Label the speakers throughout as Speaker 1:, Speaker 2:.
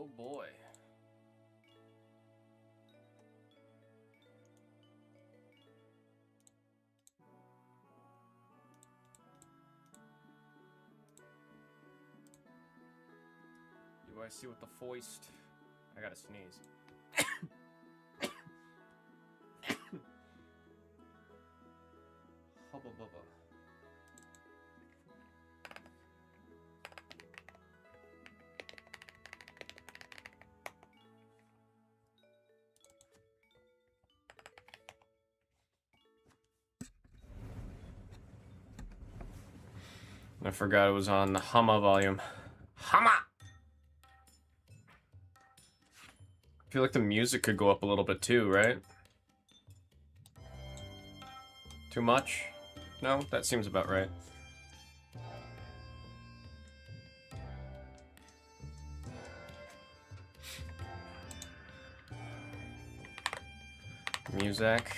Speaker 1: Oh boy. Do I see what the foist? I gotta sneeze. Hubba bubba. I forgot it was on the Humma volume. Humma! I feel like the music could go up a little bit too, right? Too much? No, that seems about right. Music.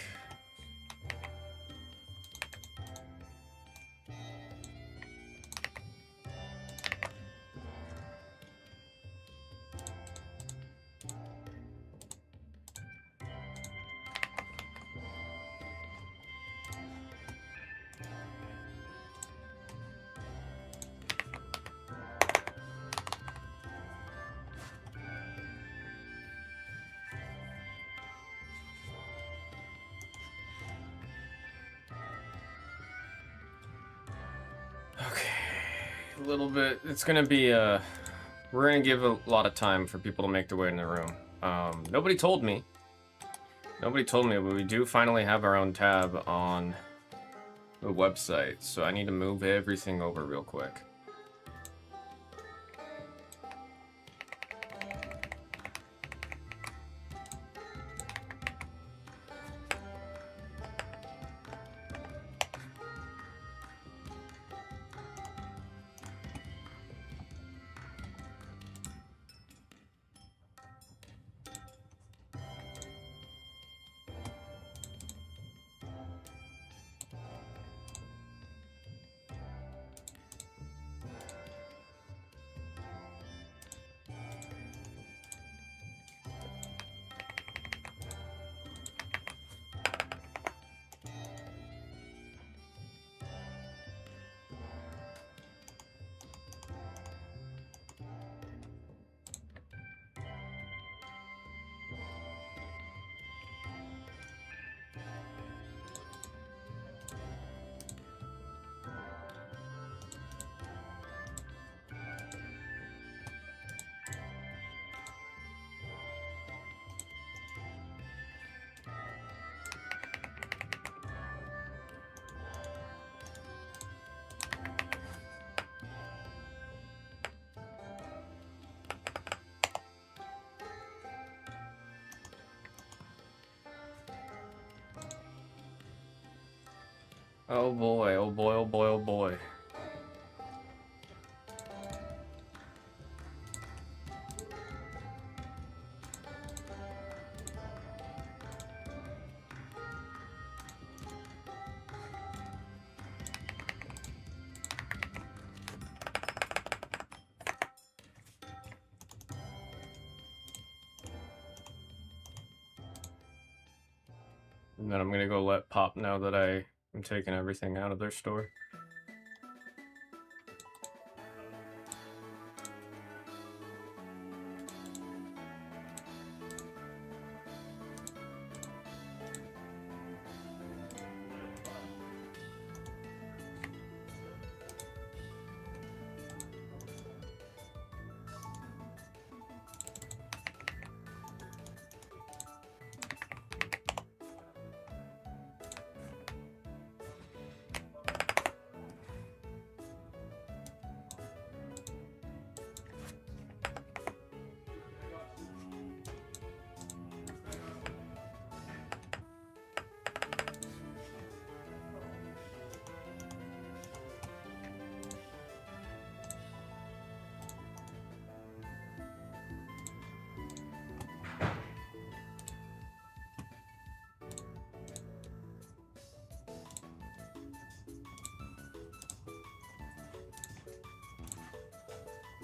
Speaker 1: A little bit. It's gonna be we're gonna give a lot of time for people to make their way in the room. Nobody told me, but we do finally have our own tab on the website, so I need to move everything over real quick. Oh boy, oh boy, oh boy, oh boy. And then I'm gonna go let Pop know that I am taking everything out of their store.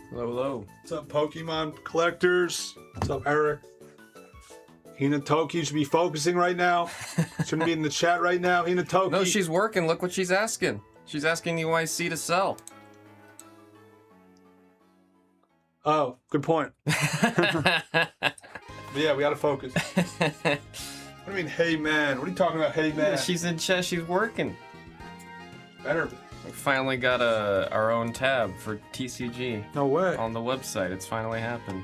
Speaker 1: Hello, hello.
Speaker 2: What's up, Pokemon collectors? What's up, Eric? Hinatoki should be focusing right now. Shouldn't be in the chat right now. Hinatoki.
Speaker 1: No, she's working. Look what she's asking. She's asking the YC to sell.
Speaker 2: Oh, good point. But yeah, we gotta focus. What do you mean, hey man? What are you talking about, hey man?
Speaker 1: Yeah, she's in chat. She's working.
Speaker 2: Better be.
Speaker 1: We finally got our own tab for TCG.
Speaker 2: No way.
Speaker 1: On the website. It's finally happened.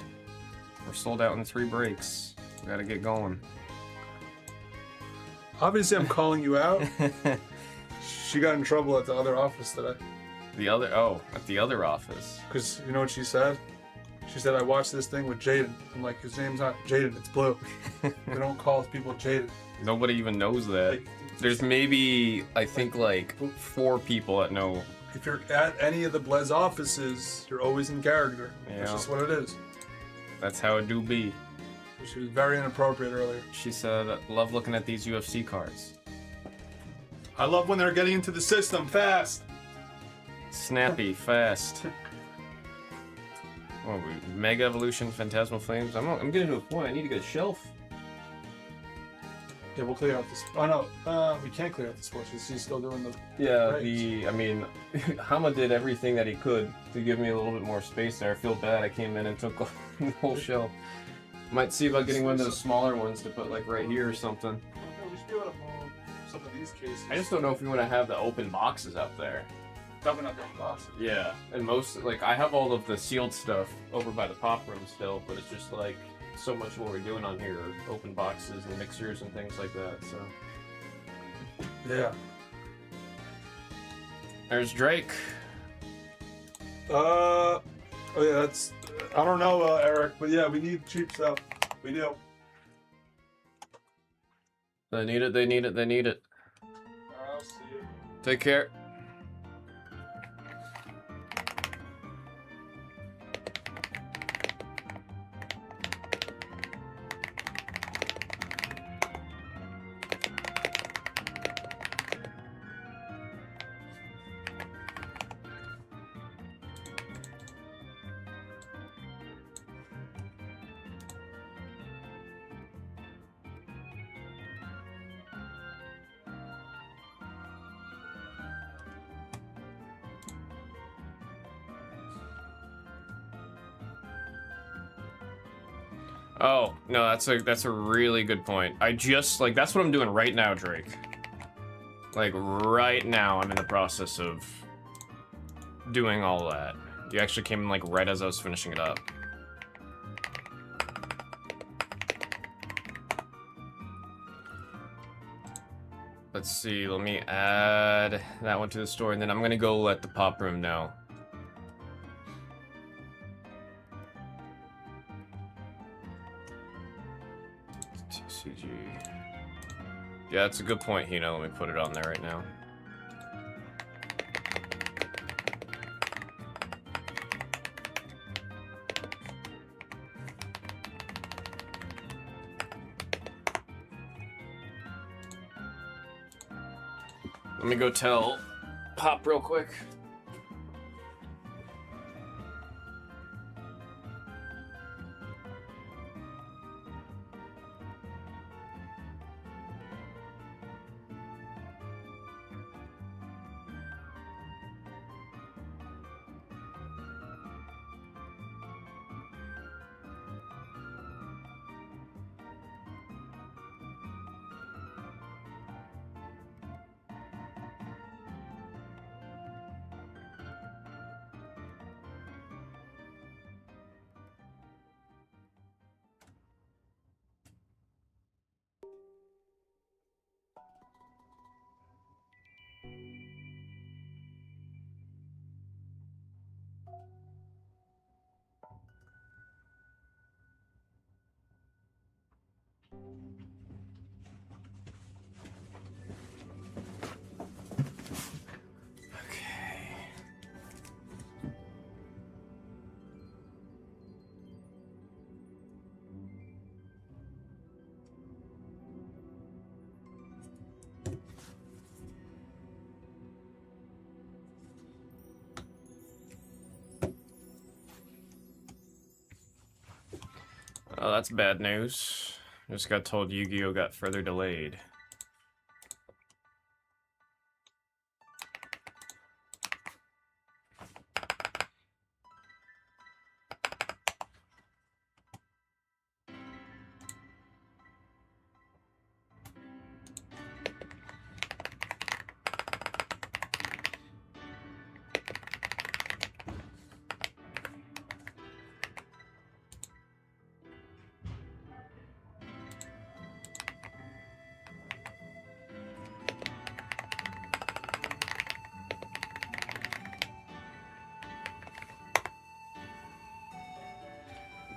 Speaker 1: We're sold out in 3 breaks. We gotta get going.
Speaker 2: Obviously, I'm calling you out. She got in trouble at the other office today.
Speaker 1: At the other office.
Speaker 2: Because you know what she said? She said, I watched this thing with Jaden. I'm like, his name's not Jaden, it's Blue. They don't call people Jaden.
Speaker 1: Nobody even knows that.
Speaker 2: Like,
Speaker 1: there's maybe, I think, like 4 people that know.
Speaker 2: If you're at any of the Blez offices, you're always in character.
Speaker 1: Yeah.
Speaker 2: That's just what it is.
Speaker 1: That's how it do be.
Speaker 2: She was very inappropriate earlier.
Speaker 1: She said, love looking at these UFC cards.
Speaker 2: I love when they're getting into the system fast.
Speaker 1: Snappy, fast. Oh, Mega Evolution, Phantasmal Flames. I'm getting to a point. I need to get a shelf.
Speaker 2: Yeah, we'll clear out this. Oh no, we can't clear out the switches. He's still doing the.
Speaker 1: Yeah,
Speaker 2: breaks.
Speaker 1: I mean, Hama did everything that he could to give me a little bit more space there. I feel bad. I came in and took the whole shelf. Might see about getting one of those smaller ones to put like right here or something.
Speaker 2: Yeah, we should be able to move some of these cases.
Speaker 1: I just don't know if we want to have the open boxes up there.
Speaker 2: Dumping up the boxes.
Speaker 1: Yeah, and most, like, I have all of the sealed stuff over by the pop room still, but it's just like so much what we're doing on here, open boxes and mixers and things like that, so.
Speaker 2: Yeah.
Speaker 1: There's Drake.
Speaker 2: Oh yeah, that's. I don't know, Eric, but yeah, we need cheap stuff. We do.
Speaker 1: They need it, they need it, they need it.
Speaker 2: I'll see you.
Speaker 1: Take care. Oh, no, that's a really good point. I just, like, that's what I'm doing right now, Drake. Like, right now, I'm in the process of doing all that. You actually came in, like, right as I was finishing it up. Let's see, let me add that one to the store, and then I'm gonna go let the pop room know. TCG. Yeah, that's a good point, Hino. Let me put it on there right now. Let me go tell Pop real quick. Oh, that's bad news. Just got told Yu-Gi-Oh got further delayed.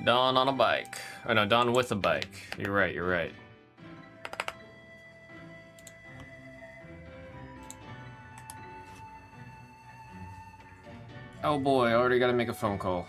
Speaker 1: Don on a bike. Oh no, Don with a bike. You're right, you're right. Oh boy, I already gotta make a phone call.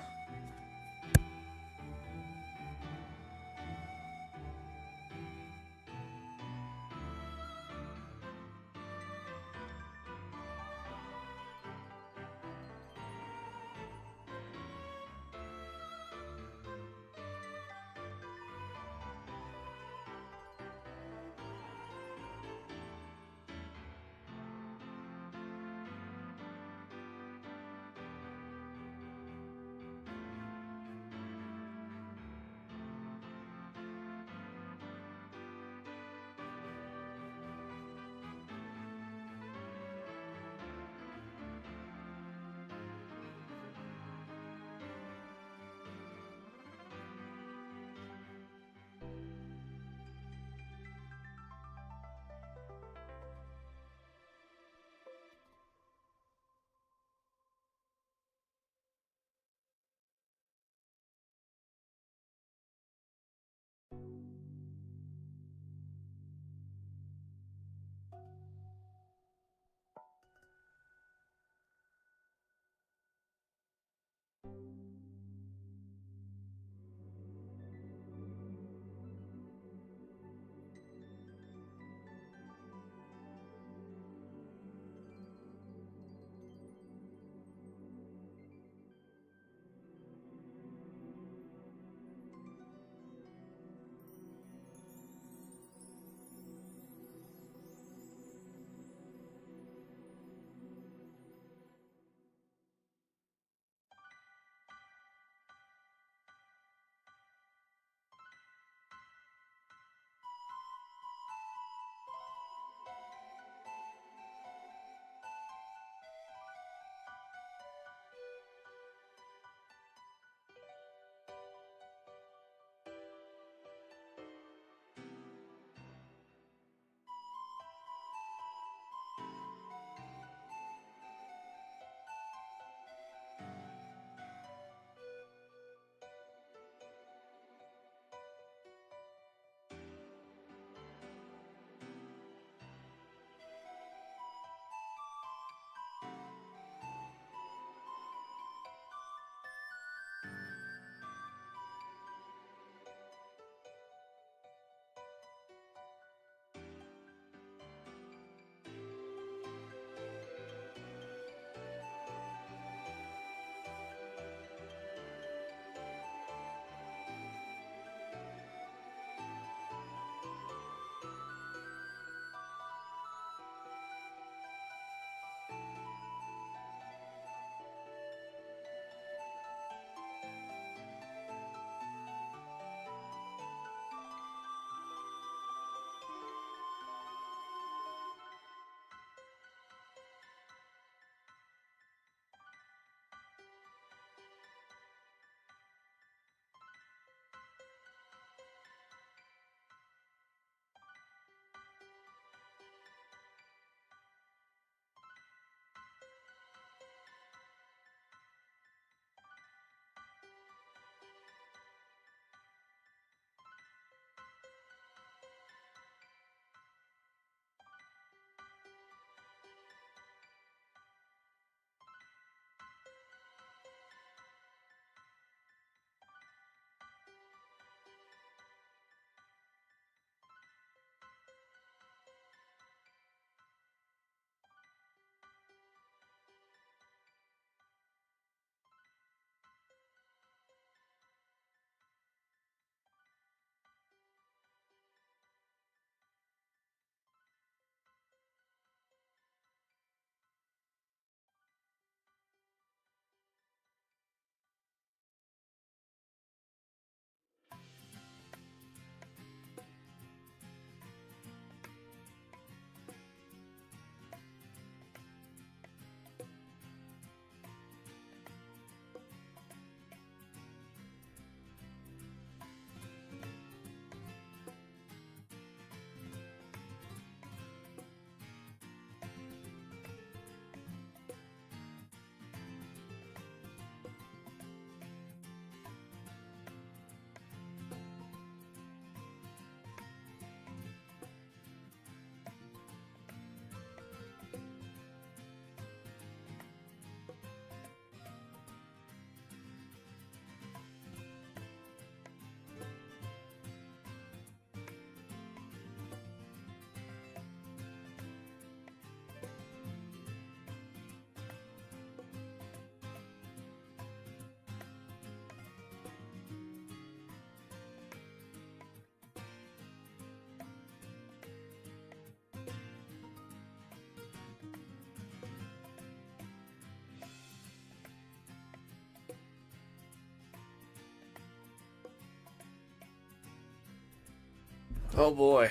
Speaker 1: Oh boy.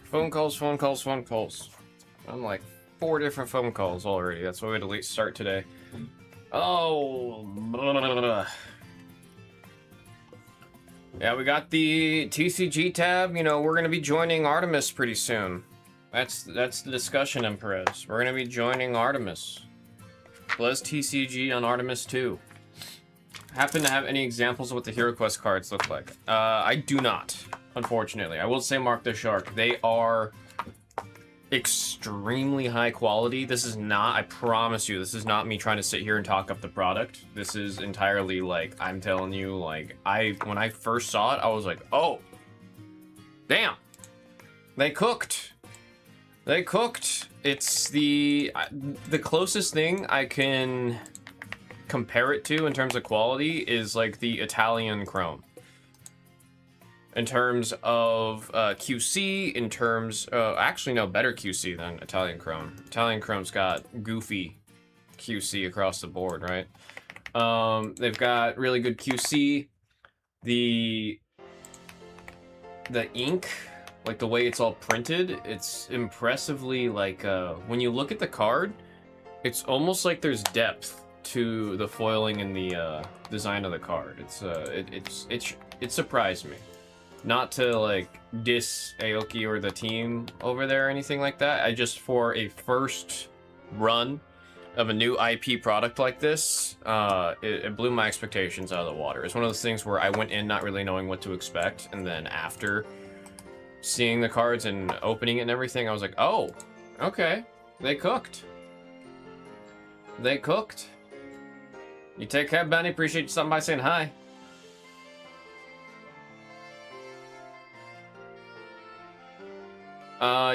Speaker 1: Phone calls, phone calls, phone calls. I'm like 4 different phone calls already. That's why we had a late start today. Oh. Blah, blah, blah, blah. Yeah, we got the TCG tab. You know, we're going to be joining Artemis pretty soon. That's the discussion, Empress. We're going to be joining Artemis. BlezTCG on Artemis 2. Happen to have any examples of what the Hero Quest cards look like? I do not, unfortunately. I will say Mark the Shark. They are extremely high quality. This is not, I promise you, this is not me trying to sit here and talk up the product. This is entirely like, I'm telling you, like, when I first saw it, I was like, oh, damn, they cooked. They cooked. It's the closest thing I can compare it to in terms of quality is like the Italian Chrome. In terms of QC, in terms, actually no, better QC than Italian Chrome. Italian Chrome's got goofy QC across the board, right? They've got really good QC. The ink, like the way it's all printed, it's impressively like, when you look at the card, it's almost like there's depth to the foiling and the design of the card. It surprised me. Not to like diss Aoki or the team over there or anything like that. I just, for a first run of a new IP product like this, it blew my expectations out of the water. It's one of those things where I went in not really knowing what to expect, and then after seeing the cards and opening it and everything, I was like, oh, okay, they cooked. They cooked. You take care, Benny. Appreciate you stopping by saying hi.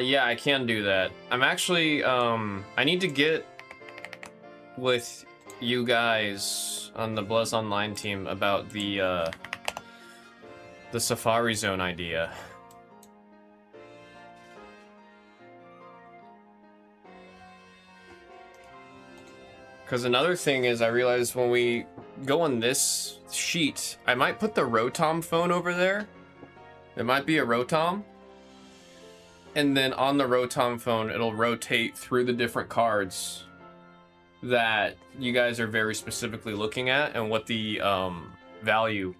Speaker 1: Yeah, I can do that. I'm actually, I need to get with you guys on the Blez Online team about the Safari Zone idea. Because another thing is, I realized when we go on this sheet, I might put the Rotom phone over there. It might be a Rotom. And then on the Rotom phone, it'll rotate through the different cards that you guys are very specifically looking at and what the value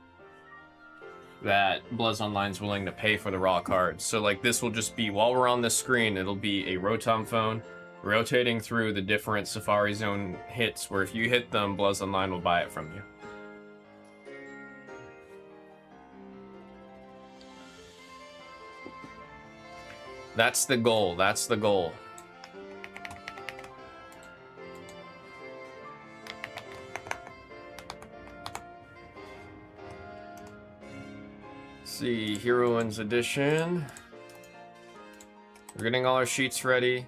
Speaker 1: that Blez Online's willing to pay for the raw cards. So like this will just be, while we're on this screen, it'll be a Rotom phone rotating through the different Safari Zone hits, where if you hit them, Blez Online will buy it from you. That's the goal. That's the goal. Let's see, Heroines Edition. We're getting all our sheets ready.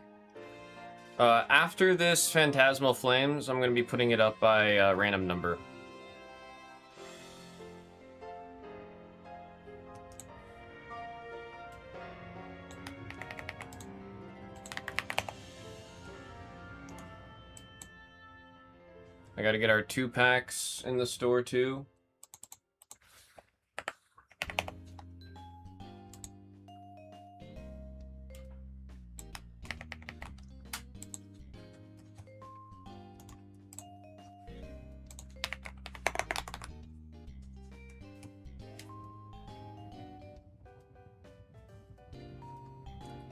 Speaker 1: After this Phantasmal Flames, I'm going to be putting it up by random number. I gotta get our 2-packs in the store too.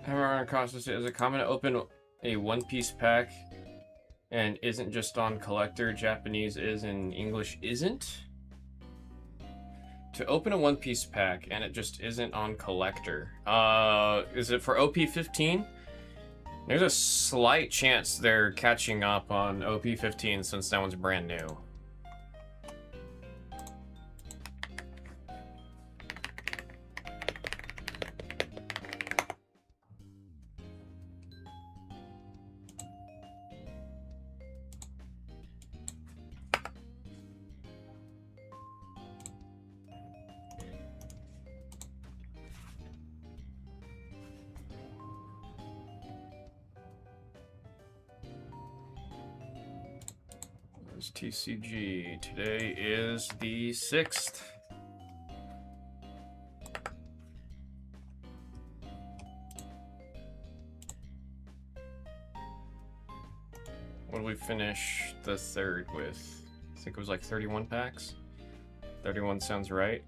Speaker 1: Hammer across is it common to open a one-piece pack and isn't just on collector? Japanese is and English isn't? To open a one-piece pack and it just isn't on collector. Is it for OP15? There's a slight chance they're catching up on OP15 since that one's brand new. TCG. Today is the 6th. we finish the third with? I think it was like 31 packs. 31 sounds right.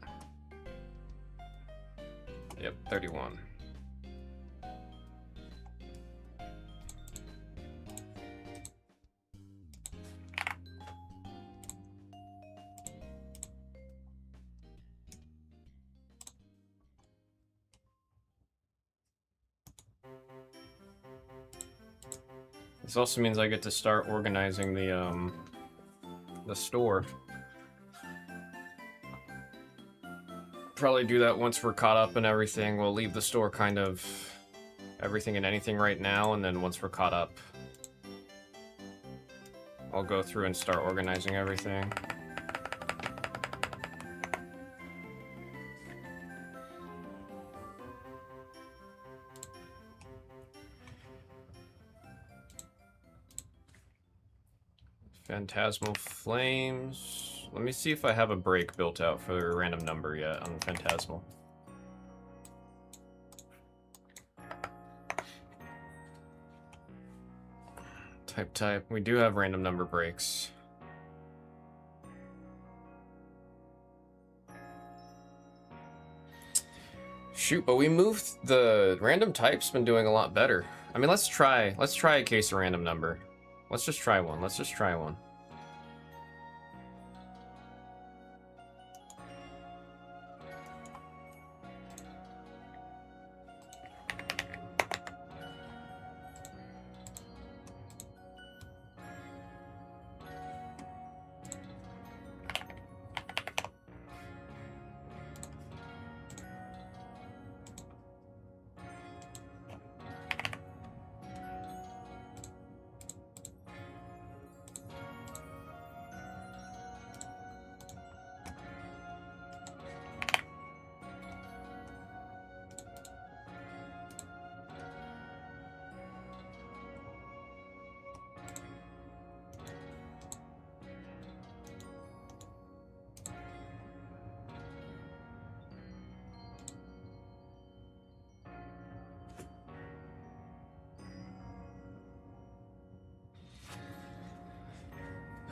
Speaker 1: Yep, 31. This also means I get to start organizing the store. Probably do that once we're caught up and everything. We'll leave the store kind of everything and anything right now, and then once we're caught up, I'll go through and start organizing everything. Phantasmal Flames. Let me see if I have a break built out for a random number yet on Phantasmal. Type. We do have random number breaks. Shoot, but we moved the random type's been doing a lot better. I mean, let's try a case of random number. Let's just try one. Let's just try one.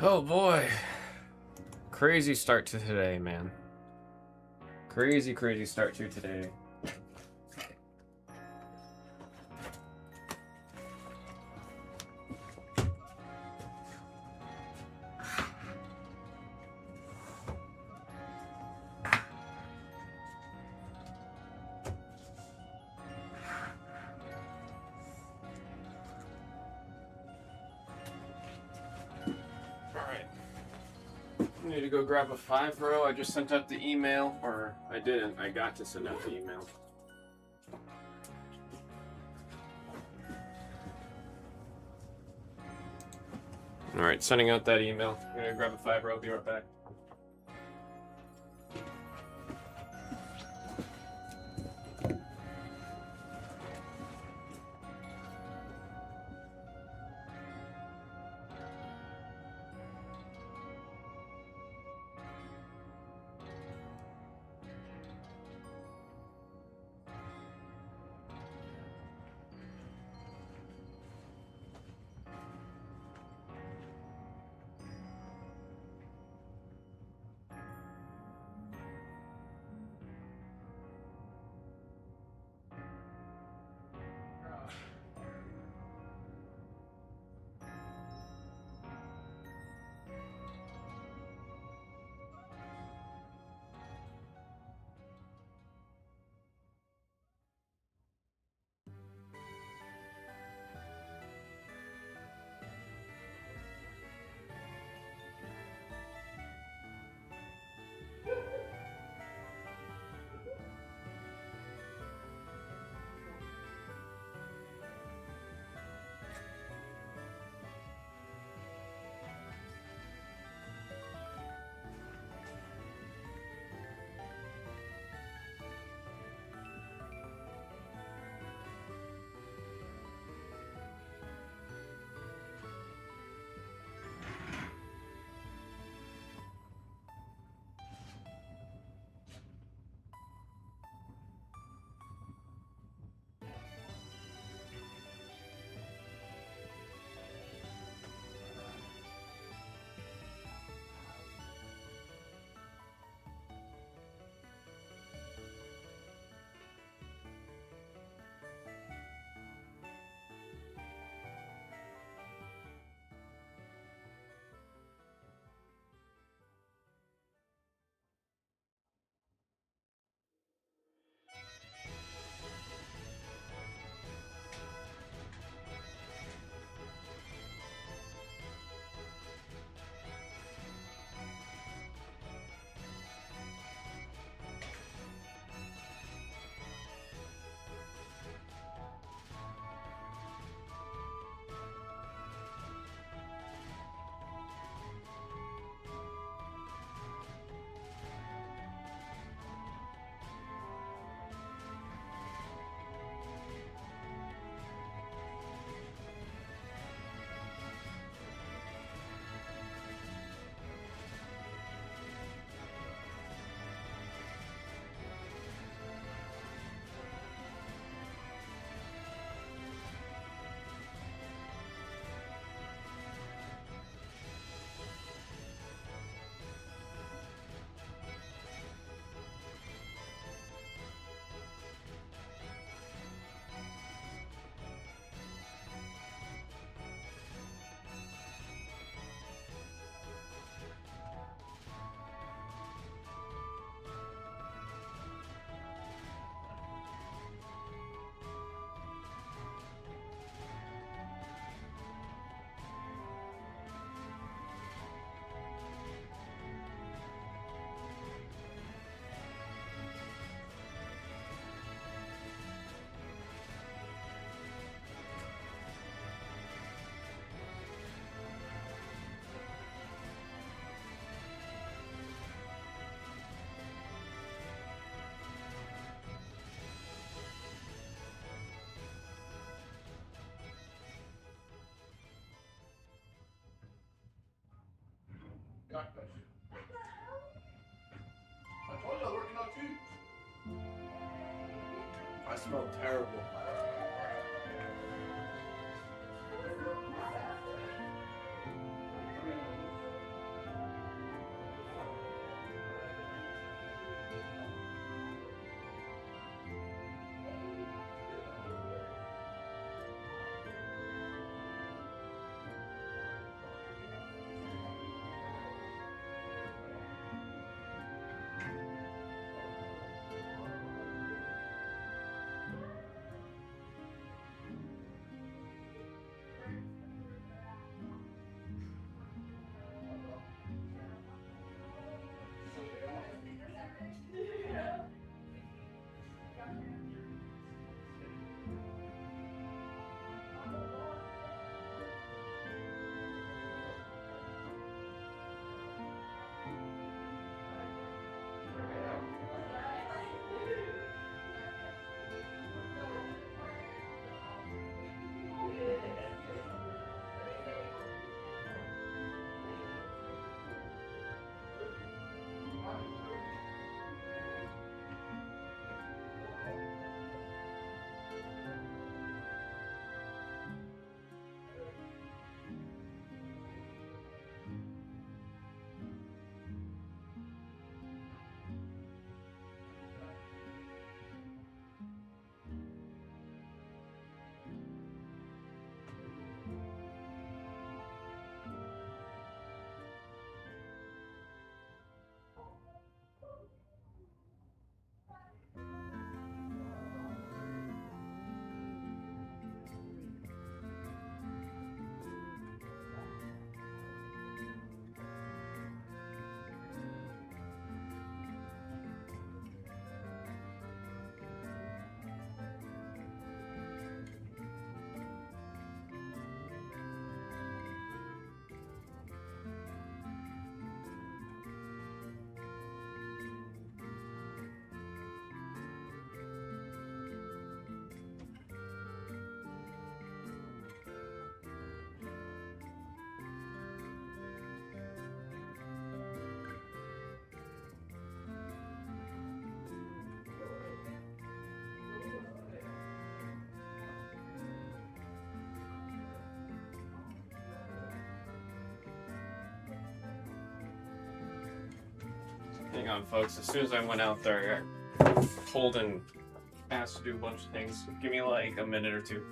Speaker 1: Oh boy. Crazy start to today, man. Crazy start to today. Need to go grab a 5-row. I just sent out the email, or I didn't. I got to send out the email. All right, sending out that email. I'm gonna grab a 5-row. Be right back.
Speaker 2: back that shit. I told you I was working out too. I smell terrible.
Speaker 1: Hang on, folks. As soon as I went out there, I got pulled and asked to do a bunch of things. Give me like a minute or two.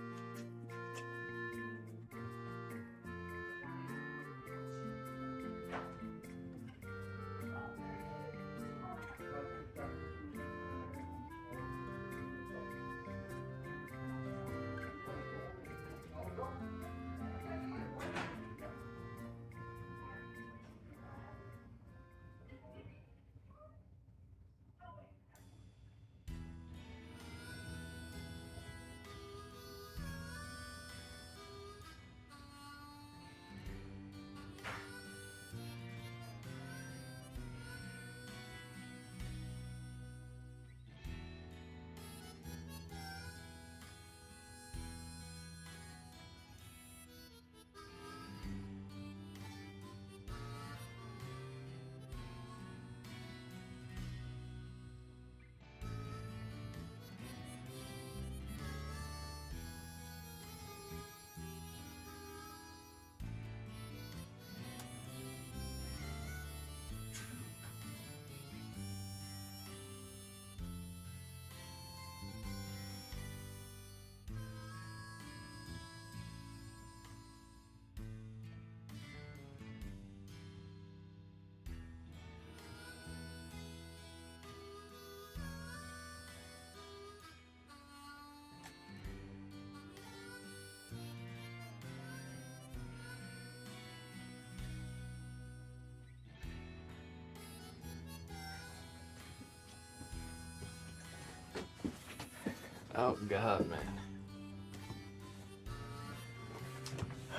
Speaker 1: Oh God, man.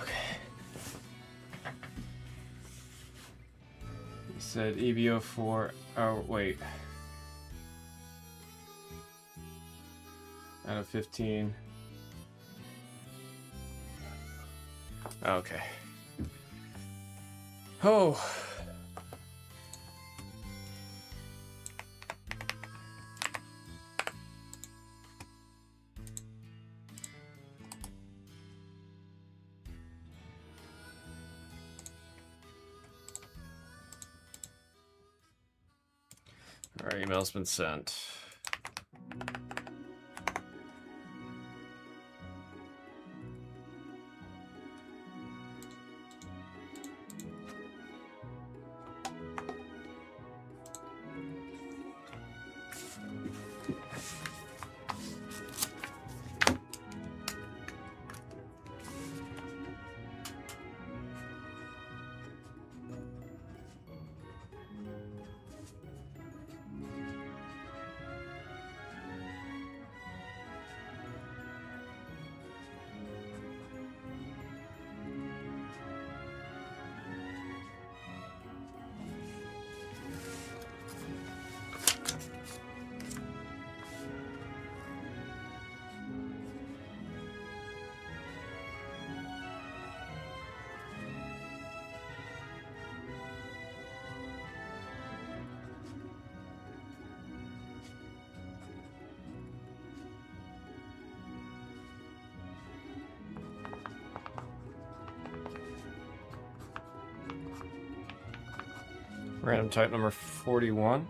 Speaker 1: Okay. He said EVO 4. Oh wait. Out of 15. Okay. Oh. Our email's been sent. Random type number 41.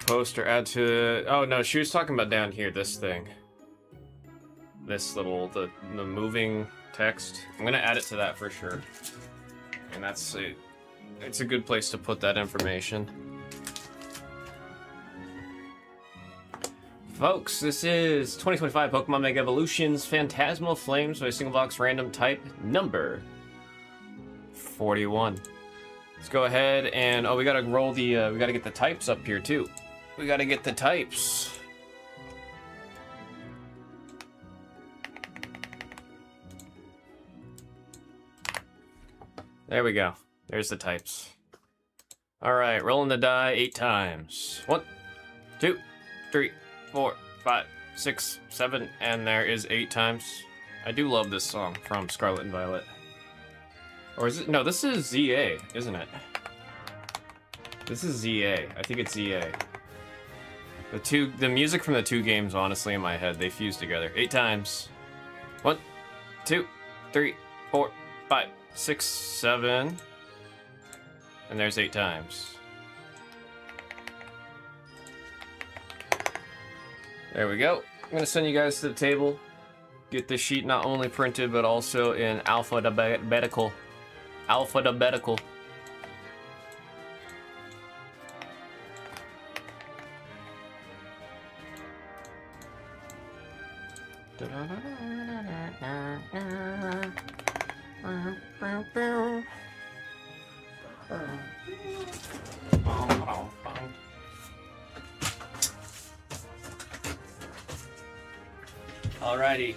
Speaker 1: Post or add to... Oh, no, she was talking about down here, this thing. This little, the moving text. I'm gonna add it to that for sure. And that's it. It's a good place to put that information. Folks, this is 2025 Pokemon Mega Evolutions Phantasmal Flames by a single box random type number 41. Let's go ahead and, oh, we gotta roll the, we gotta get the types up here too. We gotta get the types. There we go. There's the types. All right, rolling the die 8 times. 1, 2, 3, 4, 5, 6, 7, and there is 8 times. I do love this song from Scarlet and Violet. Or is it? No, this is ZA, isn't it? This is ZA. I think it's ZA. The music from the 2 games, honestly, in my head, they fuse together. 8 times. 1, 2, 3, 4, 5, 6, 7, and there's 8 times. There we go. I'm gonna send you guys to the table. Get this sheet not only printed, but also in alphabetical. Alphabetical. Alrighty.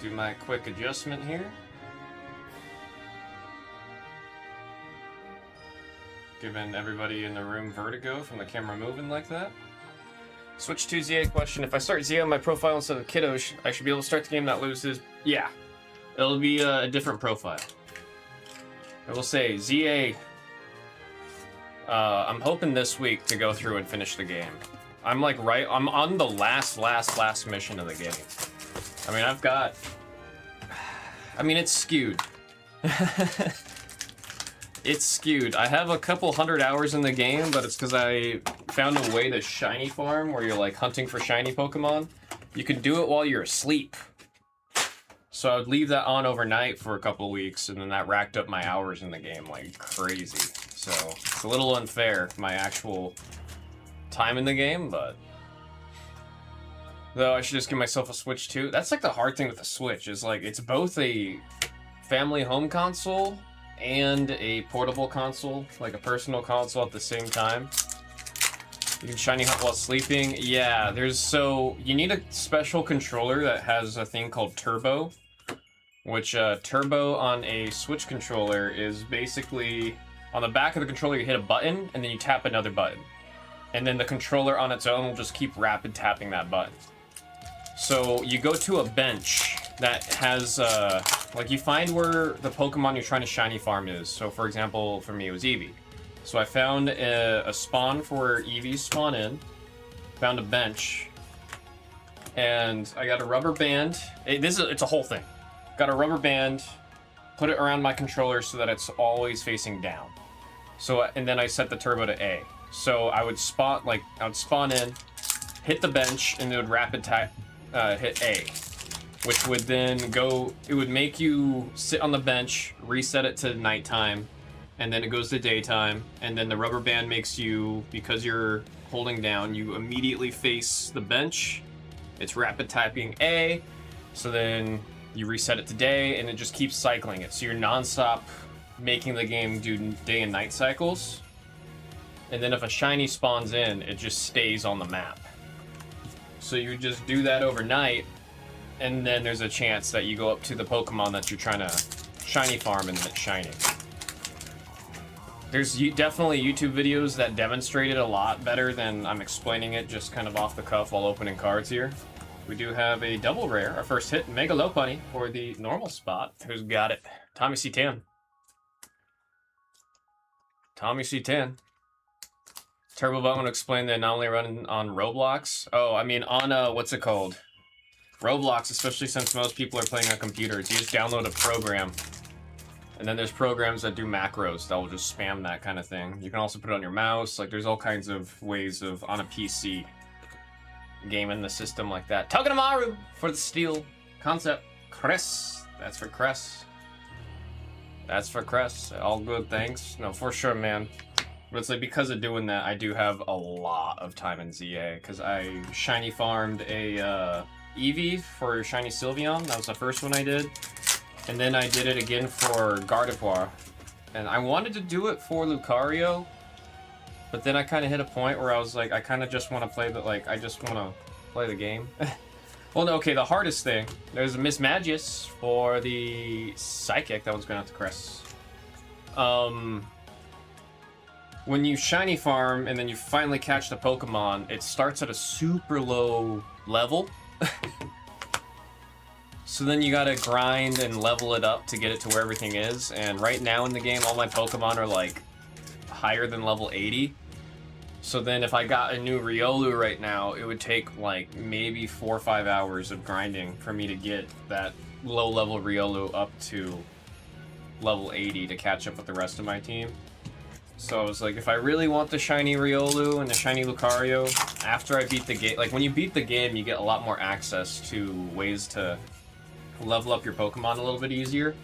Speaker 1: Do my quick adjustment here. Giving everybody in the room vertigo from the camera moving like that. Switch to ZA question. If I start ZA on my profile instead of Kiddo, I should be able to start the game that loses. Yeah. It'll be a different profile. I will say, ZA, I'm hoping this week to go through and finish the game. I'm like I'm on the last mission of the game. I mean, it's skewed. It's skewed. I have a couple 100 hours in the game, but it's because I found a way to shiny farm where you're like hunting for shiny Pokemon. You can do it while you're asleep. So I would leave that on overnight for a couple weeks, and then that racked up my hours in the game like crazy. So it's a little unfair, my actual time in the game, but though I should just give myself a Switch too. That's like the hard thing with the Switch, is like it's both a family home console and a portable console, like a personal console at the same time. You can shiny hunt while sleeping. Yeah, you need a special controller that has a thing called Turbo, which Turbo on a Switch controller is basically on the back of the controller you hit a button and then you tap another button. And then the controller on its own will just keep rapid tapping that button. So you go to a bench that has, like you find where the Pokemon you're trying to shiny farm is. So for example, for me it was Eevee. So I found a spawn for where Eevees spawn in, found a bench, and I got a rubber band. It's a whole thing. got a rubber band, put it around my controller so that it's always facing down. So, and then I set the turbo to A. So I would spawn in, hit the bench, and it would rapid hit A, which would then go, it would make you sit on the bench, reset it to nighttime, and then it goes to daytime, and then the rubber band makes you, because you're holding down, you immediately face the bench. It's rapid typing A, so then you reset it to day, and it just keeps cycling it. So you're nonstop making the game do day and night cycles. And then if a shiny spawns in, it just stays on the map. So you just do that overnight, and then there's a chance that you go up to the Pokemon that you're trying to shiny farm and it's shiny. There's definitely YouTube videos that demonstrate it a lot better than I'm explaining it just kind of off the cuff while opening cards here. We do have a double rare, our first hit, Mega Lopunny for the normal spot. Who's got it? Tommy C10. Tommy C10. Turbo Bot want to explain the anomaly running on Roblox. Oh, I mean on, what's it called? Roblox, especially since most people are playing on computers. You just download a program. And then there's programs that do macros that will just spam that kind of thing. You can also put it on your mouse. Like, there's all kinds of ways of, on a PC, gaming the system like that. Togedemaru for the steel concept. Cress. That's for Cress. That's for Cress. All good things. No, for sure, man. But it's like, because of doing that, I do have a lot of time in ZA. Because I shiny farmed a Eevee for shiny Sylveon. That was the first one I did. And then I did it again for Gardevoir. And I wanted to do it for Lucario. But then I kind of hit a point where I was like, I kind of just want to play the, like, I just want to play the game. Well, no, okay, the hardest thing. There's a Miss Magius for the Psychic. That one's going out to Chris. When you shiny farm and then you finally catch the Pokemon, it starts at a super low level. So then you gotta grind and level it up to get it to where everything is. And right now in the game, all my Pokemon are like higher than level 80. So then if I got a new Riolu right now, it would take like maybe 4 or 5 hours of grinding for me to get that low level Riolu up to level 80 to catch up with the rest of my team. So I was like, if I really want the shiny Riolu and the shiny Lucario, after I beat the game, like when you beat the game, you get a lot more access to ways to level up your Pokemon a little bit easier.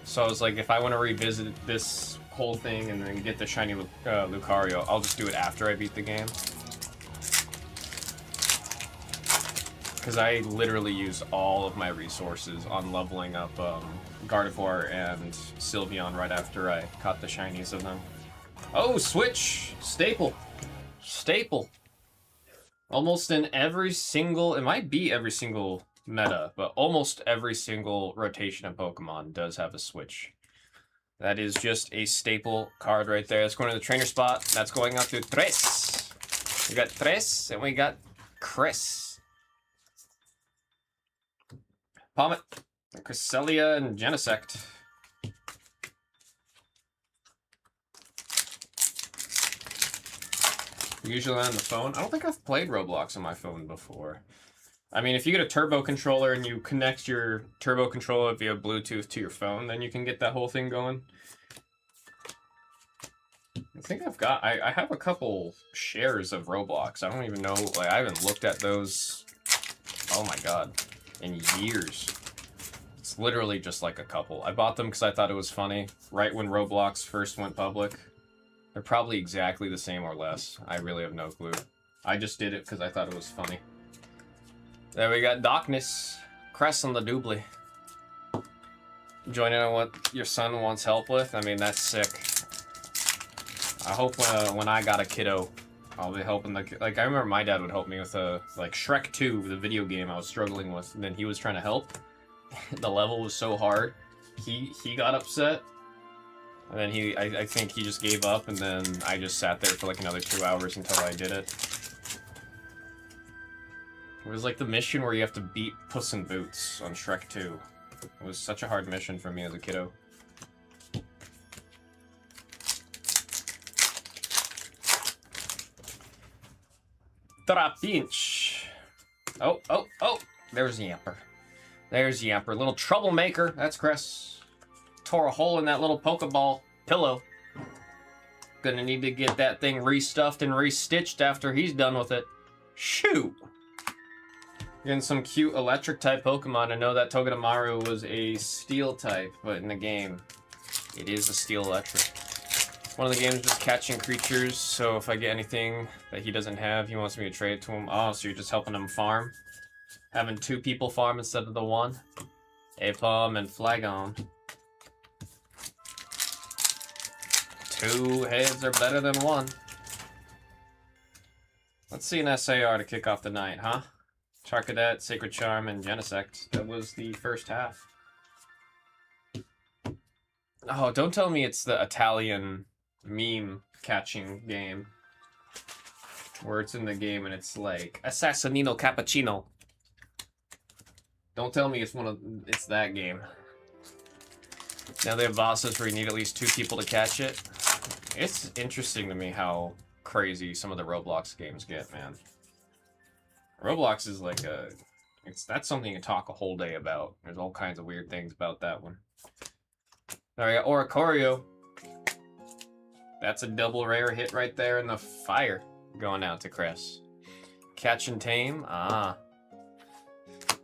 Speaker 1: So I was like, if I want to revisit this whole thing and then get the shiny Lucario, I'll just do it after I beat the game. Because I literally use all of my resources on leveling up Gardevoir and Sylveon right after I caught the shinies of them. Oh, switch! Staple. Staple. Almost in every single, it might be every single meta, but almost every single rotation of Pokemon does have a switch. That is just a staple card right there. That's going to the trainer spot. That's going out to Tres. We got Tres, and we got Chris. Palmet, Cresselia, and Genesect. Usually on the phone. I don't think I've played Roblox on my phone before. I mean, if you get a turbo controller and you connect your turbo controller via Bluetooth to your phone, then you can get that whole thing going. I think I've got, I have a couple shares of Roblox. I don't even know, like, I haven't looked at those, oh my god, in years. It's literally just like a couple. I bought them because I thought it was funny, right when Roblox first went public. They're probably exactly the same or less. I really have no clue. I just did it because I thought it was funny. There we got Darkness. Cress on the doobly. Join in on what your son wants help with. I mean, that's sick. I hope when I got a kiddo, I'll be helping the, like, I remember my dad would help me with like Shrek 2, the video game I was struggling with, and then he was trying to help. The level was so hard. He got upset. And then I think he just gave up, and then I just sat there for like another 2 hours until I did it. It was like the mission where you have to beat Puss in Boots on Shrek 2. It was such a hard mission for me as a kiddo. Trapinch. Oh, there's the Yamper. There's Yamper, little troublemaker. That's Chris. Tore a hole in that little Pokeball pillow. Gonna need to get that thing restuffed and restitched after he's done with it. Shoot! Getting some cute electric type Pokemon. I know that Togedemaru was a steel type, but in the game, it is a steel electric. One of the games just catching creatures, so if I get anything that he doesn't have, he wants me to trade it to him. Oh, so you're just helping him farm? Having 2 people farm instead of the 1? Apom and Flagon. 2 heads are better than 1. Let's see an SAR to kick off the night, huh? Charcadet, Sacred Charm, and Genesect. That was the first half. Oh, don't tell me it's the Italian meme catching game. Where it's in the game and it's like, Assassinino Cappuccino. Don't tell me it's that game. Now they have bosses where you need at least 2 people to catch it. It's interesting to me how crazy some of the Roblox games get, man. Roblox is like that's something you can talk a whole day about. There's all kinds of weird things about that one. All right, Oricorio. That's a double rare hit right there in the fire. Going out to Chris. Catch and Tame. Ah.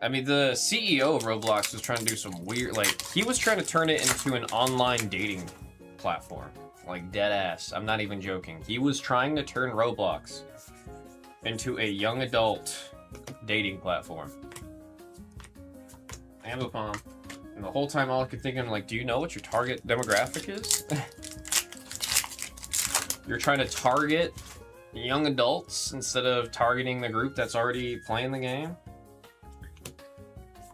Speaker 1: I mean, the CEO of Roblox was trying to do some weird, like, he was trying to turn it into an online dating platform. Like, dead ass. I'm not even joking. He was trying to turn Roblox into a young adult dating platform. Ambipom. And the whole time all I could think of, like, do you know what your target demographic is? You're trying to target young adults instead of targeting the group that's already playing the game?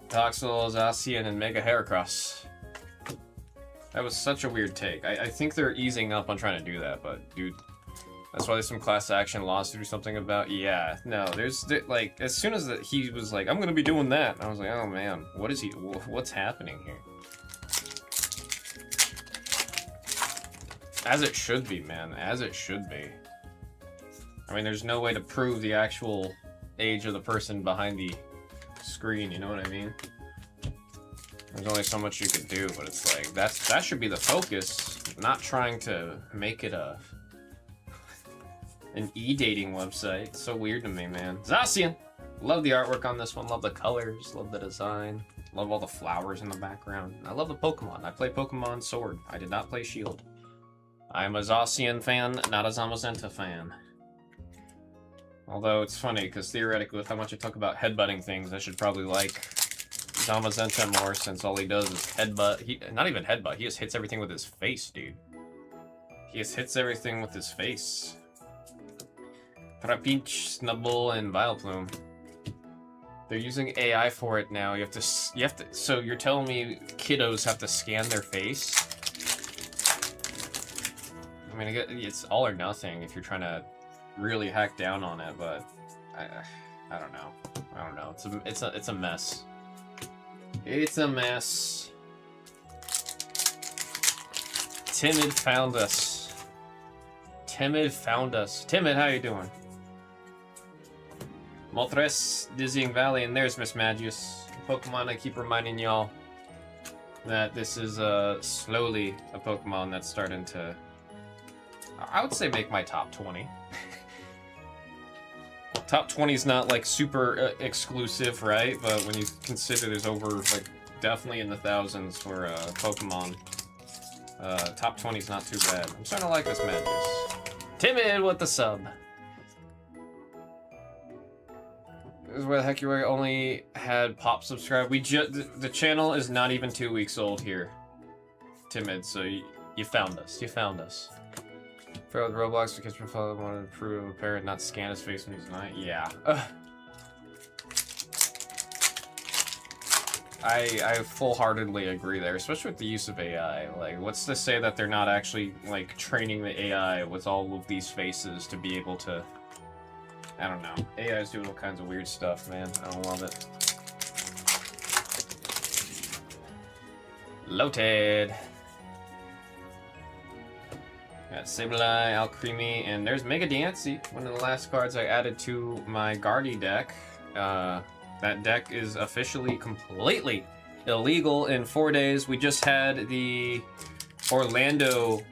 Speaker 1: Toxel, Zacian, and Mega Heracross. That was such a weird take. I think they're easing up on trying to do that, but dude, that's why there's some class action lawsuit or something about. Yeah, no, like, as soon as he was like, I'm gonna be doing that, I was like, oh man, what's happening here? As it should be, man, as it should be. I mean, there's no way to prove the actual age of the person behind the screen, you know what I mean? There's only so much you could do, but it's like, that should be the focus, not trying to make it an e-dating website. It's so weird to me, man. Zacian! Love the artwork on this one, love the colors, love the design, love all the flowers in the background. I love the Pokemon. I play Pokemon Sword. I did not play Shield. I am a Zacian fan, not a Zamazenta fan. Although it's funny, because theoretically, with how much I talk about headbutting things, I should probably like Zamazenta more, since all he does is headbutt. Not even headbutt, he just hits everything with his face, dude. He just hits everything with his face. Trapinch, Snubbull, and Vileplume. They're using AI for it now. You have to, so you're telling me kiddos have to scan their face? I mean, it's all or nothing if you're trying to really hack down on it, but I don't know. I don't know. It's a mess. It's a mess. Timid found us. Timid found us. Timid, how you doing? Moltres, Dizzying Valley, and there's Miss Magius. Pokemon, I keep reminding y'all that this is slowly a Pokemon that's starting to, I would say, make my top 20. Top 20 is not like super exclusive, right? But when you consider there's over, like, definitely in the thousands for Pokemon, top 20 is not too bad. I'm starting to like this Magius. Timid with the sub. This is where the heck you were. Only had Pop subscribe. The channel is not even 2 weeks old here. Timid, so you found us. You found us. Failed with Roblox because my father wanted to prove a parent not scan his face when he's not. Yeah. I full-heartedly agree there, especially with the use of AI. Like, what's to say that they're not actually, like, training the AI with all of these faces to be able to... I don't know. AI is doing all kinds of weird stuff, man. I don't love it. Loaded. Got Sableye, Alcremie, and there's Mega Diancie, one of the last cards I added to my Guardy deck. That deck is officially completely illegal in 4 days. We just had the Orlando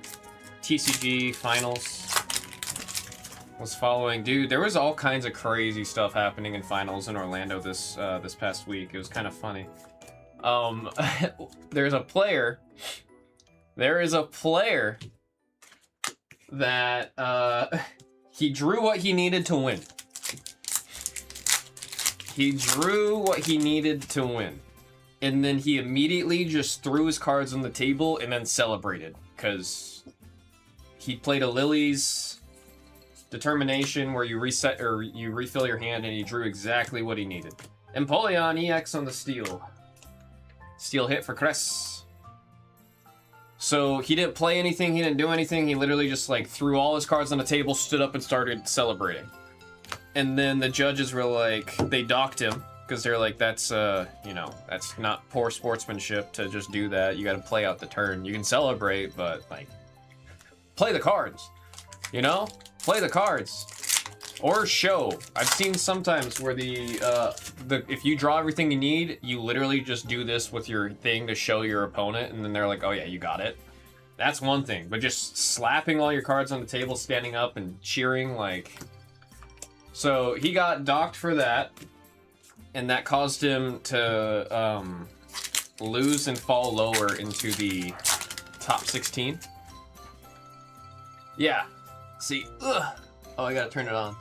Speaker 1: TCG finals was following. Dude, there was all kinds of crazy stuff happening in finals in Orlando this past week. It was kind of funny. There is a player that he drew what he needed to win. He drew what he needed to win. And then he immediately just threw his cards on the table and then celebrated. Because he played a Lily's Determination where you reset or you refill your hand, and he drew exactly what he needed. Empoleon EX on the steel. Steel hit for Cress. So he didn't play anything, he didn't do anything, he literally just like threw all his cards on the table, stood up and started celebrating. And then the judges were like, they docked him, because they're like, that's, you know, that's not poor sportsmanship to just do that. You gotta play out the turn. You can celebrate, but, like, play the cards, you know? Play the cards. Or show. I've seen sometimes where if you draw everything you need, you literally just do this with your thing to show your opponent, and then they're like, oh yeah, you got it. That's one thing, but just slapping all your cards on the table, standing up and cheering, like... So he got docked for that, and that caused him to lose and fall lower into the top 16. Yeah. See, ugh. Oh, I gotta turn it on.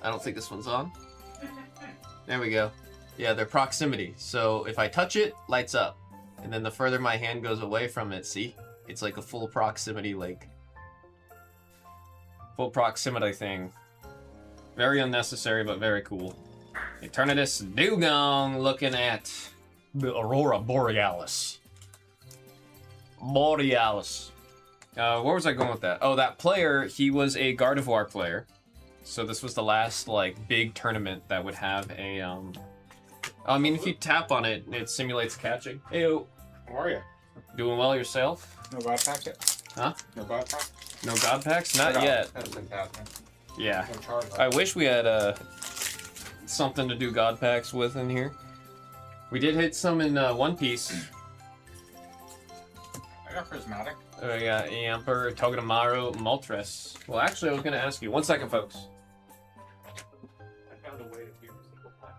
Speaker 1: I don't think this one's on. There we go. Yeah, they're proximity. So if I touch it, lights up. And then the further my hand goes away from it, see? It's like a full proximity, like... full proximity thing. Very unnecessary, but very cool. Eternatus Dugong looking at the Aurora Borealis. Where was I going with that? Oh, that player, he was a Gardevoir player. So this was the last, like, big tournament that would have a, I mean, if you tap on it, it simulates catching. Heyo.
Speaker 2: How are you?
Speaker 1: Doing well yourself?
Speaker 2: No God pack yet?
Speaker 1: Huh?
Speaker 2: No God pack?
Speaker 1: No God packs? Not yet.
Speaker 2: That's fantastic.
Speaker 1: Yeah.
Speaker 2: No charge,
Speaker 1: I wish we had, something to do God packs with in here. We did hit some in, One Piece.
Speaker 2: I got prismatic.
Speaker 1: We got Emperor, Togedemaru, Moltres. Well, actually, I was going to ask you. 1 second, folks. I found a way to keep a simple plan.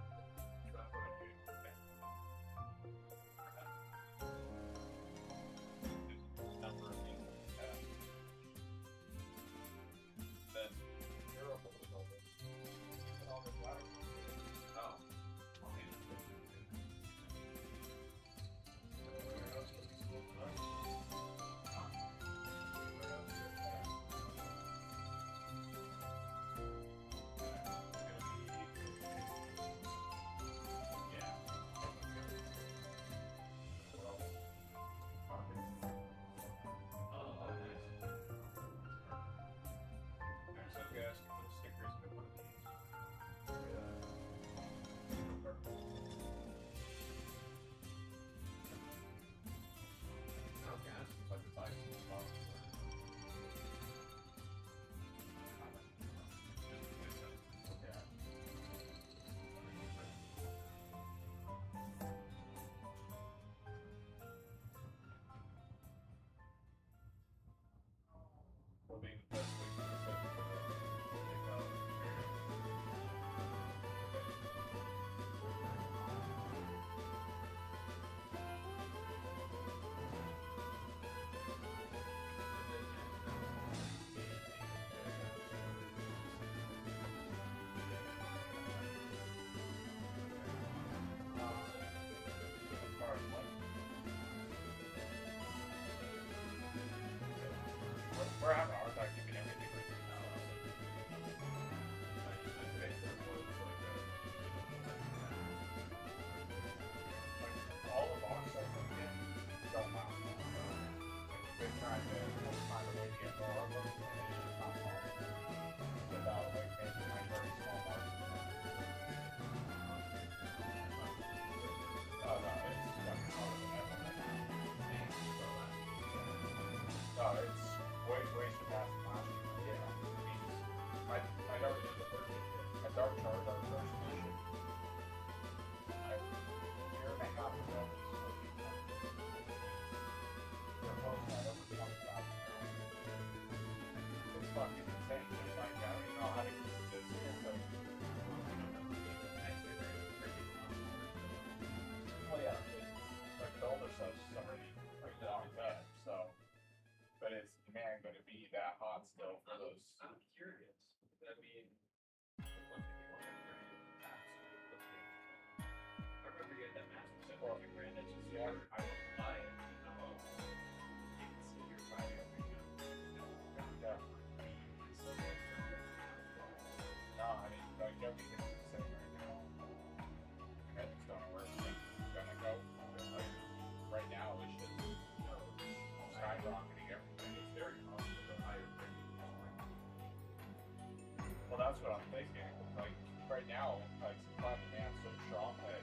Speaker 3: right now, like supply and demand so strong that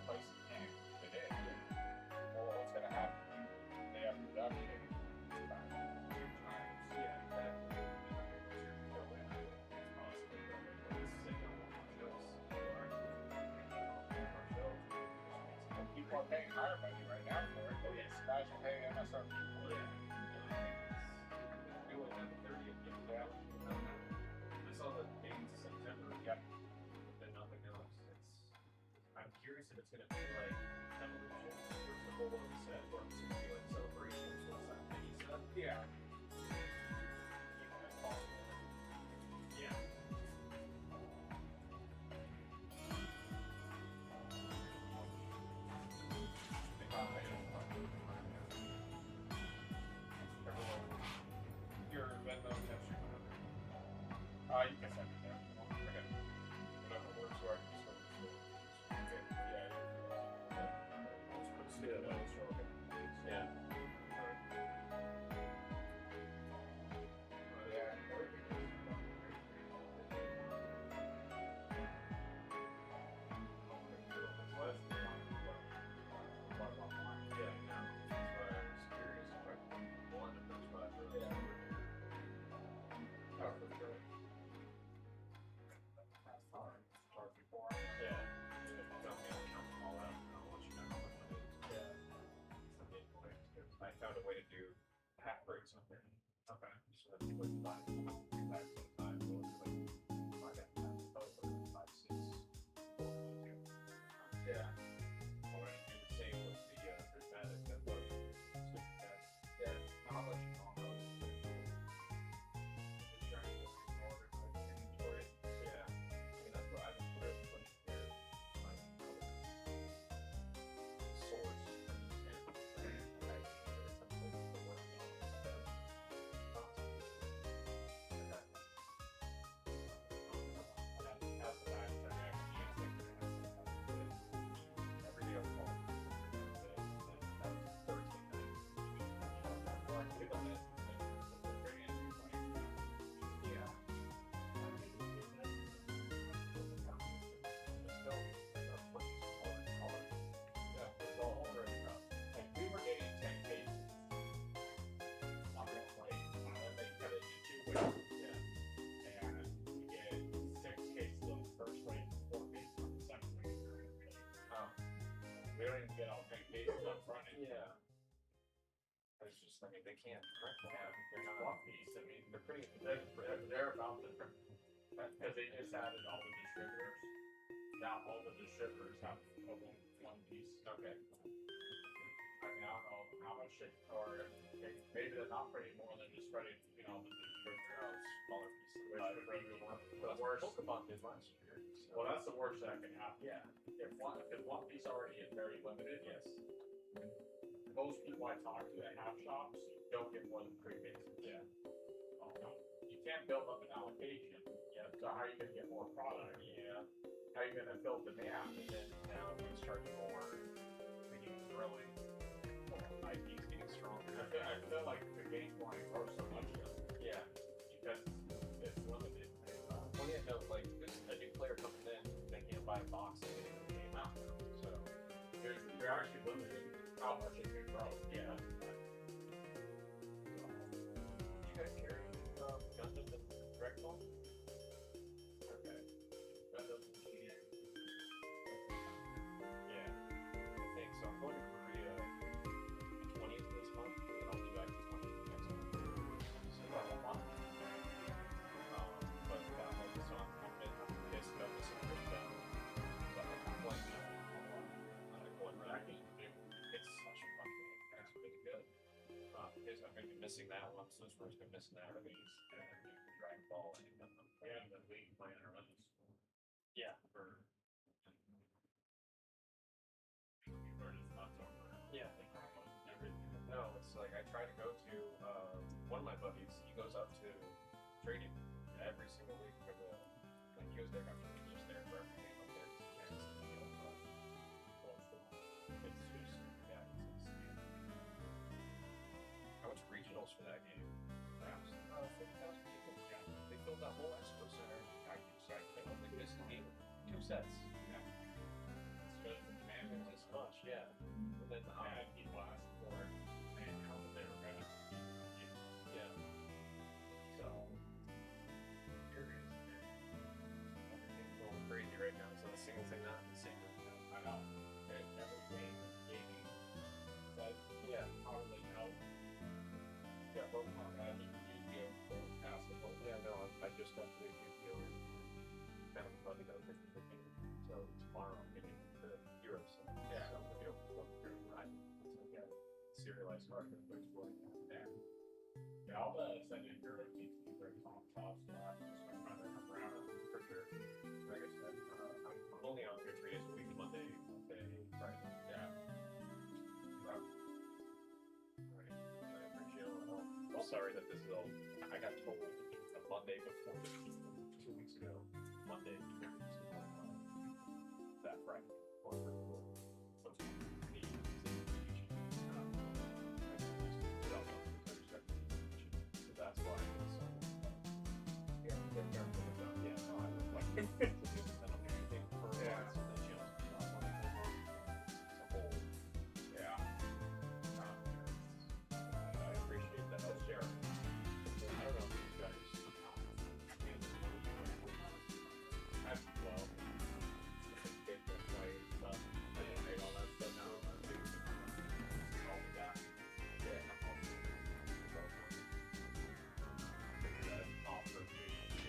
Speaker 3: prices can't fit in. Well, what's gonna happen? They have production. About 2 times. Yeah, exactly. People are paying higher money right now for it. Oh yes, guys are paying MSRP for it.
Speaker 4: Doing that the 30th.
Speaker 3: Yeah.
Speaker 4: I saw the dates of September.
Speaker 3: Yep.
Speaker 4: But nothing else. I'm curious if it's gonna be like evolution versus the whole of the set, or if it's gonna be like celebrations or something.
Speaker 3: Yeah.
Speaker 4: Yeah.
Speaker 3: Your Venmo texture. You can send it there. Okay. Whatever works, or I can just go to the store. Okay. Yeah.
Speaker 4: Yeah. I found a way to do half breaks on there.
Speaker 3: Okay.
Speaker 4: So that's like 5 back sometimes. So it's like 5, 6, 4, 2.
Speaker 3: Yeah.
Speaker 4: I want to do the same with the prismatic that was super fast.
Speaker 3: Yeah. How much longer?
Speaker 4: Just trying to get more inventory. Yeah. I mean, that's what I've been putting here. Like, source and we don't even get all 10 cases up front.
Speaker 3: Yeah.
Speaker 4: It's just, I mean, they can't print them. They're not one piece. I mean, they're pretty, they're about to print. Because they just added all the distributors. Now all the distributors have one piece.
Speaker 3: Okay.
Speaker 4: I mean, I don't know how much it, or maybe they're not printing more than just printing, you know, the distributor.
Speaker 3: Smaller piece.
Speaker 4: The worst.
Speaker 3: Pokemon did last year.
Speaker 4: Well, that's the worst that can happen.
Speaker 3: Yeah.
Speaker 4: If one piece already is very limited,
Speaker 3: Yes.
Speaker 4: most people I talk to that have shops don't get more than 3 cases.
Speaker 3: Yeah.
Speaker 4: You can't build up an allocation. Yeah. So how are you going to get more product? Yeah. How are you going to build demand? And then now you start more. When you really,
Speaker 3: IP's getting stronger.
Speaker 4: I feel like the game's going to grow so much.
Speaker 3: Yeah.
Speaker 4: Because it's limited.
Speaker 3: Well, yeah, no, like, there's a new player coming in, they can't buy a box and get the game out. So,
Speaker 4: You're actually limited how much it can grow.
Speaker 3: yeah. You guys carry Gundam and Dragons? Okay. Gundam and Cheater. Yeah. I think so. I'm going to Korea the 20th this month, and I'll be back the 20th next month. So about a month. But so I'm pissed about this down. So I'm playing going back in. It's such a fun game. It's really good. I'm going to be missing that one. So it's been missing that release. And Dragon Ball and
Speaker 4: The league playing runs.
Speaker 3: yeah. Yeah. No, it's like I try to go to one of my buddies. He goes up to trading every single week for the. Like he goes there after he's just there for every game up there. It's just, you know, it's just yeah. How much regionals for that game? Perhaps 50,000 people. Yeah, they filled that whole expo center. I don't think this is a game. sets. Yeah. It's good. Man, it's this much, yeah. But then people ask for it, and how they were gonna yeah. So curious. Everything's going crazy right now. So the single thing not the same. I know. Everything gaming. But yeah, how do they know? Yeah, Pokemon got Yu-Gi-Oh! Past the Pokemon. Yeah, no, I just got the Yu-Gi-Oh! Kind of funny though, so tomorrow I'm getting the Hero set. Yeah, so I'm gonna go through right. So yeah, serialized card which will there. Yeah, I'll send you Hero TT for top slot. Just I'm trying to come around for sure. Like I said, I'm only on here 3 days a week, Monday, Friday. Yeah. Right. I appreciate it. I'm sorry that this is all. I got told a Monday before 2 weeks ago. Monday, 2 weeks ago. That Friday. Or what's me? So that's why it's yeah, they're careful with that. Yeah, no, I would like I don't do anything for months and then you know, not one it's a whole yeah. I appreciate that. That's sharing. I don't know if you guys well, get that way, but I didn't make all that stuff now. I'm doing all of that. Yeah,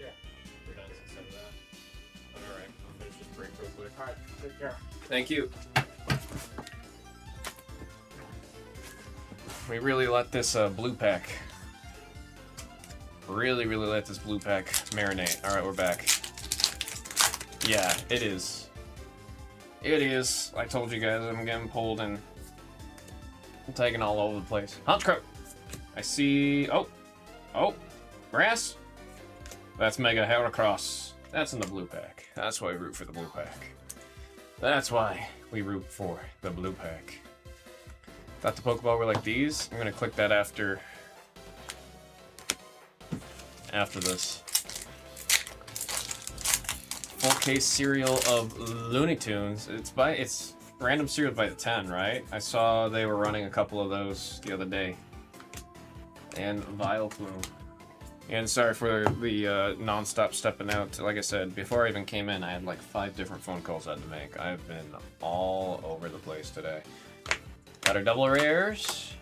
Speaker 3: yeah, we're done some of that. Alright, I'll finish this break real quick. Alright, take care.
Speaker 1: Thank you. We really let this blue pack. Really let this blue pack marinate. Alright, we're back. Yeah, it is. It is. I told you guys I'm getting pulled and I'm taking all over the place. Huntscrow! I see. Oh! Grass? That's Mega Heracross. That's in the blue pack. That's why we root for the blue pack. That's why we root for the blue pack. Thought the Pokeball were like these. I'm gonna click that after this. Full case cereal of Looney Tunes. It's random cereal by the 10, right? I saw they were running a couple of those the other day. And Vileplume. And sorry for the non-stop stepping out. Like I said, before I even came in, I had like 5 different phone calls I had to make. I've been all over the place today. Got our double rares.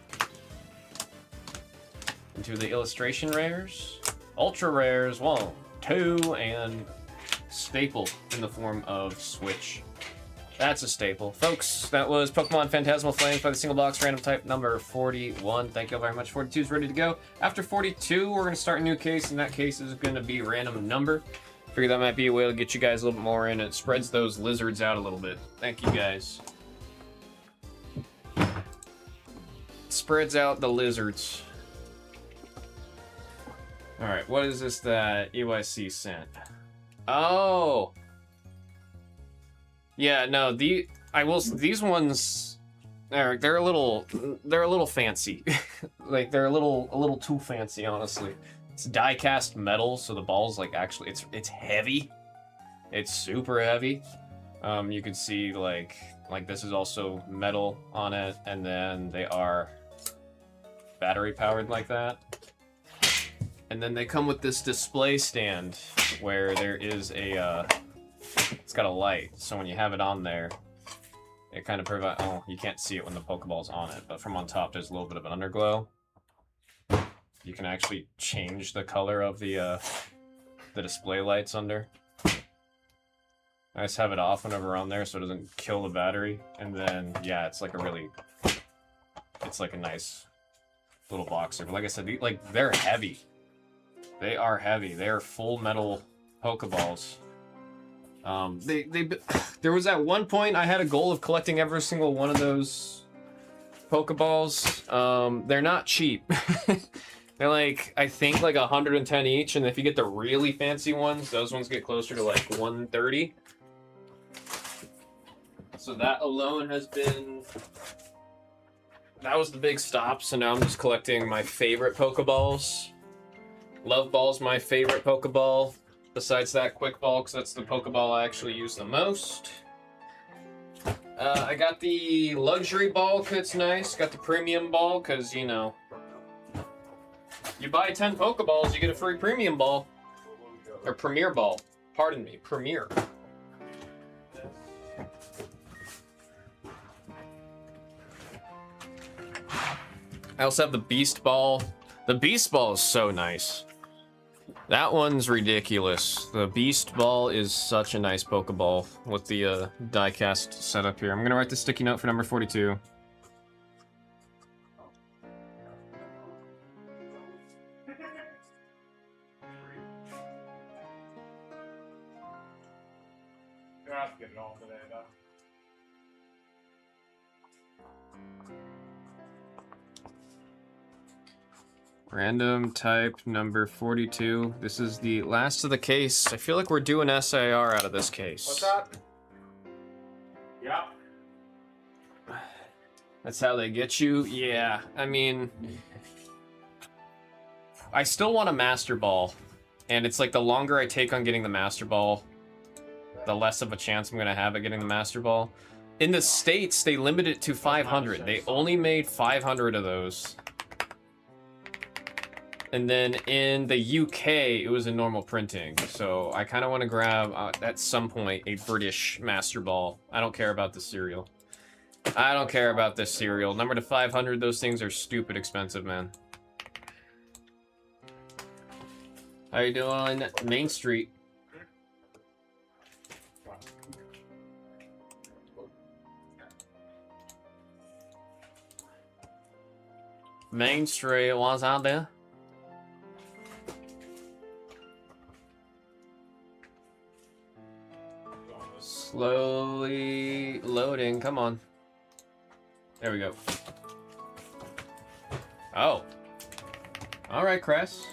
Speaker 1: Into the illustration rares. Ultra rares, 1, 2, and staple in the form of Switch. That's a staple. Folks, that was Pokemon Phantasmal Flames by the single box random type number 41. Thank you all very much. 42 is ready to go. After 42, we're going to start a new case, and that case is going to be random number. Figure that might be a way to get you guys a little bit more in. It spreads those lizards out a little bit. Thank you guys. Spreads out the lizards. Alright, what is this that EYC sent? Oh! Yeah, no, these ones they're a little fancy. Like they're a little too fancy, honestly. It's die-cast metal, so the ball's like actually it's heavy. It's super heavy. You can see like this is also metal on it, and then they are battery powered like that. And then they come with this display stand where there is a it's got a light, so when you have it on there, it kind of provides. Oh, you can't see it when the Pokeball's on it, but from on top, there's a little bit of an underglow. You can actually change the color of the display lights under. I just have it off whenever we're on there, so it doesn't kill the battery. And then, yeah, it's like a nice little boxer. But like I said, they're heavy. They are heavy. They are full metal Pokeballs. There was at one point I had a goal of collecting every single one of those Pokeballs. They're not cheap. They're like, I think like 110 each, and if you get the really fancy ones, those ones get closer to like 130. So that alone has been... That was the big stop, so now I'm just collecting my favorite Pokeballs. Love Ball's my favorite Pokeball. Besides that, quick ball, because that's the Pokeball I actually use the most. I got the luxury ball because it's nice. Got the premium ball because, you know, you buy 10 Pokeballs, you get a free premium ball. Or premier ball. Pardon me, premier. I also have the Beast Ball. The Beast Ball is so nice. That one's ridiculous. The Beast Ball is such a nice Pokeball with the die-cast setup here. I'm gonna write the sticky note for number 42.
Speaker 3: You're have to get it all today, though.
Speaker 1: Random type number 42. This is the last of the case. I feel like we're doing SIR out of this case.
Speaker 3: What's that? Yep.
Speaker 1: That's how they get you? Yeah, I mean... I still want a Master Ball. And it's like the longer I take on getting the Master Ball, the less of a chance I'm gonna have at getting the Master Ball. In the States, they limit it to 500. They only made 500 of those. And then in the UK, it was a normal printing. So I kind of want to grab, at some point, a British Master Ball. I don't care about the cereal. I don't care about this cereal. Number to 500, those things are stupid expensive, man. How you doing, Main Street? Main Street, what's out there? Slowly loading, come on. There we go. Oh. Alright, Cress.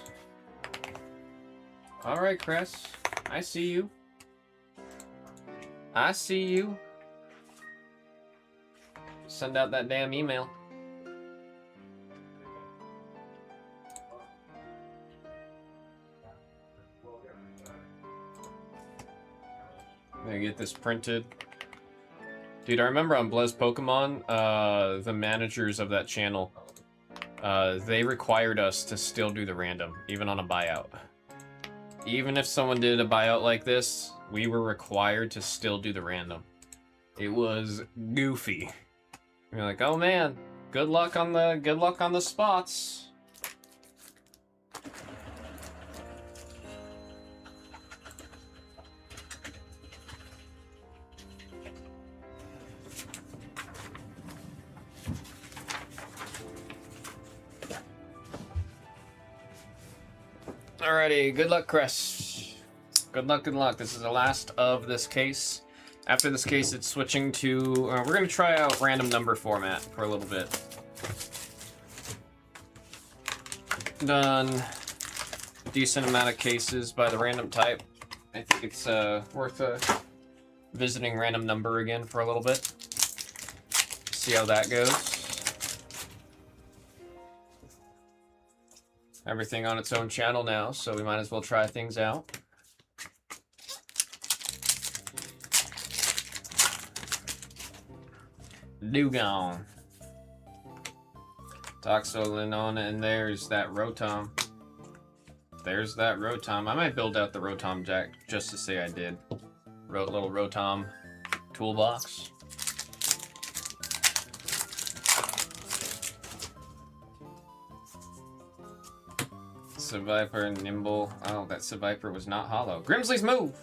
Speaker 1: Alright, Cress. I see you. I see you. Send out that damn email. I'm gonna get this printed. Dude, I remember on BlezPokemon, the managers of that channel, they required us to still do the random, even on a buyout. Even if someone did a buyout like this, we were required to still do the random. It was goofy. You're like, oh man, good luck on the spots. Alrighty, good luck, Cress. Good luck, good luck. This is the last of this case. After this case, it's switching to... we're going to try out random number format for a little bit. Done a decent amount of cases by the random type. I think it's worth visiting random number again for a little bit. See how that goes. Everything on its own channel now, so we might as well try things out. Dugong. Toxolinon, and there's that Rotom. There's that Rotom. I might build out the Rotom deck just to say I did. Little Rotom toolbox. Seviper, Nimble. Oh, that Seviper was not hollow. Grimsley's move!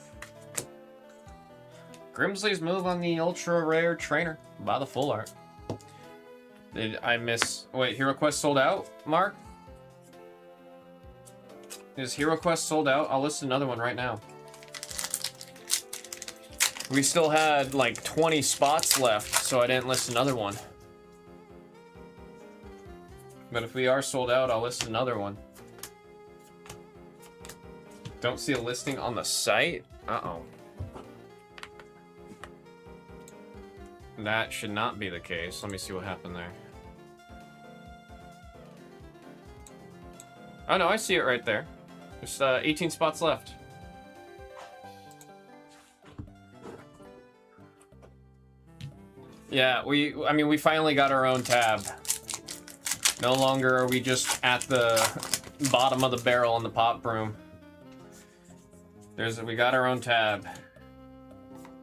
Speaker 1: Grimsley's move on the ultra rare trainer. Buy the full art. Did I miss... Wait, Hero Quest sold out, Mark? Is Hero Quest sold out? I'll list another one right now. We still had like 20 spots left, so I didn't list another one. But if we are sold out, I'll list another one. Don't see a listing on the site? Uh-oh. That should not be the case. Let me see what happened there. Oh no, I see it right there. There's 18 spots left. Yeah, I mean, we finally got our own tab. No longer are we just at the bottom of the barrel in the pop room. We got our own tab.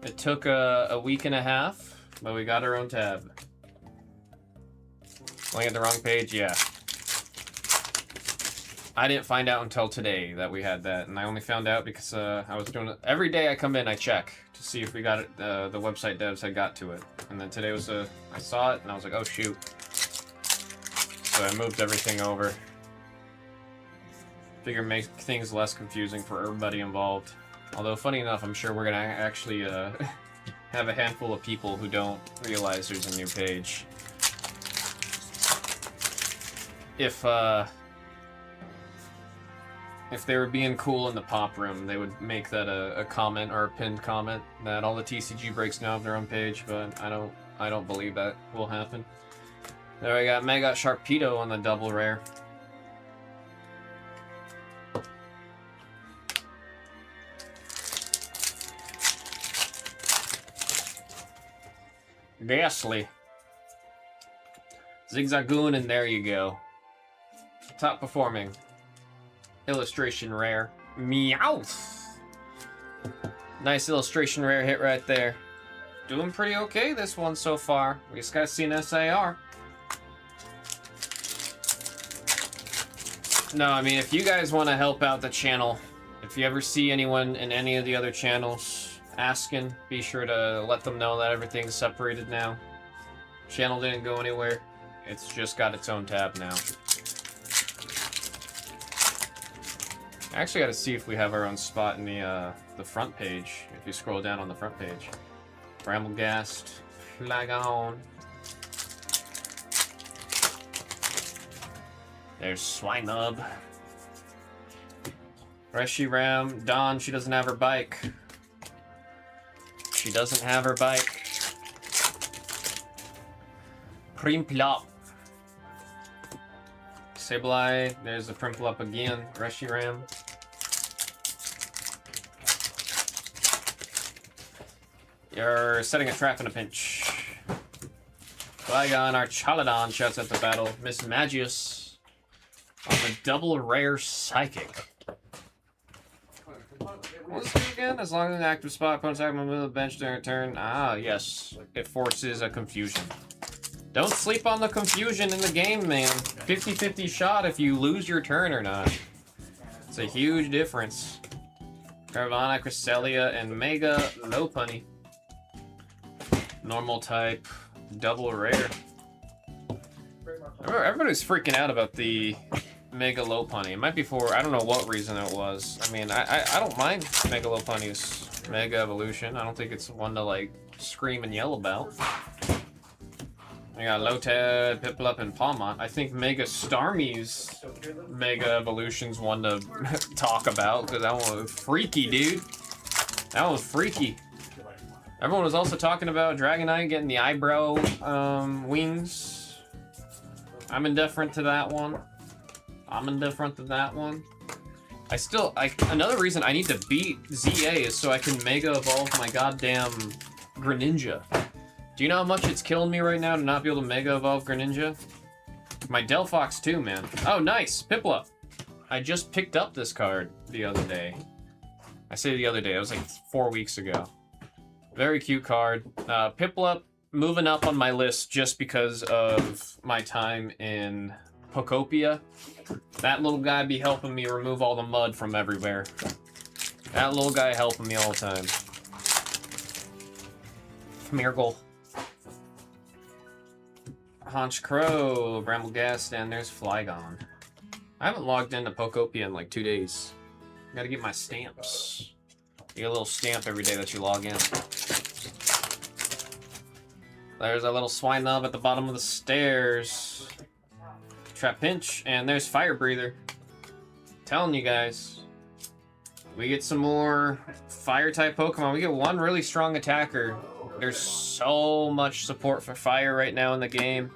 Speaker 1: It took a week and a half, but we got our own tab. Looking at the wrong page, yeah. I didn't find out until today that we had that, and I only found out because I was doing it. Every day I come in, I check to see if we got it, the website devs had got to it. And then today was I saw it, and I was like, oh shoot. So I moved everything over. Figure make things less confusing for everybody involved. Although, funny enough, I'm sure we're gonna actually have a handful of people who don't realize there's a new page. If they were being cool in the pop room, they would make that a comment or a pinned comment that all the TCG breaks now have their own page, but I don't believe that will happen. There we got Mega Sharpedo on the double rare. Ghastly. Zigzagoon, and there you go. Top performing. Illustration rare. Meowth! Nice illustration rare hit right there. Doing pretty okay this one so far. We just gotta see an SAR. No, I mean, if you guys want to help out the channel, if you ever see anyone in any of the other channels asking, be sure to let them know that everything's separated now. Channel didn't go anywhere. It's just got its own tab now. I actually got to see if we have our own spot in the front page. If you scroll down on the front page. Bramblegast, Flagon. There's Swinub. Reshiram, Dawn, she doesn't have her bike. She doesn't have her bike. Primplop. Sableye, there's the Primplop again. Reshiram. You're setting a trap in a pinch. Flygon, Archaladon shouts at the battle. Miss Magius on the double rare Psychic. What's it again? As long as an active spot, opponent's active move the bench during a turn. Ah, yes. It forces a confusion. Don't sleep on the confusion in the game, man. 50-50 shot if you lose your turn or not. It's a huge difference. Carvana, Cresselia, and Mega Lopunny. Normal type, double rare. Everybody's freaking out about the Mega Lopunny. It might be for, I don't know what reason it was. I mean, I don't mind Mega Lopunny's Mega Evolution. I don't think it's one to, like, scream and yell about. I got Lotad, Piplup, and Palmont. I think Mega Starmie's Mega Evolution's one to talk about, because that one was freaky, dude. That one was freaky. Everyone was also talking about Dragonite getting the eyebrow wings. I'm indifferent to that one. Another reason I need to beat ZA is so I can Mega Evolve my goddamn Greninja. Do you know how much it's killing me right now to not be able to Mega Evolve Greninja? My Delphox too, man. Oh, nice! Piplup! I just picked up this card the other day. I say the other day, it was like 4 weeks ago. Very cute card. Piplup moving up on my list just because of my time in Pokopia. That little guy be helping me remove all the mud from everywhere. That little guy helping me all the time. Smeargle. Haunch Crow, Bramblegast, and there's Flygon. I haven't logged into Pokopia in like 2 days. Gotta get my stamps. You get a little stamp every day that you log in. There's a little Swinub at the bottom of the stairs. Trap Pinch, and there's Fire Breather. Telling you guys. We get some more Fire-type Pokemon. We get one really strong attacker. There's so much support for Fire right now in the game.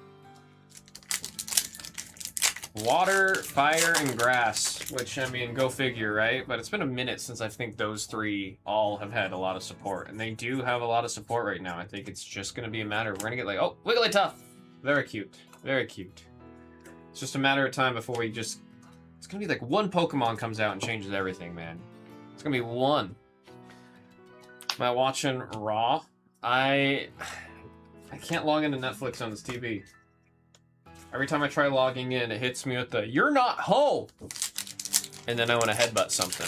Speaker 1: Water, Fire, and Grass. Which, I mean, go figure, right? But it's been a minute since I think those three all have had a lot of support. And they do have a lot of support right now. I think it's just going to be a matter of we're going to get like, oh, Wigglytuff! Very cute. Very cute. It's just a matter of time before we just... It's going to be like one Pokemon comes out and changes everything, man. It's going to be one. Am I watching Raw? I can't log into Netflix on this TV. Every time I try logging in, it hits me with the, "You're not home!" And then I want to headbutt something.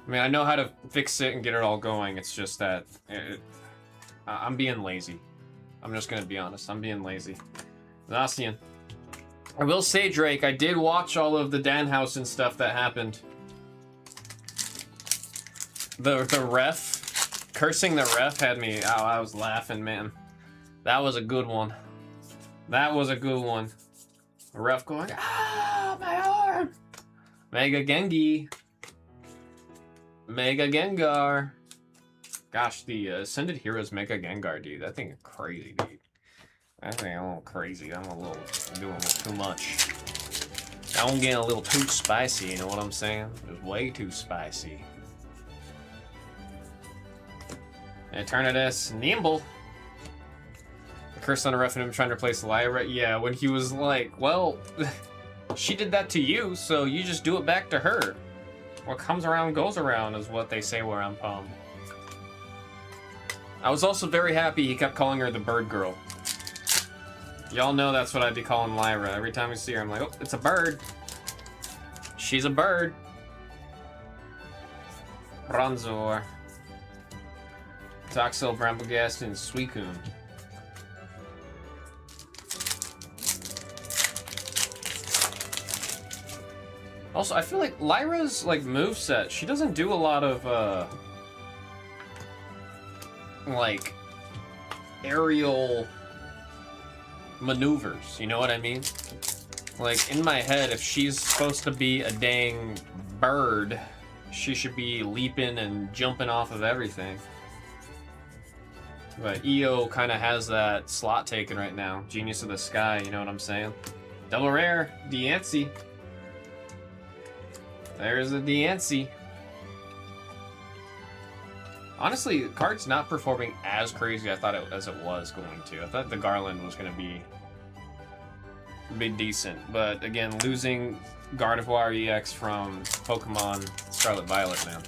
Speaker 1: I mean, I know how to fix it and get it all going. It's just that I'm being lazy. I'm just gonna be honest. I'm being lazy. Zacian. I will say, Drake, I did watch all of the Danhausen stuff that happened. The ref, cursing the ref had me. Oh, I was laughing, man. That was a good one. That was a good one. The ref going, "Ah, my arm!" Mega Gengi. Mega Gengar. Gosh, the Ascended Heroes Mega Gengar, dude. That thing is crazy, dude. That thing a little crazy. I'm doing a little too much. I'm getting a little too spicy, you know what I'm saying? Just way too spicy. Eternatus Nimble. The curse on a ref and him trying to replace Lyra. Yeah, when he was like, well, she did that to you, so you just do it back to her. What comes around goes around is what they say where I'm from. I was also very happy he kept calling her the bird girl. Y'all know that's what I'd be calling Lyra. Every time we see her, I'm like, oh, it's a bird. She's a bird. Bronzor. Toxel, Bramblegast, and Suicune. Also, I feel like Lyra's like moveset, she doesn't do a lot of like aerial maneuvers, you know what I mean? Like in my head, if she's supposed to be a dang bird, she should be leaping and jumping off of everything. But EO kind of has that slot taken right now. Genius of the Sky, you know what I'm saying? Double rare, Diancie. There's a Diancie. Honestly, the card's not performing as crazy as it was going to. I thought the Garland was going to be decent. But again, losing Gardevoir EX from Pokemon Scarlet Violet, man.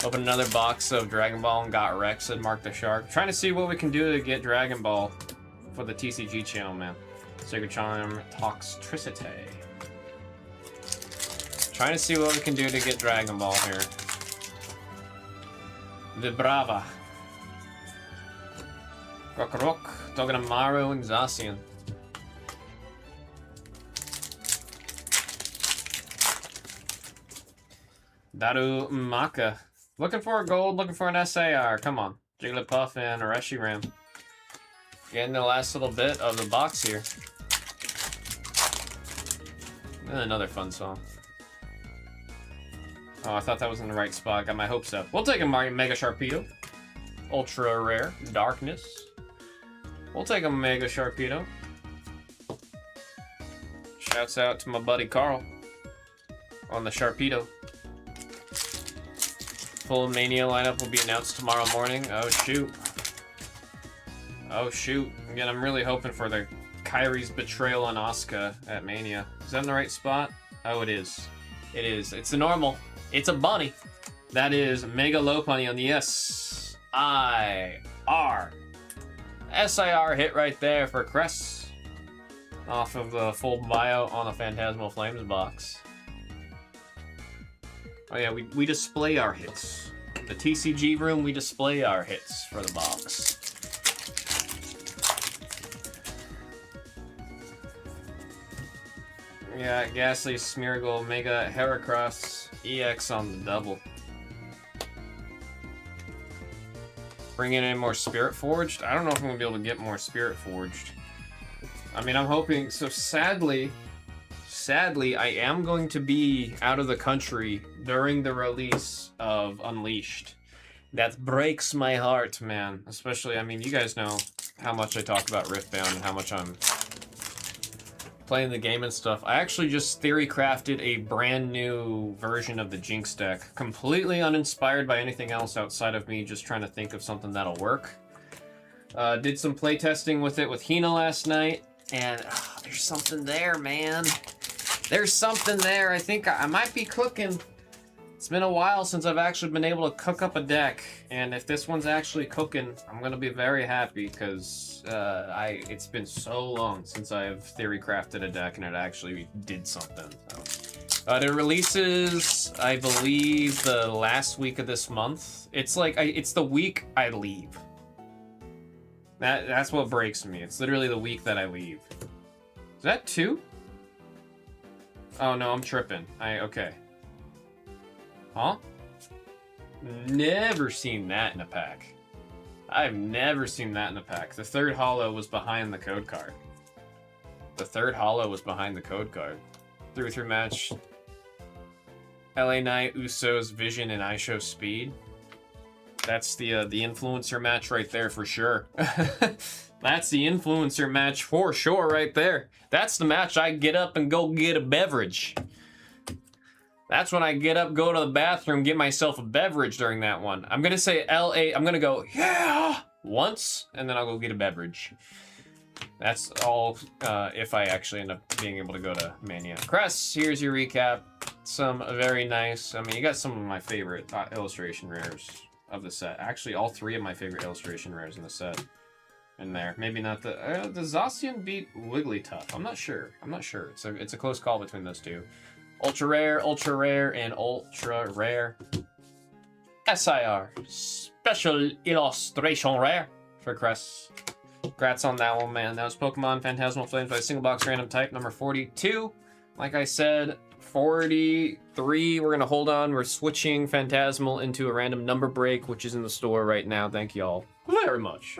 Speaker 1: Open another box of Dragon Ball and got Rex, said Mark the Shark. Trying to see what we can do to get Dragon Ball for the TCG channel, man. Sacred Charm, Toxtricity. Trying to see what we can do to get Dragon Ball here. Vibrava. Rock, Togedemaru, and Zacian. Darumaka. Looking for a gold, looking for an SAR. Come on. Jigglypuff and Reshiram. Getting the last little bit of the box here. And another fun song. Oh, I thought that was in the right spot. Got my hopes up. We'll take a Mega Sharpedo. Ultra rare. Darkness. We'll take a Mega Sharpedo. Shouts out to my buddy Carl on the Sharpedo. Full Mania lineup will be announced tomorrow morning. Oh, shoot. Oh, shoot. Again, I'm really hoping for the Kyrie's betrayal on Asuka at Mania. Is that in the right spot? Oh, it is. It is. It's a normal. It's a bunny. That is Mega Lopunny on the S-I-R. S-I-R hit right there for Cress. Off of the full bio on the Phantasmal Flames box. Oh yeah, we display our hits. The TCG room, we display our hits for the box. Yeah, Ghastly, Smeargle, Mega, Heracross, EX on the double. Bringing in more Spirit Forged? I don't know if I'm going to be able to get more Spirit Forged. I mean, I'm hoping... So sadly, I am going to be out of the country during the release of Unleashed. That breaks my heart, man. Especially, I mean, you guys know how much I talk about Riftbound and how much I'm playing the game and stuff, I actually just theory crafted a brand new version of the Jinx deck, completely uninspired by anything else outside of me just trying to think of something that'll work. Did some playtesting with it with Hina last night, and there's something there, man. There's something there. I think I might be cooking. It's been a while since I've actually been able to cook up a deck, and if this one's actually cooking, I'm gonna be very happy because it's been so long since I've theory crafted a deck and it actually did something. So. It releases, I believe, the last week of this month. It's like it's the week I leave. That's what breaks me. It's literally the week that I leave. Is that 2? Oh no, I'm tripping. Okay. Huh? Never seen that in a pack. I've never seen that in a pack. The third holo was behind the code card. The third holo was behind the code card. 3-3 match. LA Knight, Usos, Vision, and ISHO Speed. That's the influencer match right there for sure. That's the influencer match for sure right there. That's the match I get up and go get a beverage. That's when I get up, go to the bathroom, get myself a beverage during that one. I'm gonna say LA, I'm gonna go, yeah, once, and then I'll go get a beverage. That's all if I actually end up being able to go to Mania. Cress, here's your recap. Some very nice, I mean, you got some of my favorite illustration rares of the set. Actually, all 3 of my favorite illustration rares in the set in there. Maybe not the Zacian beat Wigglytuff. I'm not sure. It's a close call between those two. Ultra rare, and ultra rare. SIR, special illustration rare for Cress. Congrats on that one, man. That was Pokemon Phantasmal Flames by single box random type number 42. Like I said, 43, we're gonna hold on. We're switching Phantasmal into a random number break, which is in the store right now. Thank y'all very much.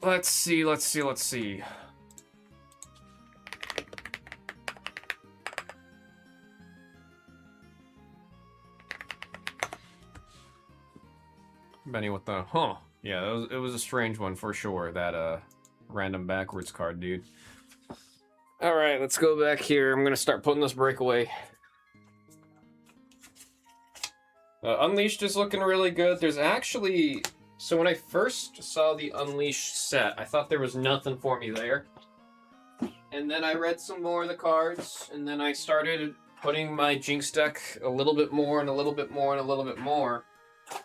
Speaker 1: Let's see. Benny with the, yeah, it was a strange one for sure, that random backwards card, dude. Alright, let's go back here. I'm gonna start putting this break away. Unleashed is looking really good. There's actually, so when I first saw the Unleashed set, I thought there was nothing for me there. And then I read some more of the cards, and then I started putting my Jinx deck a little bit more, and a little bit more, and a little bit more.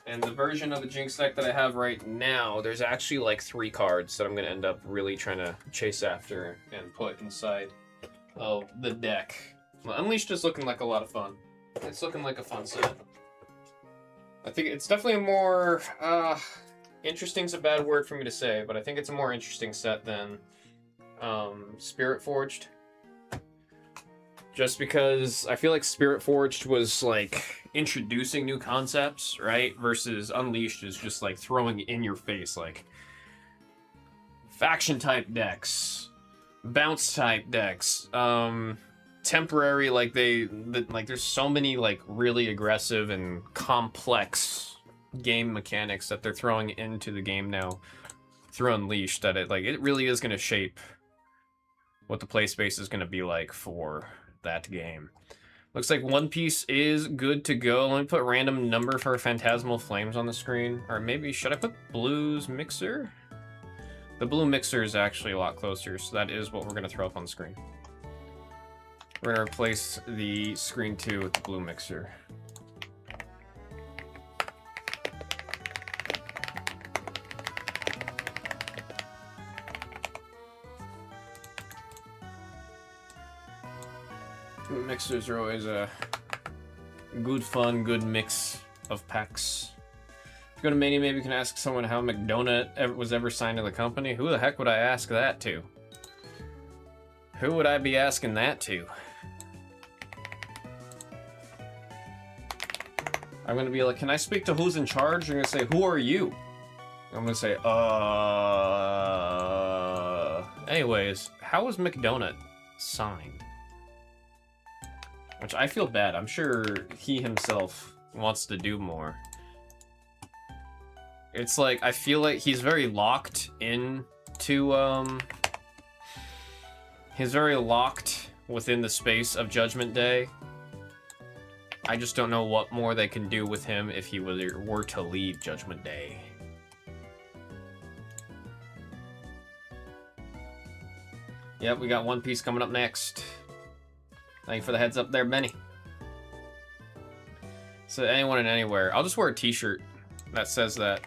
Speaker 1: And the version of the Jinx deck that I have right now, there's actually like 3 cards that I'm going to end up really trying to chase after and put inside of the deck. Well, Unleashed is looking like a lot of fun. It's looking like a fun set. I think it's definitely a more, interesting is a bad word for me to say, but I think it's a more interesting set than Spirit Forged. Just because I feel like Spirit Forged was like introducing new concepts, right? Versus Unleashed is just like throwing in your face like faction type decks, bounce type decks, temporary, like there's so many like really aggressive and complex game mechanics that they're throwing into the game now through Unleashed that it really is going to shape what the play space is going to be like for that game. Looks like One Piece is good to go. Let me put random number for Phantasmal Flames on the screen. Or maybe, should I put Blue's Mixer? The Blue Mixer is actually a lot closer, so that is what we're going to throw up on the screen. We're going to replace the screen 2 with the Blue Mixer. Mixers are always a good fun, good mix of packs. If you go to Mania, maybe you can ask someone how McDonut was ever signed to the company. Who the heck would I ask that to? Who would I be asking that to? I'm gonna be like, can I speak to who's in charge? I'm gonna say, who are you? I'm gonna say, anyways, how was McDonut signed? Which I feel bad. I'm sure he himself wants to do more. It's like, I feel like he's very locked in to, he's very locked within the space of Judgment Day. I just don't know what more they can do with him if he were to leave Judgment Day. Yep, we got One Piece coming up next. Thank you for the heads up there, Benny. So anyone and anywhere. I'll just wear a t-shirt that says that.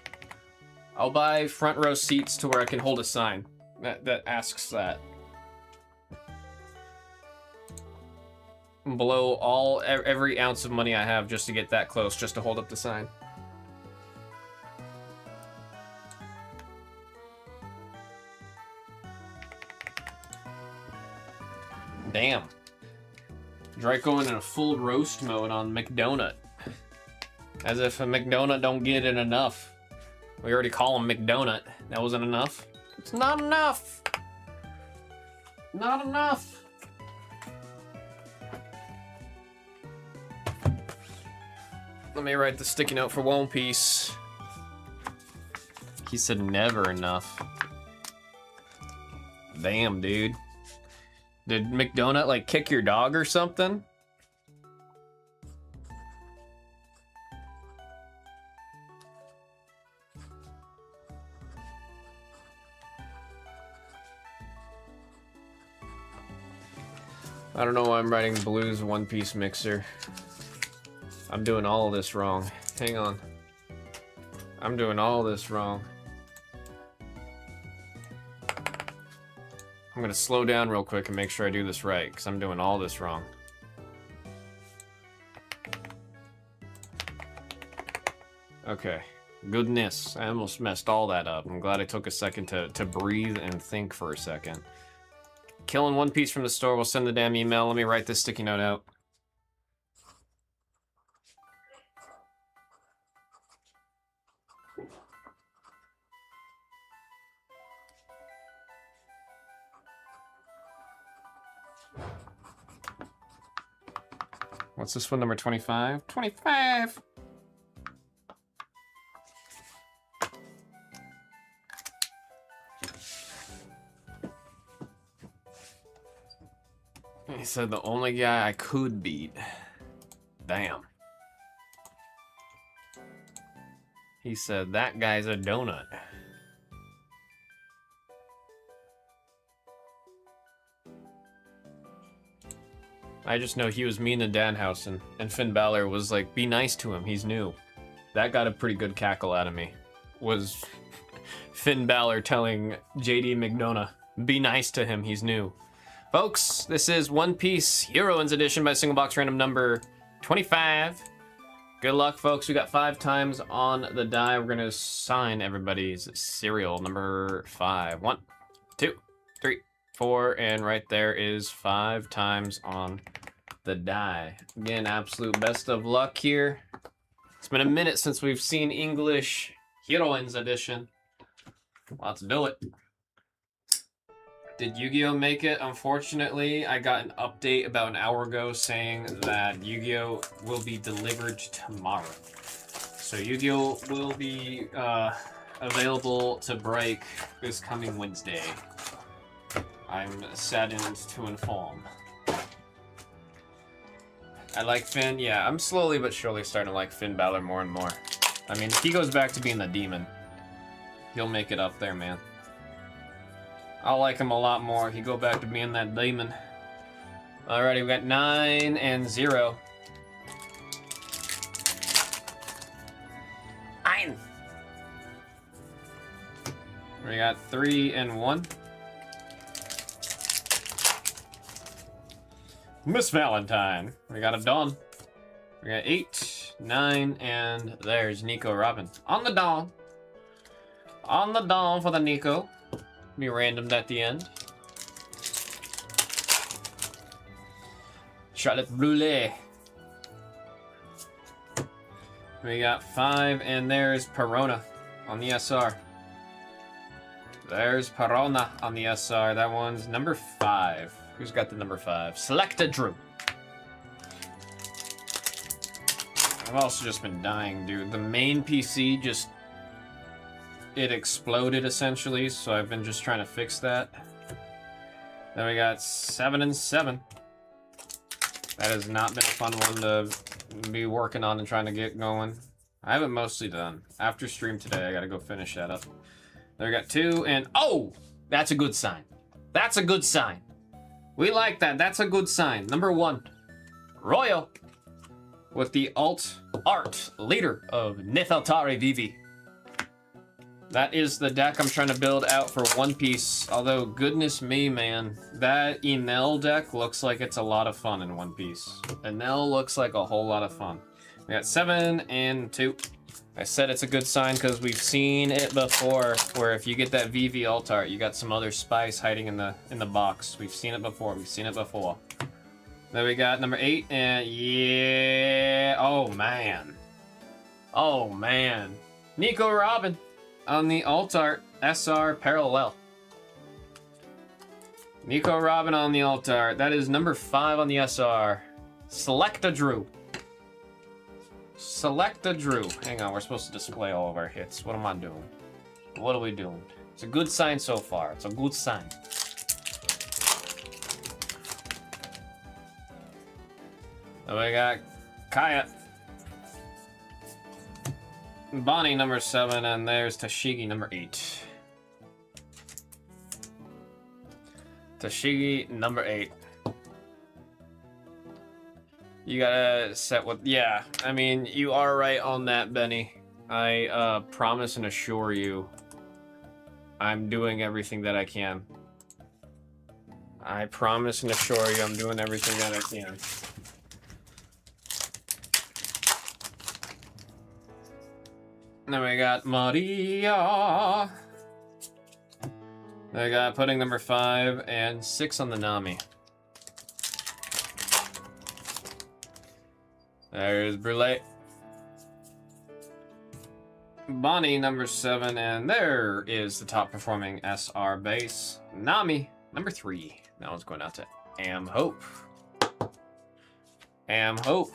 Speaker 1: I'll buy front row seats to where I can hold a sign that asks that. Blow every ounce of money I have just to get that close, just to hold up the sign. Damn. Draco in a full roast mode on McDonut. As if a McDonut don't get it enough. We already call him McDonut. That wasn't enough? It's not enough! Not enough! Let me write the sticky note for One Piece. He said never enough. Damn, dude. Did McDonut, like, kick your dog or something? I don't know why I'm writing Blue's One Piece mixer. I'm doing all of this wrong. Hang on. I'm doing all this wrong. I'm gonna slow down real quick and make sure I do this right, because I'm doing all this wrong. Okay. Goodness, I almost messed all that up. I'm glad I took a second to breathe and think for a second. Killing One Piece from the store. We'll send the damn email. Let me write this sticky note out. What's this one, number 25? 25! He said the only guy I could beat. Damn. He said that guy's a donut. I just know he was mean to Danhausen, and Finn Balor was like, be nice to him, he's new. That got a pretty good cackle out of me. Was Finn Balor telling JD McDonough, be nice to him, he's new. Folks, this is One Piece Heroines Edition by Single Box Random number 25. Good luck, folks. We got 5 times on the die. We're gonna sign everybody's serial number 5. 1, 2, 3, 4, and right there is 5 times on the die. Again, absolute best of luck here. It's been a minute since we've seen English Heroines Edition. Let's do it. Did Yu-Gi-Oh! Make it? Unfortunately, I got an update about an hour ago saying that Yu-Gi-Oh! Will be delivered tomorrow. So Yu-Gi-Oh! Will be available to break this coming Wednesday. I'm saddened to inform. I like Finn. Yeah, I'm slowly but surely starting to like Finn Balor more and more. I mean, if he goes back to being the demon, he'll make it up there, man. I'll like him a lot more. He go back to being that demon. Alrighty, we got 9 and 0. 9. We got 3 and 1. Miss Valentine. We got a Dawn. We got 8, 9, and there's Nico Robin. On the Dawn. On the Dawn for the Nico. Be randomed at the end. Charlotte Brûlée. We got 5, and there's Perona on the SR. There's Perona on the SR. That one's number 5. Who's got the number 5? Selecta Drew. I've also just been dying, dude. The main PC just it exploded essentially, so I've been just trying to fix that. Then we got 7 and 7. That has not been a fun one to be working on and trying to get going. I have it mostly done. After stream today, I gotta go finish that up. Then we got 2 and oh, that's a good sign. That's a good sign. We like that. That's a good sign. Number 1, Royal, with the alt art leader of Nefeltari Vivi. That is the deck I'm trying to build out for One Piece. Although, goodness me, man, that Enel deck looks like it's a lot of fun in One Piece. Enel looks like a whole lot of fun. We got 7 and 2. I said it's a good sign because we've seen it before, where if you get that VV alt art, you got some other spice hiding in the box. We've seen it before. We've seen it before. Then we got number 8, and yeah, oh man, Nico Robin on the alt art SR Parallel. Nico Robin on the alt art. That is number 5 on the SR. Select a Drew. Select a Drew. Hang on, we're supposed to display all of our hits. What am I doing? What are we doing? It's a good sign so far. It's a good sign. Then we got Kaya. Bonnie number 7, and there's Tashigi number 8. Tashigi number 8. You gotta set what, yeah, I mean, you are right on that, Benny. I promise and assure you, I'm doing everything that I can. I promise and assure you I'm doing everything that I can. Then we got Maria. Then we got Pudding number 5 and 6 on the Nami. There's Brule. Bonnie number 7, and there is the top performing SR base. Nami number 3. That one's going out to Am Hope. Am Hope.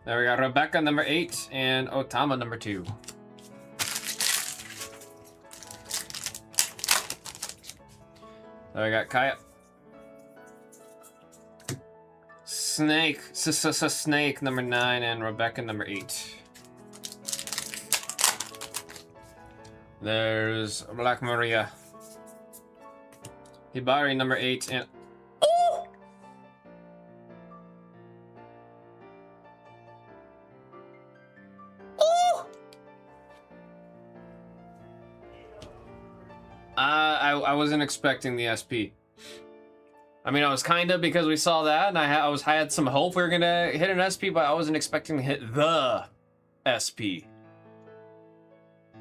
Speaker 1: There we got Rebecca number 8 and Otama number 2. There we got Kaya. Snake, Snake number 9 and Rebecca number 8. There's Black Maria. Hibari number 8 and I wasn't expecting the SP. I mean, I was kind of, because we saw that, and I had some hope we were gonna hit an SP, but I wasn't expecting to hit the SP.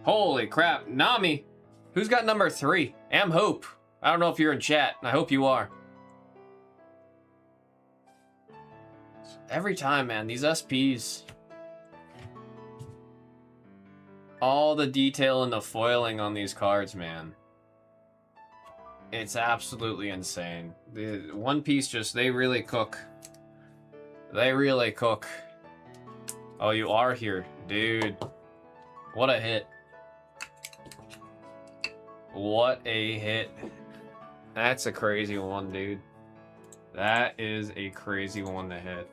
Speaker 1: Holy crap, Nami! Who's got number 3? Am Hope. I don't know if you're in chat. I hope you are. Every time, man, these SPs. All the detail and the foiling on these cards, man. It's absolutely insane. The One Piece just, they really cook. They really cook. Oh, you are here. Dude. What a hit. What a hit. That's a crazy one, dude. That is a crazy one to hit.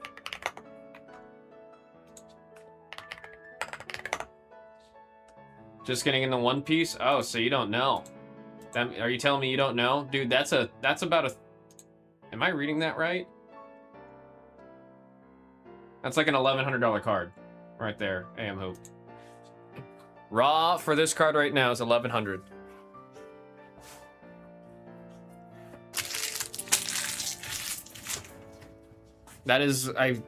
Speaker 1: Just getting into One Piece? Oh, so you don't know. Are you telling me you don't know? Dude, that's about a... Am I reading that right? That's like an $1,100 card. Right there. Am Hope. Raw for this card right now is $1,100. That is, I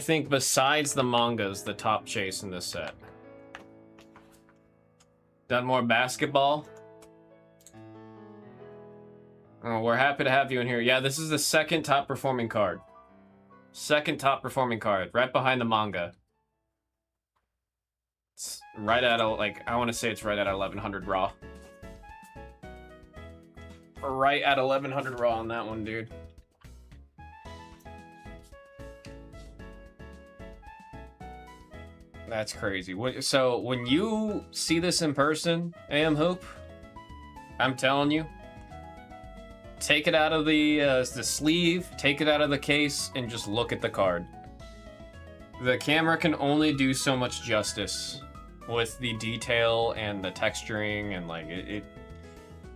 Speaker 1: think besides the mangas, the top chase in this set. Done more basketball? Oh, we're happy to have you in here. Yeah, this is the second top performing card. Second top performing card, right behind the manga. It's right at, like, I want to say it's right at 1100 raw. Right at 1100 raw on that one, dude. That's crazy. So when you see this in person, AM Hoop, I'm telling you, take it out of the sleeve, take it out of the case, and just look at the card. The camera can only do so much justice with the detail and the texturing and like it.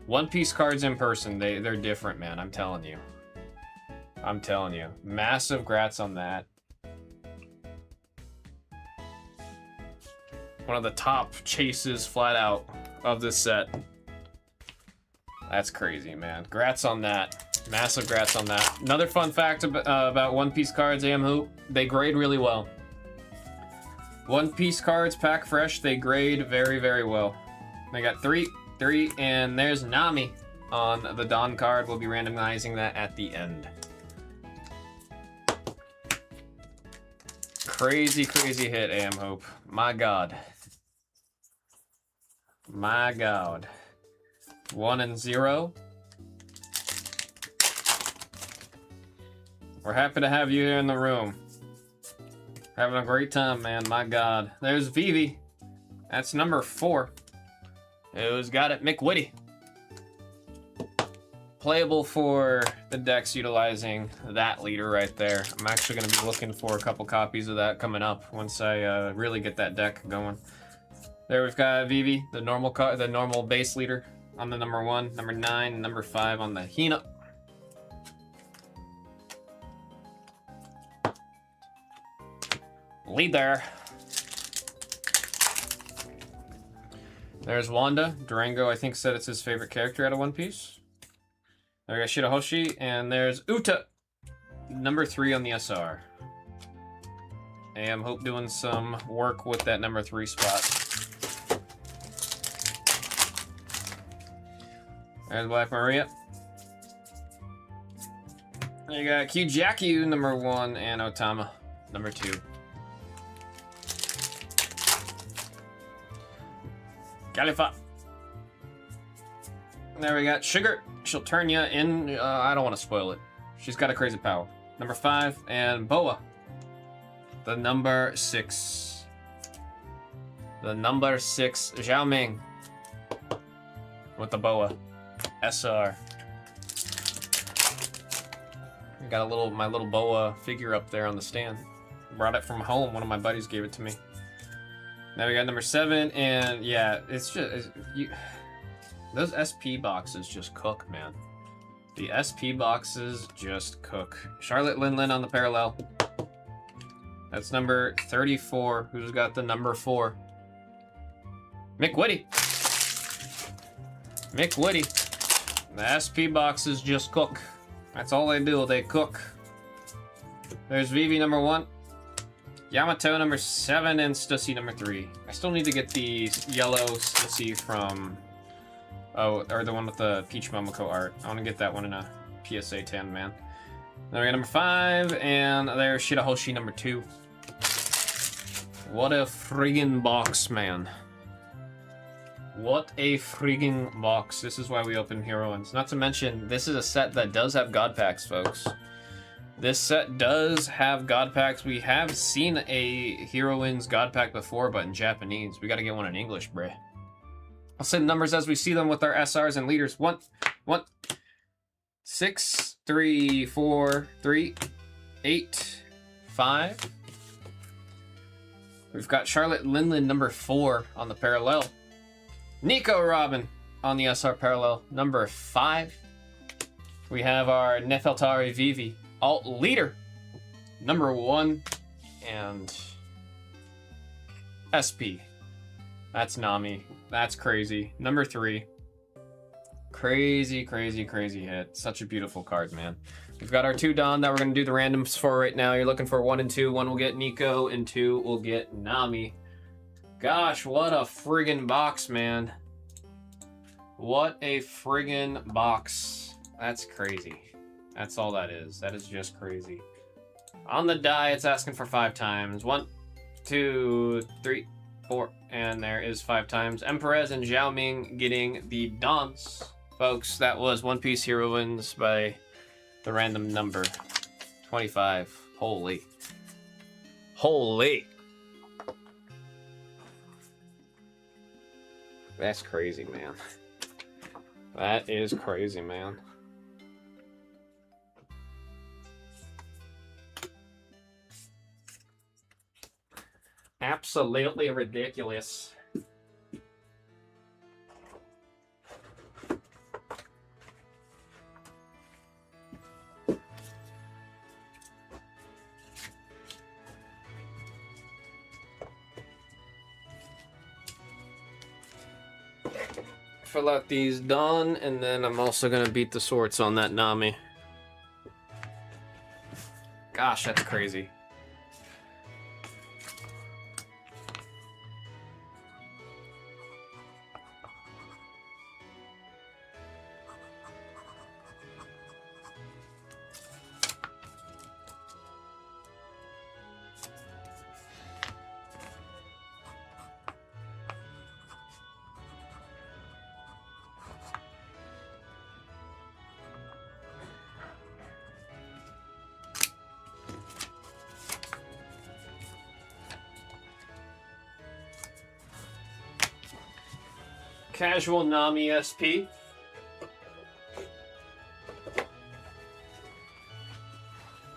Speaker 1: One Piece cards in person, they're different, man. I'm telling you. I'm telling you. Massive grats on that. One of the top chases flat out of this set. That's crazy, man. Grats on that. Massive grats on that. Another fun fact about One Piece cards, AM Hoop, they grade really well. One Piece cards, pack fresh, they grade very, very well. They got three, and there's Nami on the Dawn card. We'll be randomizing that at the end. Crazy, crazy hit, AM Hoop. My God. My God. 1 and 0. We're happy to have you here in the room. Having a great time, man. My God. There's Vivi. That's number 4. Who's got it? McWitty. Playable for the decks utilizing that leader right there. I'm actually going to be looking for a couple copies of that coming up once I really get that deck going. There we've got Vivi, the normal base leader on the number 1, number 9, number 5 on the Hina. Lead there. There's Wanda. Durango, I think, said it's his favorite character out of One Piece. There we got Shirahoshi, and there's Uta, number 3 on the SR. AM Hope doing some work with that number 3 spot. There's Black Maria. You got Kyujaku, number 1, and Otama, number 2. Khalifa. There we got Sugar. She'll turn you in. I don't want to spoil it. She's got a crazy power. Number 5, and Boa, the number 6. The number 6, Zhao Ming with the Boa. SR. I got my little Boa figure up there on the stand. Brought it from home. One of my buddies gave it to me. Now we got number 7, and yeah, it's just those SP boxes just cook, man. The SP boxes just cook. Charlotte Lin on the parallel. That's number 34. Who's got the number 4? McWitty. McWitty. The SP boxes just cook. That's all they do, they cook. There's Vivi number 1. Yamato number 7, and Stussy number 3. I still need to get the yellow Stussy from... Oh, or the one with the Peach Momoko art. I want to get that one in a PSA 10, man. Then we got number 5, and there's Shirahoshi number 2. What a friggin' box, man. What a friggin' box. This is why we open Heroines. Not to mention, this is a set that does have God Packs, folks. This set does have God Packs. We have seen a Heroines God Pack before, but in Japanese. We gotta get one in English, bruh. I'll say the numbers as we see them with our SRs and leaders. 1, 6, 3, 4, 3, 8, 5. We've got Charlotte Lin number 4 on the parallel. Nico Robin on the SR parallel, number 5. We have our Nefeltari Vivi alt leader, number 1, and SP. That's Nami. That's crazy. Number 3. Crazy, crazy, crazy hit. Such a beautiful card, man. We've got our 2 Dawn that we're going to do the randoms for right now. You're looking for 1 and 2. 1 will get Nico, and 2 will get Nami. Gosh, what a friggin' box, man. What a friggin' box. That's crazy. That's all that is. That is just crazy. On the die, it's asking for 5 times. 1, 2, 3, 4, and there is 5 times. Emperez and Zhao Ming getting the Dons. Folks, that was One Piece Heroines by the random number 25. Holy. Holy. That's crazy, man. That is crazy, man. Absolutely ridiculous. Fill out these done, and then I'm also gonna beat the sorts on that Nami. Gosh, that's crazy. Casual Nami SP.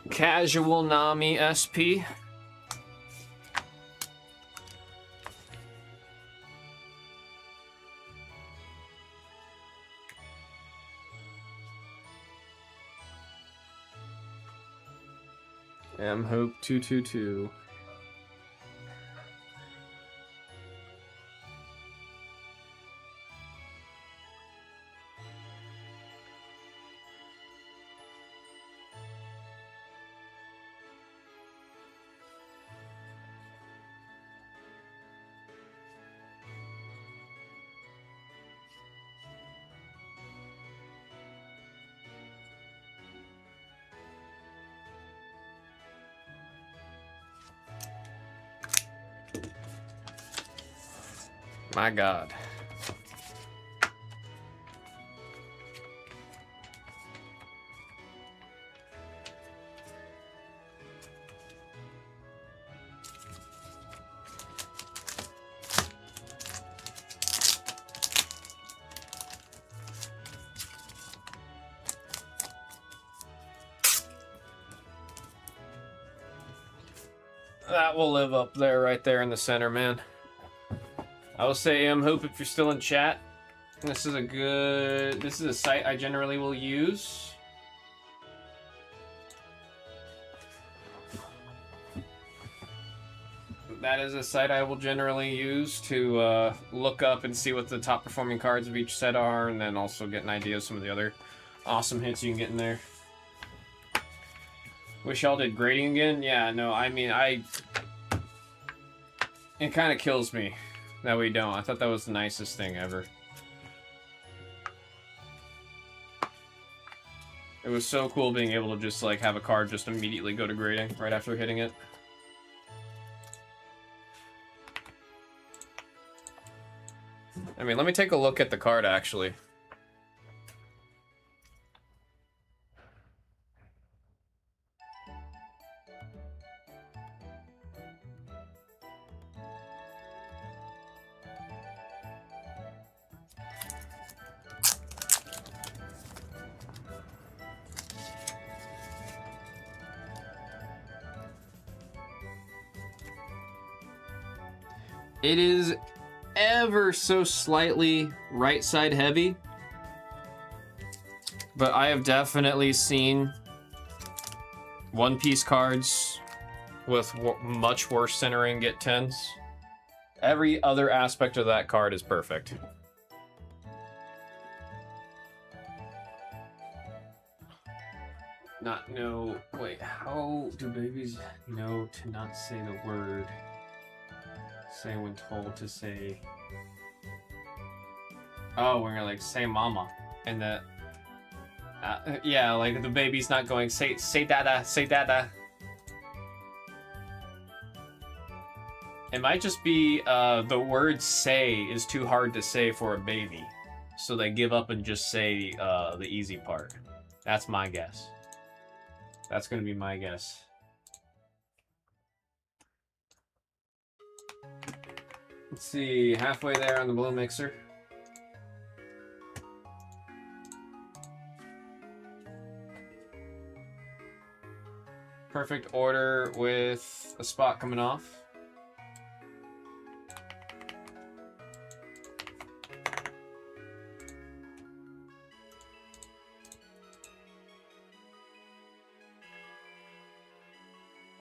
Speaker 1: Casual Nami SP. M Hope 222. My God. That will live up there, right there in the center, man. I will say, Hope, if you're still in chat, this is a site I generally will use. That is a site I will generally use to look up and see what the top performing cards of each set are, and then also get an idea of some of the other awesome hits you can get in there. Wish y'all did grading again? Yeah, no, I mean, it kind of kills me that we don't. I thought that was the nicest thing ever. It was so cool being able to just, like, have a card just immediately go to grading right after hitting it. I mean, let me take a look at the card, actually. It is ever so slightly right side heavy, but I have definitely seen One Piece cards with much worse centering get 10s. Every other aspect of that card is perfect. Wait, how do babies know to not say the word? Say when told to say. Oh, we're gonna like say mama, and the yeah, like the baby's not going say dada, say dada. It might just be the word say is too hard to say for a baby, so they give up and just say the easy part. That's my guess. That's gonna be my guess. Let's see, halfway there on the blue mixer. perfect order with a spot coming off.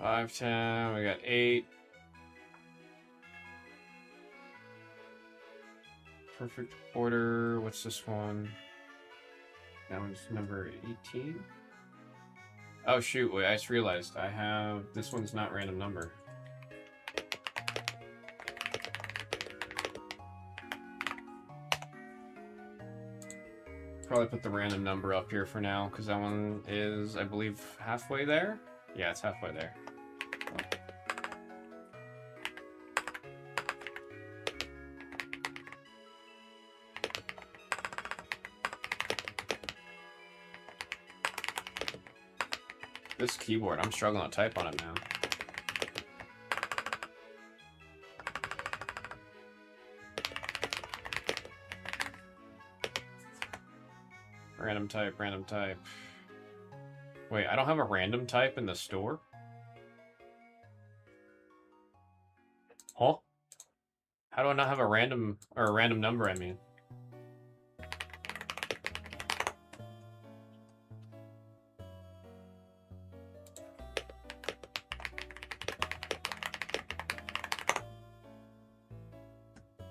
Speaker 1: Five, 10, we got 8. Perfect order. What's this one? That one's number 18. Oh shoot, wait, I just realized I have, this one's not random number. Probably put the random number up here for now, because that one is, I believe, halfway there? Yeah, it's halfway there. This keyboard, I'm struggling to type on it now. Random type, random type. Wait, I don't have a random type in the store? Huh? How do I not have a random, or a random number, I mean?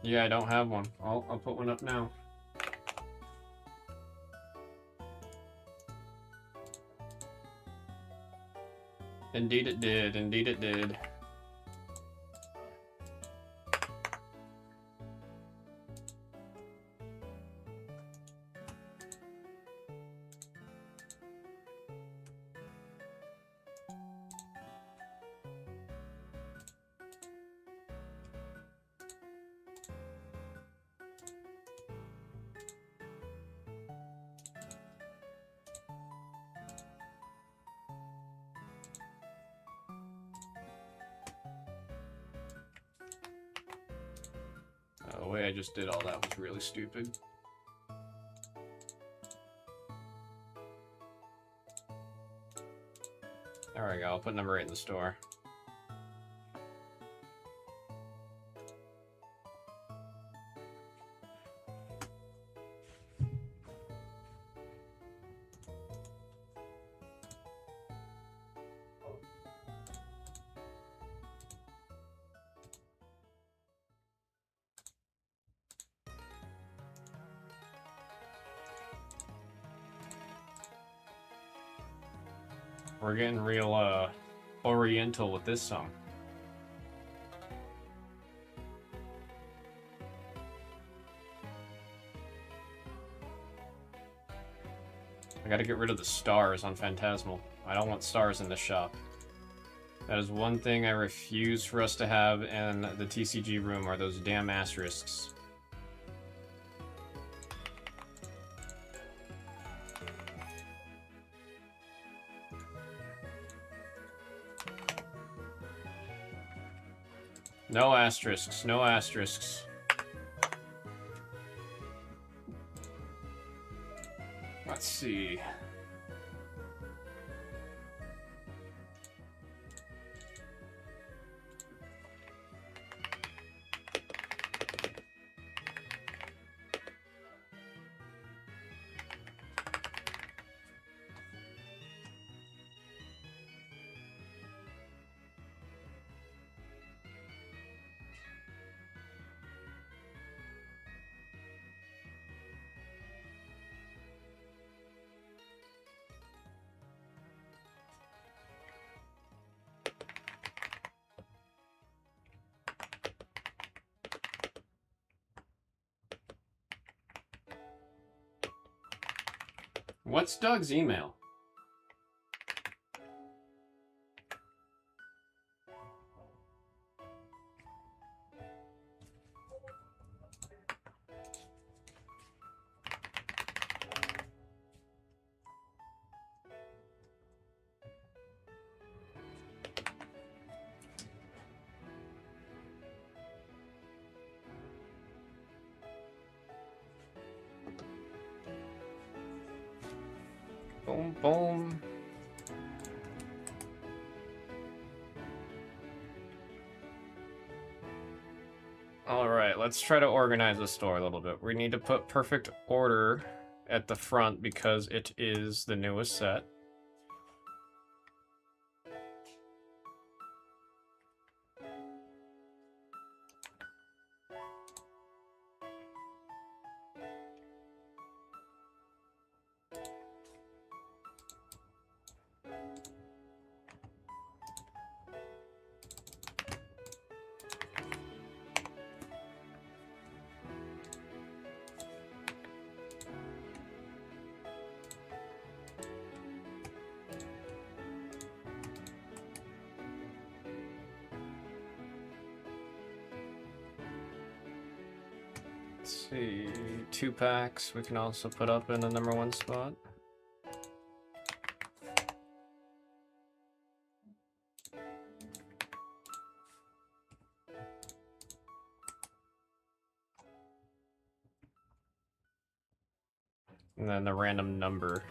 Speaker 1: Yeah, I don't have one. I'll put one up now. Indeed it did. Indeed it did. The way I just did all that was really stupid. There we go, I'll put number 8 in the store. We're getting real oriental with this song. I gotta get rid of the stars on Phantasmal. I don't want stars in the shop. That is one thing I refuse for us to have in the TCG room, are those damn asterisks. No asterisks, no asterisks. Let's see. What's Doug's email? Boom, boom. Alright, let's try to organize the store a little bit. We need to put perfect order at the front because it is the newest set. Let's see, 2 packs we can also put up in the #1 spot. And then the random number.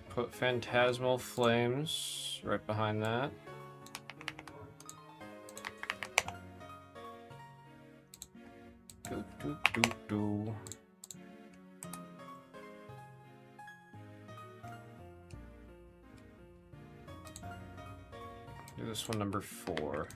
Speaker 1: Put Phantasmal Flames right behind that. Do, do, do, do. Do this one #4.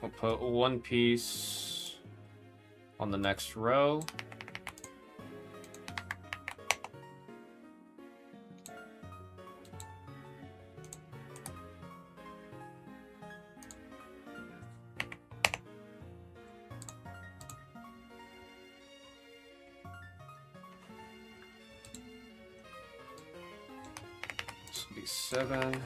Speaker 1: We'll put 1 piece on the next row. This will be 7.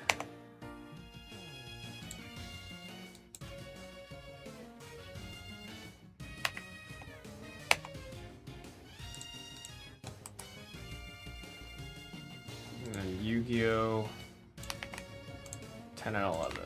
Speaker 1: And then Yu-Gi-Oh! 10 and 11.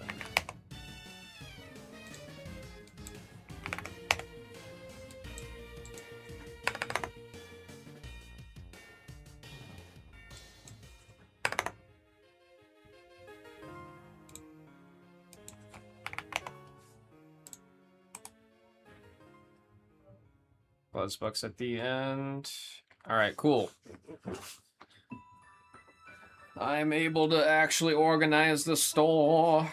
Speaker 1: BlezBucks at the end. Alright, cool. I'm able to actually organize the store.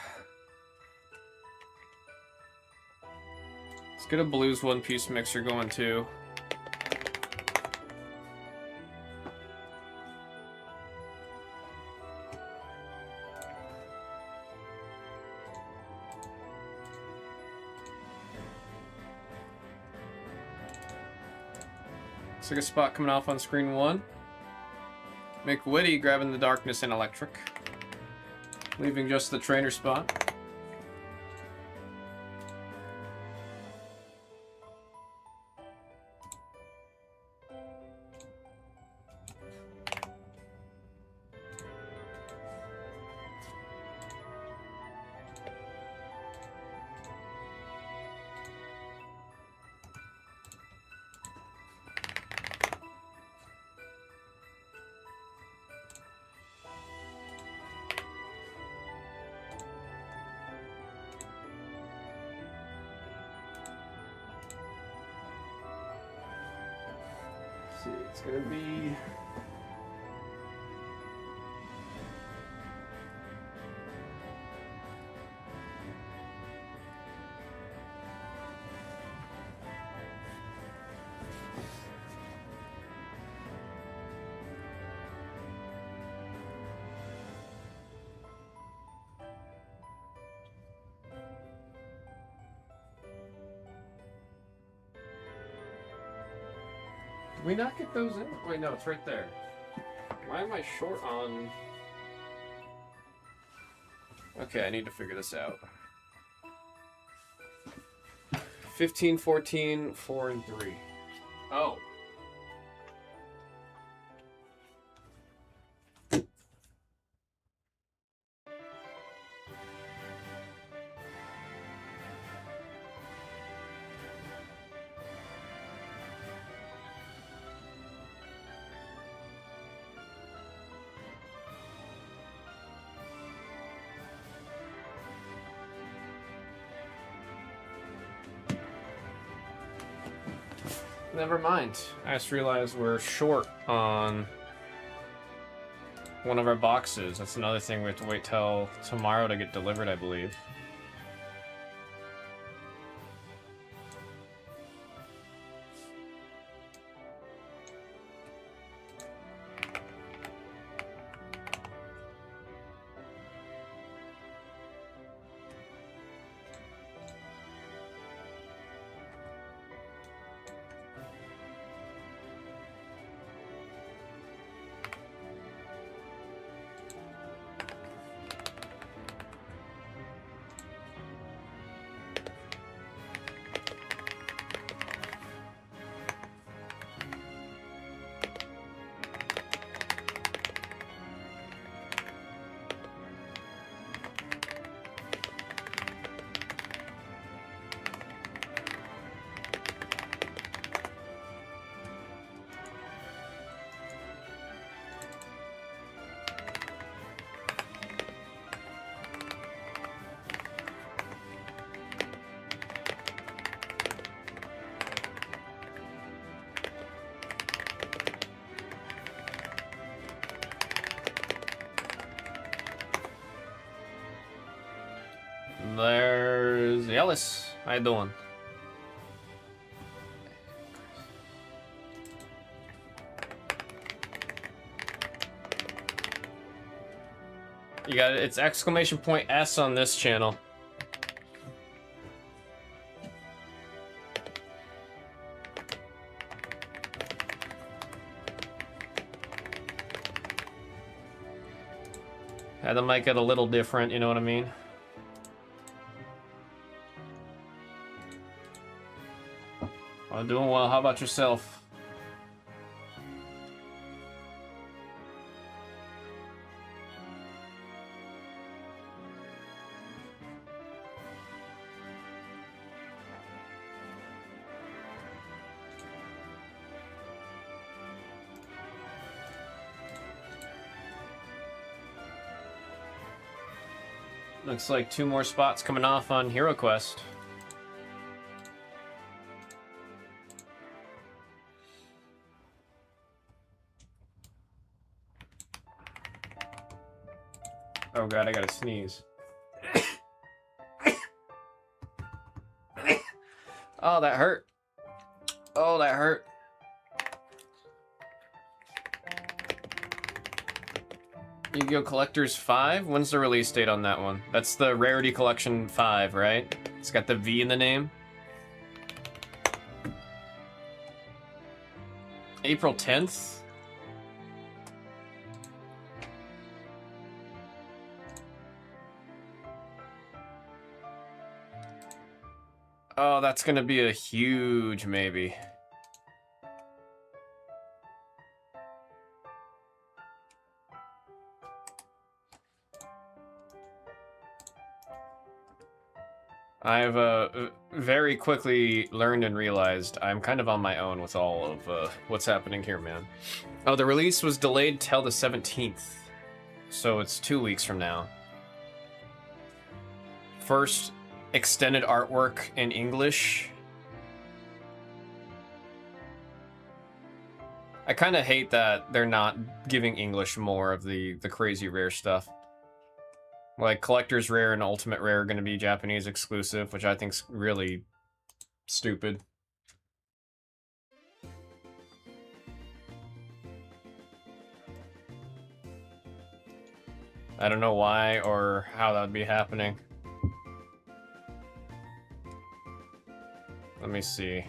Speaker 1: Let's get a blues 1-piece mixer going too. Looks like a spot coming off on screen 1. McWitty grabbing the darkness and electric, leaving just the trainer spot. See, it's gonna be Did we not get those in? Wait, no, it's right there. Why am I short on... Okay, I need to figure this out. 15, 14, 4, and 3. Oh. Never mind. I just realized we're short on one of our boxes. That's another thing we have to wait till tomorrow to get delivered, I believe. There's Ellis. How you doing? You got it. It's exclamation point S on this channel. Had to make it a little different, you know what I mean? I'm doing well. How about yourself? Looks like 2 more spots coming off on Hero Quest. Oh god, I gotta sneeze. Oh, that hurt. Oh, that hurt. Yu-Gi-Oh! Collectors 5? When's the release date on that one? That's the Rarity Collection 5, right? It's got the V in the name. April 10th? Oh, that's gonna be a huge maybe. I've very quickly learned and realized I'm kind of on my own with all of what's happening here, man. Oh, the release was delayed till the 17th. So it's 2 weeks from now. First extended artwork in English. I kind of hate that they're not giving English more of the crazy rare stuff. Like, Collector's Rare and Ultimate Rare are going to be Japanese exclusive, which I think's really stupid. I don't know why or how that would be happening. Let me see.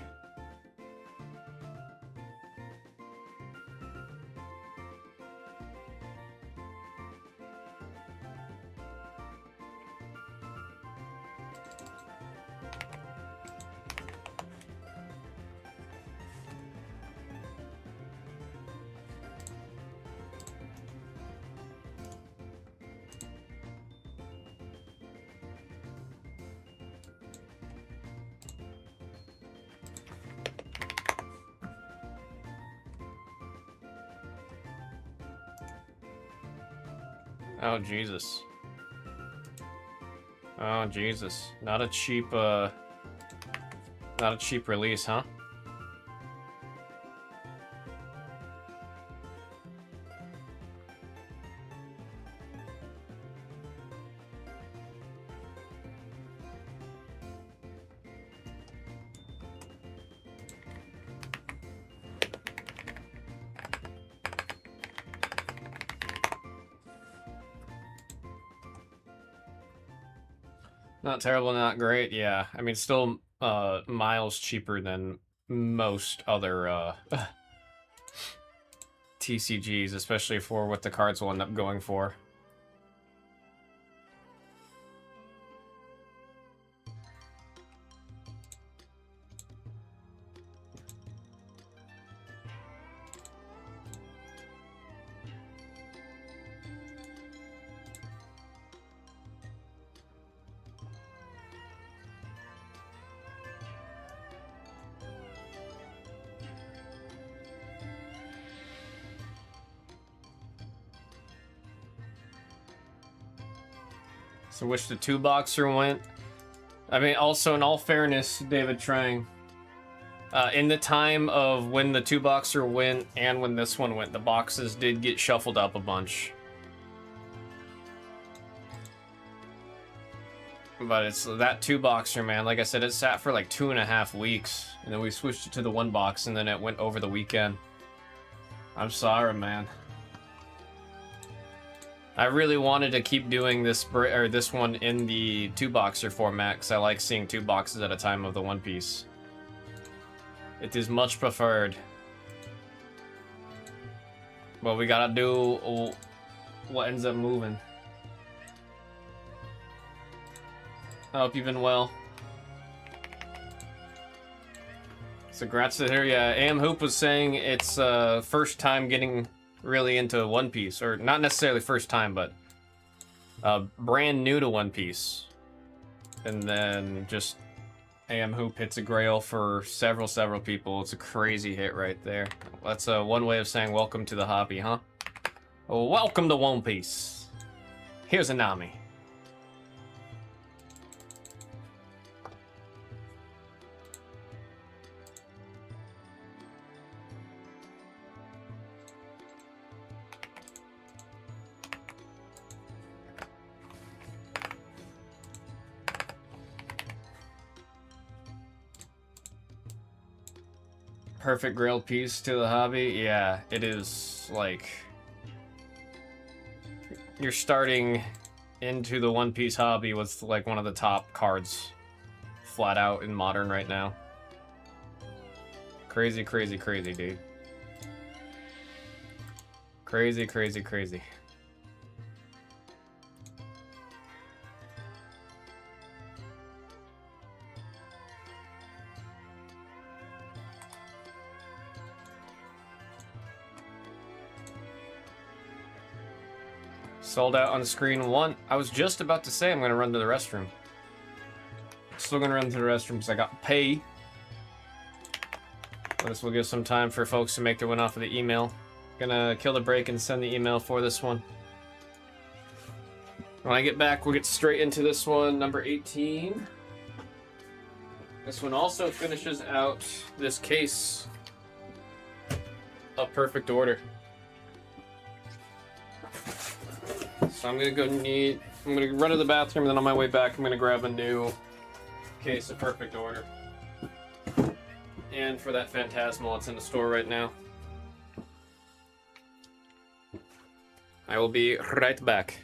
Speaker 1: Oh, Jesus. Oh, Jesus. Not a cheap release, huh? Not terrible, not great. Yeah, I mean, still miles cheaper than most other TCGs, especially for what the cards will end up going for. So which the 2-boxer went. I mean, also in all fairness, David Trang, in the time of when the 2-boxer went and when this one went, the boxes did get shuffled up a bunch. But it's that 2-boxer, man. Like I said, it sat for like 2.5 weeks, and then we switched it to the 1-box, and then it went over the weekend. I'm sorry, man. I really wanted to keep doing this one in the 2-boxer format because I like seeing 2 boxes at a time of the One Piece. It is much preferred. But we gotta do what ends up moving. I hope you've been well. So congrats to her. Yeah, AM Hoop was saying it's first time getting really into One Piece, or not necessarily first time, but brand new to One Piece. And then just AM Hoop hits a grail for several people. It's a crazy hit right there. That's one way of saying welcome to the hobby, huh? Welcome to One Piece. Here's a Nami. Perfect grail piece to the hobby. Yeah, it is like you're starting into the One Piece hobby with like one of the top cards flat out in Modern right now. Crazy, crazy, crazy, dude. Crazy, crazy, crazy. Sold out on screen 1. I was just about to say I'm going to run to the restroom. Still going to run to the restroom because I got pay. This will give some time for folks to make their one off of the email. Gonna kill the break and send the email for this one. When I get back, we'll get straight into this one, number 18. This one also finishes out this case of Perfect Order. So I'm gonna run to the bathroom, and then on my way back, I'm gonna grab a new case of Perfect Order. And for that Phantasmal, it's in the store right now. I will be right back.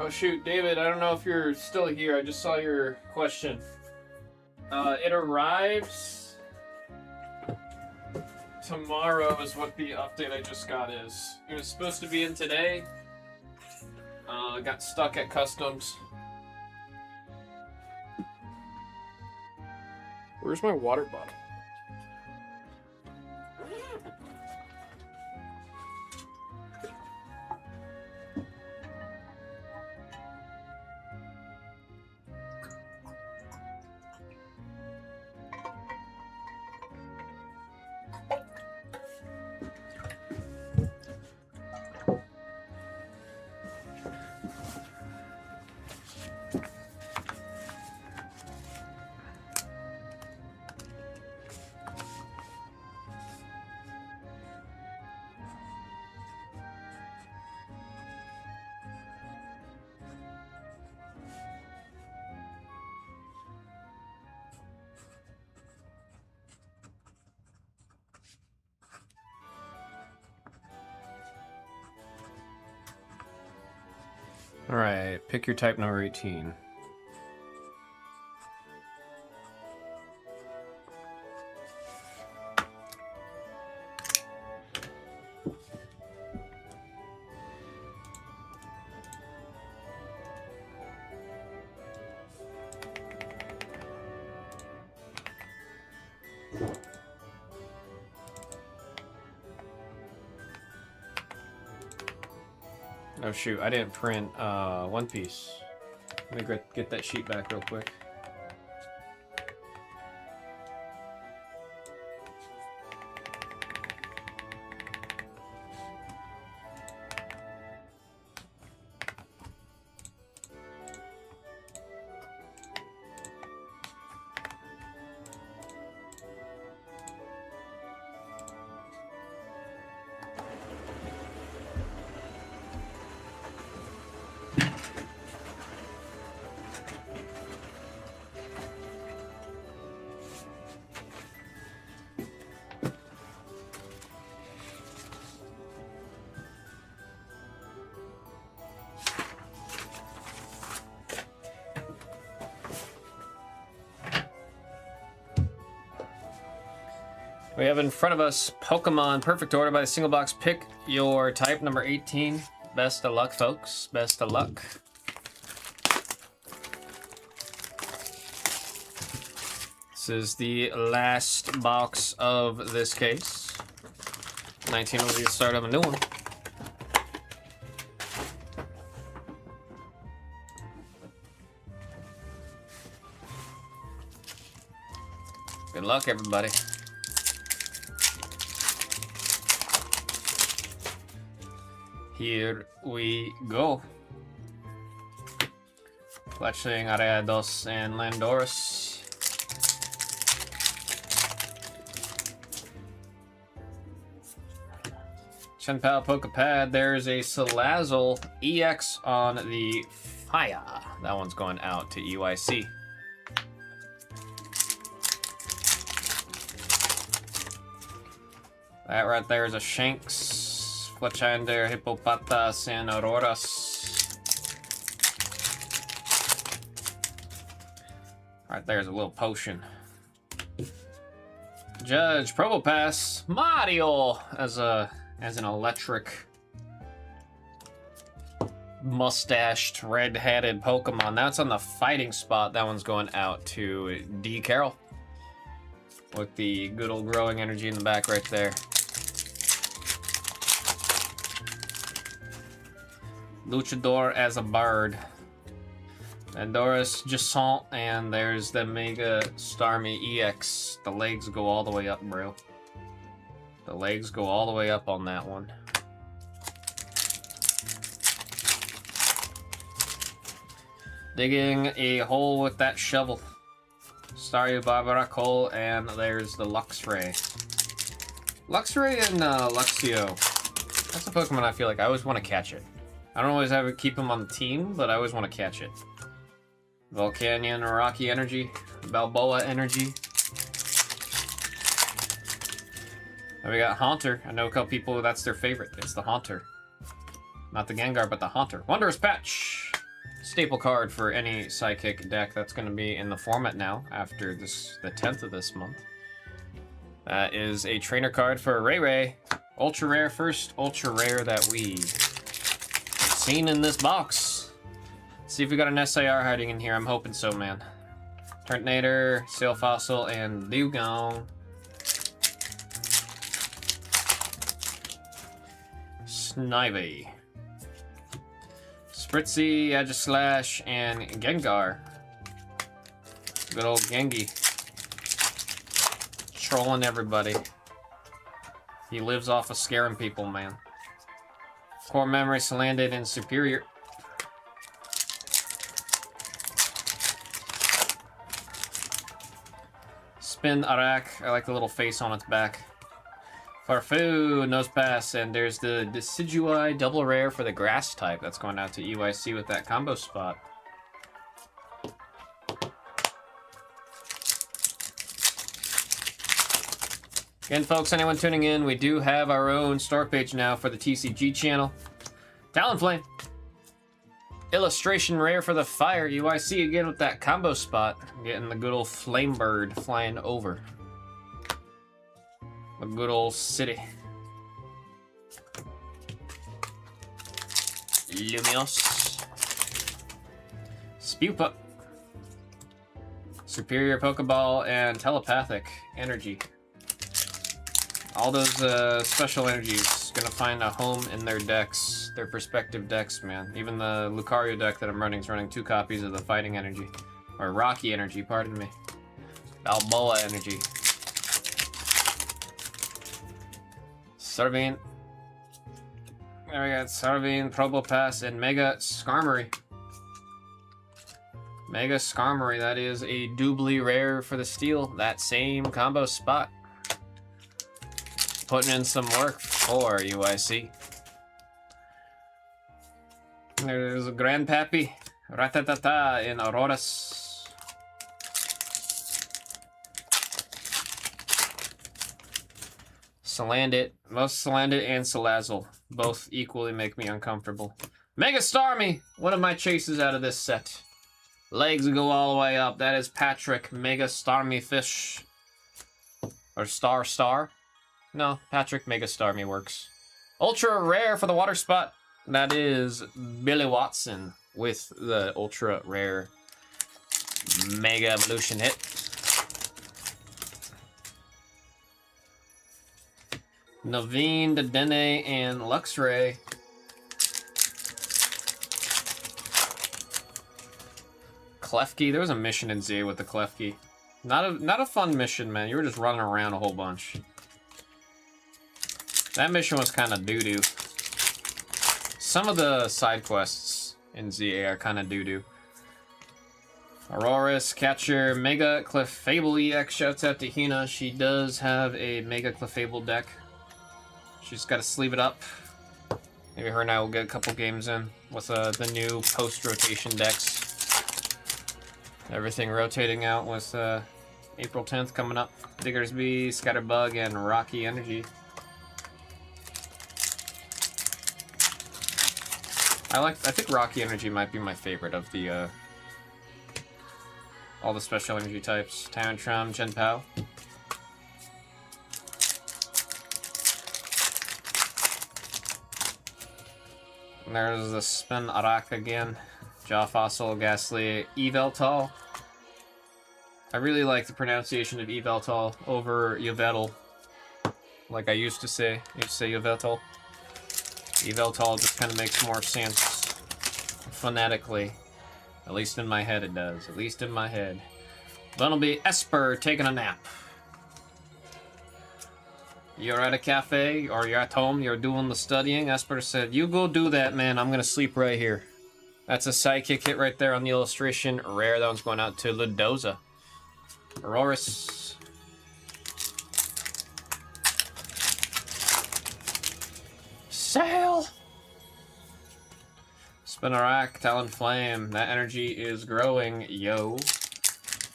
Speaker 1: Oh shoot, David, I don't know if you're still here. I just saw your question. It arrives tomorrow is what the update I just got is. It was supposed to be in today. Got stuck at customs. Where's my water bottle? Alright, pick your type number 18. Oh shoot, I didn't print One Piece. Let me get that sheet back real quick. We have in front of us Pokemon Perfect Order by the single box. Pick your type, number 18. Best of luck, folks. Best of luck. This is the last box of this case. 19 will be the start of a new one. Good luck, everybody. Here we go. Fletchling, Ariados, and Landorus. Chenpal Pokepad, there's a Salazzle EX on the Fire. That one's going out to EYC. That right there is a Shanks. Fletchander, Hippopotas, and Auroras. Right there's a little potion. Judge, Probopass, Mario as an electric mustached, red-headed Pokemon. That's on the fighting spot. That one's going out to D. Carroll with the good old growing energy in the back right there. Luchador as a bird. Andoris Jasant, and there's the Mega Starmie EX. The legs go all the way up, bro. The legs go all the way up on that one. Digging a hole with that shovel. Staryu Barbaracole, and there's the Luxray. Luxray and Luxio. That's a Pokemon I feel like I always want to catch it. I don't always have to keep him on the team, but I always want to catch it. Volcanion, Rocky Energy, Balboa Energy. And we got Haunter. I know a couple people, that's their favorite. It's the Haunter. Not the Gengar, but the Haunter. Wondrous Patch. staple card for any Psychic deck that's going to be in the format now after the 10th of this month. That is a trainer card for Ray Ray. Ultra rare, first ultra rare that we've seen in this box. Let's see if we got an SIR hiding in here. I'm hoping so, man. Turtonator, Sail Fossil, and Dugong. Snivy. Spritzy, Aegislash, and Gengar. Good old Gengi. Trolling everybody. He lives off of scaring people, man. Core Memory, Salandit, and Superior. Spin Arak. I like the little face on its back. Farfoo, Nose Pass, and there's the Decidueye double rare for the grass type. That's going out to EYC with that combo spot. Again, folks, anyone tuning in, we do have our own start page now for the TCG channel. Talonflame. Illustration rare for the fire. UIC again with that combo spot. Getting the good old Flame Bird flying over. The good old city. Lumios. Spewpup. Superior Pokeball and Telepathic Energy. All those special energies gonna find a home in their decks, their respective decks, man. Even the Lucario deck that I'm running is running 2 copies of the Fighting Energy. Or Rocky Energy, pardon me. Balboa Energy. Sarvine. There we got Sarvine, Probopass, and Mega Skarmory. Mega Skarmory, that is a doubly rare for the steel. That same combo spot. Putting in some work for UIC. There's a Grandpappy, Ratatata, and Auroras. Salandit, most Salandit and Salazzle. Both equally make me uncomfortable. Mega Starmie, one of my chases out of this set. Legs go all the way up. That is Patrick, Mega Starmie Fish. Or Star. No, Patrick Mega Starmie works. Ultra rare for the water spot. That is Billy Watson with the ultra rare Mega Evolution hit. Naveen, Dedenne, and Luxray. Klefki. There was a mission in Z with the Klefki. Not a fun mission, man. You were just running around a whole bunch. That mission was kind of doo-doo. Some of the side quests in ZA are kind of doo-doo. Auroras, Catcher, Mega Clefable EX. Shouts out to Hina. She does have a Mega Clefable deck. She's got to sleeve it up. Maybe her and I will get a couple games in with the new post-rotation decks. Everything rotating out with April 10th coming up. Diggersby, Scatterbug, and Rocky Energy. I think Rocky Energy might be my favorite of the all the special energy types. Tantrum, Genpao. And there's the Spin Arak again. Jaw Fossil, Ghastly, Yveltal. I really like the pronunciation of Yveltal over Yveltal. Like I used to say. I used to say Yveltal. Yveltal just kind of makes more sense phonetically. At least in my head it does. At least in my head. Then it'll be Esper taking a nap. You're at a cafe or you're at home, you're doing the studying. Esper said, you go do that, man. I'm going to sleep right here. That's a sidekick hit right there on the illustration. Rare. That one's going out to Ludoza. Auroras. Sail! Spinarak, Talonflame. That energy is growing, yo.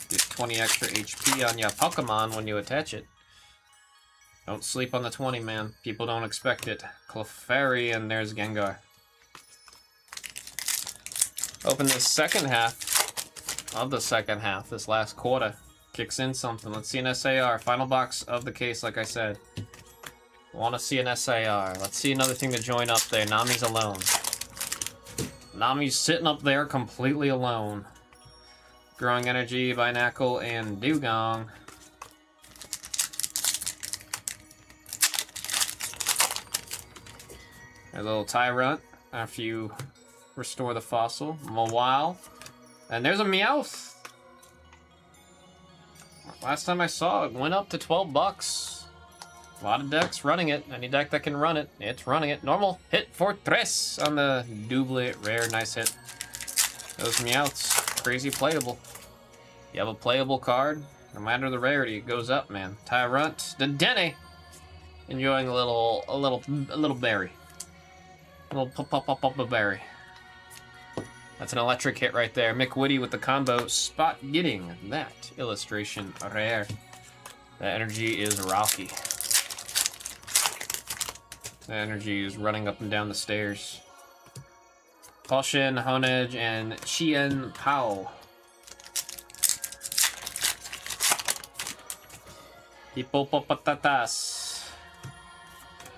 Speaker 1: Get 20 extra HP on your Pokemon when you attach it. Don't sleep on the 20, man. People don't expect it. Clefairy, and there's Gengar. Open this second half of the second half. This last quarter kicks in something. Let's see an SAR. Final box of the case, like I said. Want to see an SAR. Let's see another thing to join up there. Nami's alone. Nami's sitting up there completely alone. Growing Energy, Binacle, and Dugong. A little Tyrant after you restore the fossil. Mawile. And there's a Meowth. Last time I saw it, went up to 12 bucks. A lot of decks running it. Any deck that can run it, it's running it. Normal hit for tres on the doublet rare. Nice hit. Those Meowths, crazy playable. You have a playable card, no matter the rarity, it goes up, man. Tyrant, the Dene, enjoying a little berry. A little pop berry. That's an electric hit right there. McWitty with the combo spot getting that illustration rare. The energy is rocky. The energy is running up and down the stairs. Caution, Honedge, and Chien Pao. Hippopatatas.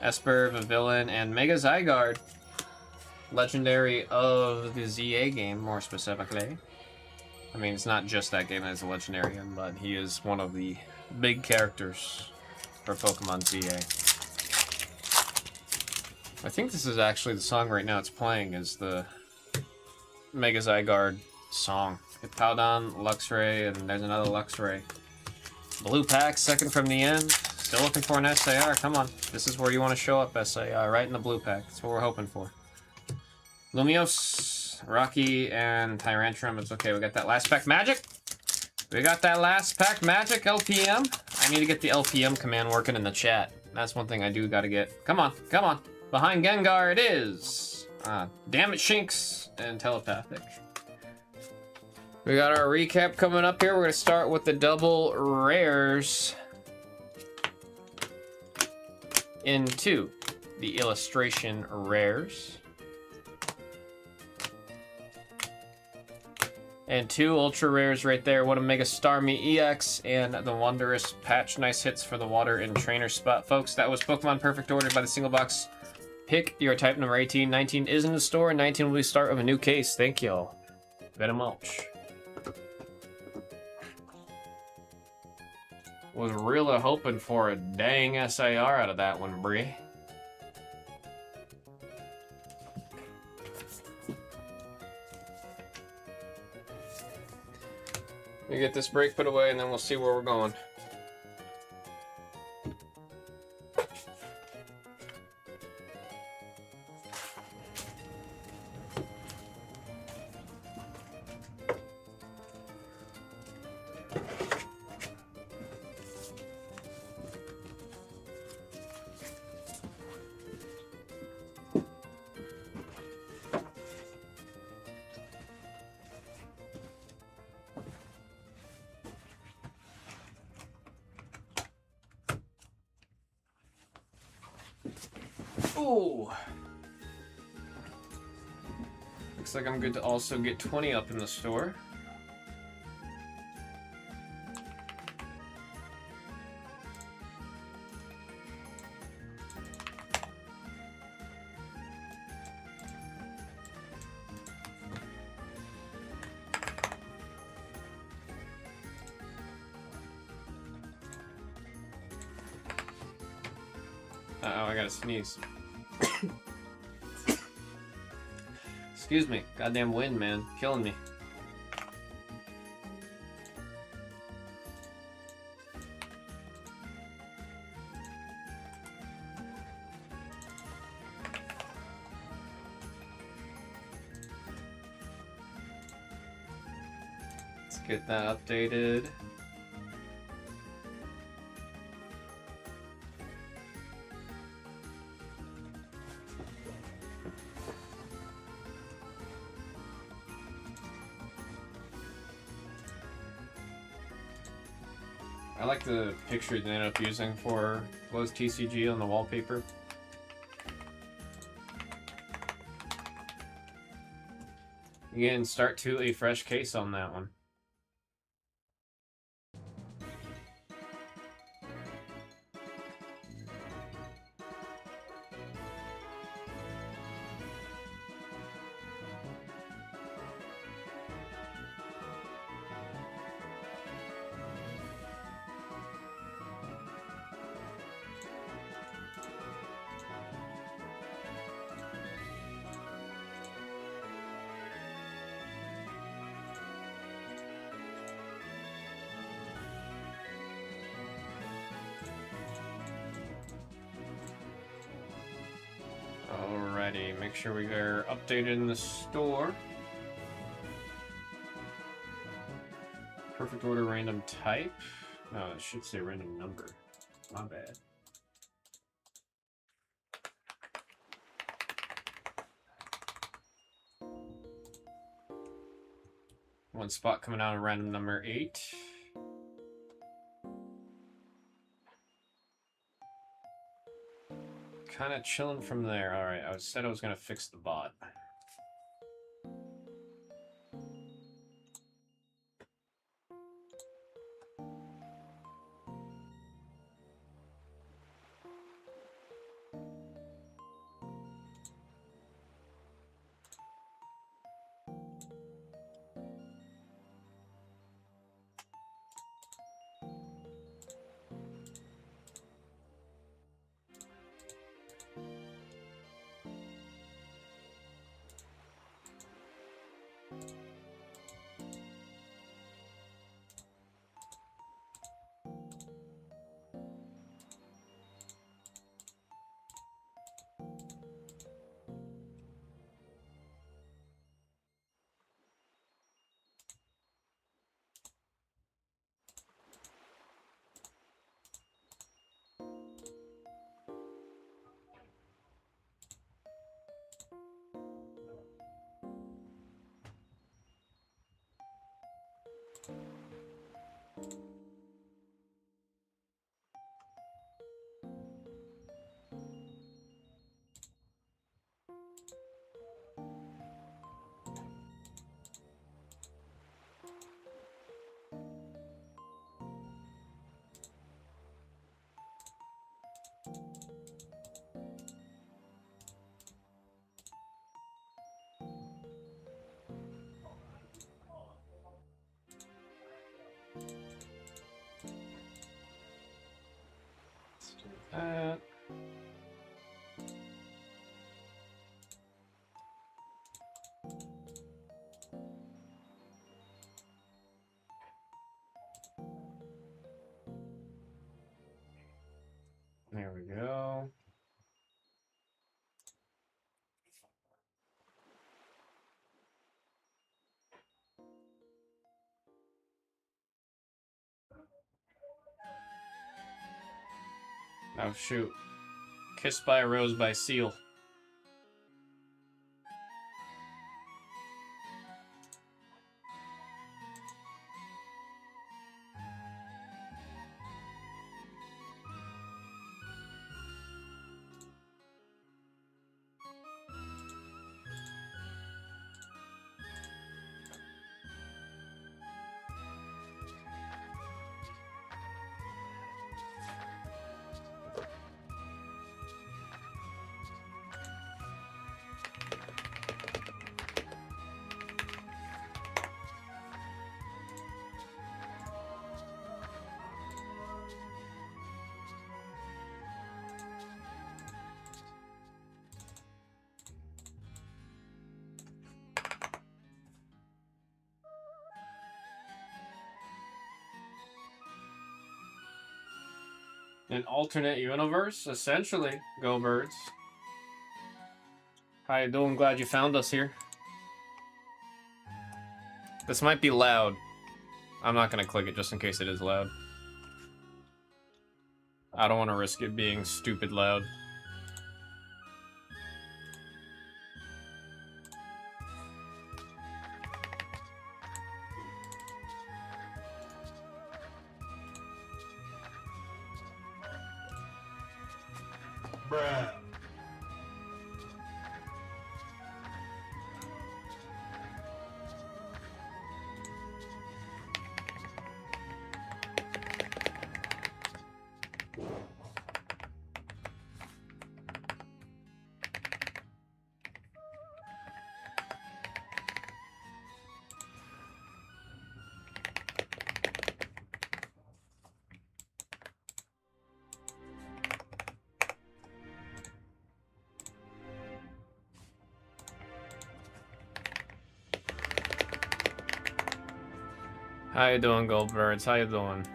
Speaker 1: Esper, Villain, and Mega Zygarde. Legendary of the ZA game, more specifically. I mean, it's not just that game that is a legendary, but he is one of the big characters for Pokemon ZA. I think this is actually the song right now it's playing, is the Mega Zygarde song. Hippowdon, Luxray, and there's another Luxray. Blue pack, second from the end. Still looking for an SAR, come on. This is where you want to show up, SAR, right in the blue pack. That's what we're hoping for. Lumiose, Rocky, and Tyrantrum. It's okay, we got that last pack magic. We got that last pack magic, LPM. I need to get the LPM command working in the chat. That's one thing I do gotta get. Come on, come on. Behind Gengar it is. Damn it, Shinx, and Telepathic. We got our recap coming up here. We're gonna start with the double rares into the illustration rares. And two ultra rares right there. What a Mega Starmie EX and the Wondrous Patch. Nice hits for the water and trainer spot, folks. That was Pokemon Perfect Order by the single box. Pick your type number 18. 19 is in the store, and 19 will be the start of a new case. Thank y'all very much. Was really hoping for a dang SAR out of that one, Bree. We get this break put away, and then we'll see where we're going. Ooh. Looks like I'm good to also get 20 up in the store. Uh-oh, I gotta sneeze. Excuse me. Goddamn wind, man. Killing me. Let's get that updated. I like the picture they ended up using for BlezTCG on the wallpaper. Again, start to a fresh case on that one. Alrighty, make sure we are updated in the store. Perfect order, random type. No, it should say random number. My bad. One spot coming out of random number 8. Kind of chilling from there. Alright, I said I was going to fix the bot. That. There we go. Oh shoot. Kissed by a Rose by Seal. An alternate universe, essentially. Go Birds. How you doing? Glad you found us here. This might be loud. I'm not gonna click it just in case it is loud. I don't want to risk it being stupid loud.
Speaker 2: Bruh.
Speaker 1: How you doing, Goldbirds? How you doing?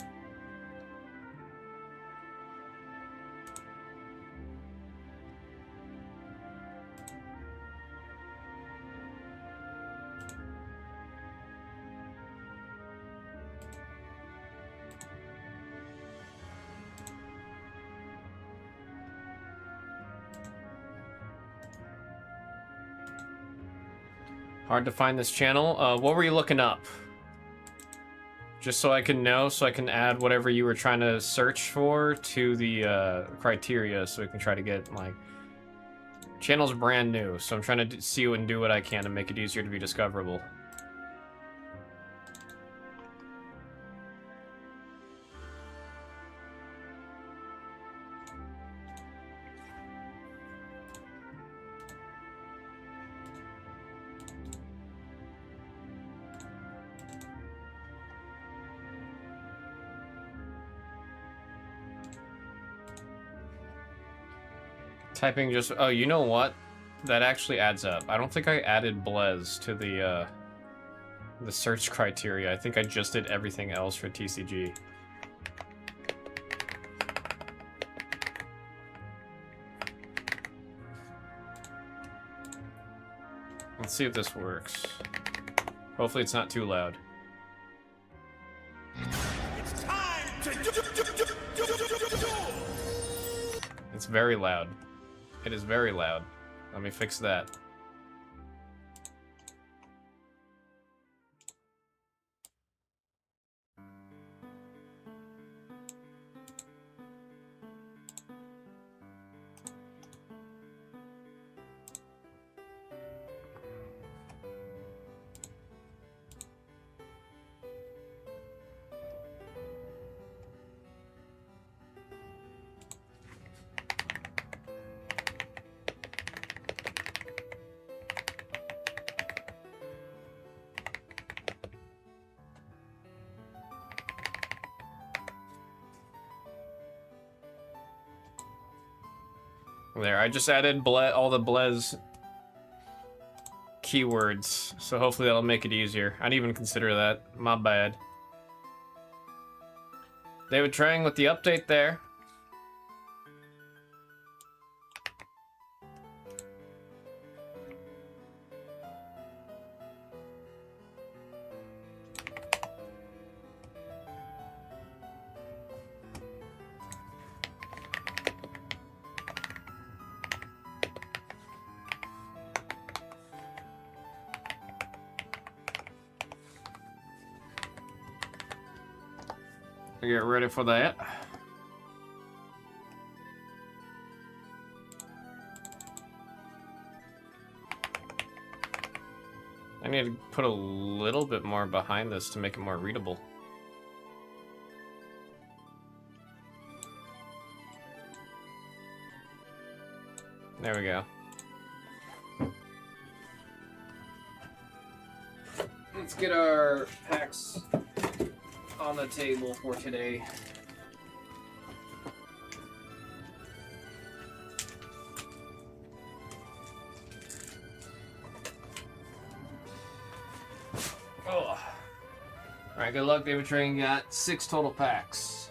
Speaker 1: Hard to find this channel. What were you looking up? Just so I can know, so I can add whatever you were trying to search for to the criteria, so we can try to get, like... Channel's brand new, so I'm trying to see and do what I can to make it easier to be discoverable. Typing just... Oh, you know what? That actually adds up. I don't think I added Blez to the search criteria. I think I just did everything else for TCG. Let's see if this works. Hopefully it's not too loud.
Speaker 5: It's time to
Speaker 1: It's very loud. It is very loud. Let me fix that. There, I just added all the Blez keywords, so hopefully that'll make it easier. I didn't even consider that. My bad. David Trang with the update there. Get ready for that. I need to put a little bit more behind this to make it more readable. There we go. Let's get our packs on the table for today. Oh. Alright, good luck, David Train. Got 6 total packs.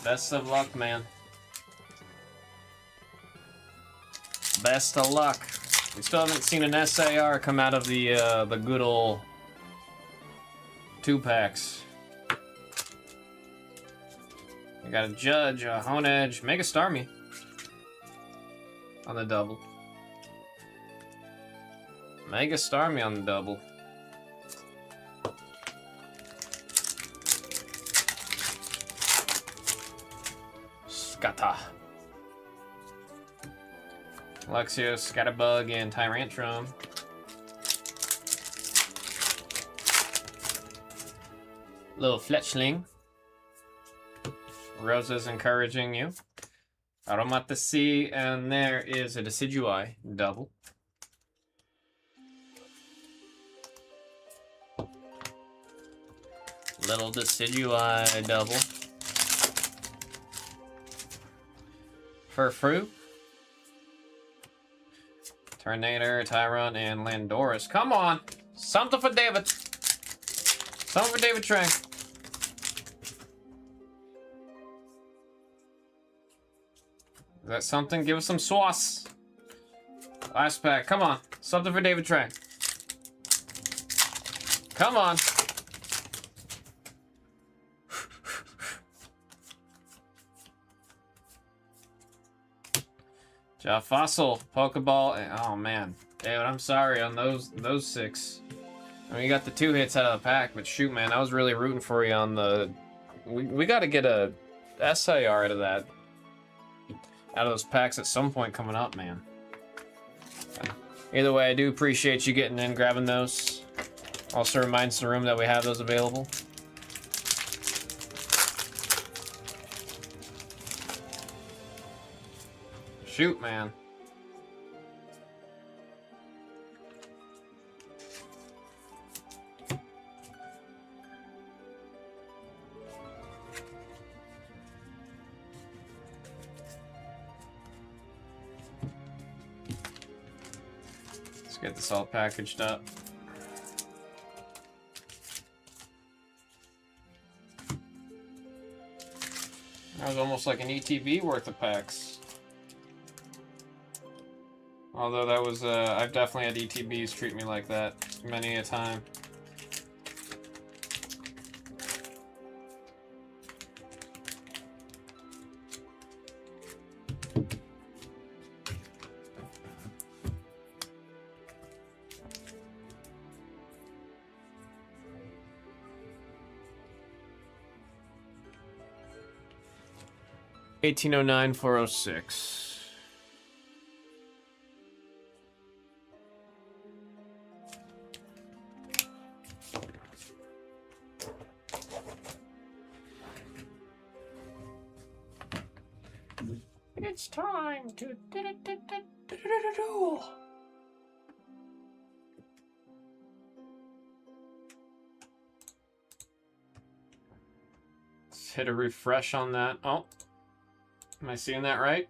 Speaker 1: Best of luck, man. Best of luck. We still haven't seen an SAR come out of the good old 2-packs. I got a Judge, a Hone Edge, Mega Starmie on the double. Mega Starmie on the double. Skata. Luxio, Scatterbug, and Tyrantrum. Little Fletchling. Rosa's encouraging you. Aromata C, and there is a Decidueye double. Little Decidueye double. Furfrou. Tornado, Tyron, and Landoris. Come on! Something for David! Something for David Trang. Is that something? Give us some sauce. Last pack. Come on. Something for David Trang. Come on. Ja Fossil, Pokeball. Oh man, David, I'm sorry on those 6. I mean, you got the 2 hits out of the pack, but shoot, man, I was really rooting for you on the. We got to get a SIR out of that, out of those packs at some point coming up, man. Either way, I do appreciate you getting in, grabbing those. Also reminds the room that we have those available. Shoot, man. Let's get this all packaged up. That was almost like an ETB worth of packs. Although that was, I've definitely had ETBs treat me like that many a time. $1809,406. It's time to duel. Let's hit a refresh on that. Oh, am I seeing that right?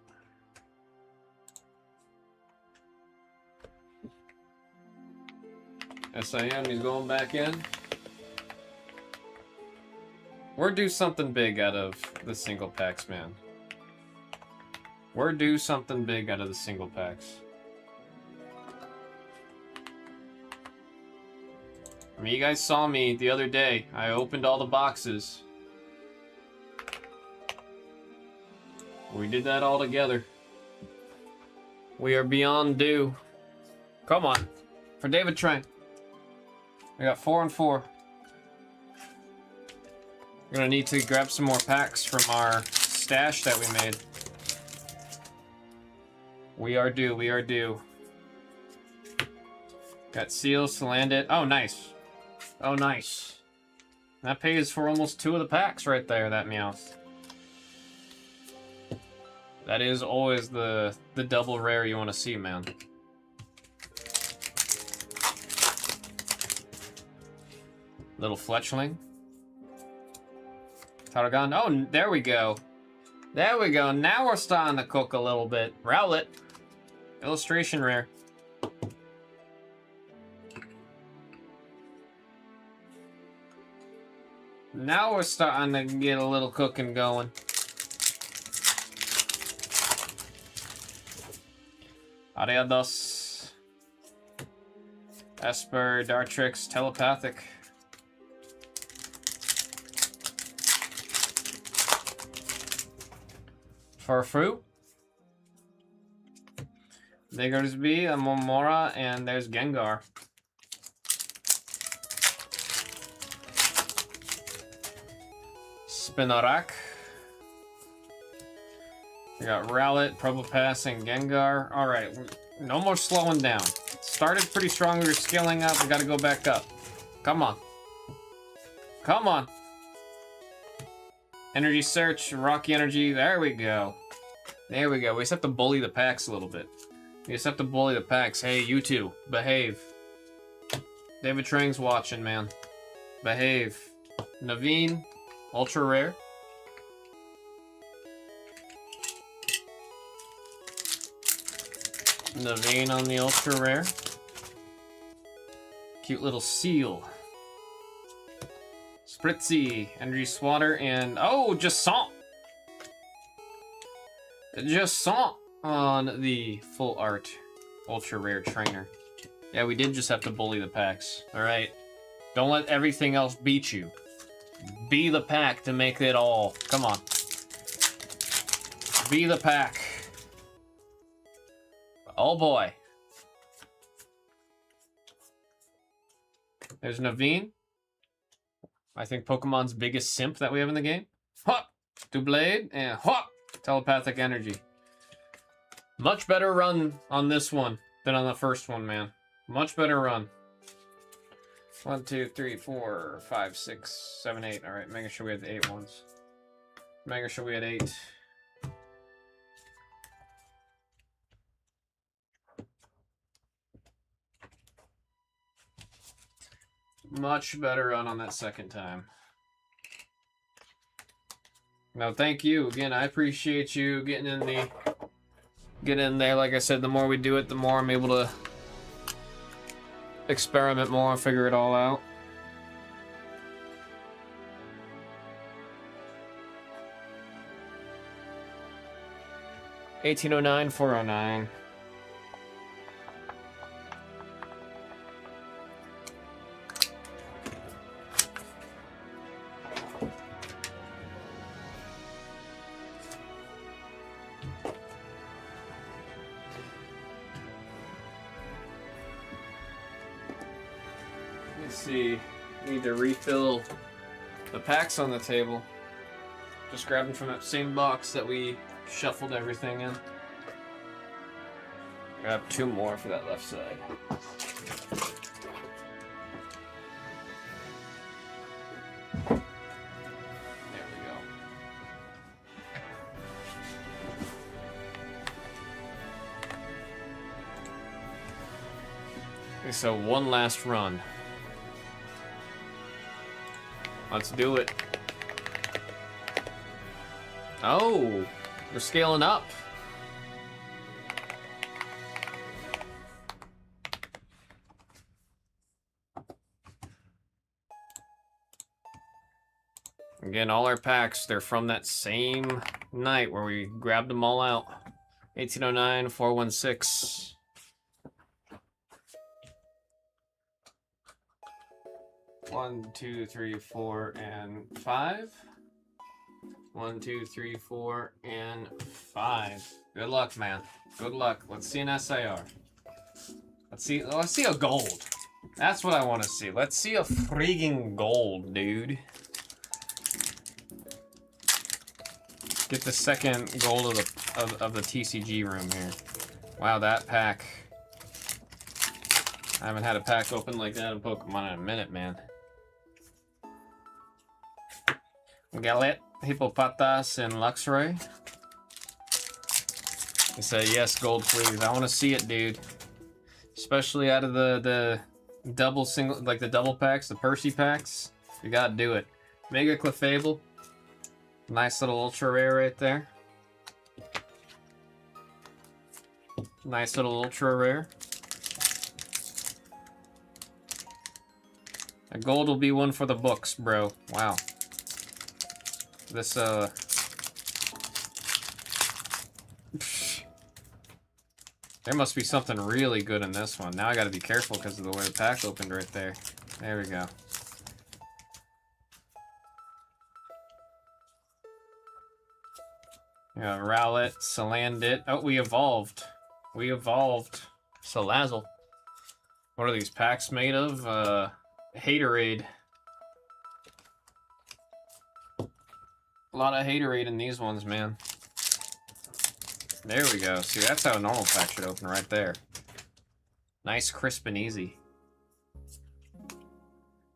Speaker 1: Yes, I am. He's going back in. We're due something big out of the single packs, man. We're due something big out of the single packs. I mean, you guys saw me the other day. I opened all the boxes. We did that all together. We are beyond due. Come on. For David Trang. I got 4 and 4. We're gonna need to grab some more packs from our stash that we made. We are due, we are due. Got seals to land it. Oh, nice. Oh, nice. That pays for almost 2 of the packs right there, that Meowth. That is always the double rare you want to see, man. Little Fletchling. Tarragon. Oh, there we go. There we go. Now we're starting to cook a little bit. Rowlet. Illustration rare. Now we're starting to get a little cooking going. Ariados. Esper, Dartrix, Telepathic. Farfru. There goes B, a Momora, and there's Gengar. Spinarak. We got Rowlet, Probopass, and Gengar. Alright, no more slowing down. Started pretty strong, we were scaling up, we gotta go back up. Come on. Come on. Energy Search, Rocky Energy, there we go. There we go, we just have to bully the packs a little bit. We just have to bully the packs. Hey, you two, behave. David Trang's watching, man. Behave. Naveen, ultra rare. Naveen on the ultra rare. Cute little seal. Spritzy, Energy Swatter, and oh, Jassant! Jassant on the full art ultra rare trainer. Yeah, we did just have to bully the packs. Alright. Don't let everything else beat you. Be the pack to make it all. Come on. Be the pack. Oh boy. There's Naveen. I think Pokemon's biggest simp that we have in the game. Hop! Doublade, and hop! Telepathic Energy. Much better run on this one than on the first one, man. Much better run. 1, 2, 3, 4, 5, 6, 7, 8. Alright, making sure we had the 8 ones. Making sure we had 8. Much better run on that second time. No, thank you. Again, I appreciate you getting in there. Like I said, the more we do it, the more I'm able to experiment more and figure it all out. $18.09, $4.09. See, need to refill the packs on the table. Just grab them from that same box that we shuffled everything in. Grab 2 more for that left side. There we go. Okay, so one last run. Let's do it. Oh, we're scaling up. Again, all our packs, they're from that same night where we grabbed them all out. 1809, 416. One, 2, 3, 4, and 5. 1, 2, 3, 4, and 5. Good luck, man. Good luck. Let's see an SIR. Let's see a gold. That's what I want to see. Let's see a freaking gold, dude. Get the second gold of the TCG room here. Wow, that pack. I haven't had a pack open like that in Pokemon in a minute, man. Galette, Hippopotas, and Luxray. He said, yes, gold, please. I want to see it, dude. Especially out of the double single, like the double packs, the Percy packs. You gotta do it. Mega Clefable. Nice little ultra rare right there. Nice little ultra rare. A gold will be one for the books, bro. Wow. This, there must be something really good in this one. Now I gotta be careful because of the way the pack opened right there. There we go. Yeah, Rowlet, Salandit. Oh, we evolved. We evolved. Salazzle. What are these packs made of? Haterade. A lot of haterade in these ones, man. There we go. See, that's how a normal pack should open right there. Nice, crisp, and easy.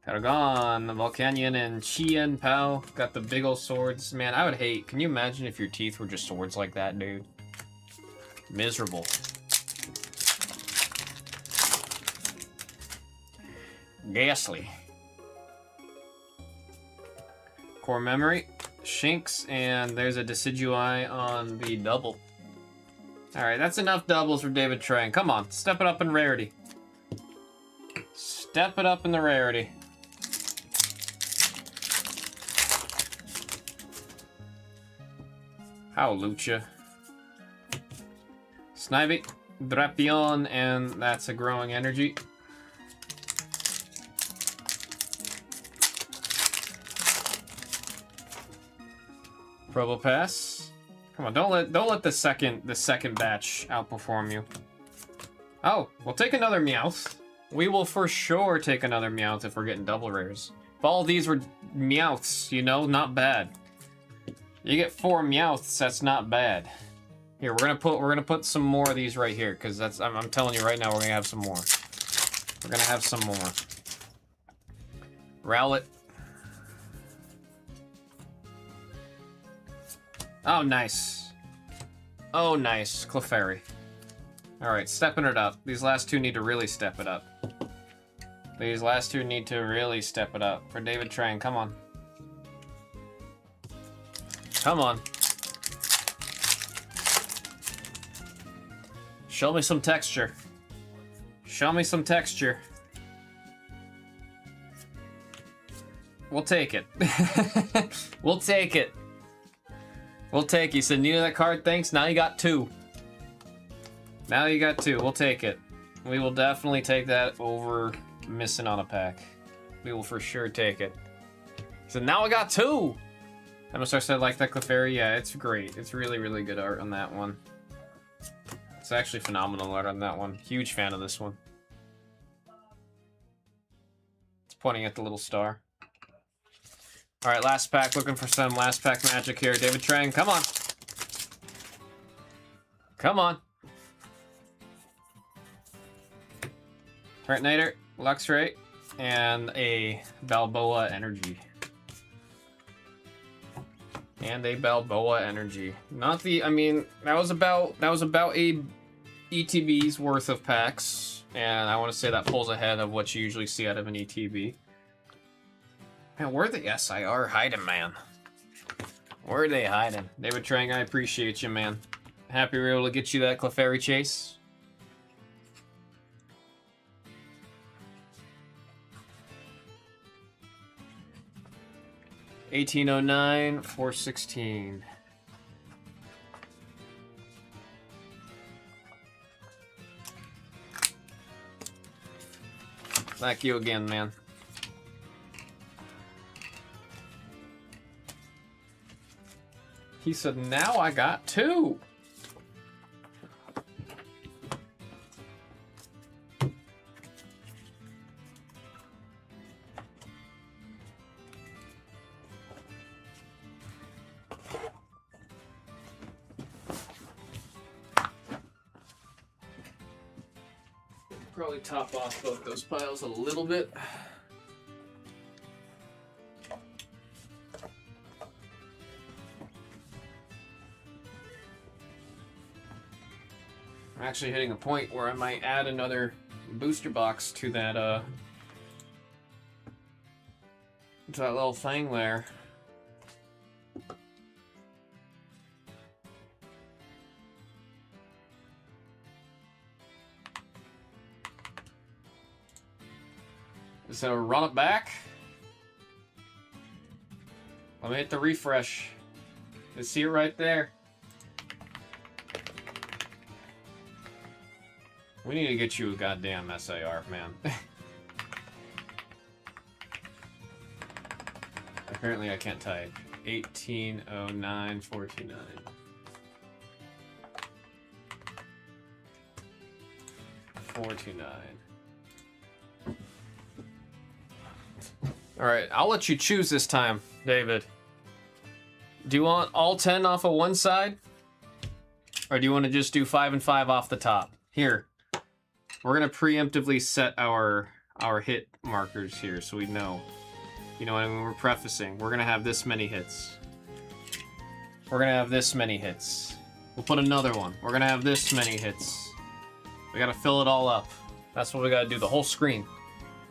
Speaker 1: Paragon, Volcanion, and Chien Pao. Got the big ol' swords. Man, I would hate... Can you imagine if your teeth were just swords like that, dude? Miserable. Ghastly. Core Memory. Shinx, and there's a Decidueye on the double. Alright, that's enough doubles for David Trang. Come on, step it up in rarity. Step it up in the rarity. How Lucha. Snivy, Drapion, and that's a growing energy. Probopass. Come on, don't let the second batch outperform you. Oh, we'll take another Meowth. We will for sure take another Meowth if we're getting double rares. If all these were Meowths, you know, not bad. You get 4 Meowths, that's not bad. Here, we're gonna put some more of these right here, because that's I'm telling you right now, we're gonna have some more. We're gonna have some more. Rowlet. Oh, nice. Oh, nice. Clefairy. Alright, stepping it up. These last two need to really step it up. These last two need to really step it up. For David Trang, come on. Come on. Show me some texture. Show me some texture. We'll take it. We'll take it. We'll take. You said needed that card, thanks. Now you got 2. Now you got 2. We'll take it. We will definitely take that over missing on a pack. We will for sure take it. So now I got 2. MSR said like that Clefairy. Yeah, it's great. It's really, really good art on that one. It's actually phenomenal art on that one. Huge fan of this one. It's pointing at the little star. Alright, last pack. Looking for some last pack magic here. David Trang, come on. Come on. Turtonator, Luxray, and a Balboa Energy. And a Balboa Energy. Not the, I mean, that was about a ETB's worth of packs. And I want to say that pulls ahead of what you usually see out of an ETB. Man, where are the SIR hiding, man? Where are they hiding? David Trang, I appreciate you, man. Happy we were able to get you that Clefairy chase. $18.09, $4.16. Thank you again, man. He said, now I got 2. Probably top off both those piles a little bit. I'm actually hitting a point where I might add another booster box to that little thing there. So run it back. Let me hit the refresh. You see it right there. We need to get you a goddamn SIR, man. Apparently I can't type. 1809 429. Alright, I'll let you choose this time, David. Do you want all 10 off of one side? Or do you want to just do 5 and 5 off the top? Here. We're gonna preemptively set our hit markers here so we know. You know, when we're prefacing, we're gonna have this many hits. We're gonna have this many hits. We'll put another one. We're gonna have this many hits. We gotta fill it all up. That's what we gotta do, the whole screen.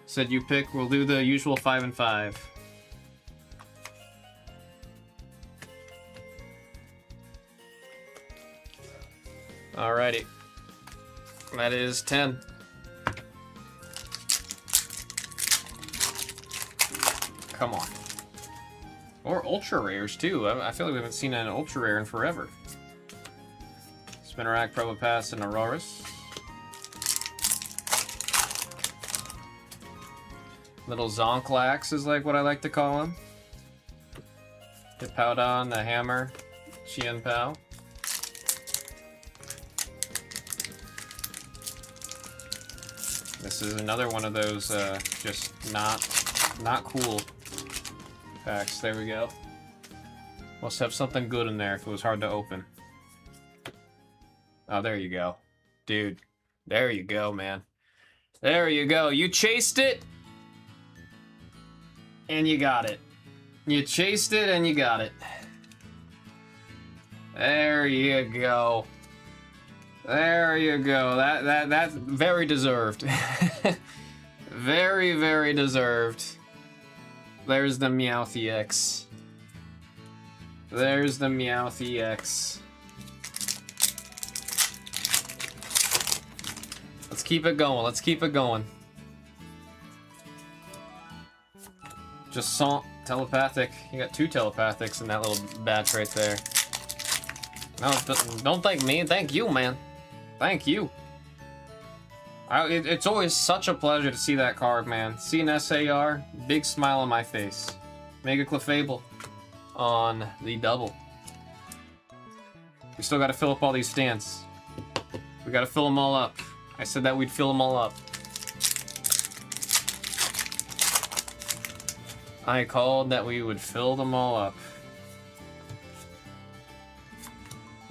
Speaker 1: Said you pick, we'll do the usual 5 and 5. Alrighty. That is 10. Come on. Or ultra rares too. I feel like we haven't seen an ultra rare in forever. Spinarak, Probopass, and Aurorus. Little Zonklax is like what I like to call him. Hippowdon, the Hammer, Qianpao. This is another one of those just not cool packs. There we go. Must have something good in there if it was hard to open. Oh, there you go. Dude, there you go, man. There you go. You chased it, and you got it. You chased it, and you got it. There you go. There you go. That's very deserved. Very, very deserved. There's the Meowth EX. There's the Meowth EX. Let's keep it going. Let's keep it going. Just salt, telepathic. You got 2 telepathics in that little batch right there. No, don't thank me. Thank you, man. Thank you. It's always such a pleasure to see that card, man. See an SAR, big smile on my face. Mega Clefable on the double. We still got to fill up all these stands. We got to fill them all up. I said that we'd fill them all up. I called that we would fill them all up.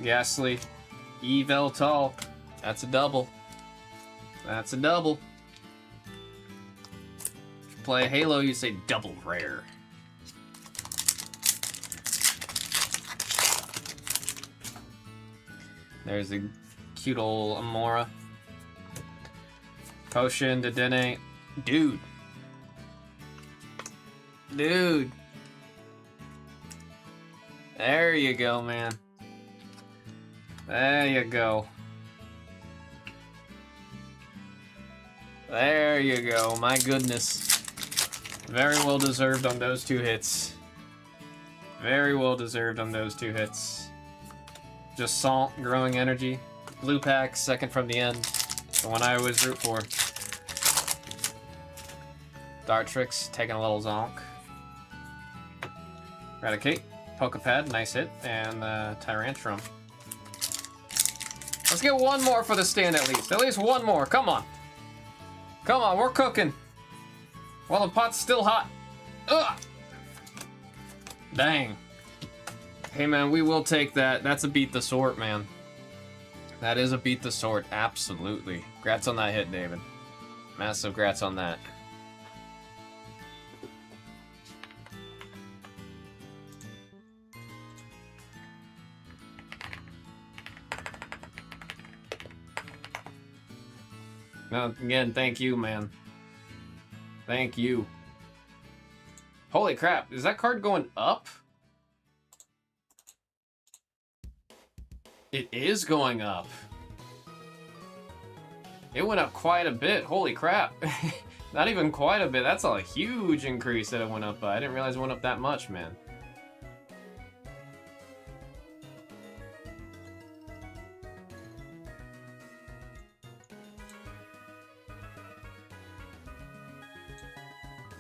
Speaker 1: Ghastly, Yveltal. That's a double. That's a double. If you play Halo, you say double rare. There's a cute old Amora. Potion, Dedenne. Dude. Dude. There you go, man. There you go. There you go. My goodness. Very well deserved on those 2 hits. Very well deserved on those 2 hits. Just salt, growing energy. Blue pack, second from the end. The one I always root for. Dartrix, taking a little zonk. Raticate, Pokepad, nice hit, and Tyrantrum. Let's get one more for the stand at least. At least one more, come on. Come on, we're cooking. While the pot's still hot. Ugh! Dang. Hey man, we will take that. That's a beat the sort, man. That is a beat the sort, absolutely. Grats on that hit, David. Massive grats on that. No, again, thank you, man. Thank you. Holy crap, is that card going up? It is going up. It went up quite a bit. Holy crap. Not even quite a bit. That's a huge increase that it went up by. I didn't realize it went up that much, man.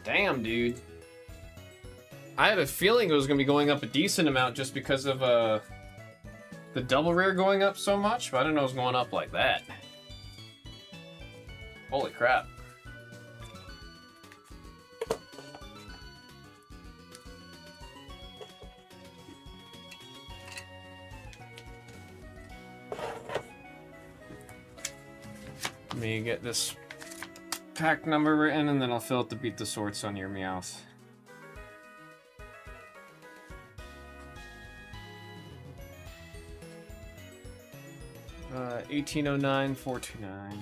Speaker 1: Damn, dude. I had a feeling it was going to be going up a decent amount just because of the double rare going up so much, but I didn't know it was going up like that. Holy crap. Let me get this pack number written, and then I'll fill out the beat the sorts on your Meowth. Uh, 1809-429.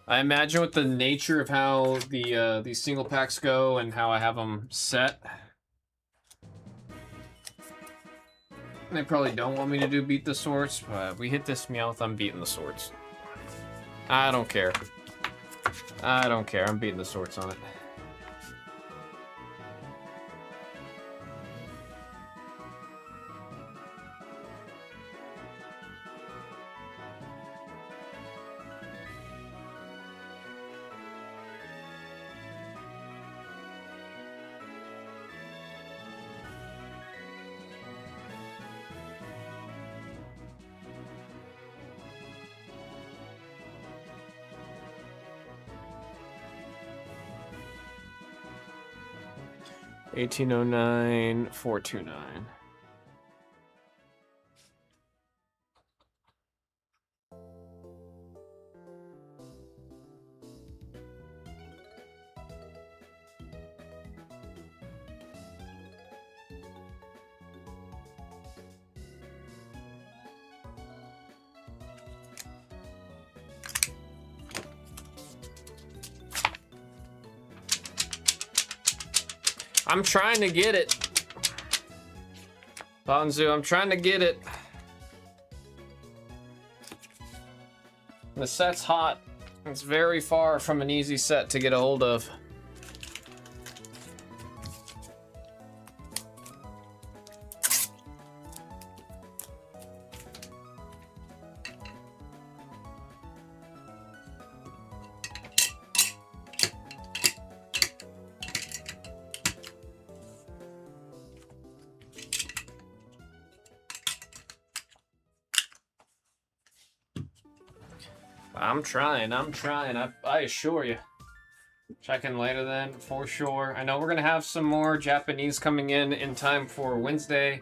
Speaker 1: I imagine with the nature of how the these single packs go and how I have them set, They probably don't want me to do beat the swords, but we hit this Meowth, I'm beating the swords. I don't care. I don't care. I'm beating the swords on it. $1809,429. I'm trying to get it. Bonzu, I'm trying to get it. The set's hot. It's very far from an easy set to get a hold of. I'm trying, I assure you. Checking later then, for sure. I know we're gonna have some more Japanese coming in time for Wednesday.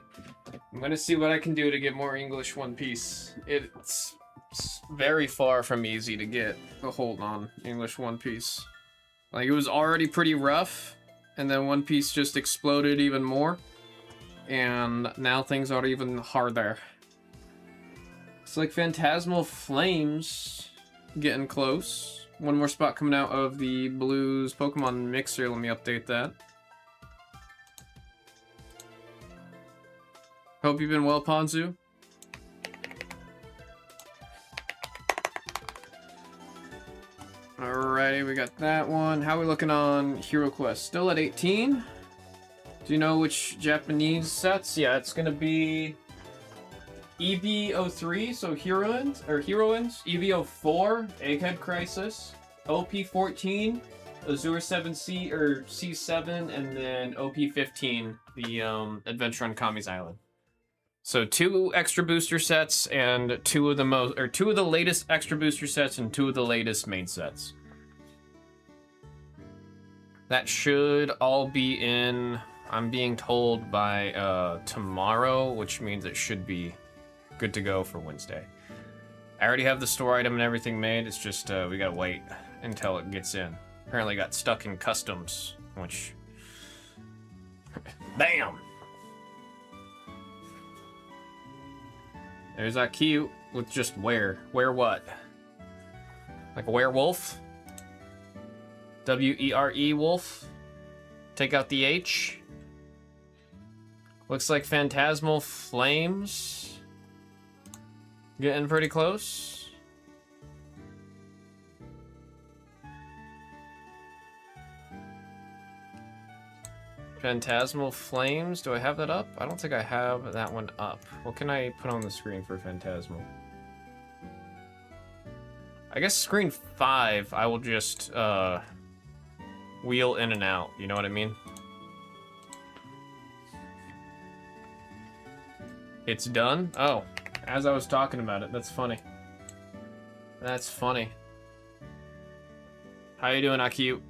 Speaker 1: I'm gonna see what I can do to get more English One Piece. It's very far from easy to get a hold on English One Piece. Like, it was already pretty rough, and then One Piece just exploded even more. And now things are even harder. It's like Phantasmal Flames getting close. One more spot coming out of the Blues Pokemon Mixer. Let me update that. Hope you've been well, Ponzu. Alrighty, we got that one. How are we looking on Hero Quest? Still at 18? Do you know which Japanese sets? Yeah, it's gonna be EV03, so Heroines, EV04, Egghead Crisis, OP14, Azure 7C, or C7, and then OP15, the Adventure on Kami's Island. So 2 extra booster sets and 2 of the latest extra booster sets and 2 of the latest main sets. That should all be in, I'm being told, by tomorrow, which means it should be good to go for Wednesday. I already have the store item and everything made. It's just we gotta wait until it gets in. Apparently got stuck in customs, which bam. There's that cute with just where what? Like a werewolf? W-E-R-E wolf. Take out the H. Looks like Phantasmal Flames. Getting pretty close. Phantasmal Flames. Do I have that up? I don't think I have that one up. What can I put on the screen for Phantasmal? I guess screen 5, I will just wheel in and out. You know what I mean? It's done? Oh. As I was talking about it, that's funny. That's funny. How you doing, Akiyu?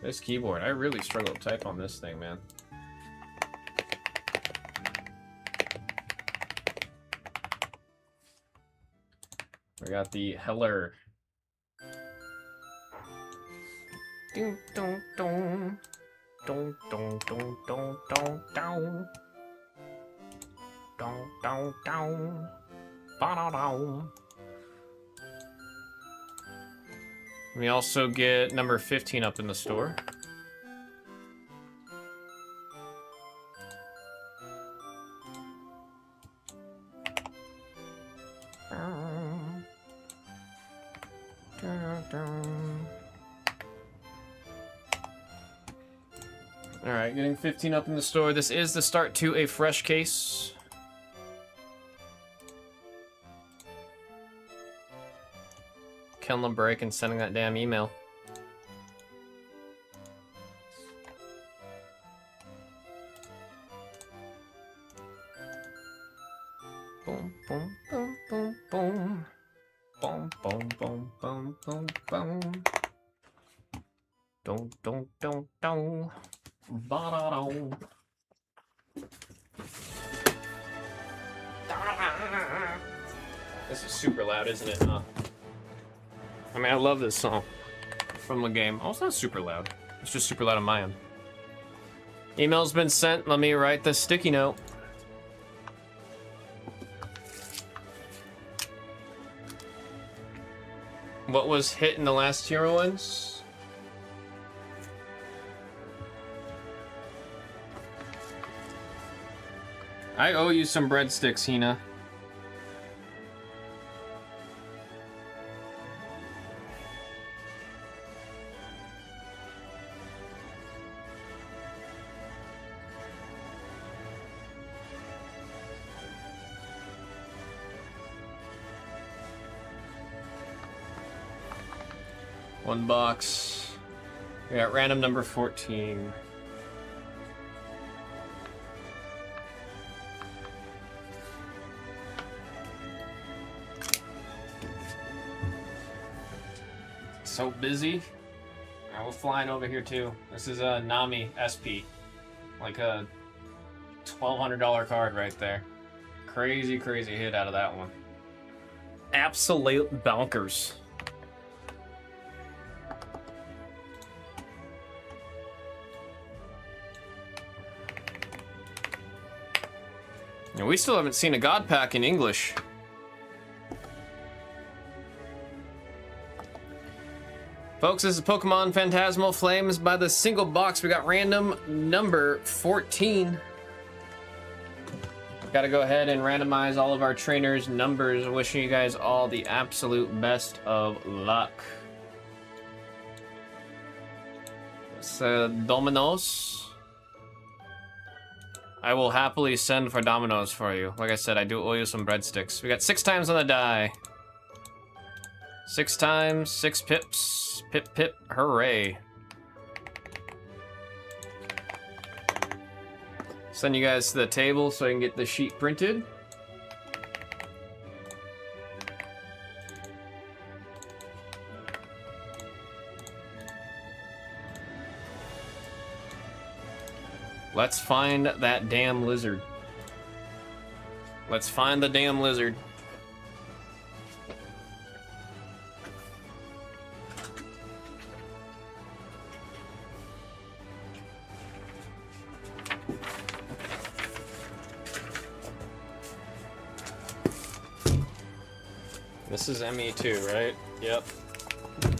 Speaker 1: This keyboard, I really struggle to type on this thing, man. We got the Heller. Ding dong dong. Dong dong dong dong dong dong. Dong dong dong. Ba-da-dong. We also get number 15 up in the store. Alright, getting 15 up in the store. This is the start to a fresh case. Killing the break and sending that damn email. Boom, boom, boom, boom, boom. Boom, boom, boom, boom, boom, boom. Don't, don't. Ba-da-dum. This is super loud, isn't it, huh? I mean, I love this song from the game. Oh, it's not super loud. It's just super loud on my end. Email's been sent. Let me write the sticky note. What was hit in the last hero ones? I owe you some breadsticks, Hina. One box. We got random number 14. So busy. I was flying over here too. This is a Nami SP. Like a $1,200 card right there. Crazy, crazy hit out of that one. Absolute bonkers. And we still haven't seen a God Pack in English. Folks, this is Pokemon Phantasmal Flames. By the single box, we got random number 14. Gotta go ahead and randomize all of our trainers' numbers. Wishing you guys all the absolute best of luck. So, Dominoes. I will happily send for Dominoes for you. Like I said, I do owe you some breadsticks. We got 6 times on the die. 6 times, 6 pips. Pip, pip, hooray. Send you guys to the table so I can get the sheet printed. Let's find that damn lizard. Let's find the damn lizard. This is ME2, right? Yep.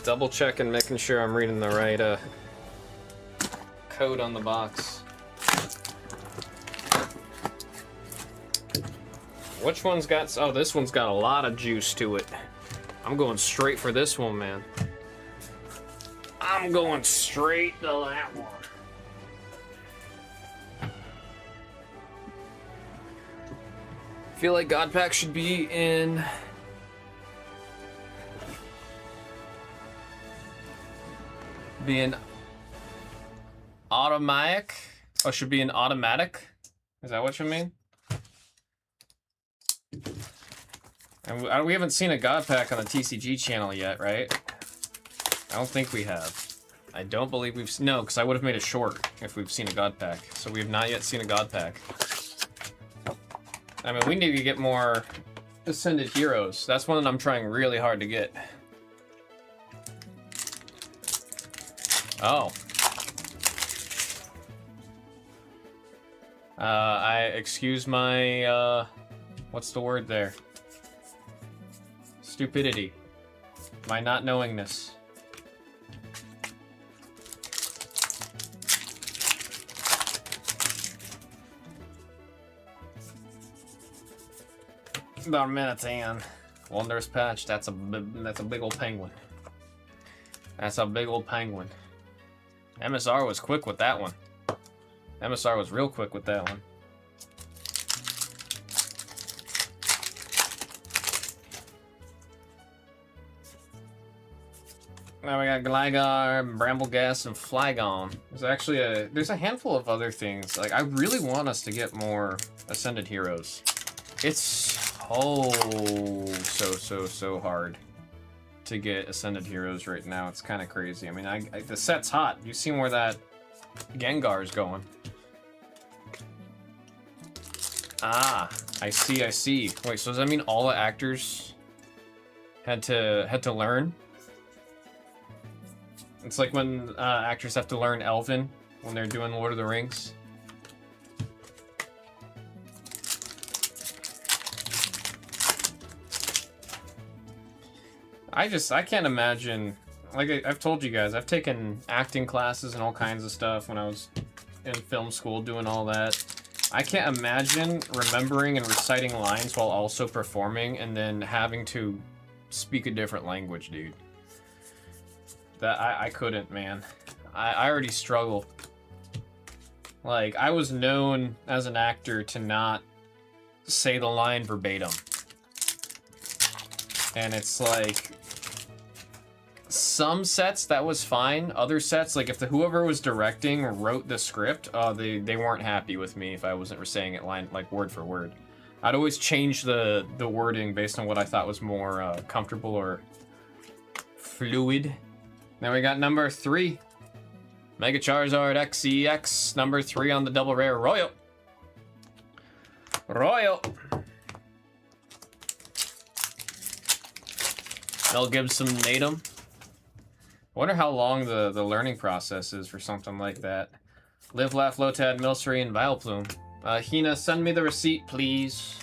Speaker 1: Double checking, making sure I'm reading the right code on the box. Which one's got... Oh, this one's got a lot of juice to it. I'm going straight for this one, man. I'm going straight to that one. I feel like God Pack should be in... automatic. Oh, should be an automatic. Is that what you mean? And we haven't seen a God Pack on the TCG channel yet, right? I don't think we have. I don't believe we've seen... No, because I would have made a short if we've seen a God Pack. So we have not yet seen a God Pack. I mean, we need to get more Ascended Heroes. That's one that I'm trying really hard to get. Oh. I excuse my, what's the word there? Stupidity. My not knowingness. About a minute 10. Wondrous patch. That's a big old penguin. That's a big old penguin. MSR was quick with that one. MSR was real quick with that one. Now we got Gligar, Brambleghast, and Flygon. There's a handful of other things. Like, I really want us to get more Ascended Heroes. It's so hard to get Ascended Heroes right now. It's kind of crazy. I mean, the set's hot. You've seen where that Gengar is going. Ah, I see. Wait, so does that mean all the actors had to learn? It's like when actors have to learn Elven when they're doing Lord of the Rings. I can't imagine, like I've told you guys, I've taken acting classes and all kinds of stuff when I was in film school doing all that. I can't imagine remembering and reciting lines while also performing and then having to speak a different language, dude. That I couldn't, man. I already struggle. Like, I was known as an actor to not say the line verbatim. And it's like, some sets that was fine. Other sets, like if whoever was directing wrote the script, they weren't happy with me if I wasn't saying it like word for word. I'd always change the wording based on what I thought was more comfortable or fluid. Now we got number 3. Mega Charizard XEX, number 3 on the double rare Royal. Mel Gibson Natum. Wonder how long the learning process is for something like that. Live, Laugh, Lotad, Milcery, and Vileplume. Hina, send me the receipt, please.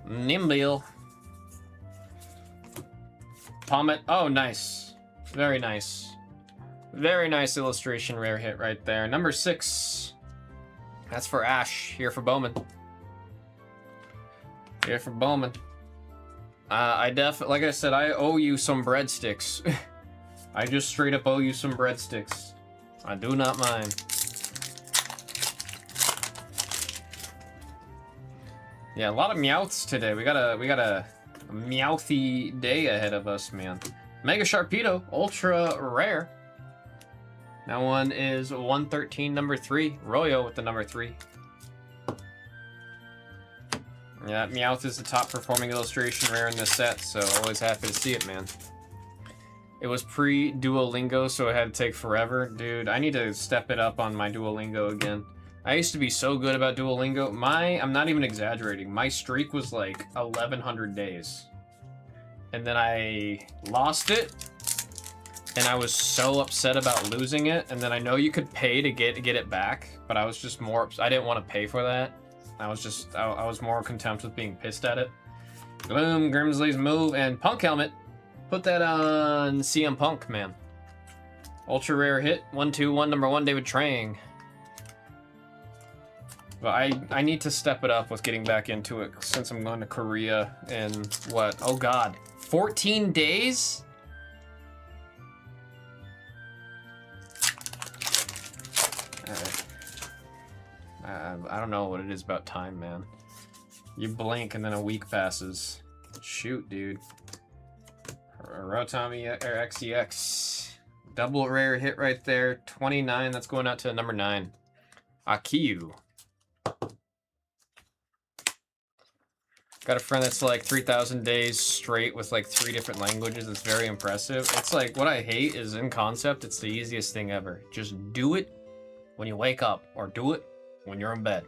Speaker 1: Nimble. Pommet. Oh, nice. Very nice. Very nice illustration rare hit right there. Number 6. That's for Ash. Here for Bowman. Here for Bowman. Like I said, I owe you some breadsticks. I just straight up owe you some breadsticks. I do not mind. Yeah, a lot of Meowths today. We got a Meowthy day ahead of us, man. Mega Sharpedo, ultra rare. That one is 113, number 3. Royo with the number 3. Yeah, Meowth is the top performing illustration rare in this set, so always happy to see it, man. It was pre-Duolingo, so it had to take forever. Dude, I need to step it up on my Duolingo again. I used to be so good about Duolingo. I'm not even exaggerating, my streak was like 1,100 days. And then I lost it, and I was so upset about losing it, and then I know you could pay to get it back, but I was just more, I didn't want to pay for that. I was more content with being pissed at it. Gloom, Grimsley's move, and Punk Helmet. Put that on CM Punk, man. Ultra rare hit, 1/1, number 1, David Trang. But I need to step it up with getting back into it since I'm going to Korea in what? Oh God, 14 days? I don't know what it is about time, man. You blink and then a week passes. Shoot, dude. Rotami XEX. Double rare hit right there. 29. That's going out to number 9. Akiyu. Got a friend that's like 3,000 days straight with like 3 different languages. It's very impressive. It's like, what I hate is in concept, it's the easiest thing ever. Just do it when you wake up, or do it when you're in bed.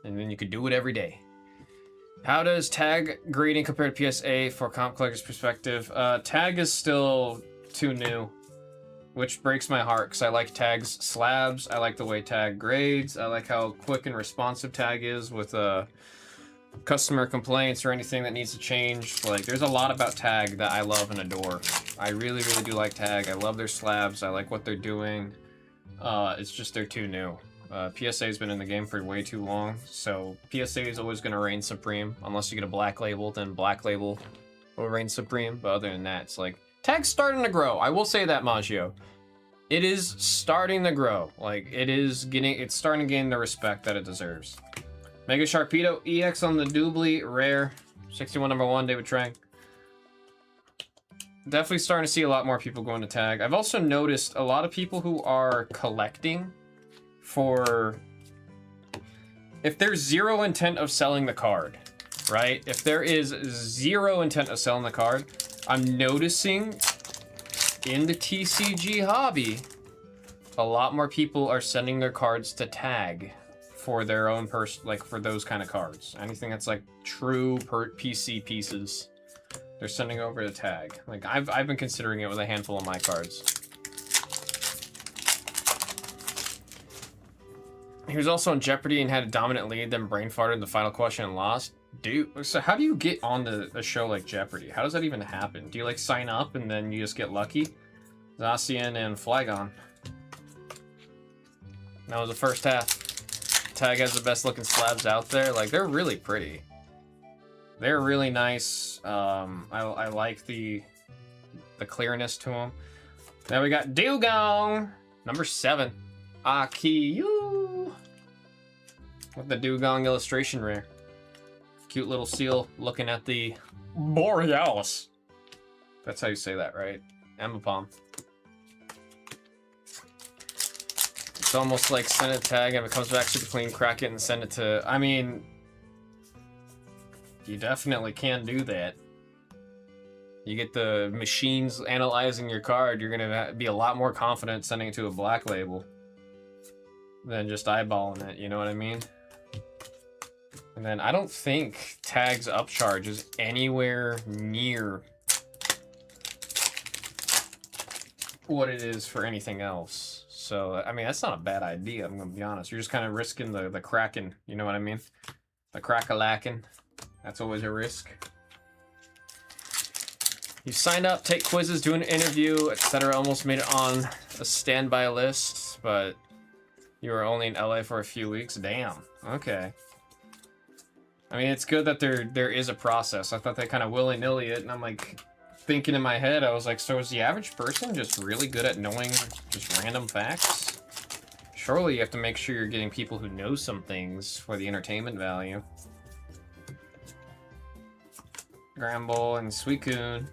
Speaker 1: And then you could do it every day. How does tag grading compare to PSA for comp collector's perspective? Tag is still too new, which breaks my heart because I like tag's slabs. I like the way tag grades. I like how quick and responsive tag is with customer complaints or anything that needs to change. Like, there's a lot about tag that I love and adore. I really, really do like tag. I love their slabs. I like what they're doing. It's just they're too new. PSA has been in the game for way too long, so PSA is always going to reign supreme. Unless you get a black label, then black label will reign supreme. But other than that, it's like tag's starting to grow. I will say that, Maggio. It is starting to grow. Like it's starting to gain the respect that it deserves. Mega Sharpedo EX on the Doobly rare, 61 #1, David Trang. Definitely starting to see a lot more people going to tag. I've also noticed a lot of people who are collecting for, if there's zero intent of selling the card, right? If there is zero intent of selling the card, I'm noticing in the TCG hobby, a lot more people are sending their cards to tag for their own like for those kind of cards. Anything that's like true PC pieces, they're sending over to tag. Like I've been considering it with a handful of my cards. He was also in Jeopardy and had a dominant lead, then brain farted in the final question and lost. Dude, so how do you get onto a show like Jeopardy? How does that even happen? Do you like sign up and then you just get lucky? Zacian and Flygon. That was the first half. Tag has the best looking slabs out there. Like, they're really pretty. They're really nice. I like the clearness to them. Then we got Dugong, #7. Akiyu. With the Dugong illustration rare. Cute little seal looking at the Borealis. That's how you say that, right? Emapalm. It's almost like send it tag and if it comes back super clean, crack it and send it to... I mean, you definitely can do that. You get the machines analyzing your card, you're gonna be a lot more confident sending it to a black label than just eyeballing it, you know what I mean? And then I don't think tag's upcharge is anywhere near what it is for anything else. So, I mean, that's not a bad idea, I'm gonna be honest. You're just kind of risking the cracking, you know what I mean? The crack-a-lacking. That's always a risk. You signed up, take quizzes, do an interview, etc. Almost made it on a standby list, but you were only in LA for a few weeks. Damn. Okay. I mean, it's good that there is a process. I thought they kind of willy-nilly it, and I'm like thinking in my head, I was like, so is the average person just really good at knowing just random facts? Surely you have to make sure you're getting people who know some things for the entertainment value. Gramble and Suicune.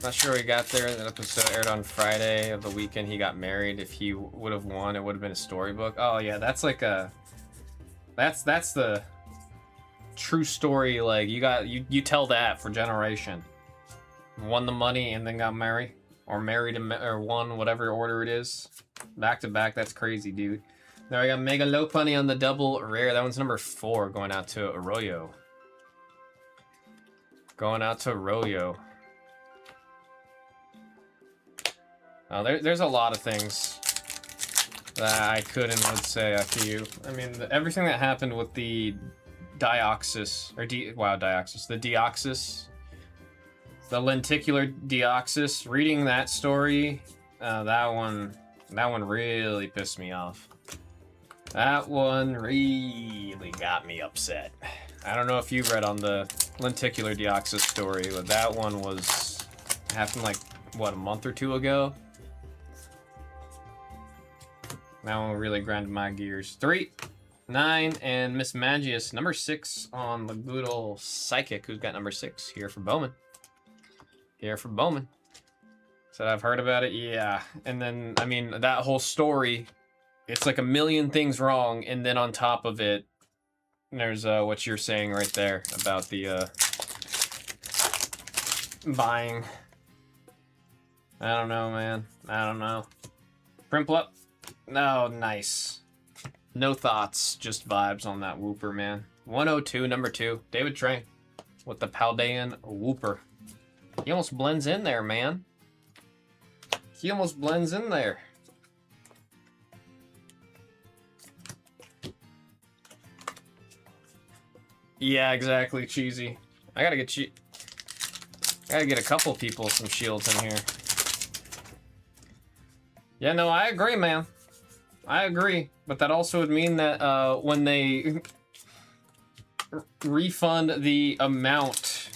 Speaker 1: Not sure we got there. That episode aired on Friday of the weekend he got married. If he would have won, it would have been a storybook. Oh yeah, that's like a... That's the true story. Like you tell that for generation. Won the money and then got married, or married and or won whatever order it is. Back to back. That's crazy, dude. Now I got Mega Lopunny on the double rare. That one's #4 going out to Arroyo. Going out to Arroyo. Oh, there's a lot of things that I could and would say after you. I mean, everything that happened with the Deoxys, or Deoxys, the Deoxys, the lenticular Deoxys, reading that story, that one really pissed me off. That one really got me upset. I don't know if you've read on the lenticular Deoxys story, but that one happened like, what, a month or two ago? That one really grinded my gears. 3, 9, and Miss Magius, #6 on the good old Psychic, who's got #6 here for Bowman. Here for Bowman. Said I've heard about it, yeah. And then, I mean, that whole story, it's like a million things wrong, and then on top of it, there's what you're saying right there about the buying. I don't know, man. I don't know. Primplup. No, nice. No thoughts, just vibes on that Wooper, man. 102, #2. David Train with the Paldean Wooper. He almost blends in there, man. He almost blends in there. Yeah, exactly, Cheesy. I gotta get a couple people some shields in here. Yeah, no, I agree, man. I agree, but that also would mean that when they refund the amount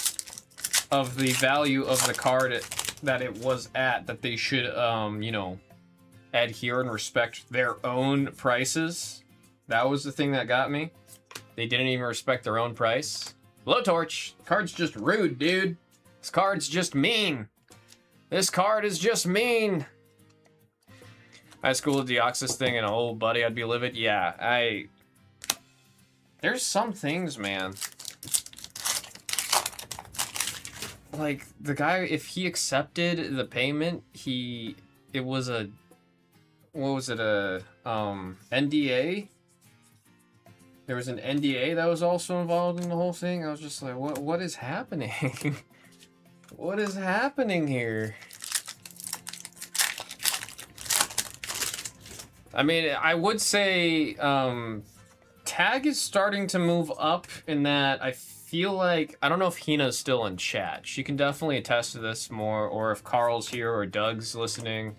Speaker 1: of the value of the card that it was at, that they should, you know, adhere and respect their own prices. That was the thing that got me. They didn't even respect their own price. Blowtorch, card's just rude, dude. This card's just mean. This card is just mean. High school Deoxys thing and oh, buddy, I'd be livid. Yeah, there's some things, man. Like, the guy, if he accepted the payment, it was a, what was it, NDA? There was an NDA that was also involved in the whole thing. I was just like, what is happening? What is happening here? I mean, I would say Tag is starting to move up in that I feel like, I don't know if Hina's still in chat. She can definitely attest to this more, or if Carl's here or Doug's listening.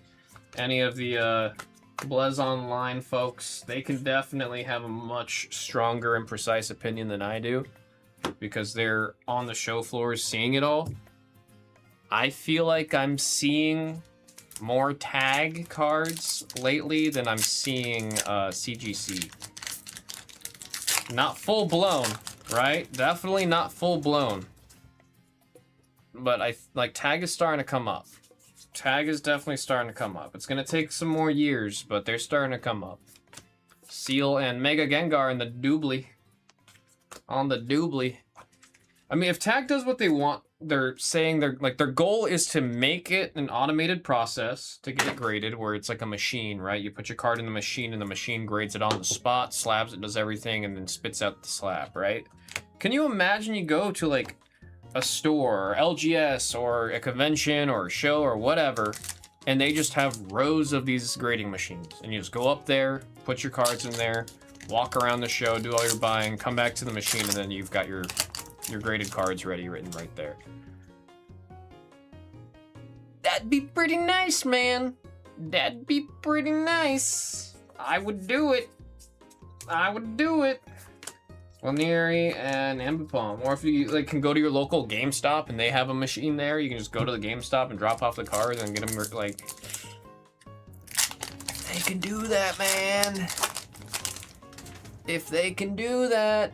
Speaker 1: Any of the Blez Online folks, they can definitely have a much stronger and precise opinion than I do, because they're on the show floors seeing it all. I feel like I'm seeing more Tag cards lately than I'm seeing CGC. Not full blown, right? Definitely not full blown. But like Tag is starting to come up. Tag is definitely starting to come up. It's gonna take some more years, but they're starting to come up. Seal and Mega Gengar in the doobly. On the doobly. I mean, if Tag does what they want, they're saying their goal is to make it an automated process to get it graded, where it's like a machine, right? You put your card in the machine and the machine grades it on the spot, slabs it, does everything, and then spits out the slab, right? Can you imagine you go to like a store or LGS or a convention or a show or whatever, and they just have rows of these grading machines, and you just go up there, put your cards in there, walk around the show, do all your buying, come back to the machine, and then you've got your graded cards ready, written right there. That'd be pretty nice, man. That'd be pretty nice. I would do it. I would do it. Lanieri and Ambipom. Or if you like can go to your local GameStop and they have a machine there, you can just go to the GameStop and drop off the cards and get them like. They can do that, man. If they can do that.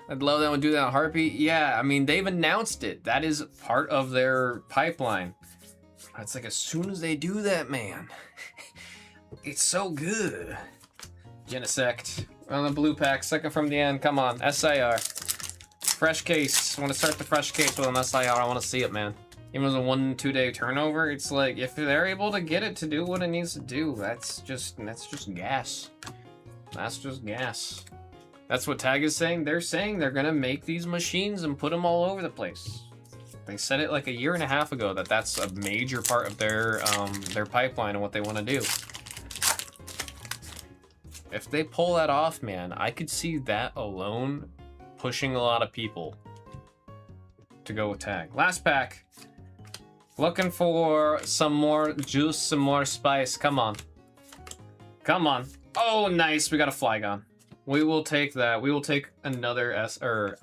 Speaker 1: I'd love them to do that on Heartbeat. Yeah, I mean, they've announced it. That is part of their pipeline. It's like as soon as they do that, man, it's so good. Genesect on the blue pack, second from the end. Come on, SIR. Fresh case. I want to start the fresh case with an SIR. I want to see it, man. Even with a 1-2 day turnover, it's like if they're able to get it to do what it needs to do, that's just gas. That's just gas. That's what Tag is saying. They're saying they're gonna make these machines and put them all over the place. They said it like a year and a half ago that that's a major part of their pipeline and what they want to do. If they pull that off, man, I could see that alone pushing a lot of people to go with Tag. Last pack. Looking for some more juice, some more spice. Come on. Come on. Oh, nice. We got a Flygon. We will take that. We will take another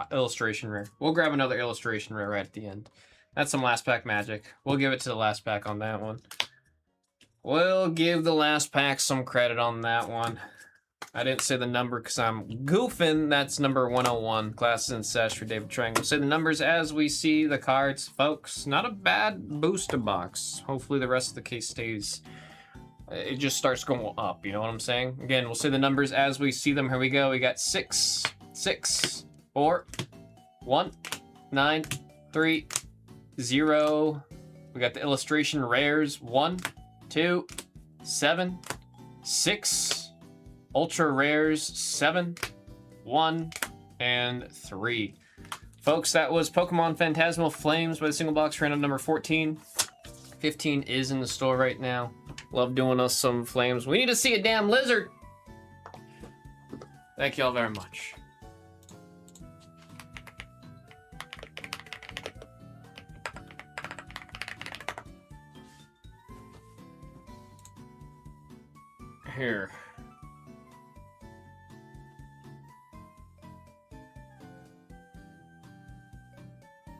Speaker 1: illustration rare. We'll grab another illustration rare right at the end. That's some last pack magic. We'll give it to the last pack on that one. We'll give the last pack some credit on that one. I didn't say the number because I'm goofing. That's number 101. Classes and Sesh for David Triangle. Say the numbers as we see the cards, folks. Not a bad booster box. Hopefully the rest of the case stays. It just starts going up, you know what I'm saying? Again, we'll say the numbers as we see them. Here we go. We got 6, 6, 4, 1, 9, 3, 0. We got the illustration rares. 1, 2, 7, 6. Ultra rares. 7, 1, and 3. Folks, that was Pokemon Phantasmal Flames by the single box random number 14. 15 is in the store right now. Love doing us some flames. We need to see a damn lizard. Thank y'all very much. here.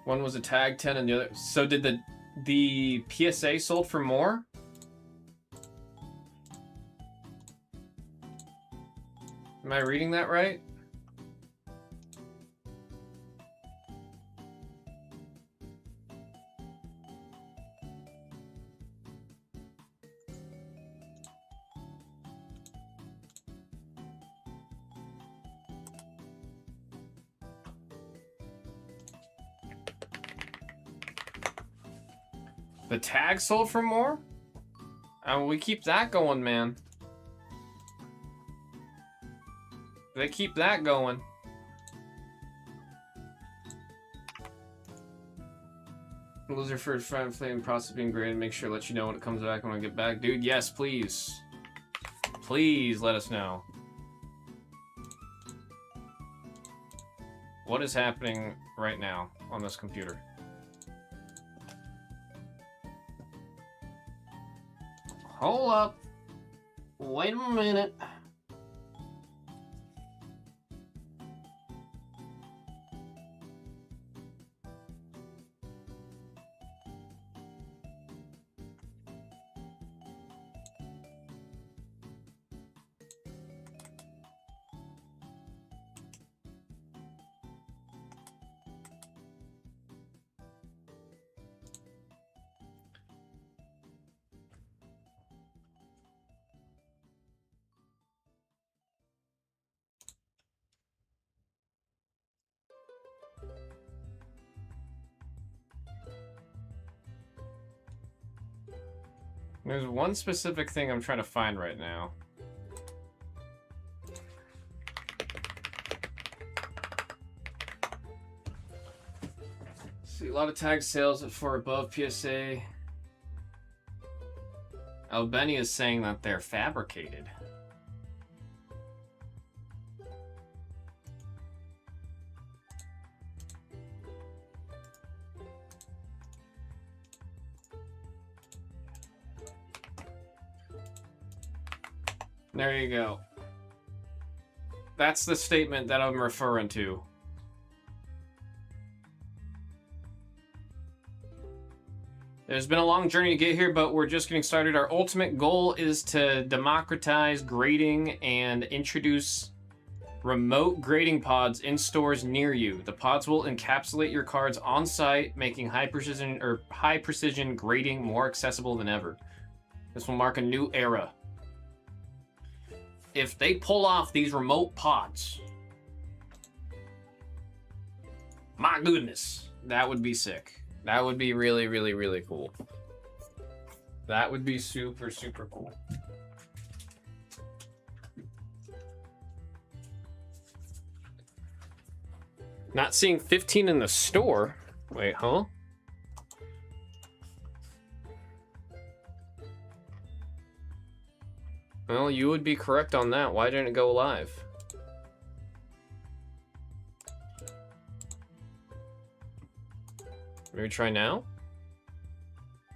Speaker 1: One was a tag 10 and the other. So did the PSA sold for more? Am I reading that right? The tag sold for more? We keep that going, man. They keep that going. Loser for flame process being graded. Make sure to let you know when it comes back when I get back. Dude, yes, please. Please let us know. What is happening right now on this computer? Hold up. Wait a minute. There's one specific thing I'm trying to find right now. See, a lot of tag sales for above PSA. Albany is saying that they're fabricated. There you go. That's the statement that I'm referring to. There's been a long journey to get here, but we're just getting started. Our ultimate goal is to democratize grading and introduce remote grading pods in stores near you. The pods will encapsulate your cards on site, making high precision grading more accessible than ever. This will mark a new era. If they pull off these remote pods, my goodness, that would be sick. That would be really, really, really cool. That would be super, super cool. Not seeing 15 in the store. Wait, huh? Well, you would be correct on that. Why didn't it go live? Maybe try now?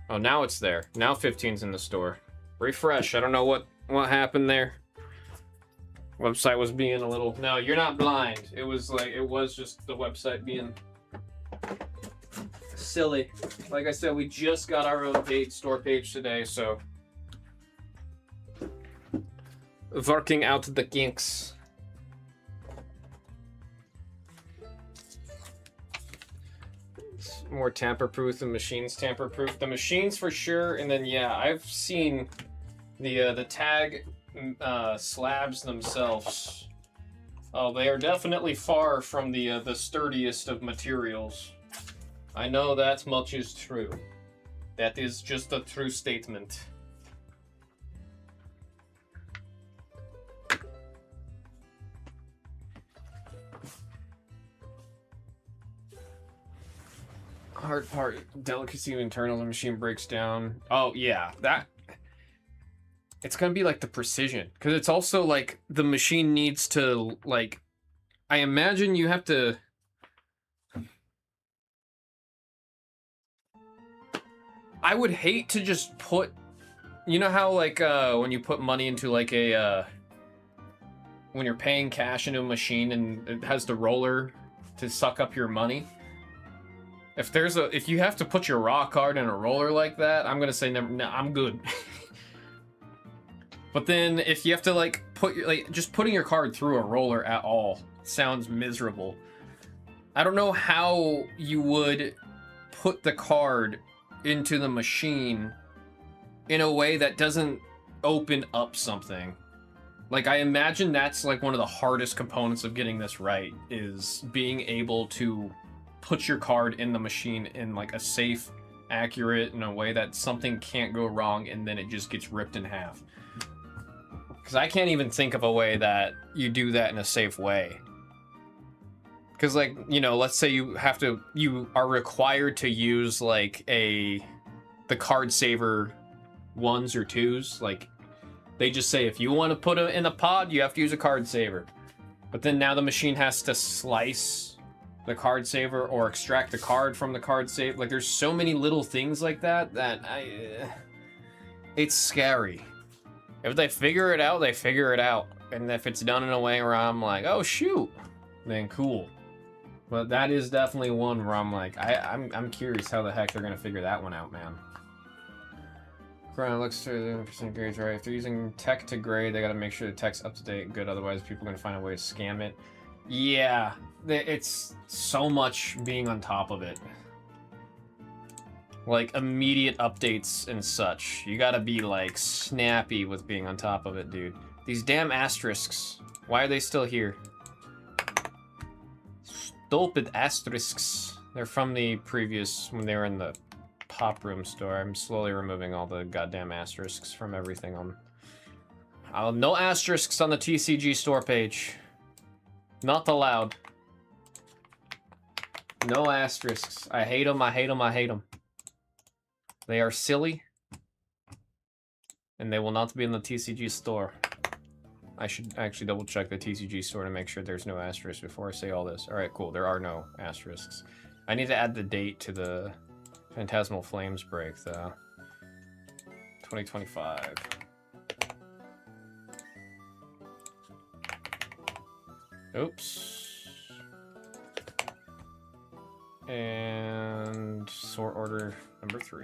Speaker 1: Oh, now it's there. Now 15's in the store. Refresh. I don't know what happened there. Website was being a little... No, you're not blind. It was just the website being silly. Like I said, we just got our own store page today, so... Working out the kinks. It's more tamper-proof. The machine's tamper-proof. The machine's for sure, and then yeah, I've seen the tag slabs themselves. Oh, they are definitely far from the sturdiest of materials. I know that much is true. That is just a true statement. Hard part, delicacy of internals, the machine breaks down. Oh yeah, that it's gonna be like the precision, because it's also like the machine needs to, like, I imagine you have to. I would hate to just put You know how like when you put money into like a when you're paying cash into a machine and it has the roller to suck up your money? If you have to put your raw card in a roller like that, I'm gonna say never. No, I'm good. But then if you have to like just putting your card through a roller at all sounds miserable. I don't know how you would put the card into the machine in a way that doesn't open up something. Like, I imagine that's like one of the hardest components of getting this right, is being able to put your card in the machine in like a safe, accurate, in a way that something can't go wrong and then it just gets ripped in half. Because I can't even think of a way that you do that in a safe way. Because, like, you know, let's say you are required to use like the card saver 1s or 2s. Like, they just say if you want to put it in a pod, you have to use a card saver. But then now the machine has to slice the card saver or extract the card from the card saver. Like, there's so many little things like that it's scary. If they figure it out, they figure it out. And if it's done in a way where I'm like, oh shoot, then cool. But that is definitely one where I'm like, I'm curious how the heck they're gonna figure that one out, man. Grind looks through the percent grades right. If they're using tech to grade, they gotta make sure the tech's up to date and good. Otherwise, people are gonna find a way to scam it. Yeah, it's so much being on top of it. Like, immediate updates and such. You gotta be, like, snappy with being on top of it, dude. These damn asterisks. Why are they still here? Stupid asterisks. They're from the previous, when they were in the pop room store. I'm slowly removing all the goddamn asterisks from everything on... no asterisks on the TCG store page. Not allowed. No asterisks. I hate them, I hate them, I hate them. They are silly, and they will not be in the TCG store. I should actually double check the TCG store to make sure there's no asterisks before I say all this. Alright, cool, there are no asterisks. I need to add the date to the Phantasmal Flames break, though. 2025. Oops. And sort order number 3.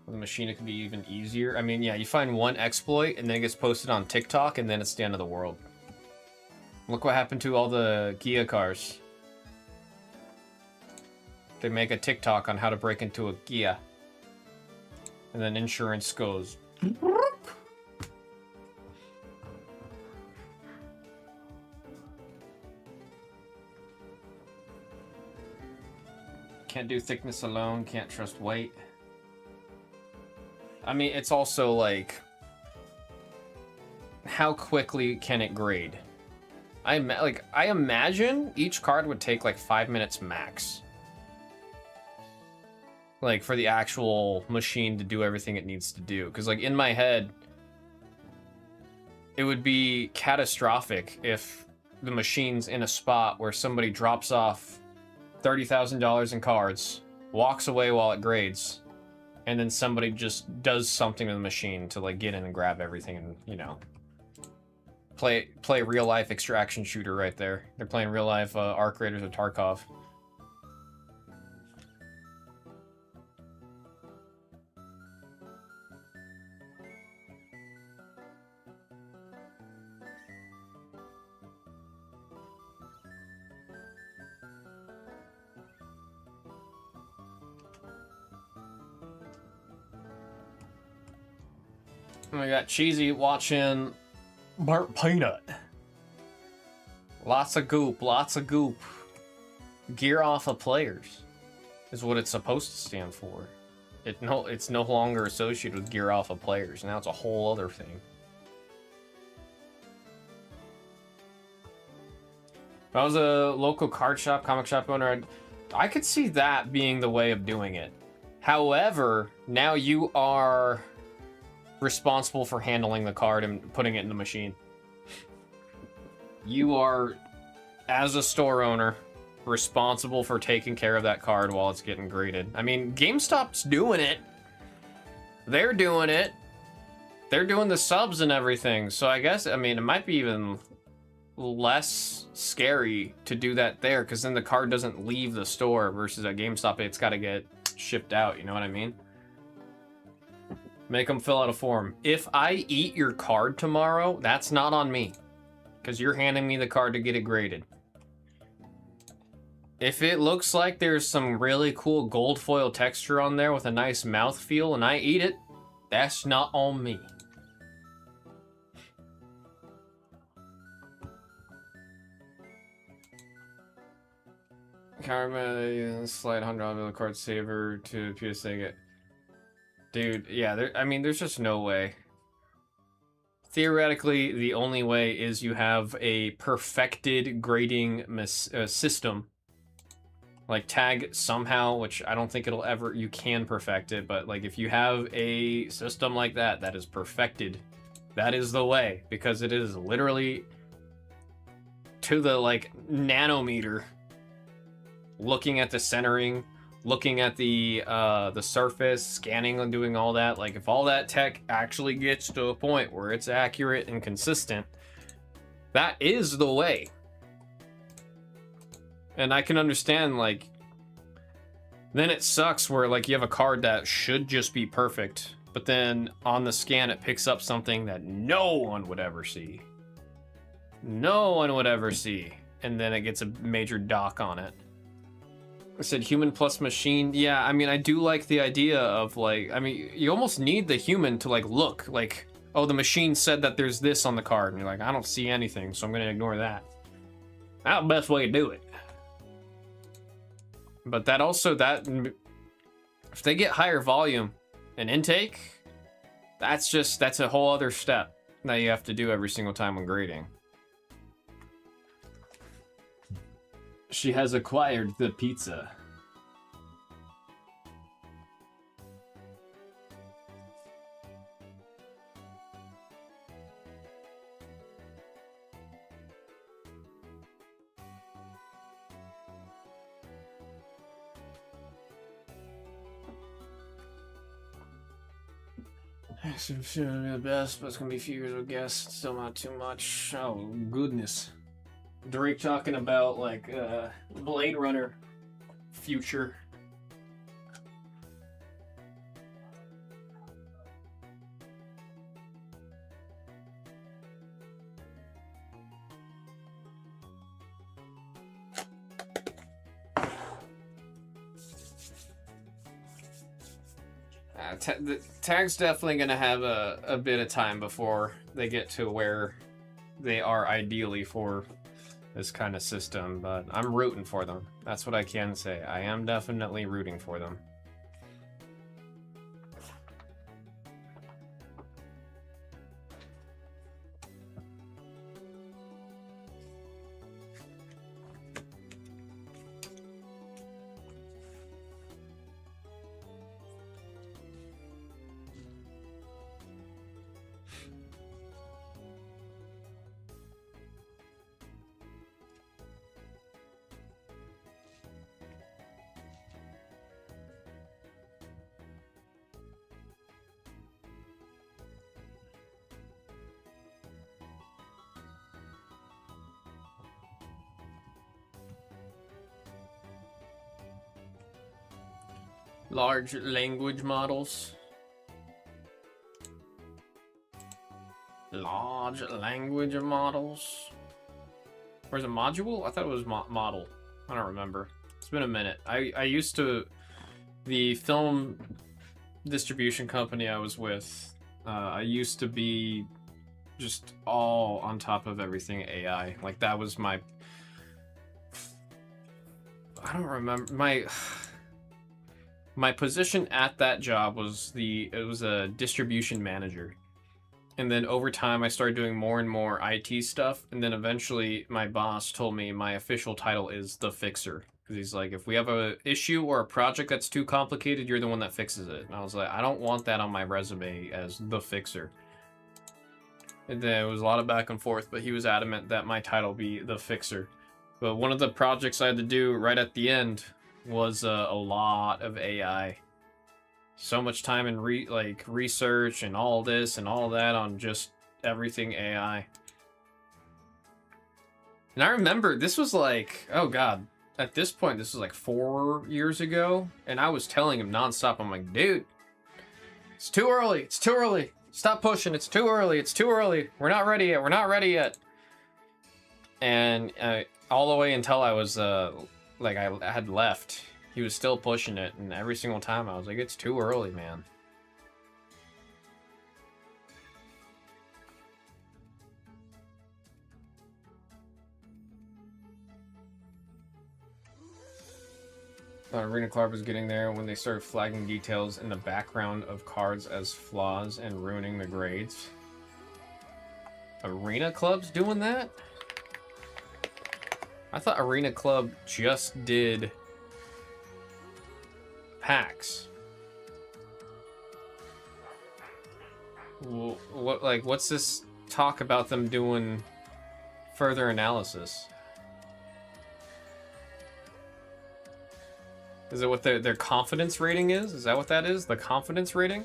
Speaker 1: With a machine, it can be even easier. I mean, yeah, you find one exploit and then it gets posted on TikTok and then it's the end of the world. Look what happened to all the Gia cars. They make a TikTok on how to break into a Gia. And then insurance goes... Can't do thickness alone, can't trust weight. I mean, it's also like, how quickly can it grade? I imagine each card would take like 5 minutes max. Like, for the actual machine to do everything it needs to do. Because, like, in my head, it would be catastrophic if the machine's in a spot where somebody drops off $30,000 in cards, walks away while it grades, and then somebody just does something to the machine to, like, get in and grab everything and, you know, play real-life extraction shooter right there. They're playing real-life Arc Raiders of Tarkov. We got Cheesy watching Bart Peanut. Lots of goop, lots of goop. Gear off of players is what it's supposed to stand for. It's no longer associated with gear off of players. Now it's a whole other thing. If I was a local card shop, comic shop owner, I could see that being the way of doing it. However, now you are responsible for handling the card and putting it in the machine. You are, as a store owner, responsible for taking care of that card while it's getting graded. I mean, GameStop's doing it. They're doing it. They're doing the subs and everything. So I guess, I mean, it might be even less scary to do that there, because then the card doesn't leave the store versus at GameStop, it's got to get shipped out. You know what I mean? Make them fill out a form. If I eat your card tomorrow, that's not on me, because you're handing me the card to get it graded. If it looks like there's some really cool gold foil texture on there with a nice mouthfeel and I eat it, that's not on me. Karma, slide $100 card saver to PSA. Dude, yeah, I mean, there's just no way. Theoretically, the only way is you have a perfected grading system. Like tag somehow, which I don't think it'll ever, you can perfect it, but like if you have a system like that, that is perfected, that is the way, because it is literally to the like nanometer, looking at the centering, looking at the surface, scanning and doing all that. Like if all that tech actually gets to a point where it's accurate and consistent, that is the way. And I can understand, like, then it sucks where like you have a card that should just be perfect, but then on the scan it picks up something that no one would ever see. No one would ever see. And then it gets a major dock on it. I said human plus machine. Yeah, I mean, I do like the idea of like, I mean, you almost need the human to like look like, oh, the machine said that there's this on the card. And you're like, I don't see anything, so I'm going to ignore that. That's the best way to do it. But that also, that, if they get higher volume and intake, that's a whole other step that you have to do every single time when grading. She has acquired the pizza. It's gonna be the best, but it's gonna be a few years of guess. Still not too much. Oh, goodness. Drake talking about like Blade Runner future. The tag's definitely gonna have a bit of time before they get to where they are ideally for this kind of system, but I'm rooting for them. That's what I can say. I am definitely rooting for them. Large language models. Large language models. Or is it module? I thought it was model. I don't remember. It's been a minute. I used to... The film distribution company I was with, I used to be just all on top of everything AI. Like, that was my... I don't remember. My position at that job was it was a distribution manager. And then over time I started doing more and more IT stuff, and then eventually my boss told me my official title is the fixer. Because he's like, if we have a issue or a project that's too complicated, you're the one that fixes it. And I was like, I don't want that on my resume as the fixer. And then it was a lot of back and forth, but he was adamant that my title be the fixer. But one of the projects I had to do right at the end was a lot of AI. So much time in research and all this and all that on just everything AI. And I remember this was like, oh god, at this point this was like 4 years ago, and I was telling him nonstop, I'm like, dude, it's too early, it's too early. Stop pushing, it's too early, it's too early. We're not ready yet, we're not ready yet. And all the way until I was like I had left, he was still pushing it, and every single time I was like, it's too early, man. Arena Club was getting there when they started flagging details in the background of cards as flaws and ruining the grades. Arena Club's doing that? I thought Arena Club just did packs. What's this talk about them doing further analysis? Is it what their confidence rating is? Is that what that is? The confidence rating?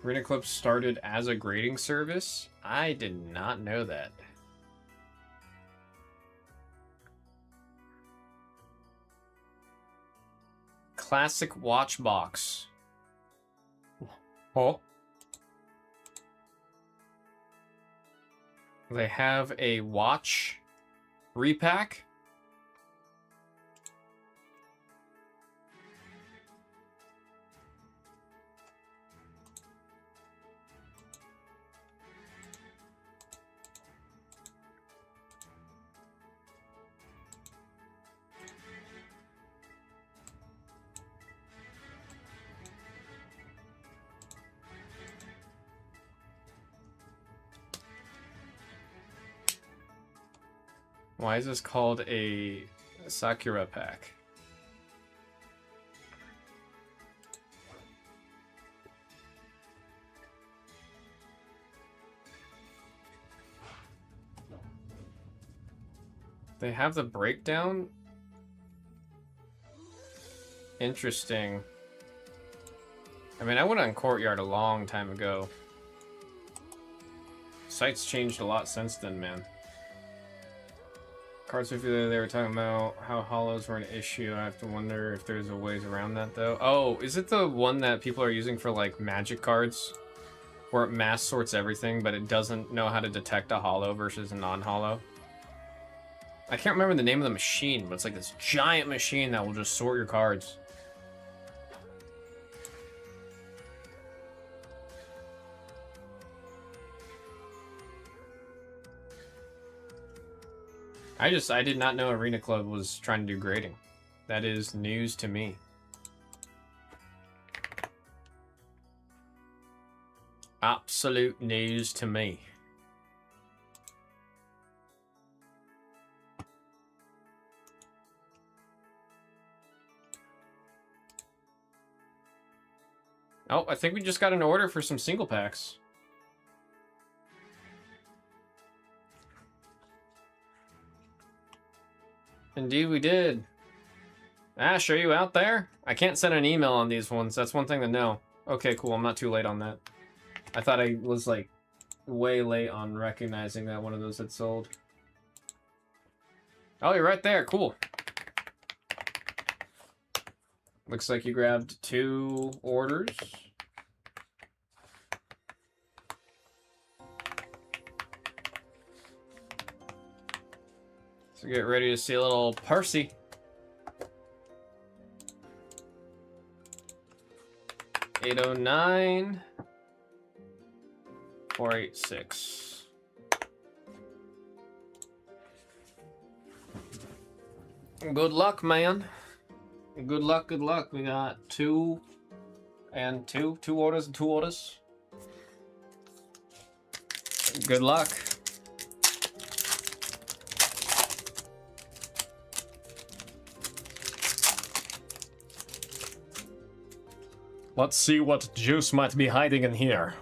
Speaker 1: Arena Club started as a grading service? I did not know that. Classic watch box. Oh. They have a watch repack. Why is this called a Sakura pack? They have the breakdown? Interesting. I mean, I went on Courtyard a long time ago. Site's changed a lot since then, man. Cards they were talking about how hollows were an issue. I have to wonder if there's a ways around that, though. Oh, is it the one that people are using for, like, magic cards? Where it mass sorts everything, but it doesn't know how to detect a hollow versus a non-hollow? I can't remember the name of the machine, but it's like this giant machine that will just sort your cards. I did not know Arena Club was trying to do grading. That is news to me. Absolute news to me. Oh, I think we just got an order for some single packs. Indeed we did. Ash, are you out there? I can't send an email on these ones. That's one thing to know. Okay, cool. I'm not too late on that. I thought I was, like, way late on recognizing that one of those had sold. Oh, you're right there. Cool. Looks like you grabbed 2 orders. So get ready to see a little Percy. $809 $486. Good luck, man. Good luck, good luck. We got 2 and 2. 2 orders and 2 orders. Good luck. Let's see what juice might be hiding in here.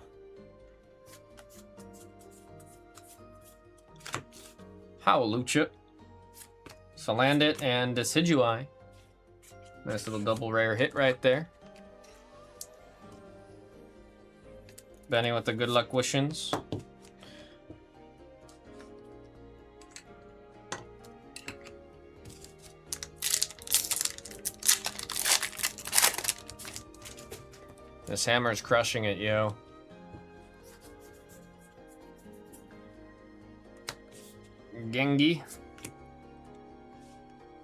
Speaker 1: Howlucha. Salandit and Decidueye. Nice little double rare hit right there. Benny with the good luck wishings. This hammer's crushing it, yo. Gengi.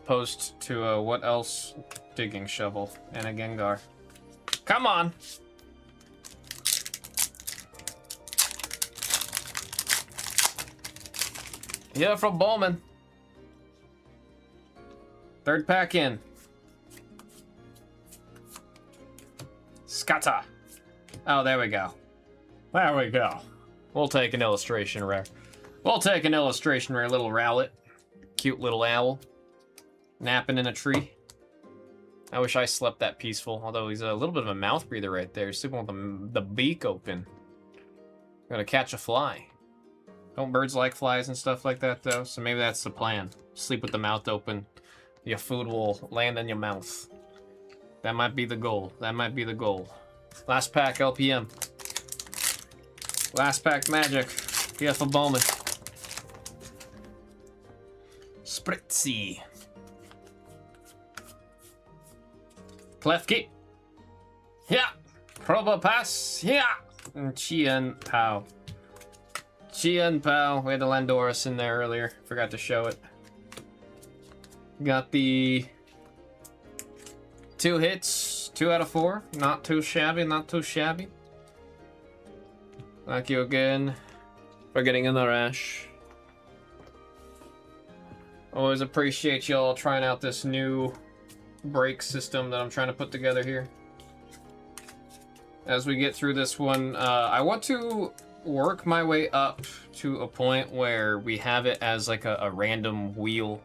Speaker 1: Post to a what else? Digging shovel and a Gengar. Come on! Yeah, from Bowman. Third pack in. Scatter. Oh, there we go. There we go. We'll take an illustration rare. We'll take an illustration rare. Little Rowlet. Cute little owl. Napping in a tree. I wish I slept that peaceful, although he's a little bit of a mouth breather right there. He's sleeping with the beak open. Gonna catch a fly. Don't birds like flies and stuff like that, though? So maybe that's the plan. Sleep with the mouth open. Your food will land in your mouth. That might be the goal. That might be the goal. Last pack LPM. Last pack Magic. PS for Bowman. Spritzy. Klefki. Yeah. Probopass. Yeah. And Chien Pao. Chien Pao. We had the Landoris in there earlier. Forgot to show it. Got the 2 hits. 2 out of 4. Not too shabby. Not too shabby. Thank you again for getting in the rash. Always appreciate y'all trying out this new break system that I'm trying to put together here. As we get through this one, I want to work my way up to a point where we have it as like a random wheel.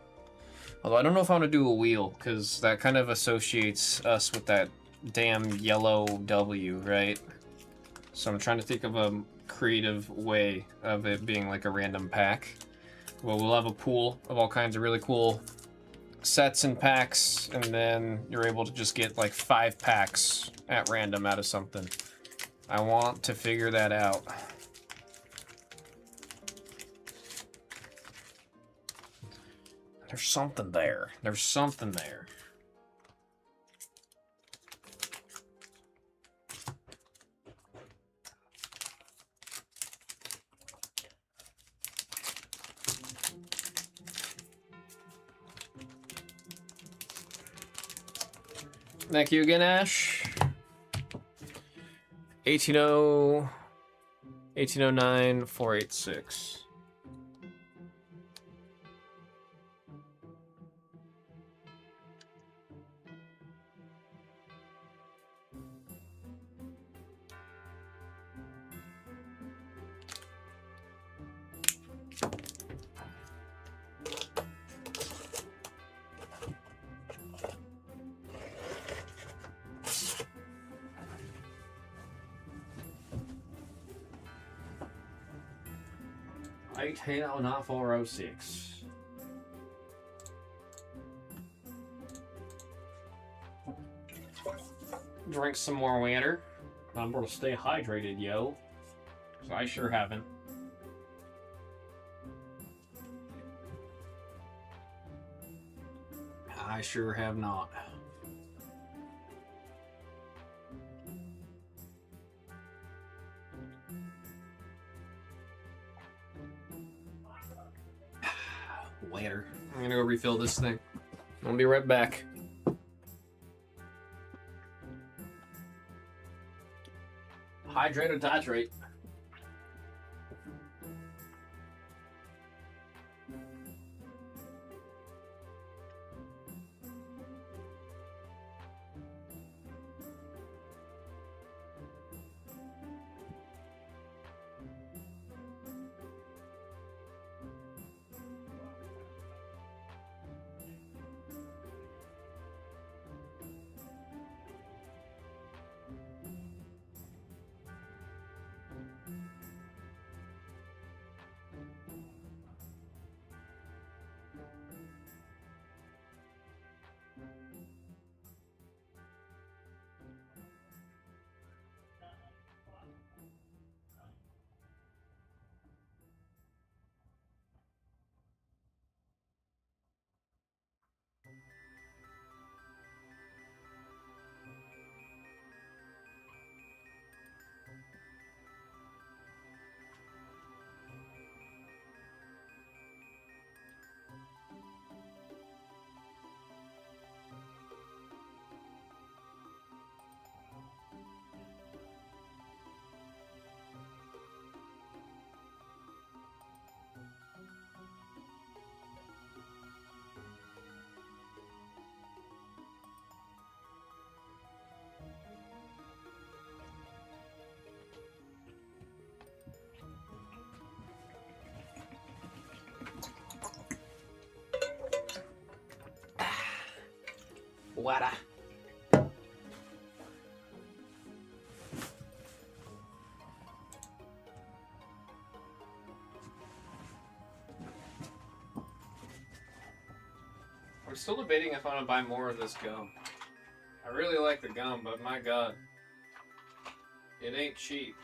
Speaker 1: Although I don't know if I want to do a wheel, because that kind of associates us with that damn yellow W, right? So I'm trying to think of a creative way of it being like a random pack. Well, we'll have a pool of all kinds of really cool sets and packs, and then you're able to just get like 5 packs at random out of something. I want to figure that out. There's something there. There's something there. Thank you again, Ash. 1809 486. Halo 9406. Drink some more water. I'm gonna stay hydrated, yo. So I sure haven't. I sure have not. Later. I'm gonna go refill this thing. I'll be right back. Hydrate or dihydrate? water. I'm still debating if I want to buy more of this gum. I really like the gum, but my god, it ain't cheap.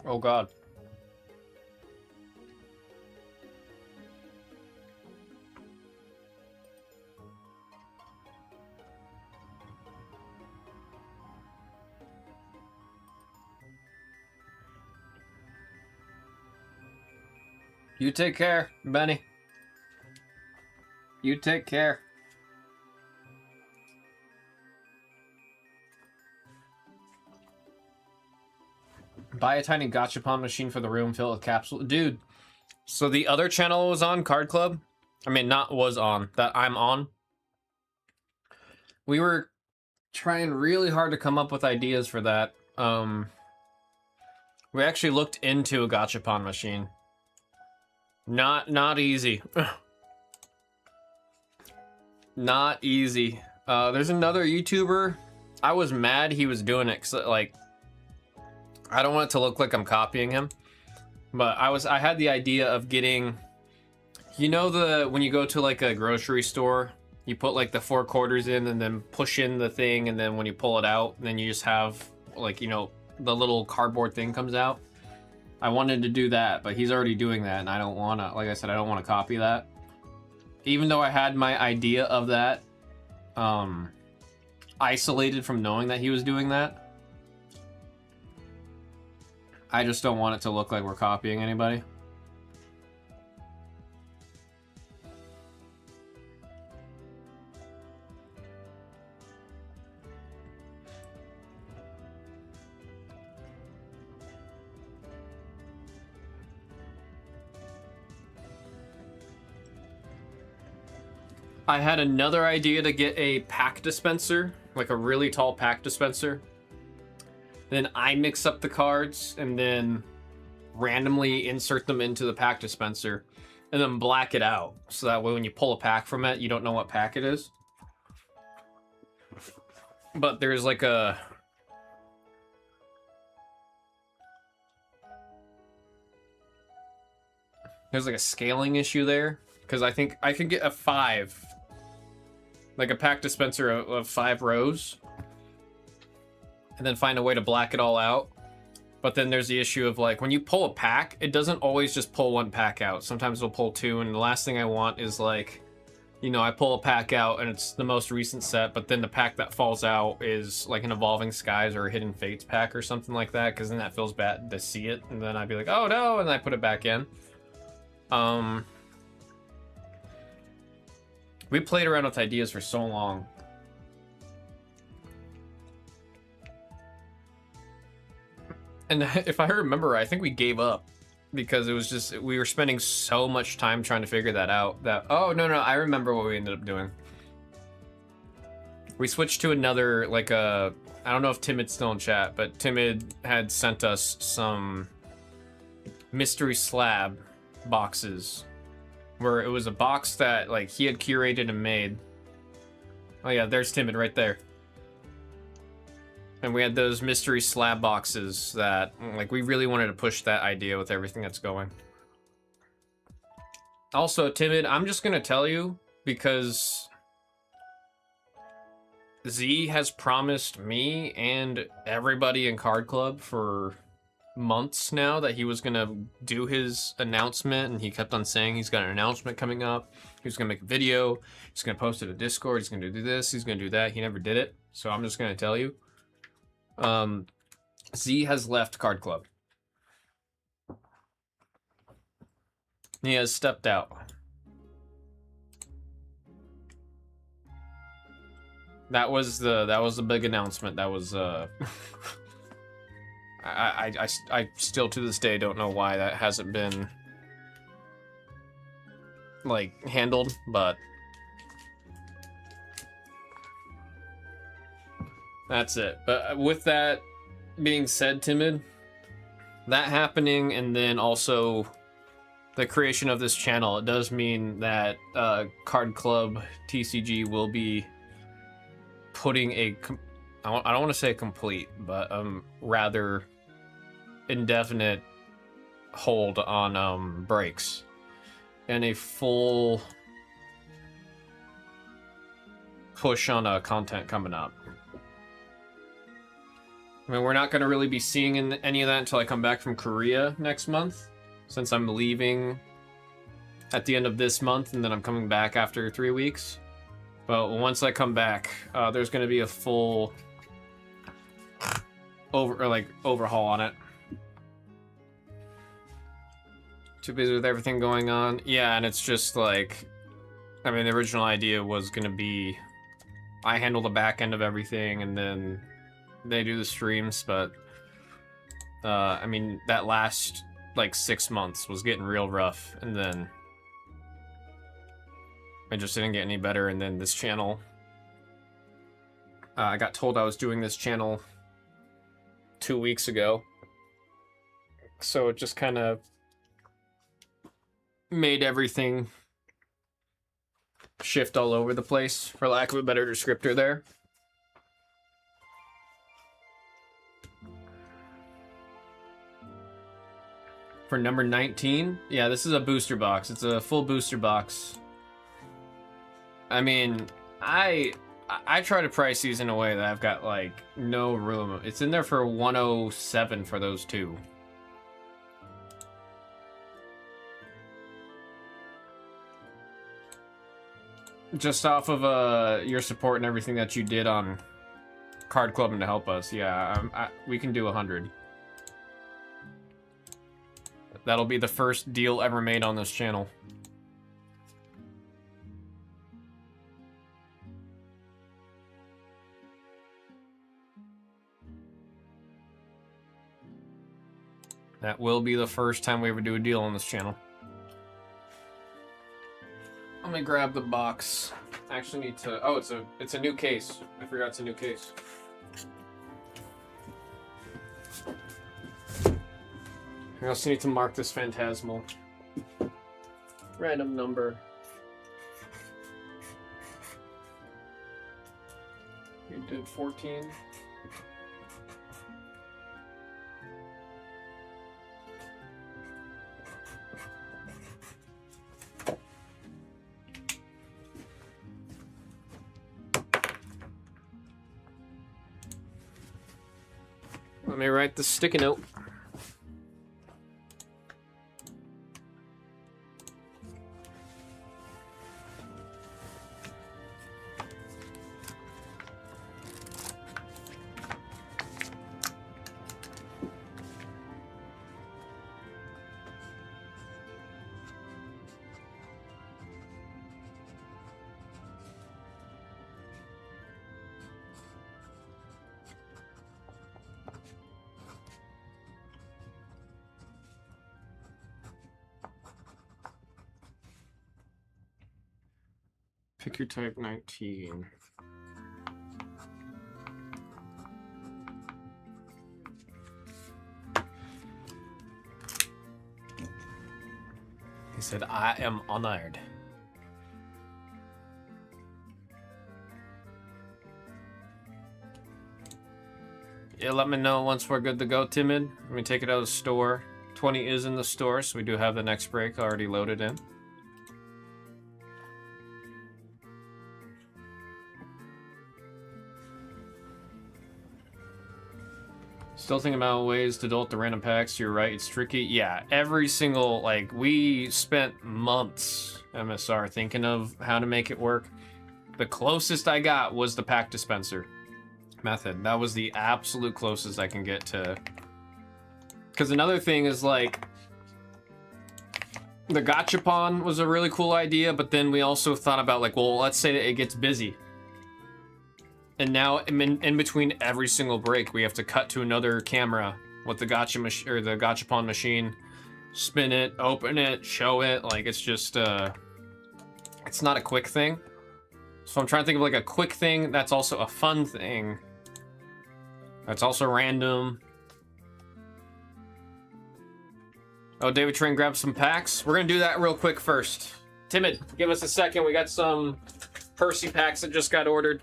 Speaker 1: Oh god. You take care, Benny. You take care. Buy a tiny gachapon machine for the room, fill it with capsule. Dude, so the other channel was on, Card Club. I mean, not was on, that I'm on. We were trying really hard to come up with ideas for that. We actually looked into a gachapon machine. Not easy. Not easy. There's another YouTuber. I was mad he was doing it, 'cause, like, I don't want it to look like I'm copying him, but I had the idea of getting, you know, when you go to like a grocery store, you put like the 4 quarters in and then push in the thing, and then when you pull it out, then you just have like, you know, the little cardboard thing comes out. I wanted to do that, but he's already doing that, and I don't want to, like I said, I don't want to copy that. Even though I had my idea of that isolated from knowing that he was doing that, I just don't want it to look like we're copying anybody. I had another idea to get a pack dispenser, like a really tall pack dispenser. Then I mix up the cards and then randomly insert them into the pack dispenser and then black it out. So that way when you pull a pack from it, you don't know what pack it is. But there's like a... there's like a scaling issue there. Because I think I can get a 5. Like a pack dispenser of 5 rows. And then find a way to black it all out. But then there's the issue of like, when you pull a pack, it doesn't always just pull 1 pack out. Sometimes it'll pull 2, and the last thing I want is like, you know, I pull a pack out and it's the most recent set, but then the pack that falls out is like an Evolving Skies or a Hidden Fates pack or something like that, because then that feels bad to see it, and then I'd be like, oh no, and then I put it back in. We played around with ideas for so long. And if I remember, I think we gave up because it was just, we were spending so much time trying to figure that out that, oh, no, I remember what we ended up doing. We switched to another, like I don't know if Timid's still in chat, but Timid had sent us some mystery slab boxes where it was a box that like he had curated and made. Oh yeah, there's Timid right there. And we had those mystery slab boxes that, like, we really wanted to push that idea with everything that's going. Also, Timid, I'm just gonna tell you, because Z has promised me and everybody in Card Club for months now that he was gonna do his announcement, and he kept on saying he's got an announcement coming up. He was gonna make a video, he's gonna post it to Discord, he's gonna do this, he's gonna do that. He never did it, so I'm just gonna tell you. Z has left Card Club. He has stepped out. That was the big announcement. That was I still to this day don't know why that hasn't been like handled, but that's it. But with that being said, Timid, that happening and then also the creation of this channel, it does mean that Card Club TCG will be putting a I don't want to say complete, but rather indefinite hold on breaks and a full push on content coming up. I mean, we're not going to really be seeing any of that until I come back from Korea next month, since I'm leaving at the end of this month and then I'm coming back after 3 weeks. But once I come back, there's going to be a full overhaul on it. Too busy with everything going on. Yeah, and it's just like, I mean, the original idea was going to be I handle the back end of everything and then they do the streams, but I mean, that last like 6 months was getting real rough, and then it just didn't get any better. And then this channel, I got told I was doing this channel 2 weeks ago, so it just kind of made everything shift all over the place, for lack of a better descriptor there. For number 19, yeah, this is a booster box. It's a full booster box. I mean, I try to price these in a way that I've got like no room. It's in there for 107 for those two. Just off of your support and everything that you did on Card Club and to help us, yeah, we can do 100. That'll be the first deal ever made on this channel. That will be the first time we ever do a deal on this channel. Let me grab the box. I actually need to. Oh, it's a new case. I forgot it's a new case. I also need to mark this Phantasmal. Random number. You did 14. Let me write the sticky note. Pick your type 19. He said, I am honored. Yeah, let me know once we're good to go, Timid. Let me take it out of the store. 20 is in the store, so we do have the next break already loaded in. Still thinking about ways to dole out the random packs. You're right, it's tricky. Yeah, every single, like, we spent months, MSR, thinking of how to make it work. The closest I got was the pack dispenser method. That was the absolute closest I can get to. Because another thing is, like, the gachapon was a really cool idea, but then we also thought about, like, well, let's say that it gets busy. And now in between every single break, we have to cut to another camera with the gacha or the gachapon machine, spin it, open it, show it. Like it's just it's not a quick thing. So I'm trying to think of like a quick thing that's also a fun thing. That's also random. Oh, David Train grabbed some packs. We're gonna do that real quick first. Timid, give us a second. We got some Percy packs that just got ordered.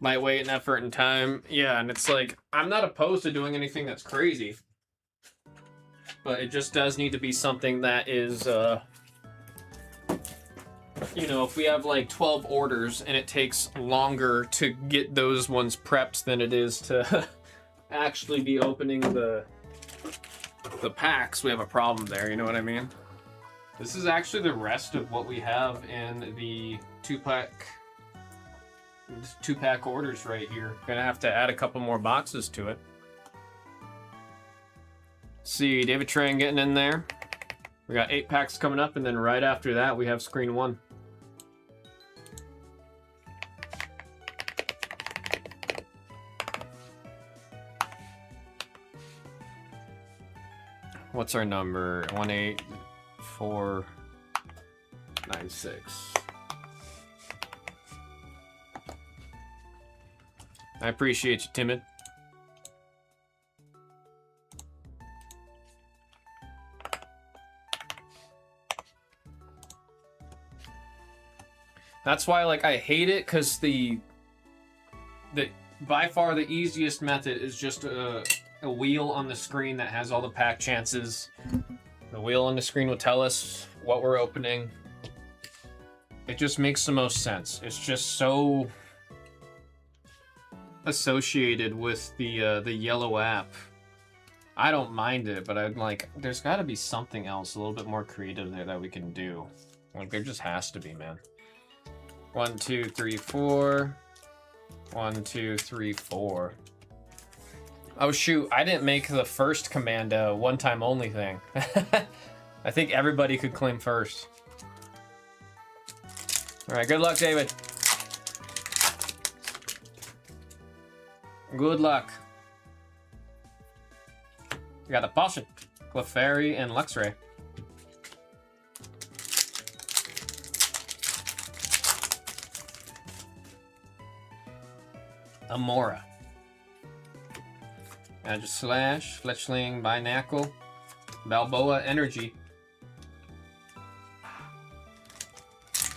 Speaker 1: Lightweight and effort and time. Yeah, and it's like, I'm not opposed to doing anything that's crazy. But it just does need to be something that is, you know, if we have like 12 orders and it takes longer to get those ones prepped than it is to actually be opening the packs, we have a problem there, you know what I mean? This is actually the rest of what we have in the two-pack orders right here. Gonna have to add a couple more boxes to it. See, David Train getting in there. We got 8 packs coming up, and then right after that, we have screen 1. What's our number? 18496. I appreciate you, Timid. That's why, like, I hate it, because the by far the easiest method is just a wheel on the screen that has all the pack chances. The wheel on the screen will tell us what we're opening. It just makes the most sense. It's just so associated with the yellow app. I don't mind it, but I'm like, there's got to be something else a little bit more creative there that we can do. Like, there just has to be, man. 1, 2, 3, 4. 1, 2, 3, 4. Oh shoot, I didn't make the first command a one-time only thing. I think everybody could claim first. Alright, good luck, David. Good luck. We got a Potion, Clefairy, and Luxray. Amora. Magic Slash, Fletchling, Binacle, Balboa Energy.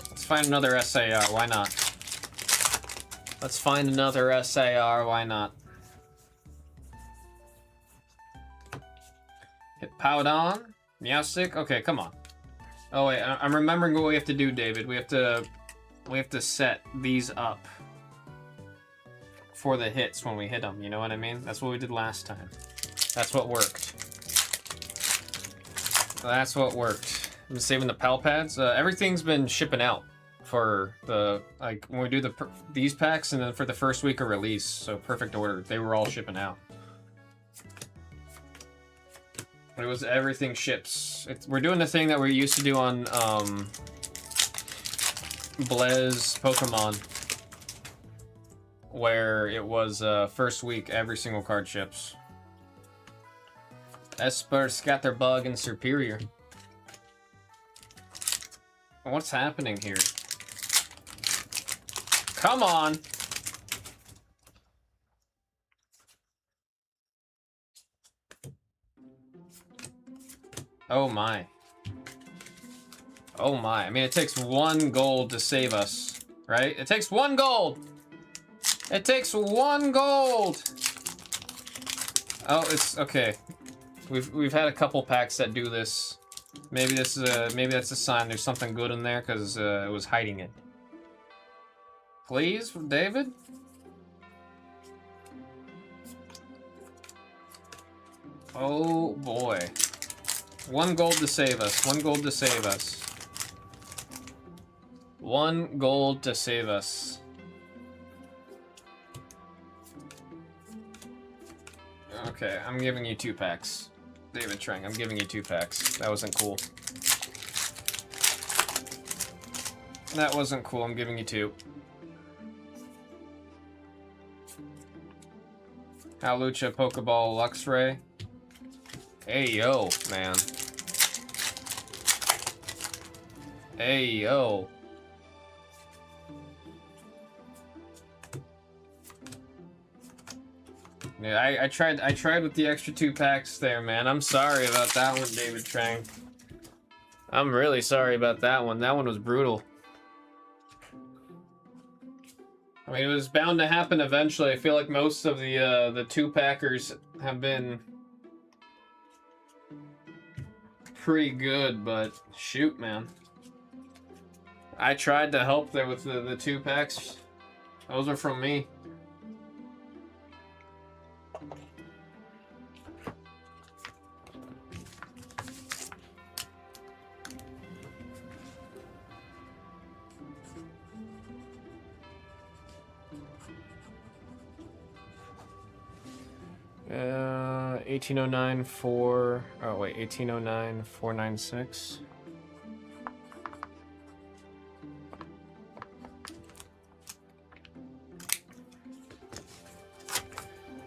Speaker 1: Let's find another SAR, why not? Let's find another SAR, why not? Hit Powdon, Meowstic, okay, come on. Oh wait, I'm remembering what we have to do, David. We have to set these up for the hits when we hit them, you know what I mean? That's what we did last time. That's what worked. That's what worked. I'm saving the pal pads. Everything's been shipping out for the, like, when we do these packs and then for the first week of release, so perfect order. They were all shipping out. It was everything ships. We're doing the thing that we used to do on Blez Pokemon, where it was first week every single card ships. Esper, Scatterbug, and Superior. What's happening here? Come on! Oh my. Oh my. I mean, it takes 1 gold to save us, right? It takes 1 gold! It takes 1 gold! Oh, it's okay. We've had a couple packs that do this. Maybe this is maybe that's a sign there's something good in there because it was hiding it. Please, David? Oh boy. 1 gold to save us. 1 gold to save us. 1 gold to save us. Okay, I'm giving you 2 packs. David Trang, I'm giving you 2 packs. That wasn't cool. That wasn't cool. I'm giving you 2. Halucha, Pokeball, Luxray. Hey, yo, man. Hey, yo. Yeah, I tried with the extra 2 packs there, man. I'm sorry about that one, David Trang. I'm really sorry about that one. That one was brutal. I mean, it was bound to happen eventually. I feel like most of the 2-packers have been pretty good, but shoot, man. I tried to help there with the 2-packs. Those are from me. Uh, 1809 4. Oh wait, 1809 496.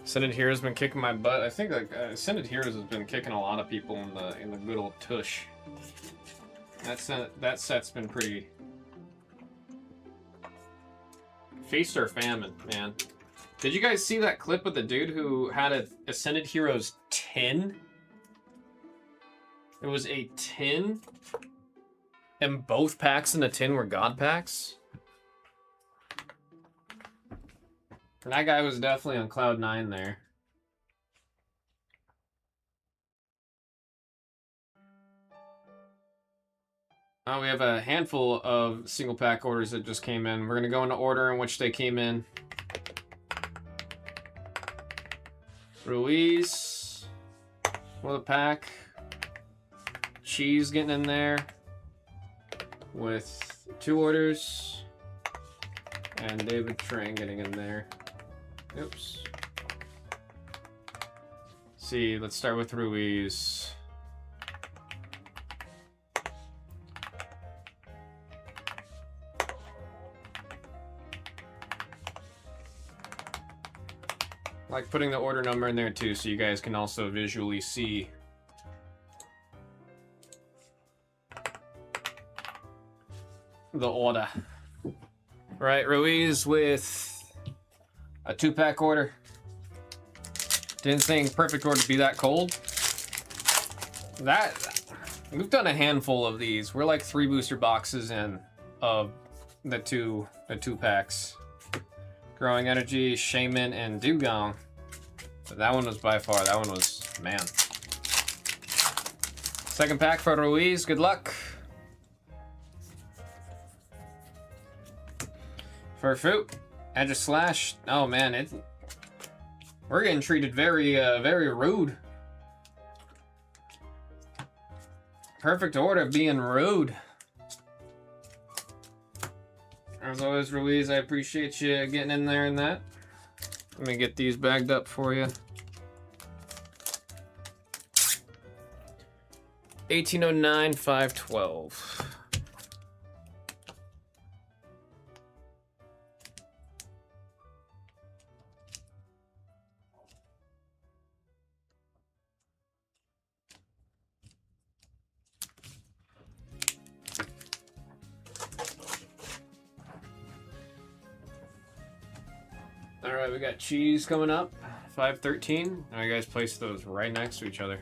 Speaker 1: Ascended Heroes been kicking my butt. I think like Ascended Heroes has been kicking a lot of people in the good old tush. That set's been pretty. Feast or famine, man. Did you guys see that clip of the dude who had a Ascended Heroes 10? It was a 10, and both packs in the 10 were God packs. And that guy was definitely on cloud 9 there. Oh, we have a handful of single pack orders that just came in. We're going to go into order in which they came in. Ruiz with a pack. Cheese getting in there with 2 orders. And David Trang getting in there. Oops. See, let's start with Ruiz. Like putting the order number in there too, so you guys can also visually see. The order. Right, Ruiz with a 2-pack order. Didn't think perfect order to be that cold. We've done a handful of these. We're like 3 booster boxes in of the two packs. Growing Energy, Shaman, and Dugong. But that one was by far, that one was, man. Second pack for Ruiz, good luck. Furfoot, Edge of Slash. Oh man, we're getting treated very, very rude. Perfect order being rude. As always, Ruiz, I appreciate you getting in there in that. Let me get these bagged up for you. 1809 512. All right, we got cheese coming up, 513. Now you guys place those right next to each other.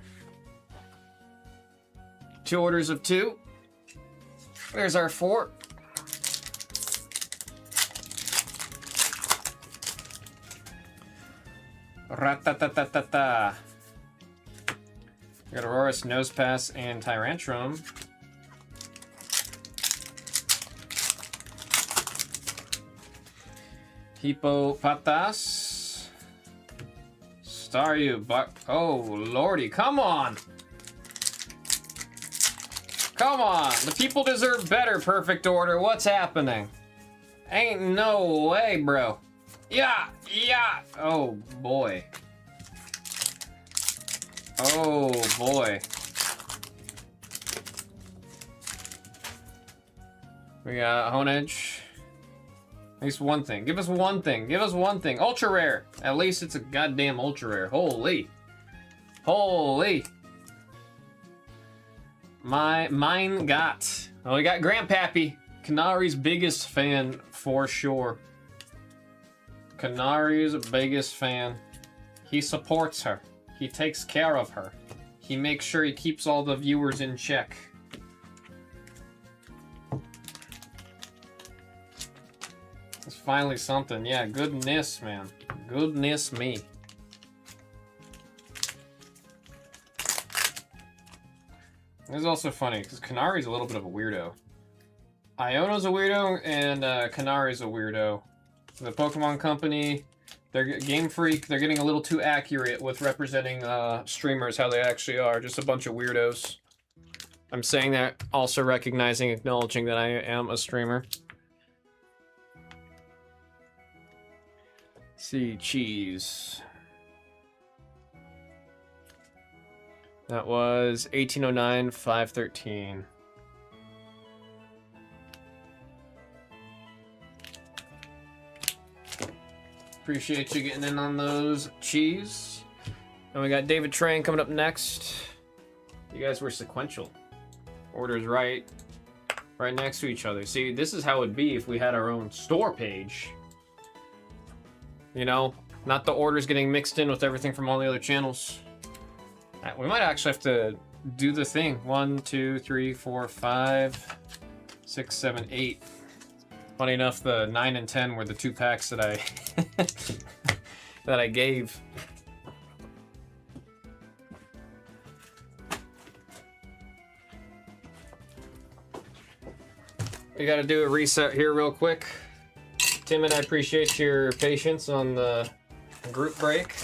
Speaker 1: 2 orders of 2. There's our 4. Ratatatata. We got Aurorus, Nosepass, and Tyrantrum. Hippopotas. Staryu, but oh lordy, come on! Come on! The people deserve better, perfect order. What's happening? Ain't no way, bro. Yeah, yeah. Oh boy. Oh boy. We got Honedge. At least one thing. Give us one thing. Give us one thing. Ultra rare. At least it's a goddamn ultra rare. Holy. Holy. Mine got. Oh, we got Grandpappy. Canari's biggest fan for sure. Canari's biggest fan. He supports her. He takes care of her. He makes sure he keeps all the viewers in check. It's finally something. Yeah, goodness, man. Goodness me. This is also funny, because Canari's a little bit of a weirdo. Iono's a weirdo, and Canari's a weirdo. The Pokemon Company, they're Game Freak, they're getting a little too accurate with representing streamers how they actually are. Just a bunch of weirdos. I'm saying that also recognizing, acknowledging that I am a streamer. See, cheese. That was 1809, 513. Appreciate you getting in on those cheese. And we got David Train coming up next. You guys were sequential. Orders right next to each other. See, this is how it'd be if we had our own store page. You know, not the orders getting mixed in with everything from all the other channels. We might actually have to do the thing. 1, 2, 3, 4, 5, 6, 7, 8. Funny enough, the 9 and 10 were the 2 packs that I that I gave. We got to do a reset here real quick. Timid, I appreciate your patience on the group break.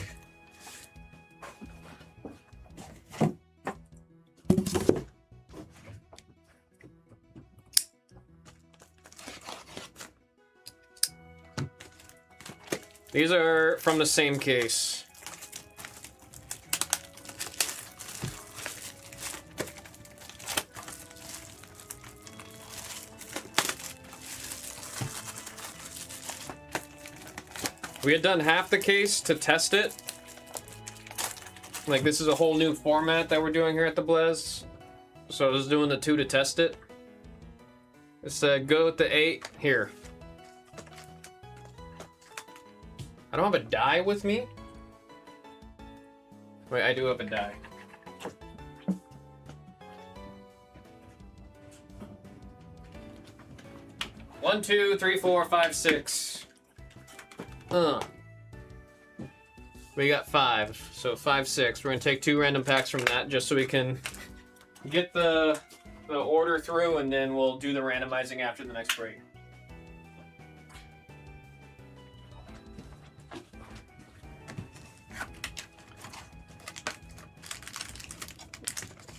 Speaker 1: These are from the same case. We had done half the case to test it. Like, this is a whole new format that we're doing here at the Blez. So I was doing the 2 to test it. It said go with the 8 here. I don't have a die with me. Wait, I do have a die. One, 2, 3, 4, 5, 6. We got 5, so 5, 6. We're gonna take 2 random packs from that just so we can get the order through, and then we'll do the randomizing after the next break.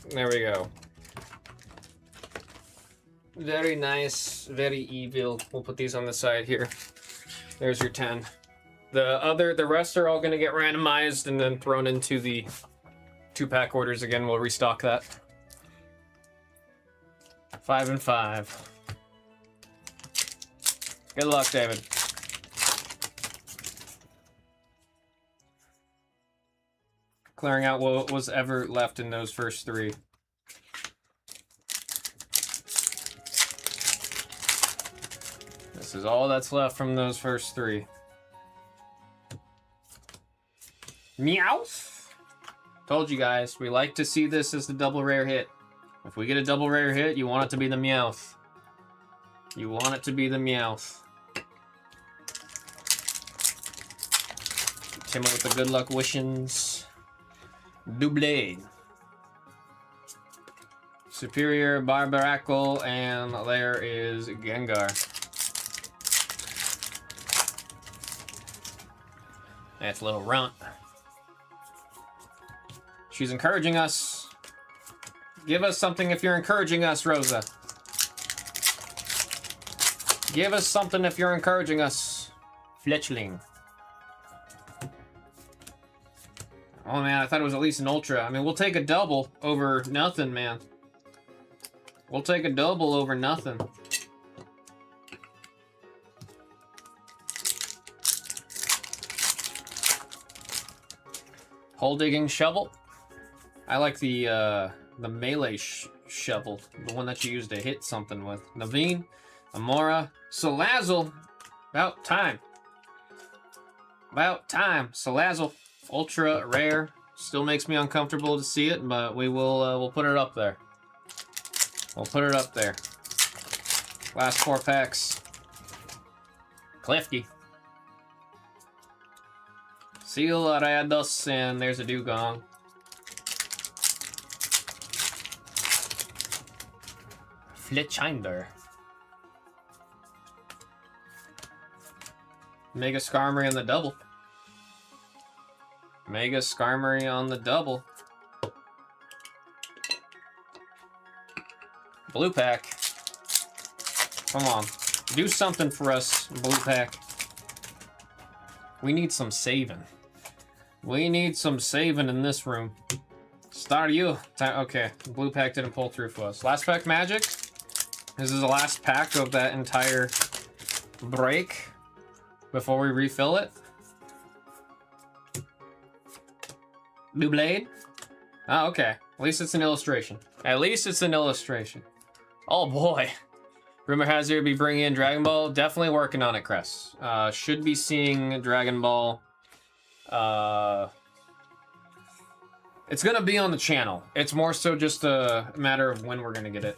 Speaker 1: There we go. Very nice, very evil. We'll put these on the side here. There's your 10. The rest are all gonna get randomized and then thrown into the 2-pack orders again. We'll restock that. 5 and 5. Good luck, David. Clearing out what was ever left in those first 3. This is all that's left from those first 3. Meowth! Told you guys, we like to see this as the double rare hit. If we get a double rare hit, you want it to be the Meowth. You want it to be the Meowth. Tim with the good luck wishings. Double. Superior, Barbaracle, and there is Gengar. That's a little runt. She's encouraging us. Give us something if you're encouraging us, Rosa. Give us something if you're encouraging us. Fletchling. Oh man, I thought it was at least an ultra. I mean, we'll take a double over nothing, man. We'll take a double over nothing. Hole digging shovel. I like the melee shovel, the one that you use to hit something with. Naveen, Amora, Salazzle. About time. About time. Salazzle, ultra rare. Still makes me uncomfortable to see it, but we will we'll put it up there. We'll put it up there. Last 4 packs. Klefki. Seal Rayados, and there's a Dugong. Fletchinder. Mega Skarmory on the double. Mega Skarmory on the double. Blue pack. Come on. Do something for us, blue pack. We need some saving. We need some saving in this room. Start you. Okay, blue pack didn't pull through for us. Last pack magic. This is the last pack of that entire break before we refill it. Blue blade. Oh, okay. At least it's an illustration. At least it's an illustration. Oh boy. Rumor has it be bringing in Dragon Ball. Definitely working on it, Cress. Should be seeing Dragon Ball. It's gonna be on the channel. It's more so just a matter of when we're gonna get it.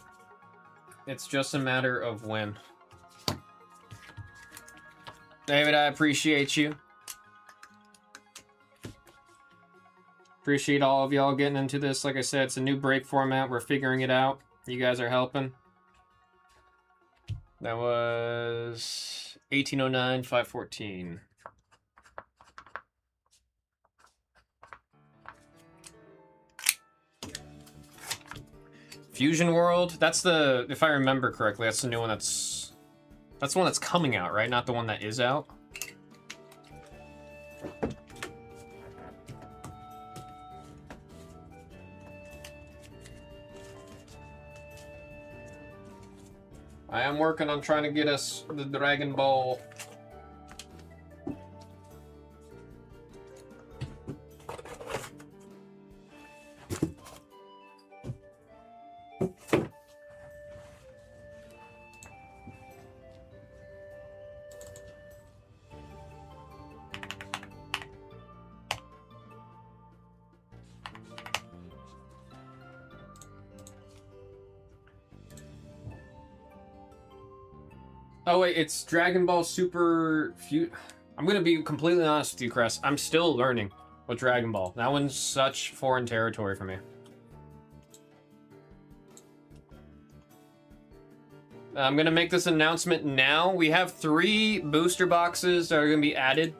Speaker 1: It's just a matter of when. David, I appreciate you. Appreciate all of y'all getting into this. Like I said, it's a new break format. We're figuring it out. You guys are helping. That was 1809, 514. Fusion World. That's the, if I remember correctly, that's the new one that's the one that's coming out, right? Not the one that is out. I am working on trying to get us the Dragon Ball. Oh wait, it's Dragon Ball Super I'm gonna be completely honest with you, Cress. I'm still learning with Dragon Ball. That one's such foreign territory for me. I'm gonna make this announcement now. We have 3 booster boxes that are gonna be added.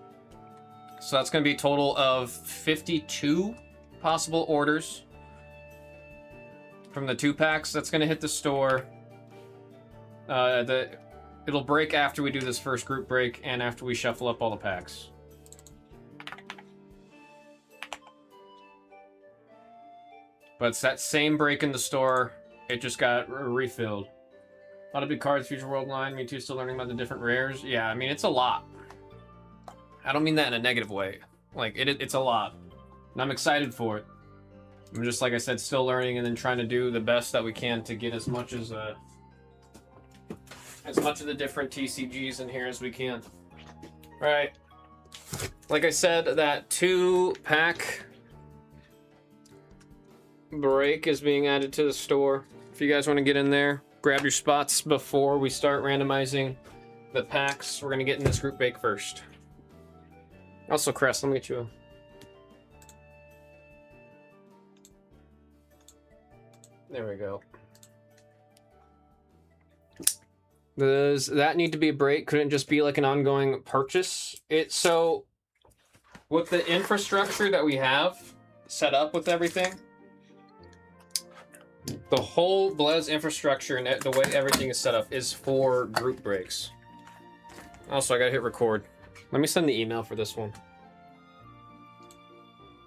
Speaker 1: So that's gonna be a total of 52 possible orders from the 2 packs. That's gonna hit the store. It'll break after we do this first group break and after we shuffle up all the packs. But it's that same break in the store. It just got refilled. A lot of big cards, Future World line. Me too, still learning about the different rares. Yeah, I mean, it's a lot. I don't mean that in a negative way. Like, it's a lot. And I'm excited for it. I'm just, like I said, still learning and then trying to do the best that we can to get as much of the different TCGs in here as we can. All right. Like I said, that 2-pack break is being added to the store. If you guys want to get in there, grab your spots before we start randomizing the packs. We're going to get in this group break first. Also, Crest, let me get you a... There we go. Does that need to be a break? Couldn't just be like an ongoing purchase? So with the infrastructure that we have set up with everything, the whole Blez infrastructure and the way everything is set up is for group breaks. Also, I gotta hit record. Let me send the email for this one.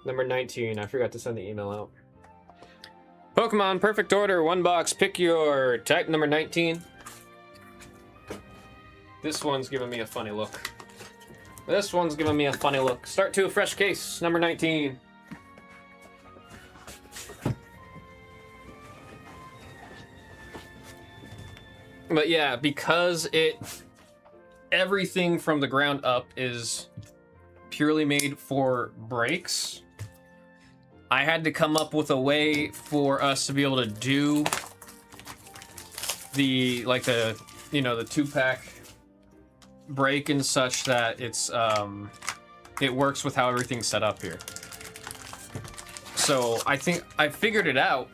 Speaker 1: Number 19. I forgot to send the email out. Pokemon Perfect Order, 1 box. Pick your type, number 19. This one's giving me a funny look. This one's giving me a funny look. Start to a fresh case, number 19. But yeah, because everything from the ground up is purely made for breaks, I had to come up with a way for us to be able to do the, like the, you know, the 2-pack break and such that it's, it works with how everything's set up here. So I think I figured it out.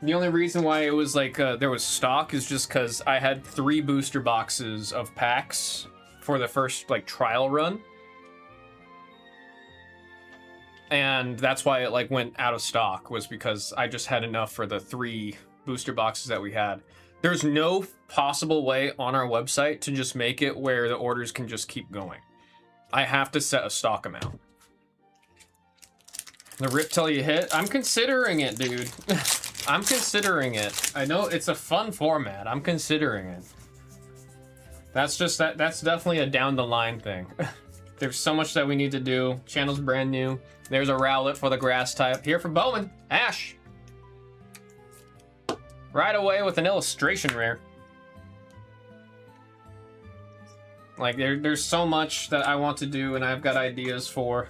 Speaker 1: The only reason why it was like there was stock is just because I had 3 booster boxes of packs for the first like trial run. And that's why it like went out of stock, was because I just had enough for the 3 booster boxes that we had. There's no possible way on our website to just make it where the orders can just keep going. I have to set a stock amount. The rip till you hit? I'm considering it, dude. I'm considering it. I know it's a fun format. I'm considering it. That's just that's definitely a down the line thing. There's so much that we need to do. Channel's brand new. There's a Rowlet for the grass type. Here for Bowman. Ash. Right away with an illustration rare. Like, there's so much that I want to do and I've got ideas for.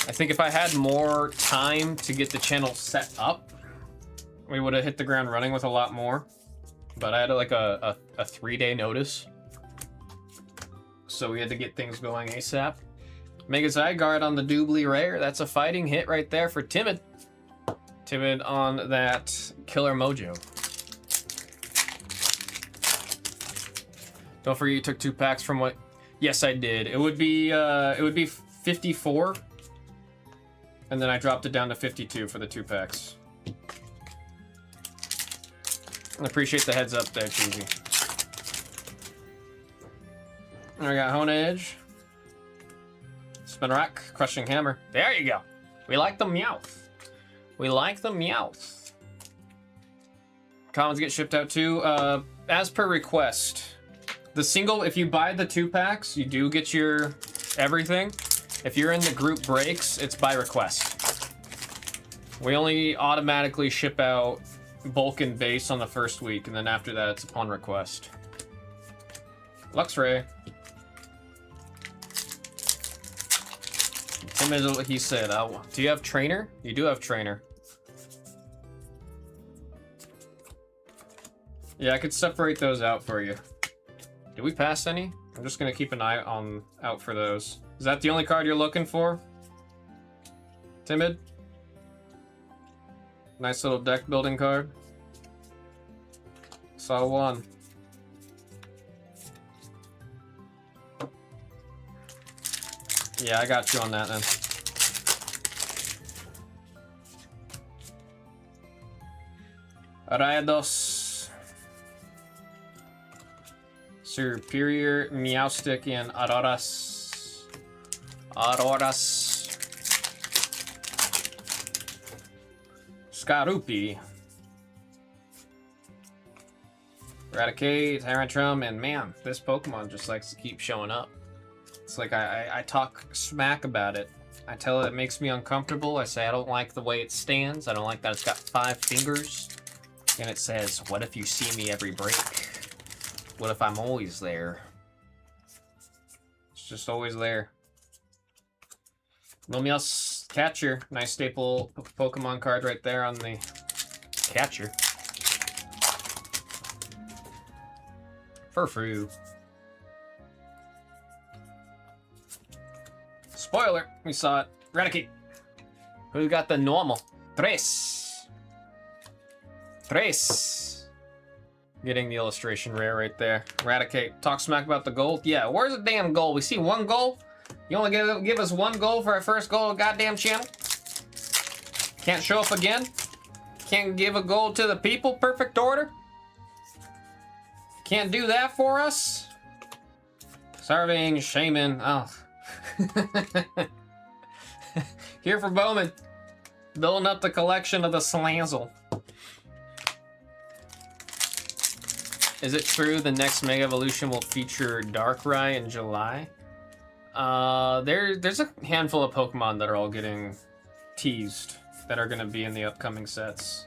Speaker 1: I think if I had more time to get the channel set up, we would have hit the ground running with a lot more. But I had like a 3-day notice. So we had to get things going ASAP. Mega Zygarde on the Doobly Rare. That's a fighting hit right there for Timid. Timid on that Killer Mojo. Don't forget you took 2 packs from what? Yes, I did. It would be 54. And then I dropped it down to 52 for the 2 packs. I appreciate the heads up there, Cheesy. I got Hone Edge. Spin Rock, Crushing Hammer. There you go. We like the Meowth. We like the Meowth. Commons get shipped out too. As per request. The single, if you buy the 2 packs, you do get your everything. If you're in the group breaks, it's by request. We only automatically ship out bulk and base on the first week, and then after that, it's upon request. Luxray. Tim is what he said. Do you have trainer? You do have trainer. Yeah, I could separate those out for you. Did we pass any? I'm just gonna keep an eye out for those. Is that the only card you're looking for? Timid? Nice little deck building card. Saw one. Yeah, I got you on that then. Raidos. Superior, Meowstic, and Auroras. Auroras. Skarupi. Raticate, Tyrantrum, and man, this Pokemon just likes to keep showing up. It's like I talk smack about it. I tell it makes me uncomfortable. I say I don't like the way it stands. I don't like that it's got 5 fingers. And it says, what if you see me every break? What if I'm always there? It's just always there. Lomios Catcher. Nice staple Pokemon card right there on the Catcher. Furfrou. Spoiler, we saw it. Raticate. Who got the normal? Tres. Getting the illustration rare right there. Raticate. Talk smack about the gold. Yeah, where's the damn gold? We see 1 gold? You only give us 1 gold for our first gold of goddamn channel? Can't show up again? Can't give a gold to the people? Perfect order? Can't do that for us? Starving, Shaman. Oh. Here for Bowman. Building up the collection of the Salazzle. Is it true the next Mega Evolution will feature Darkrai in July? There's a handful of Pokemon that are all getting teased that are going to be in the upcoming sets.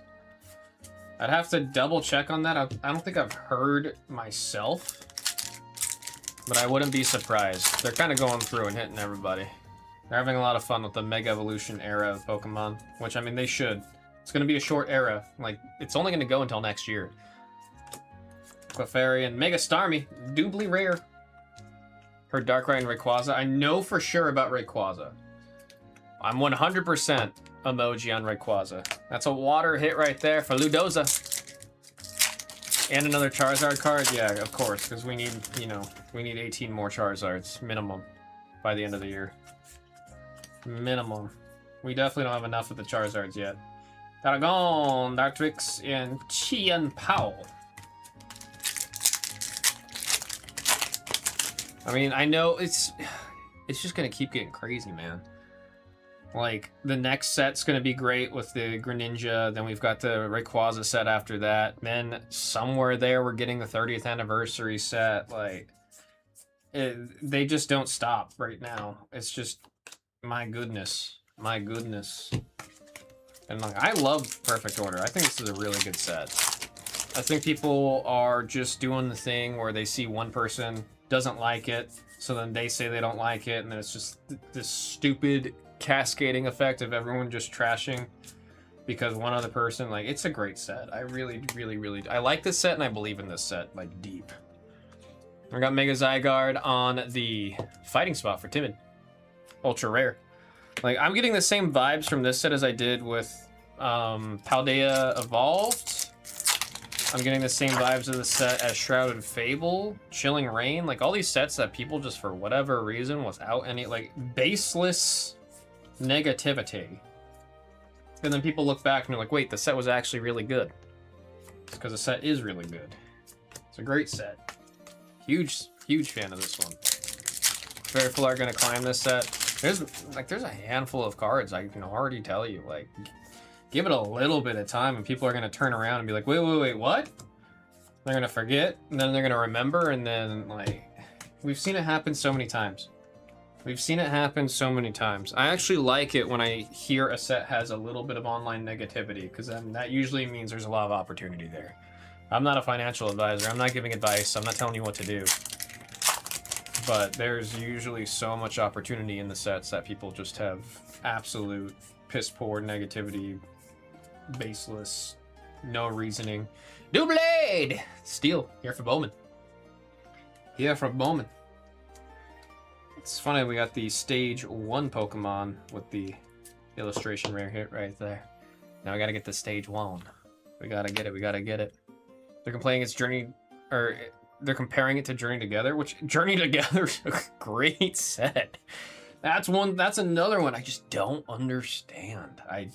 Speaker 1: I'd have to double check on that. I don't think I've heard myself, but I wouldn't be surprised. They're kind of going through and hitting everybody. They're having a lot of fun with the Mega Evolution era of Pokemon, which, I mean, they should. It's going to be a short era. Like, it's only going to go until next year. Clefairy and Mega Starmie, doubly rare. Heard Darkrai and Rayquaza. I know for sure about Rayquaza. I'm 100% emoji on Rayquaza. That's a water hit right there for Ludoza. And another Charizard card? Yeah, of course, because we need, you know, we need 18 more Charizards, minimum, by the end of the year. Minimum. We definitely don't have enough of the Charizards yet. Paragon, Dartrix, and Chien Pao. I mean, I know it's just gonna keep getting crazy, man. Like, the next set's gonna be great with the Greninja, then we've got the Rayquaza set after that, then somewhere there we're getting the 30th anniversary set, like, they just don't stop right now. It's just, my goodness. And like, I love Perfect Order. I think this is a really good set. I think people are just doing the thing where they see one person doesn't like it, so then they say they don't like it, and then it's just this stupid cascading effect of everyone just trashing because one other person, like, it's a great set. I really I like this set, and I believe in this set, like, deep. I got Mega Zygarde on the fighting spot for Timid. Ultra rare. Like, I'm getting the same vibes from this set as I did with Paldea Evolved. I'm getting the same vibes of the set as Shrouded Fable, Chilling Reign, like all these sets that people just for whatever reason without any, like, baseless negativity. And then people look back and they're like, wait, the set was actually really good. It's because the set is really good. It's a great set. Huge fan of this one. Very few are gonna climb this set. There's a handful of cards I can already tell you, like, give it a little bit of time and people are going to turn around and be like, wait, what? They're going to forget, and then they're going to remember, and then, like, we've seen it happen so many times. I actually like it when I hear a set has a little bit of online negativity, because then that usually means there's a lot of opportunity there. I'm not a financial advisor. I'm not giving advice. I'm not telling you what to do. But there's usually so much opportunity in the sets that people just have absolute piss-poor negativity, baseless, no reasoning. New Blade! Steel, here for Bowman. It's funny, we got the Stage 1 Pokemon with the illustration rare hit right there. Now we gotta get the Stage 1. We gotta get it. They're comparing they're comparing it to Journey Together, which Journey Together is a great set. That's another one I just don't understand. I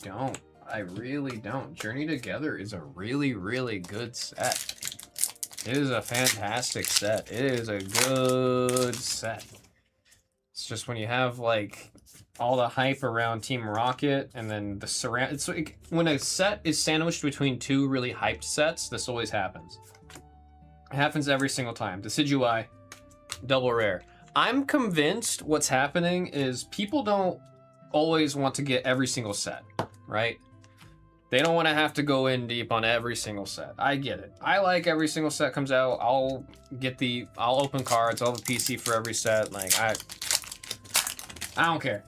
Speaker 1: really don't. Journey Together is a really good set. It is a fantastic set. It is a good set. It's just when you have, like, all the hype around Team Rocket and then the surround, it's like when a set is sandwiched between two really hyped sets, this always happens. It happens every single time. Decidueye, double rare. I'm convinced what's happening is people don't always want to get every single set, right? They don't want to have to go in deep on every single set. I get it. I like every single set comes out. I'll open cards. I'll have a PC for every set. Like, I don't care.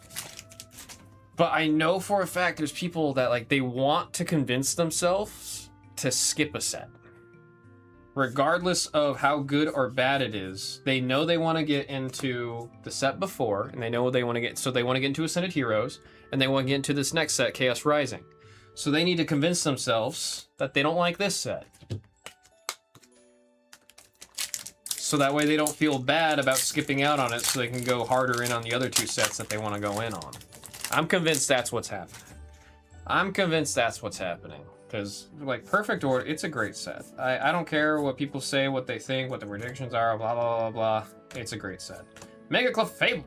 Speaker 1: But I know for a fact there's people that, like, they want to convince themselves to skip a set. Regardless of how good or bad it is, they know they want to get into the set before, and they know what they want to get. So they want to get into Ascended Heroes, and they want to get into this next set, Chaos Rising. So they need to convince themselves that they don't like this set. So that way they don't feel bad about skipping out on it, so they can go harder in on the other two sets that they want to go in on. I'm convinced that's what's happening. Because, like, Perfect Order, it's a great set. I don't care what people say, what they think, what the predictions are, blah, blah, blah, blah. It's a great set. Mega Clefable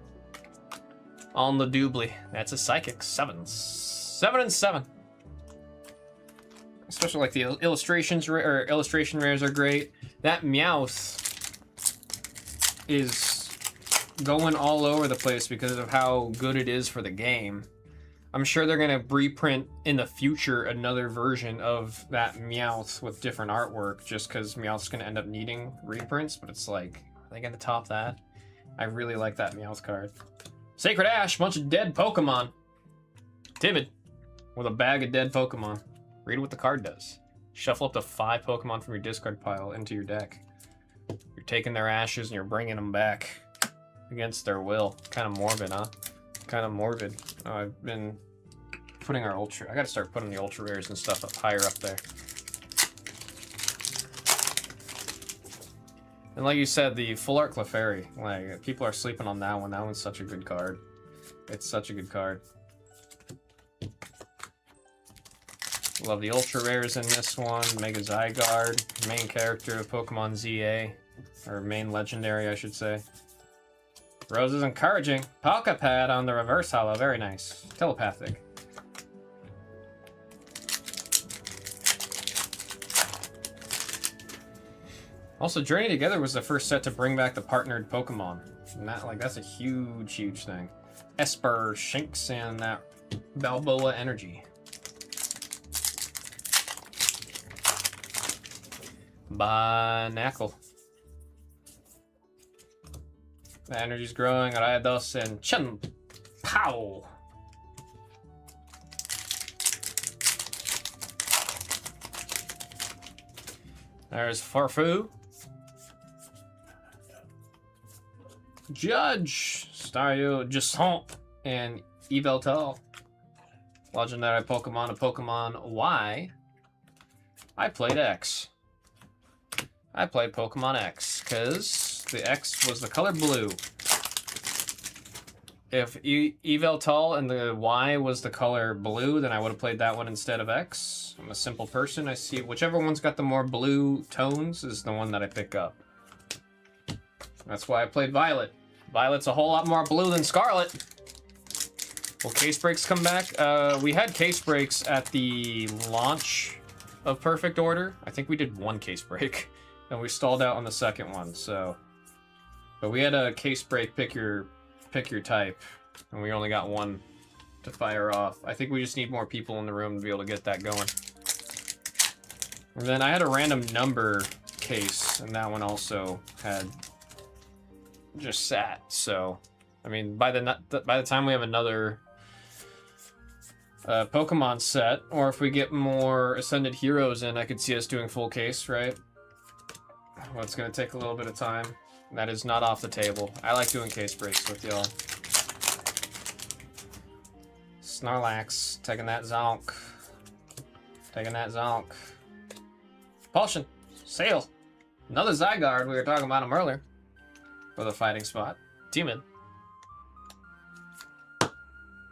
Speaker 1: on the doubly. That's a Psychic 7. 7 and 7. Especially, like, the illustration rares are great. That Meowth is going all over the place because of how good it is for the game. I'm sure they're gonna reprint in the future another version of that Meowth with different artwork, just because Meowth's gonna end up needing reprints. But it's like, are they gonna top that? I really like that Meowth card. Sacred Ash, bunch of dead Pokemon. Timid, with a bag of dead Pokemon. Read what the card does. Shuffle up to 5 Pokemon from your discard pile into your deck. You're taking their ashes and you're bringing them back against their will. Kind of morbid, huh? Kind of morbid. I've been putting our ultra. I gotta start putting the ultra rares and stuff up higher up there. And like you said, the Full Art Clefairy. Like, people are sleeping on that one. That one's such a good card. It's such a good card. Love the ultra rares in this one. Mega Zygarde, main character of Pokemon ZA, or main legendary, I should say. Rose is encouraging. Palcapad on the reverse holo, very nice. Telepathic. Also, Journey Together was the first set to bring back the partnered Pokemon. And that, like, that's a huge, huge thing. Esper, Shinx, and that Balboa Energy. Binacle. The energy's growing. Raidos and Chun Pow. There's Farfoo. Judge. Staryu, Jassomp, and Yveltal. Legendary Pokemon, a Pokemon Y. I played X. I played Pokemon X, because the X was the color blue. If Yveltal and the Y was the color blue, then I would have played that one instead of X. I'm a simple person. I see whichever one's got the more blue tones is the one that I pick up. That's why I played Violet. Violet's a whole lot more blue than Scarlet. Will case breaks come back? We had case breaks at the launch of Perfect Order. I think we did 1 case break. And we stalled out on the second one, so. But we had a case break, pick your type, and we only got 1 to fire off. I think we just need more people in the room to be able to get that going. And then I had a random number case, and that one also had just sat. So, I mean, by the time we have another Pokemon set, or if we get more Ascended Heroes in, I could see us doing full case, right? Well, it's going to take a little bit of time. That is not off the table. I like doing case breaks with y'all. Snorlax, taking that Zonk. Taking that Zonk. Propulsion. Sail. Another Zygarde. We were talking about him earlier. For the fighting spot. Demon.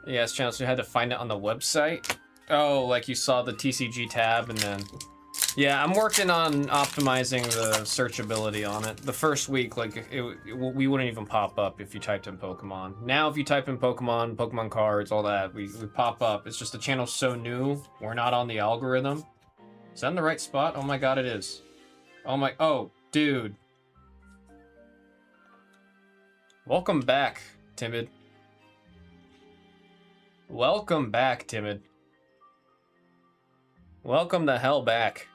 Speaker 1: Yes, channels, you had to find it on the website. Oh, like you saw the TCG tab and then... Yeah, I'm working on optimizing the searchability on it. The first week, like, we wouldn't even pop up if you typed in Pokemon. Now, if you type in Pokemon, Pokemon cards, all that, we pop up. It's just the channel's so new, we're not on the algorithm. Is that in the right spot? Oh my god, it is. Oh, dude. Welcome back, Timid. Welcome back, Timid. Welcome the hell back.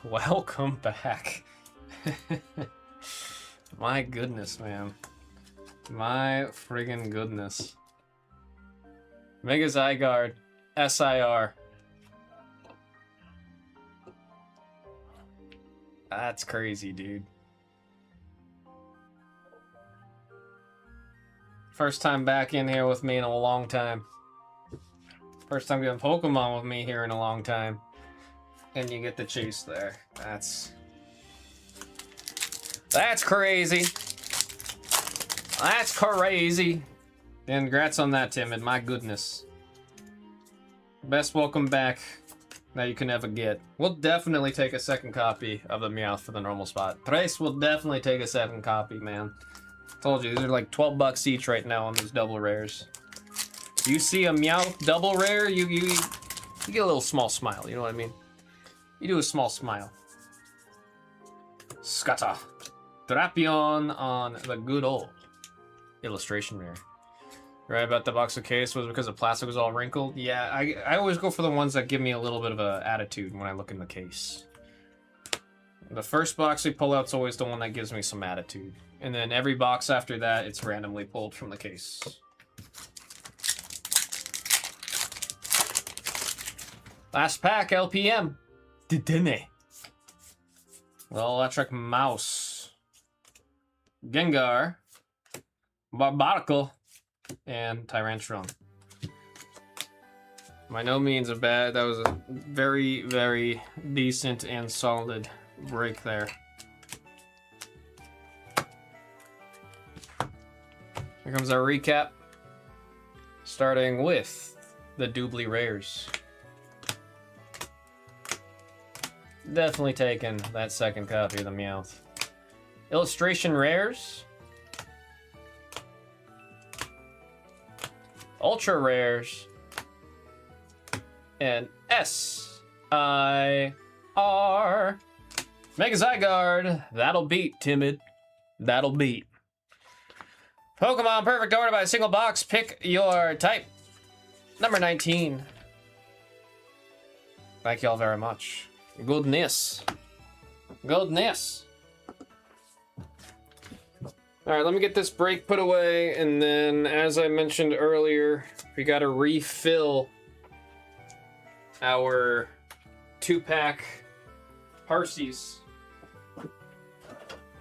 Speaker 1: Welcome back. My goodness, man. My friggin' goodness. Mega Zygarde. SIR. That's crazy, dude. First time back in here with me in a long time. First time getting Pokemon with me here in a long time. And you get the chase there. That's crazy. That's crazy. And congrats on that, Timid. My goodness. Best welcome back that you can ever get. We'll definitely take a second copy of the Meowth for the normal spot. Trace will definitely take a second copy, man. Told you, these are like 12 bucks each right now on those double rares. You see a Meowth double rare, you get a little small smile, you know what I mean? You do a small smile. Scatter. Drapion on the good old illustration rare. Right about the box of case was because the plastic was all wrinkled. Yeah, I always go for the ones that give me a little bit of an attitude when I look in the case. The first box we pull out's always the one that gives me some attitude. And then every box after that, it's randomly pulled from the case. Last pack, LPM. Didn't. Well, Electric Mouse. Gengar. Barbaracle. And Tyrantron. By no means a bad, that was a very, very decent and solid break there. Here comes our recap. Starting with the Doobly Rares. Definitely taking that second copy of the Meowth. Illustration Rares. Ultra Rares. And S-I-R. Mega Zygarde. That'll beat, Timid. That'll beat. Pokemon Perfect Order by a single box. Pick your type. Number 19. Thank y'all very much. Goodness. Goodness. Alright, let me get this break put away, and then, as I mentioned earlier, we gotta refill our 2-pack Parsees.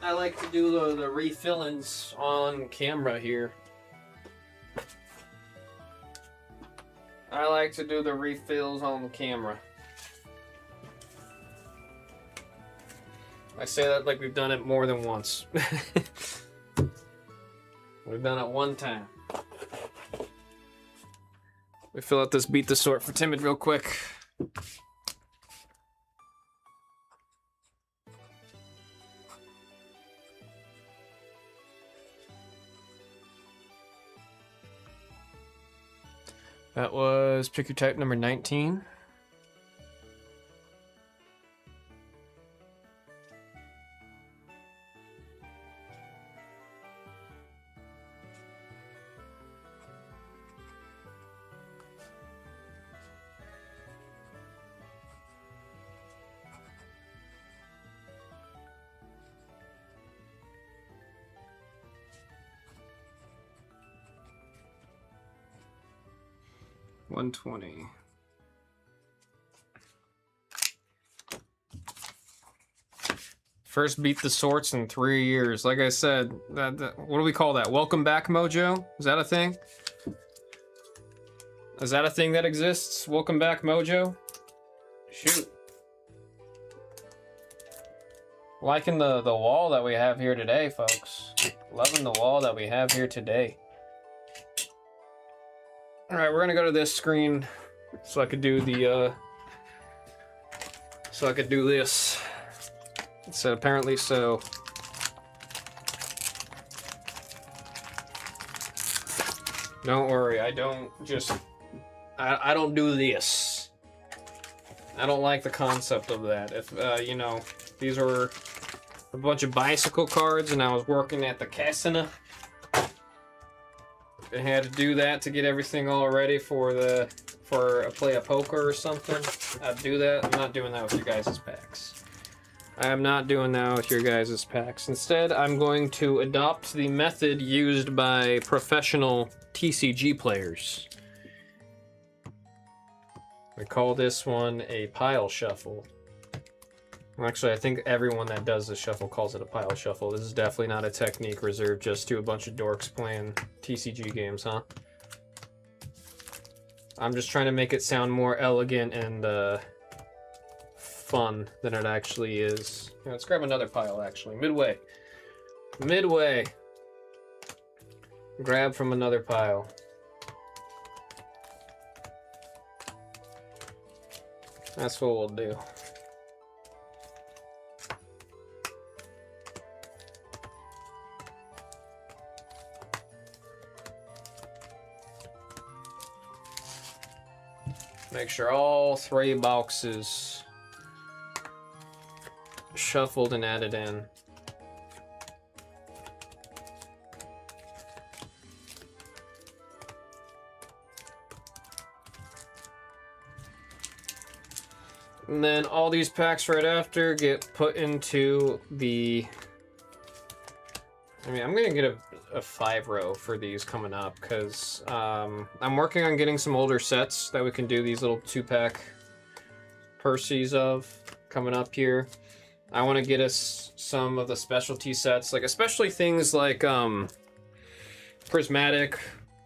Speaker 1: I like to do the refillings on camera here. I like to do the refills on the camera. I say that like we've done it more than once. We've done it one time. We fill out this Beat the Sort for Timid real quick. That was pick your type number 19. $120. First Beat the Sorts in 3 years. Like I said, what do we call that? Welcome back mojo? Is that a thing? Is that a thing that exists? Welcome back mojo? Shoot. Liking the wall that we have here today, folks. Loving the wall that we have here today. Alright, we're gonna go to this screen so I could do the so I could do this. So apparently so. Don't worry, I don't just I don't do this. I don't like the concept of that. If you know, these are a bunch of bicycle cards and I was working at the casino. I had to do that to get everything all ready for a play of poker or something. I'd do that. I'm not doing that with your guys' packs. I am not doing that with your guys' packs. Instead, I'm going to adopt the method used by professional TCG players. We call this one a pile shuffle. Actually, I think everyone that does the shuffle calls it a pile shuffle. This is definitely not a technique reserved just to a bunch of dorks playing TCG games, huh? I'm just trying to make it sound more elegant and fun than it actually is. Yeah, let's grab another pile, actually. Midway. Midway. Grab from another pile. That's what we'll do. Make sure all 3 boxes shuffled and added in. And then all these packs right after get put into the... I mean, I'm going to get a 5-row for these coming up, because I'm working on getting some older sets that we can do these little 2-pack Percies of coming up here. I want to get us some of the specialty sets, like especially things like Prismatic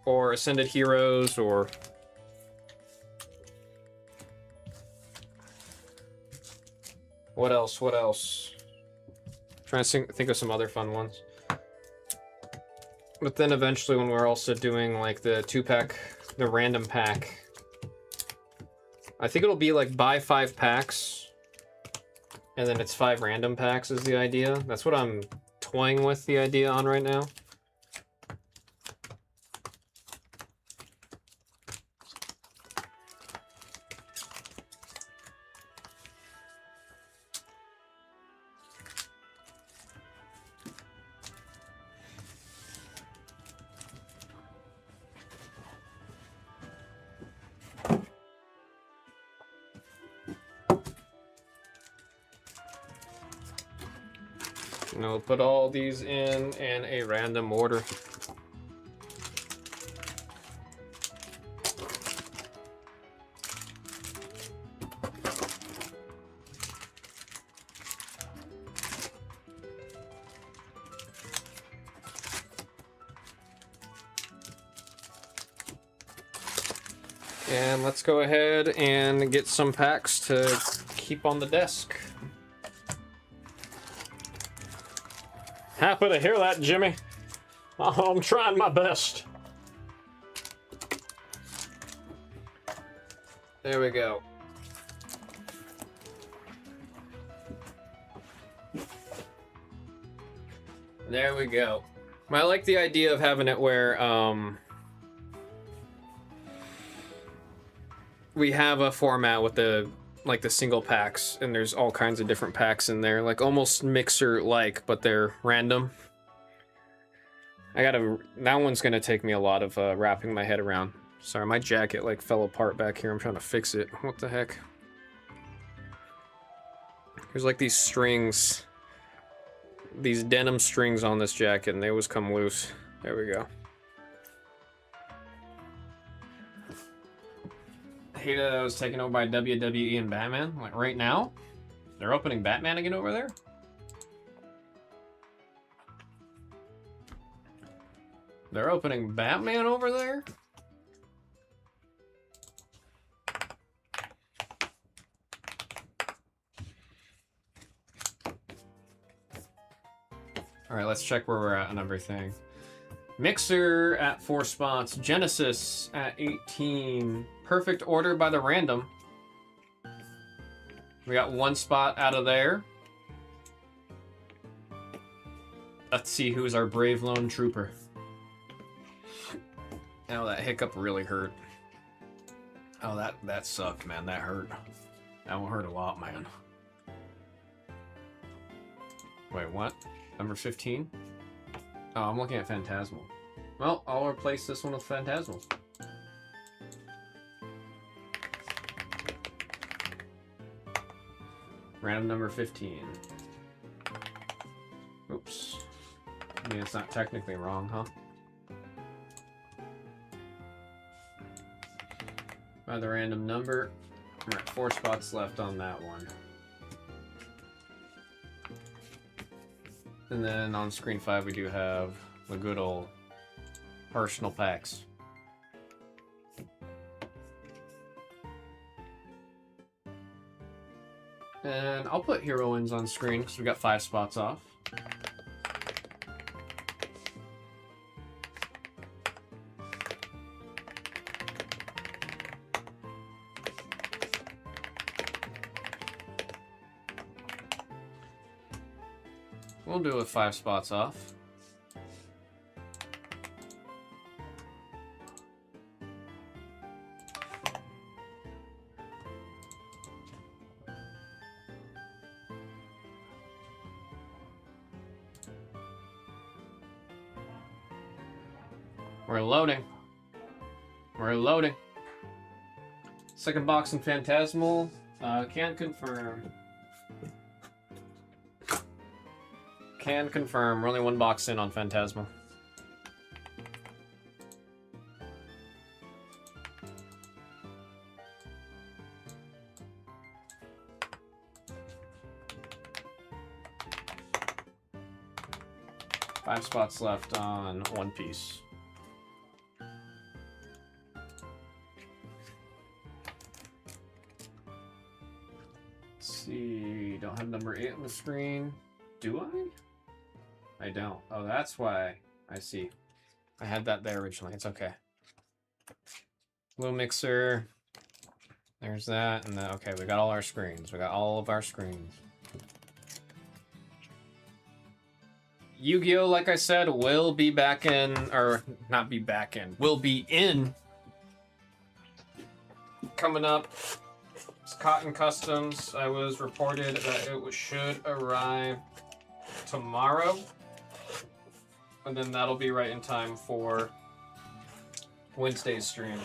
Speaker 1: or Ascended Heroes or... What else? What else? Trying to think of some other fun ones. But then eventually when we're also doing like the 2-pack, the random pack, I think it'll be like buy 5 packs and then it's 5 random packs is the idea. That's what I'm toying with the idea on right now. And we'll put all these in a random order. And let's go ahead and get some packs to keep on the desk. Happy to hear that, Jimmy. I'm trying my best. There we go. There we go. I like the idea of having it where we have a format with the single packs, and there's all kinds of different packs in there, like almost mixer-like, but they're random. That one's gonna take me a lot of wrapping my head around. Sorry, my jacket like fell apart back here. I'm trying to fix it. What the heck? There's like these strings, these denim strings on this jacket, and they always come loose. There we go. I hated that I was taken over by WWE and Batman. Like right now, they're opening Batman again over there. They're opening Batman over there? Alright, let's check where we're at on everything. Mixer at 4 spots. Genesis at 18. Perfect order by the random. We got 1 spot out of there. Let's see who's our brave lone trooper. Oh, that hiccup really hurt. Oh, that sucked, man. That hurt. That one hurt a lot, man. Wait, what? Number 15? Oh, I'm looking at Phantasmal. Well, I'll replace this one with Phantasmal. Random number 15. Oops. I mean, it's not technically wrong, huh? By the random number. We're at 4 spots left on that one. And then on screen 5 we do have the good old personal packs. And I'll put heroines on screen because we got 5 spots off. We'll do it with 5 spots off. We're loading. We're loading. Second box in Phantasmal. Can confirm. Can confirm. We're only one box in on Phantasmal. Five spots left on One Piece. Let's see, don't have number 8 on the screen. Do I don't. Oh, that's why. I see. I had that there originally. It's okay. Blue mixer. There's that. And then, okay, we got all our screens. We got all of our screens. Yu-Gi-Oh, like I said, will be back in, or not be back in, will be in. Coming up. It's Cotton Customs. I was reported that it should arrive tomorrow. And then that'll be right in time for Wednesday's stream.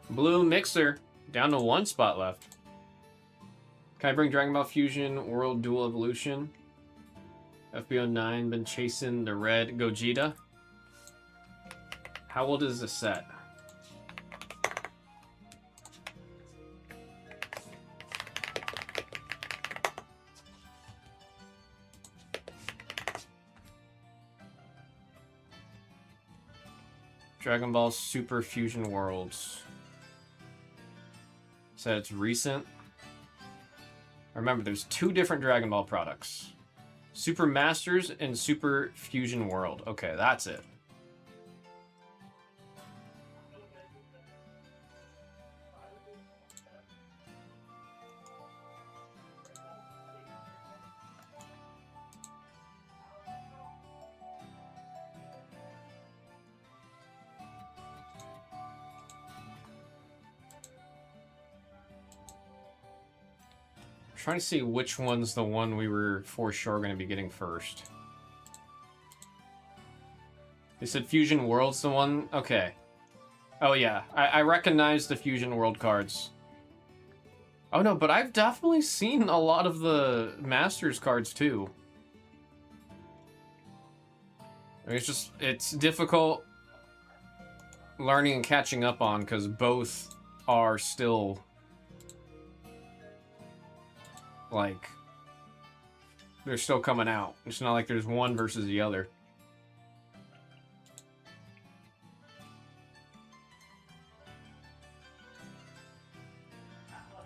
Speaker 1: Blue mixer, down to 1 spot left. Can I bring Dragon Ball Fusion World Dual Evolution? FBO9 been chasing the red Gogeta. How old is the set? Dragon Ball Super Fusion Worlds. Said it's recent. Remember, there's 2 different Dragon Ball products. Super Masters and Super Fusion World. Okay, that's it. Trying to see which one's the one we were for sure going to be getting first. They said Fusion World's the one? Okay. Oh yeah, I recognize the Fusion World cards. Oh no, but I've definitely seen a lot of the Masters cards too. I mean, it's difficult learning and catching up on because both are still... like, they're still coming out. It's not like there's one versus the other.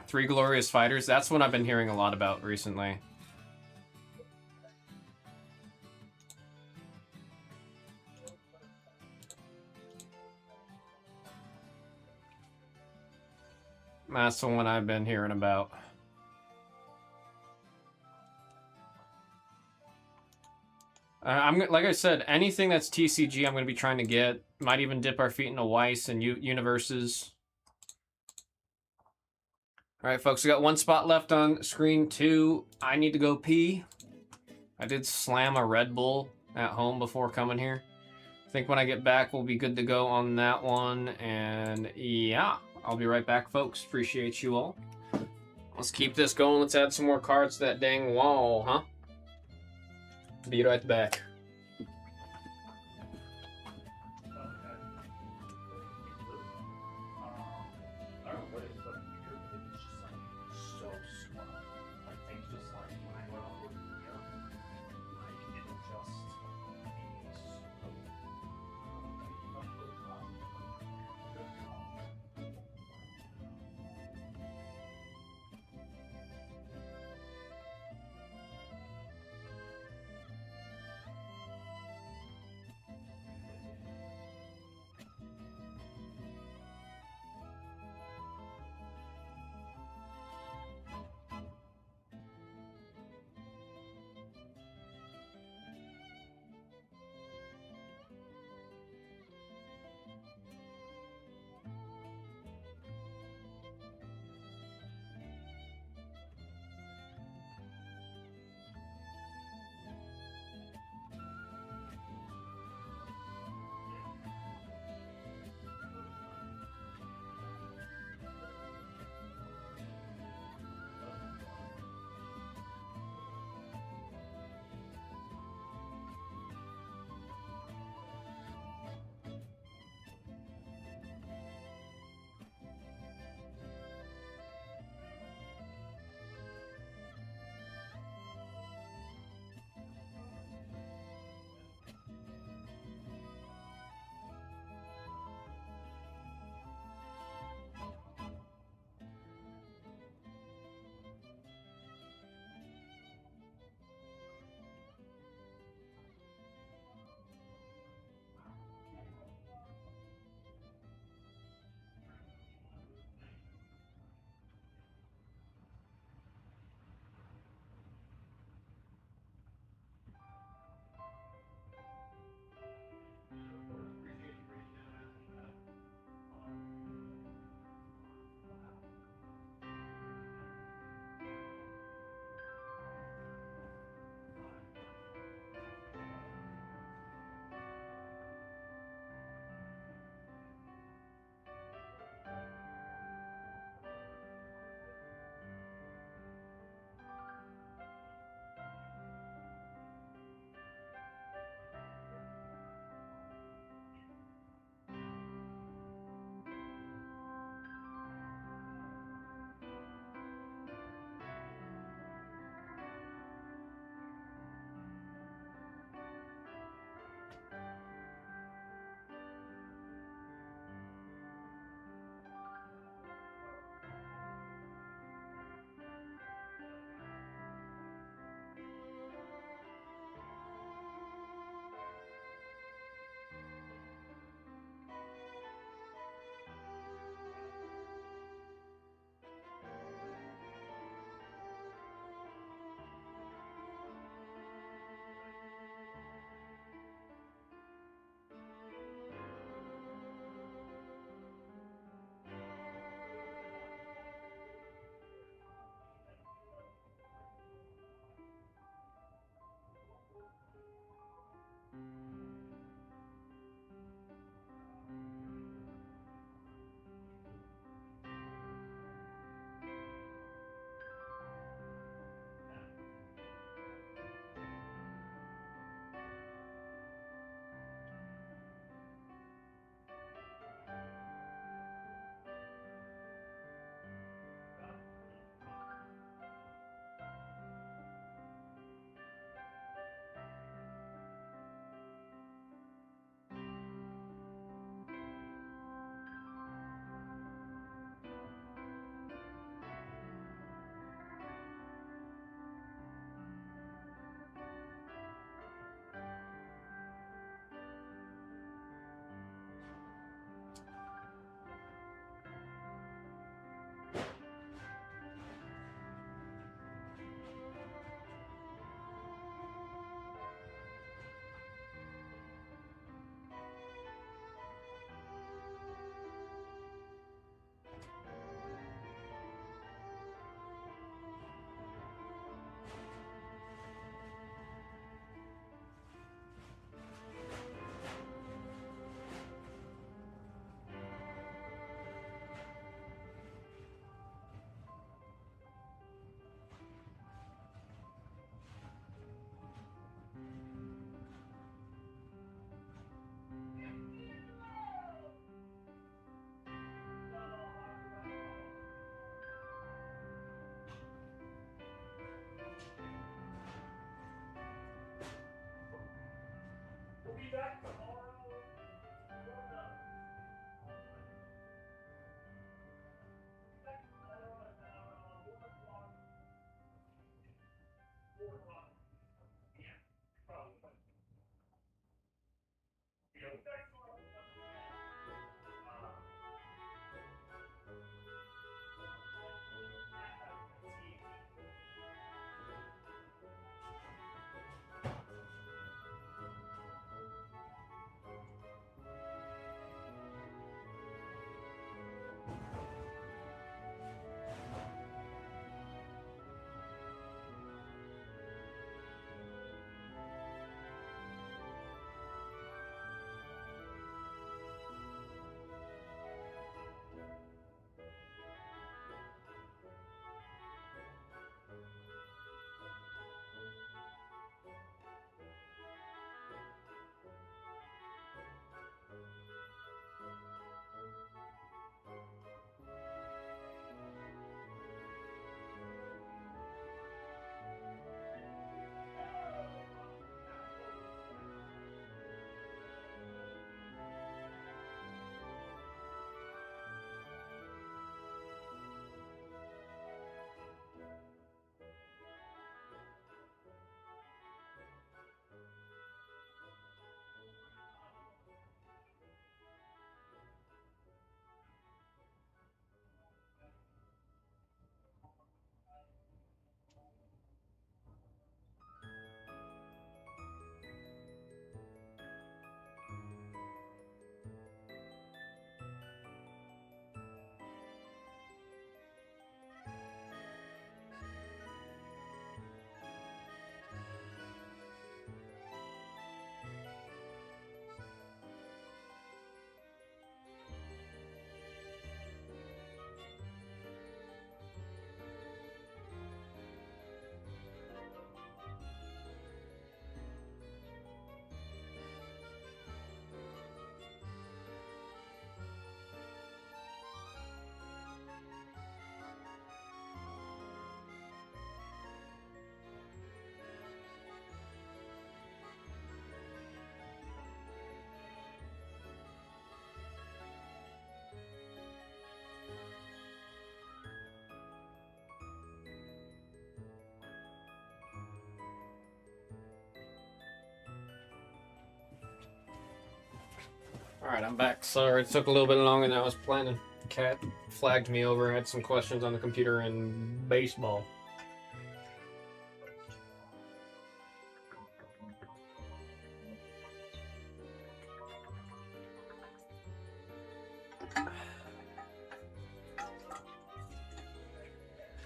Speaker 1: Three Glorious Fighters, that's what I've been hearing a lot about recently. That's the one I've been hearing about. I'm like I said, anything that's TCG, I'm going to be trying to get. Might even dip our feet into Weiss and Universes. All right, folks, we got 1 spot left on screen 2. I need to go pee. I did slam a Red Bull at home before coming here. I think when I get back, we'll be good to go on that one. And yeah, I'll be right back, folks. Appreciate you all. Let's keep this going. Let's add some more cards to that dang wall, huh? Be right back. Alright, I'm back. Sorry, it took a little bit longer than I was planning. Cat flagged me over, had some questions on the computer and baseball.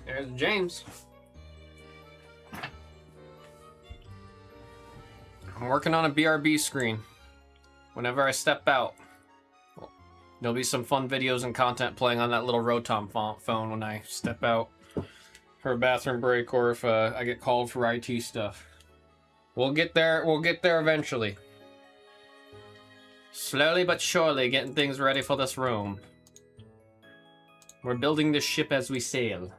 Speaker 1: There's James. I'm working on a BRB screen. Whenever I step out, there'll be some fun videos and content playing on that little Rotom phone when I step out for a bathroom break or if I get called for IT stuff. We'll get there. We'll get there eventually. Slowly but surely, getting things ready for this room. We're building this ship as we sail.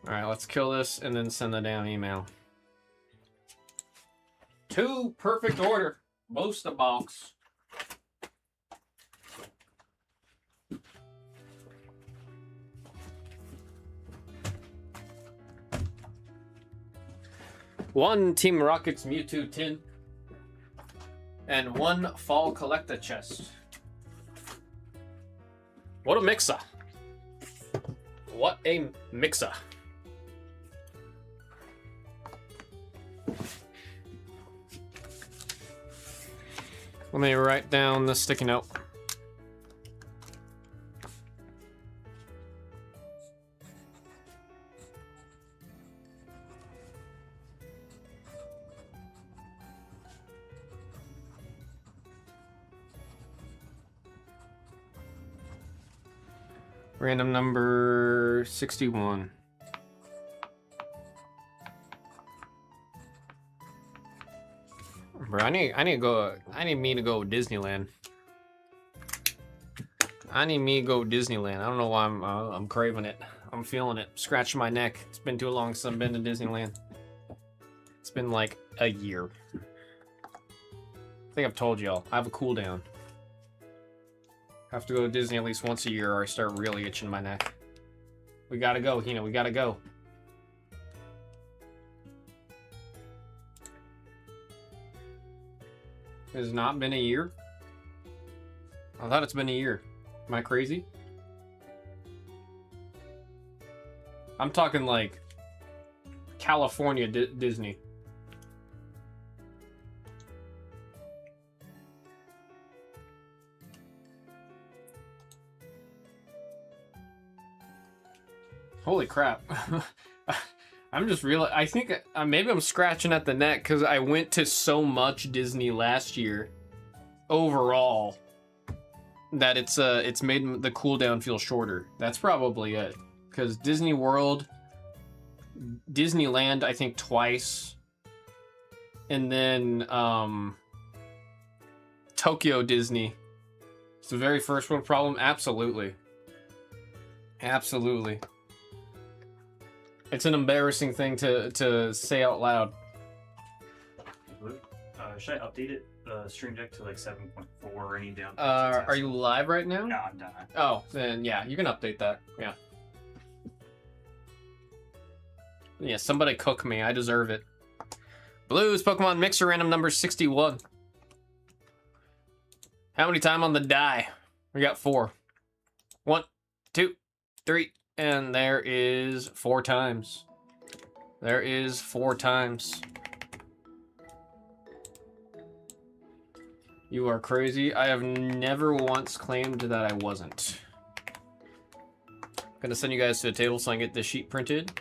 Speaker 1: Alright, let's kill this and then send the damn email. 2 perfect order. Most the box. One Team Rocket's Mewtwo tin. And 1 Fall Collector chest. What a mixer. What a mixer. Let me write down the sticky note. Random number 61. Bro, I need me to go Disneyland. I need me to go Disneyland. I don't know why I'm craving it. I'm feeling it. Scratching my neck. It's been too long since I've been to Disneyland. It's been like a year. I think I've told y'all. I have a cool down. I have to go to Disney at least once a year or I start really itching my neck. We gotta go, Hina. We gotta go. Has not been a year? I thought it's been a year. Am I crazy? I'm talking like California Disney. Holy crap. I'm just I think maybe I'm scratching at the neck because I went to so much Disney last year overall that it's made the cooldown feel shorter. That's probably it. Because Disney World, Disneyland, I think twice, and then Tokyo Disney. It's the very first world problem. Absolutely, absolutely. It's an embarrassing thing to say out loud.
Speaker 6: Should I update it, Stream Deck to like 7.4 or any down?
Speaker 1: Are you live right now?
Speaker 6: No, I'm done.
Speaker 1: Oh, then yeah, you can update that. Yeah. Yeah, somebody cook me. I deserve it. Blues Pokemon Mixer random number 61. How many time on the die? We got 4. 1, 2, 3, and there is 4 times. There is 4 times. You are crazy. I have never once claimed that I wasn't. Gonna send you guys to a table so I can get this sheet printed.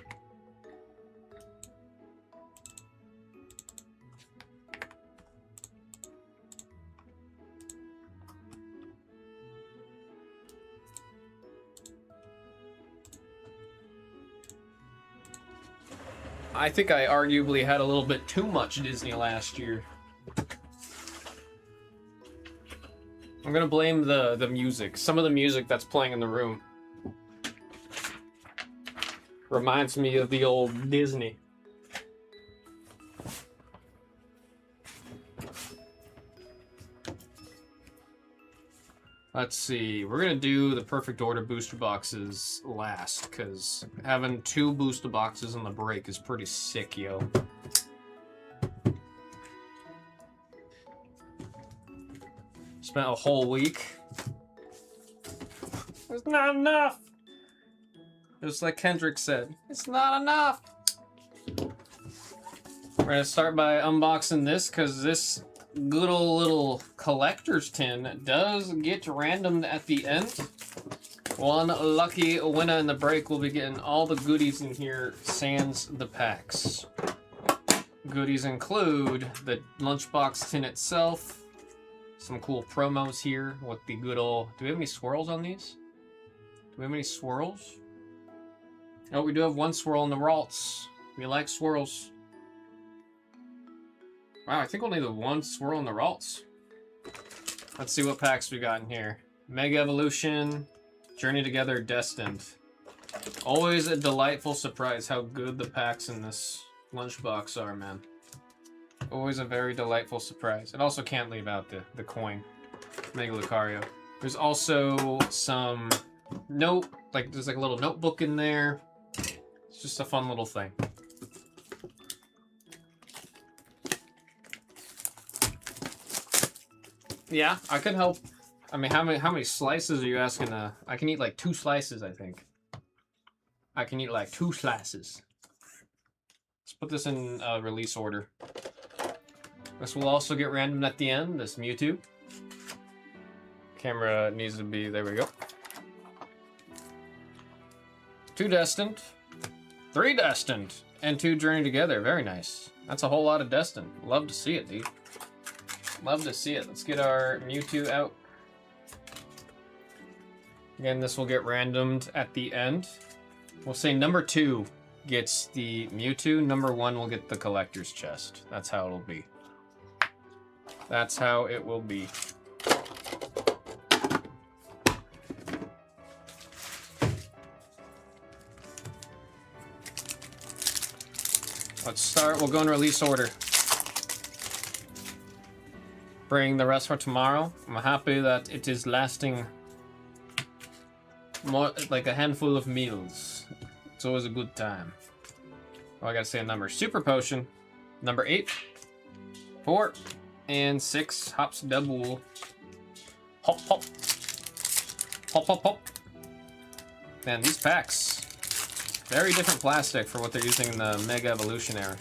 Speaker 1: I think I arguably had a little bit too much Disney last year. I'm gonna blame the music. Some of the music that's playing in the room reminds me of the old Disney. Let's see. We're gonna do the perfect order booster boxes last, because having 2 booster boxes on the break is pretty sick, yo. Spent a whole week. It's not enough. Just like Kendrick said, it's not enough. We're gonna start by unboxing this, because this good old little collector's tin does get randomed at the end. One lucky winner in the break will be getting all the goodies in here, sans the packs. Goodies include the lunchbox tin itself, some cool promos here with the good old... Do we have any swirls on these? Do we have any swirls? Oh, we do have 1 swirl in the Ralts. We like swirls. Wow, I think we'll need the 1 swirl in the Ralts. Let's see what packs we got in here. Mega Evolution, Journey Together, Destined. Always a delightful surprise how good the packs in this lunchbox are, man. Always a very delightful surprise. And also can't leave out the coin. Mega Lucario. There's also some there's like a little notebook in there. It's just a fun little thing. Yeah, I could help. I mean, how many slices are you asking? I can eat like 2 slices, I think. I can eat like 2 slices. Let's put this in release order. This will also get random at the end, this Mewtwo. Camera needs to be, there we go. 2 Destined, 3 Destined, and 2 Journey Together. Very nice. That's a whole lot of Destined. Love to see it, dude. Love to see it. Let's get our Mewtwo out. Again, this will get randomed at the end. We'll say number 2 gets the Mewtwo. Number 1 will get the collector's chest. That's how it'll be. That's how it will be. Let's start. We'll go in release order. Bring the rest for tomorrow. I'm happy that it is lasting more like a handful of meals. It's always a good time. Oh, I gotta say a number. Super Potion, number 8, 4, and 6 hops double. Hop, hop. Hop, hop, hop. Man, these packs, very different plastic for what they're using in the Mega Evolutionary.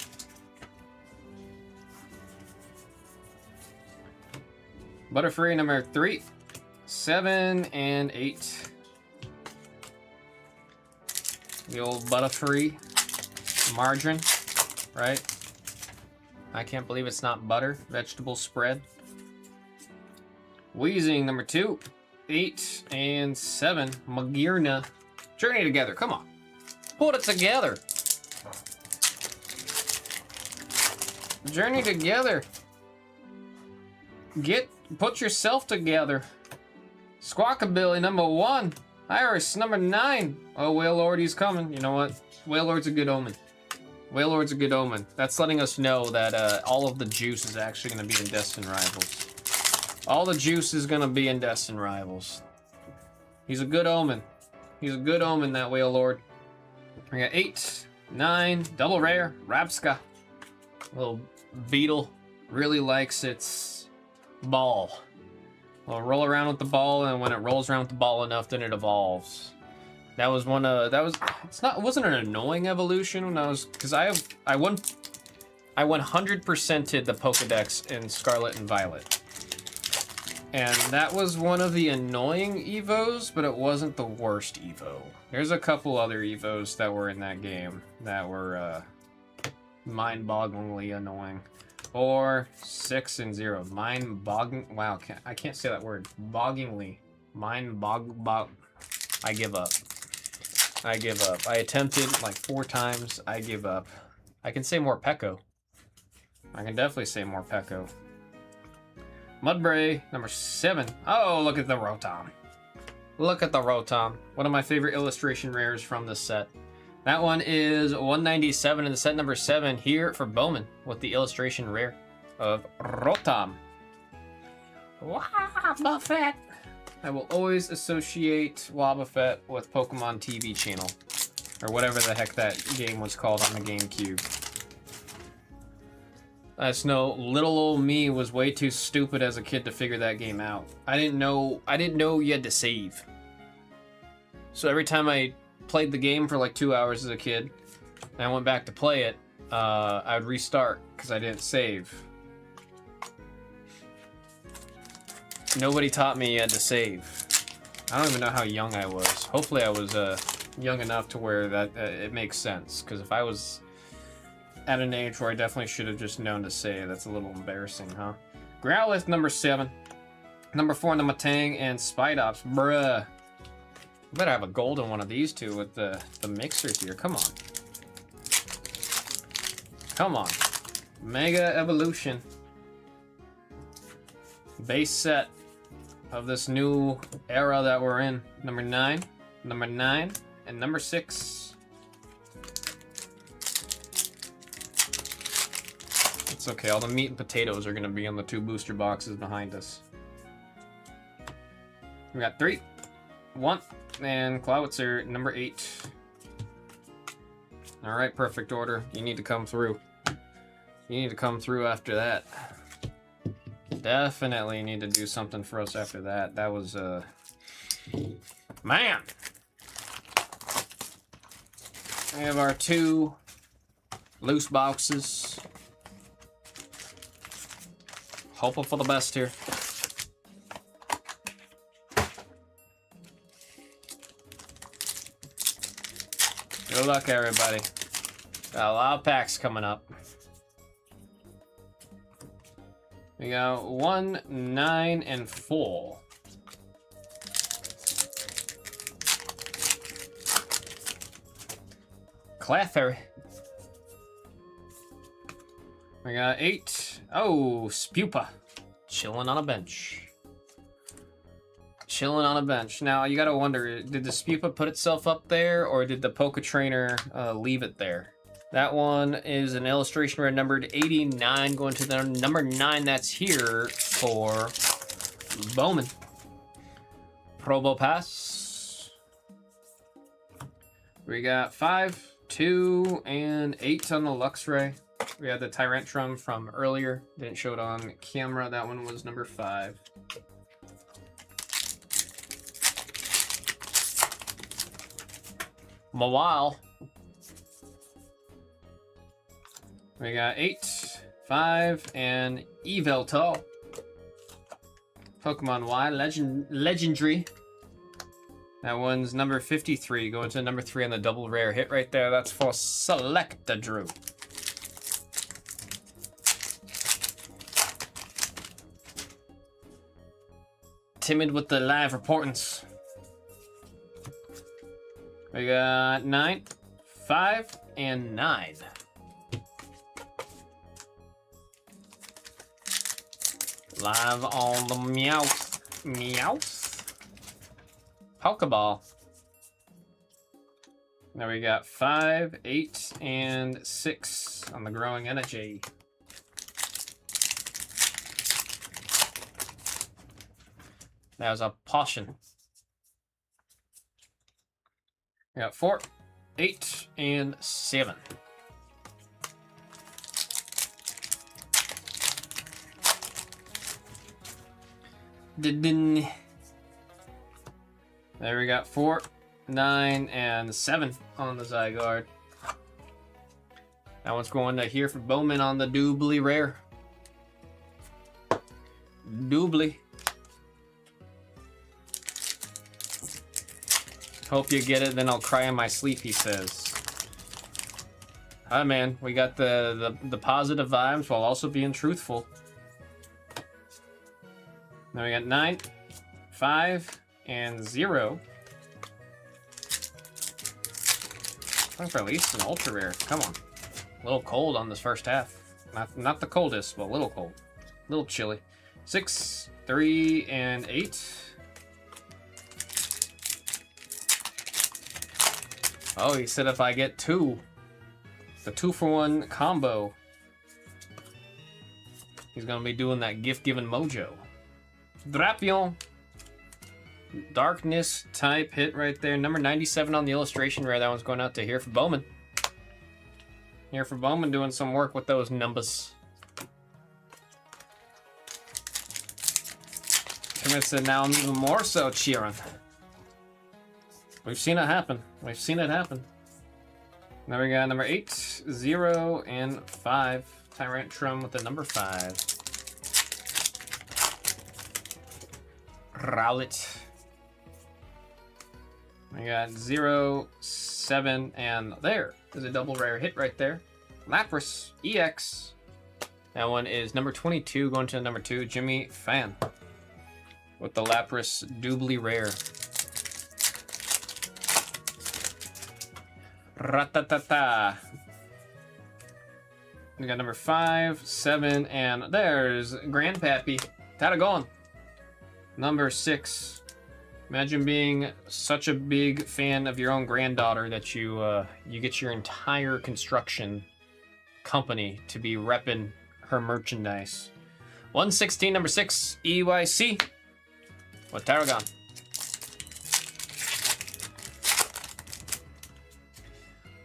Speaker 1: Butterfree number 3, 7, and 8. The old Butterfree margarine, right? I can't believe it's not butter. Vegetable spread. Weezing number 2, 8, and 7. Magirna. Journey together. Come on. Put it together. Journey together. Put yourself together. Squawkabilly number 1. Iris number 9. Oh, Wailord, he's coming. You know what? Wailord's a good omen. Wailord's a good omen. That's letting us know that all of the juice is actually going to be in Destined Rivals. All the juice is going to be in Destined Rivals. He's a good omen. He's a good omen, that Wailord. We got 8, 9, double rare, Rapska. Little beetle. Really likes its ball. It'll roll around with the ball, and when it rolls around with the ball enough, then it evolves. That was one of it wasn't an annoying evolution when because I 100%ed the Pokedex in Scarlet and Violet. And that was one of the annoying Evos, but it wasn't the worst Evo. There's a couple other Evos that were in that game that were mind-bogglingly annoying. 4, 6, and 0. Mind-boggling. Wow, I can't say that word. Boggingly. Mind-bog. I give up. I give up. I attempted like 4 times. I give up. I can say more Pecco. I can definitely say more Pecco. Mudbray, number 7. Oh, look at the Rotom. Look at the Rotom. One of my favorite illustration rares from this set. That one is 197 in the set number 7 here for Bowman with the illustration rare of Rotom. Wobbuffet. I will always associate Wobbuffet with Pokemon TV channel, or whatever the heck that game was called on the GameCube. I just know little old me was way too stupid as a kid to figure that game out. I didn't know you had to save. So every time I played the game for like 2 hours as a kid, and I went back to play it, I would restart because I didn't save. Nobody taught me you had to save. I don't even know how young I was. Hopefully I was young enough to where that it makes sense, because if I was at an age where I definitely should have just known to save, that's a little embarrassing, huh? Growlithe, number 7. Number 4, Namatang, and Spidops. Bruh. I better have a golden one of these two with the mixer here. Come on. Come on. Mega Evolution. Base set of this new era that we're in. Number 9, number 9, and number 6. It's okay, all the meat and potatoes are gonna be on the 2 booster boxes behind us. We got 3, 1, and Clowitzer, number 8. Alright, perfect order. You need to come through. You need to come through after that. Definitely need to do something for us after that. That was, man! We have our 2 loose boxes. Hoping for the best here. Good luck, everybody. Got a lot of packs coming up. We got 1, 9, and 4. Clefairy. We got 8. Oh, Spupa. Chilling on a bench. Chilling on a bench. Now, you gotta wonder, did the Spupa put itself up there, or did the Poke Trainer leave it there? That one is an illustration rare numbered 89, going to the number 9 that's here for Bowman. Probopass. We got 5, 2, and 8 on the Luxray. We had the Tyrantrum from earlier. Didn't show it on camera. That one was number 5. Mawile. We got 8, 5, and Yveltal. Pokemon Y, Legendary. That one's number 53, going to number 3 on the double rare hit right there. That's for Drew. Timid with the live reportings. We got 9, 5, and 9. Live on the Meowth. Pokeball. Now we got 5, 8, and 6 on the growing energy. That was a potion. We got 4, 8, and 7. There we got 4, 9, and 7 on the Zygarde. That one's going to here for Bowman on the doubly rare. Doubly. Hope you get it, then I'll cry in my sleep, he says. Hi, man. We got the positive vibes while also being truthful. Now we got 9, 5, and 0. Looking for at least an ultra rare. Come on. A little cold on this first half. Not the coldest, but a little cold. A little chilly. 6, 3, and 8. Oh, he said if I get 2, the 2-for-1 combo, he's gonna be doing that gift-giving mojo. Drapion. Darkness type hit right there. Number 97 on the illustration rare. That one's going out to here for Bowman. Here for Bowman doing some work with those numbers. Timmy said now I'm even more so cheering. We've seen it happen. We've seen it happen. Now we got number 8, 0, and 5. Tyrantrum with the number 5. Rowlet. We got 0, 7, and there is a double rare hit right there. Lapras EX. That one is number 22 going to number 2. Jimmy Fan with the Lapras doubly rare. Ratatata. We got number 5, 7, and there's Grandpappy. Tatagon. Number 6. Imagine being such a big fan of your own granddaughter that you get your entire construction company to be repping her merchandise. 116, number 6, EYC with Taragon.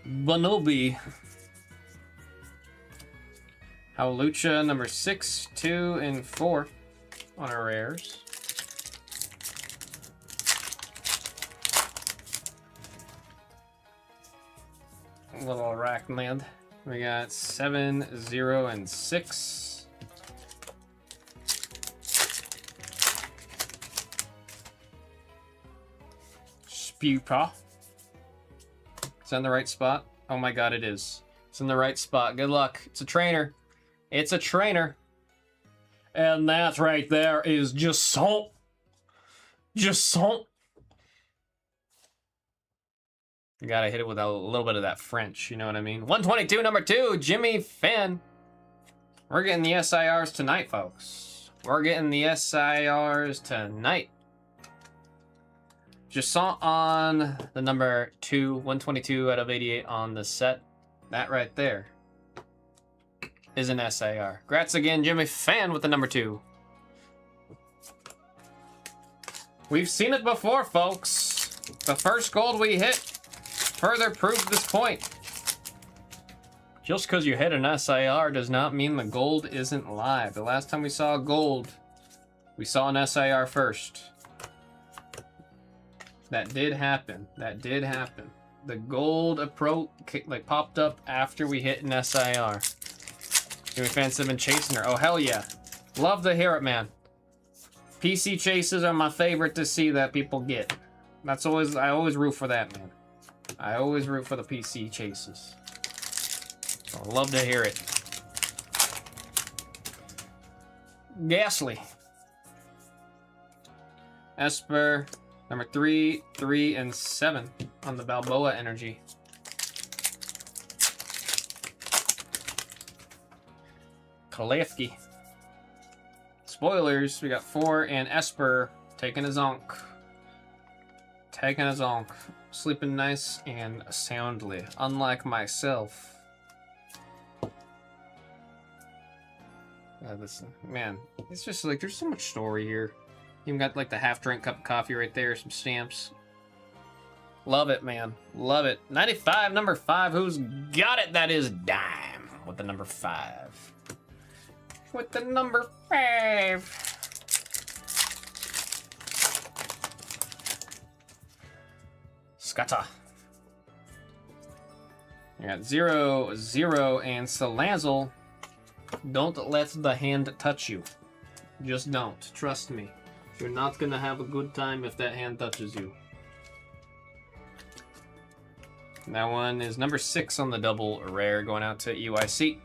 Speaker 1: Bonobi. Howlucha, number 6, 2, and 4 on our rares. Little Arachland. We got 7, 0, and 6. Spewpaw. It's in the right spot. Oh my god, it is. It's in the right spot. Good luck. It's a trainer. It's a trainer. And that right there is just salt. Just salt. You gotta hit it with a little bit of that French, you know what I mean? 122, number 2, Jimmy Fan. We're getting the SIRs tonight, folks. We're getting the SIRs tonight. Just saw on the number 2, 122 out of 88 on the set. That right there is an SIR. Congrats again, Jimmy Fan with the number 2. We've seen it before, folks. The first gold we hit further proved this point. Just because you hit an SIR does not mean the gold isn't live. The last time we saw gold, we saw an SIR first. That did happen. That did happen. The gold approach like popped up after we hit an SIR. Jimmy fans have been chasing her. Oh hell yeah. Love to hear it, man. PC chases are my favorite to see that people get. That's always, I always root for that, man. I always root for the PC chases. I love to hear it. Ghastly. Esper, number 3, 3, and 7 on the Balboa energy. Kalefki. Spoilers, we got 4 and Esper taking a zonk. Taking a zonk. Sleeping nice and soundly, unlike myself. Man, it's just like there's so much story here. Even got like the half-drink cup of coffee right there, some stamps. Love it, man. Love it. 95, number 5. Who's got it? That is Dime with the number 5. With the number 5. Scatta. You got 0, 0, and Salazzle. Don't let the hand touch you. Just don't. Trust me. You're not gonna have a good time if that hand touches you. That one is number 6 on the double rare, going out to EYC.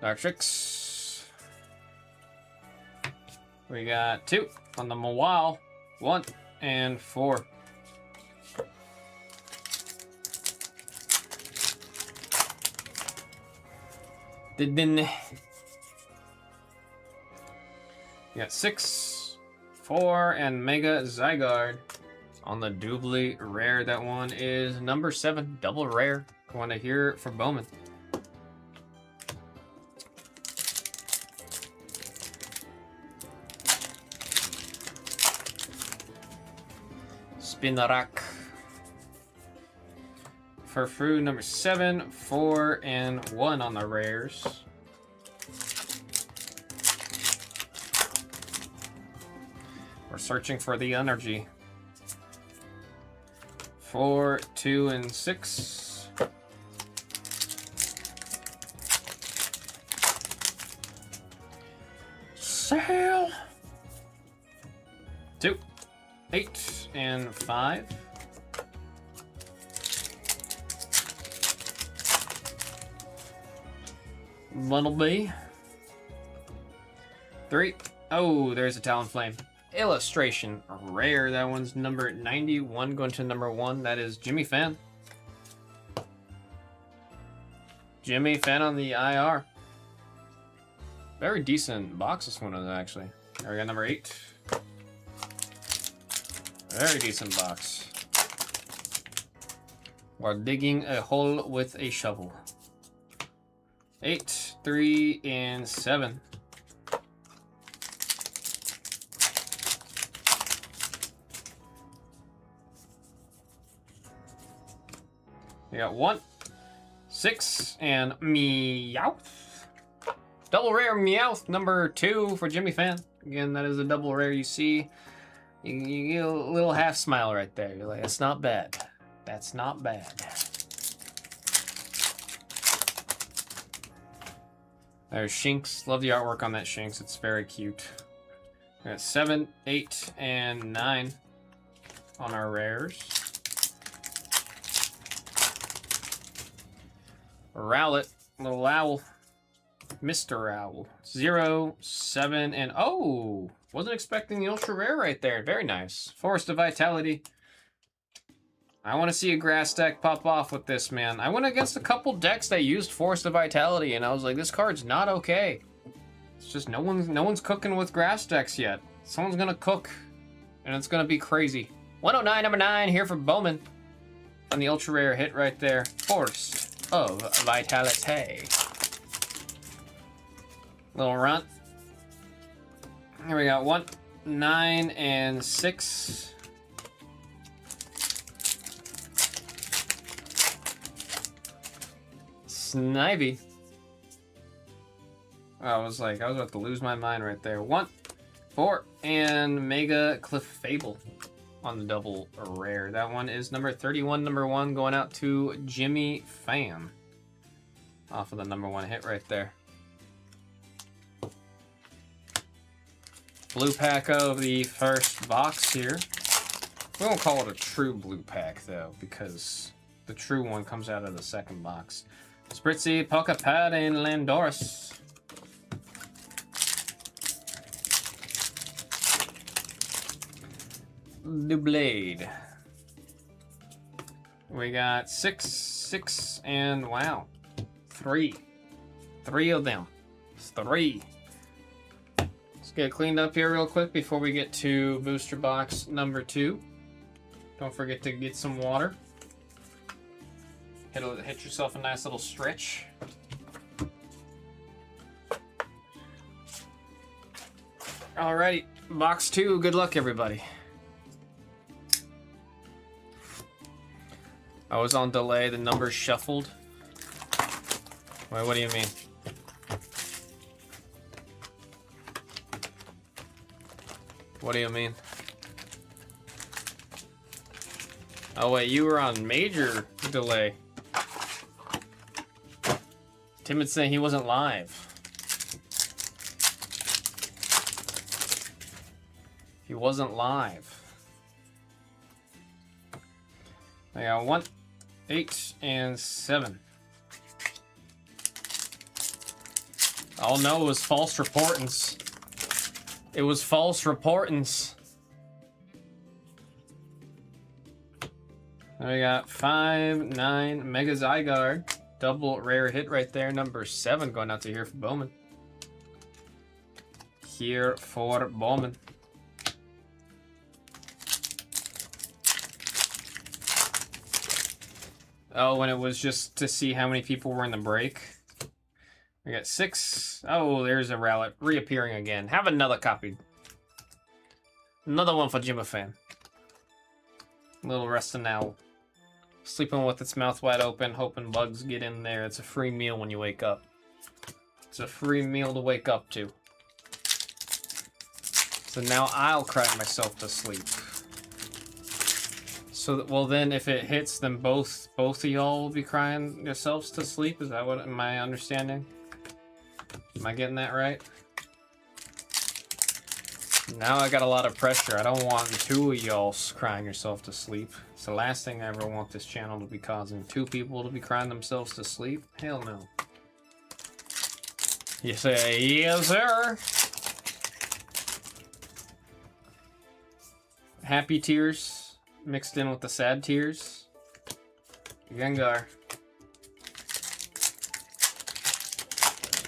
Speaker 1: Dartrix. We got 2 on the Mawile. 1 and 4. You got 6, 4, and Mega Zygarde on the doubly rare. That one is number 7, double rare. I want to hear it from Bowman. Spinarak. Furfrou, number 7, 4, and 1 on the rares. We're searching for the energy. 4, 2, and 6. Sail. 2, 8, and 5. Bundle B. 3. Oh, there's a Talonflame. Illustration. Rare. That one's number 91 going to number 1. That is Jimmy Fan. Jimmy Fan on the IR. Very decent box this one is actually. There we got number 8. Very decent box. We're digging a hole with a shovel. 8, 3, and 7. We got 1, 6, and Meowth. Double rare Meowth, number 2 for Jimmy Fan. Again, that is a double rare. You see, you get a little half smile right there. You're like, that's not bad. That's not bad. There's Shinx. Love the artwork on that Shinx. It's very cute. We got 7, 8, and 9 on our rares. Rowlet, little owl. Mr. Owl. 0, 7, and oh! Wasn't expecting the ultra rare right there. Very nice. Forest of Vitality. I want to see a grass deck pop off with this, man. I went against a couple decks that used Forest of Vitality, and I was like, this card's not okay. It's just no one's cooking with grass decks yet. Someone's gonna cook, and it's gonna be crazy. 109, number 9 here for Bowman. On the ultra rare hit right there. Forest of Vitality. Little runt. Here we got 1, 9, and 6. Snivy. I was about to lose my mind right there. 1, 4, and Mega Clefable on the double rare. That one is number 31, number 1, going out to Jimmy Fan. Off of the number 1 hit right there. Blue pack of the first box here. We won't call it a true blue pack, though, because the true one comes out of the second box. Spritzy, Pokepad, and Landorus. The Blade. We got 6, 6, and wow, 3. 3 of them. It's 3. Let's get cleaned up here real quick before we get to booster box number 2. Don't forget to get some water. Hit yourself a nice little stretch. Alrighty, box 2. Good luck, everybody. I was on delay. The numbers shuffled. Wait, what do you mean? What do you mean? Oh wait, you were on major delay. Tim is saying he wasn't live. He wasn't live. I got 1, 8, and 7. Oh no, it was false reportance. It was false reportance. We got 5, 9, Mega Zygarde. Double rare hit right there. Number 7 going out to here for Bowman. Here for Bowman. Oh, and it was just to see how many people were in the break. We got 6. Oh, there's a Rowlet reappearing again. Have another copy. Another one for Jimmy Fan. Little resting owl. Sleeping with its mouth wide open, hoping bugs get in there. It's a free meal when you wake up. It's a free meal to wake up to. So now I'll cry myself to sleep. So, well then, if it hits, then both of y'all will be crying yourselves to sleep? Is that what, am I understanding? Am I getting that right? Now I got a lot of pressure. I don't want 2 of y'all crying yourself to sleep. It's the last thing I ever want this channel to be causing. 2 people to be crying themselves to sleep? Hell no. You say, yes sir. Happy tears mixed in with the sad tears. Gengar.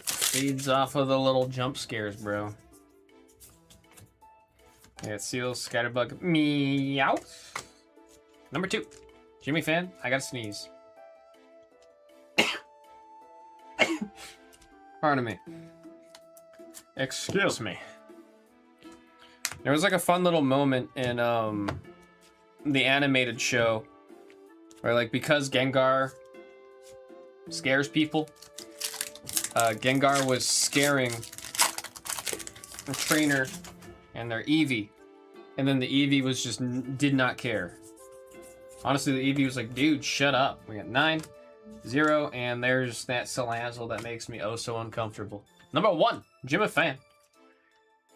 Speaker 1: Feeds off of the little jump scares, bro. I got Seals, Scatterbug, meow. Number 2, Jimmy Fan, I gotta sneeze. Pardon me. Excuse me. There was like a fun little moment in the animated show where, like, because Gengar scares people, Gengar was scaring a trainer and their Eevee, and then the Eevee was just did not care. Honestly, the Eevee was like, dude, shut up. We got 9, 0, and there's that Salazzle that makes me oh so uncomfortable. Number 1, Jimmy Fan.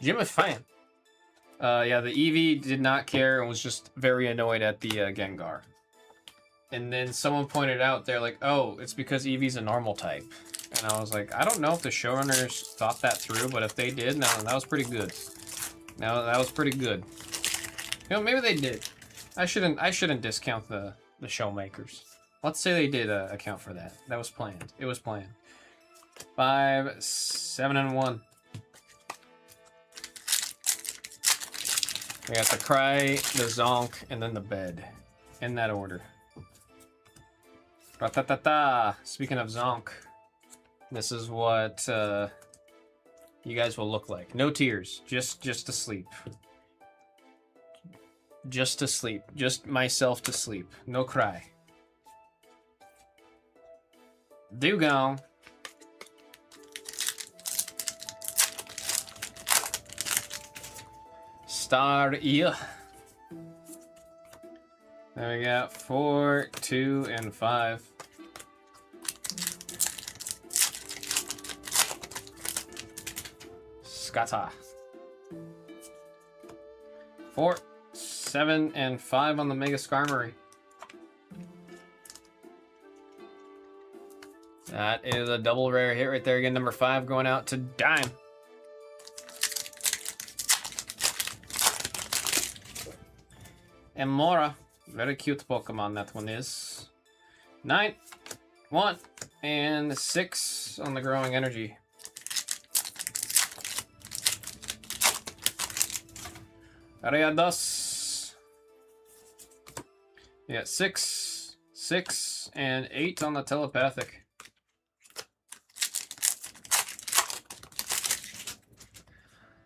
Speaker 1: Jimmy Fan. Yeah, the Eevee did not care and was just very annoyed at the Gengar. And then someone pointed out, they're like, oh, it's because Eevee's a normal type. And I was like, I don't know if the showrunners thought that through, but if they did, no, that was pretty good. No, that was pretty good. You know, maybe they did. I shouldn't discount the showmakers. Let's say they did account for that. That was planned. It was planned. 5, 7, and 1. We got the Cry, the Zonk, and then the Bed. In that order. Ra-ta-ta-ta! Speaking of Zonk, this is what you guys will look like. No tears. Just to sleep. Just to sleep. Just myself to sleep. No cry. Dugong. Star yeah. There we got 4, 2, and 5. Scatter. 4, 7, and 5 on the Mega Skarmory. That is a double rare hit right there again. Number 5 going out to Dime. And Mora. Very cute Pokemon that one is. 9, 1, and 6 on the Growing Energy. Ariados. You got 6, 6, and 8 on the Telepathic.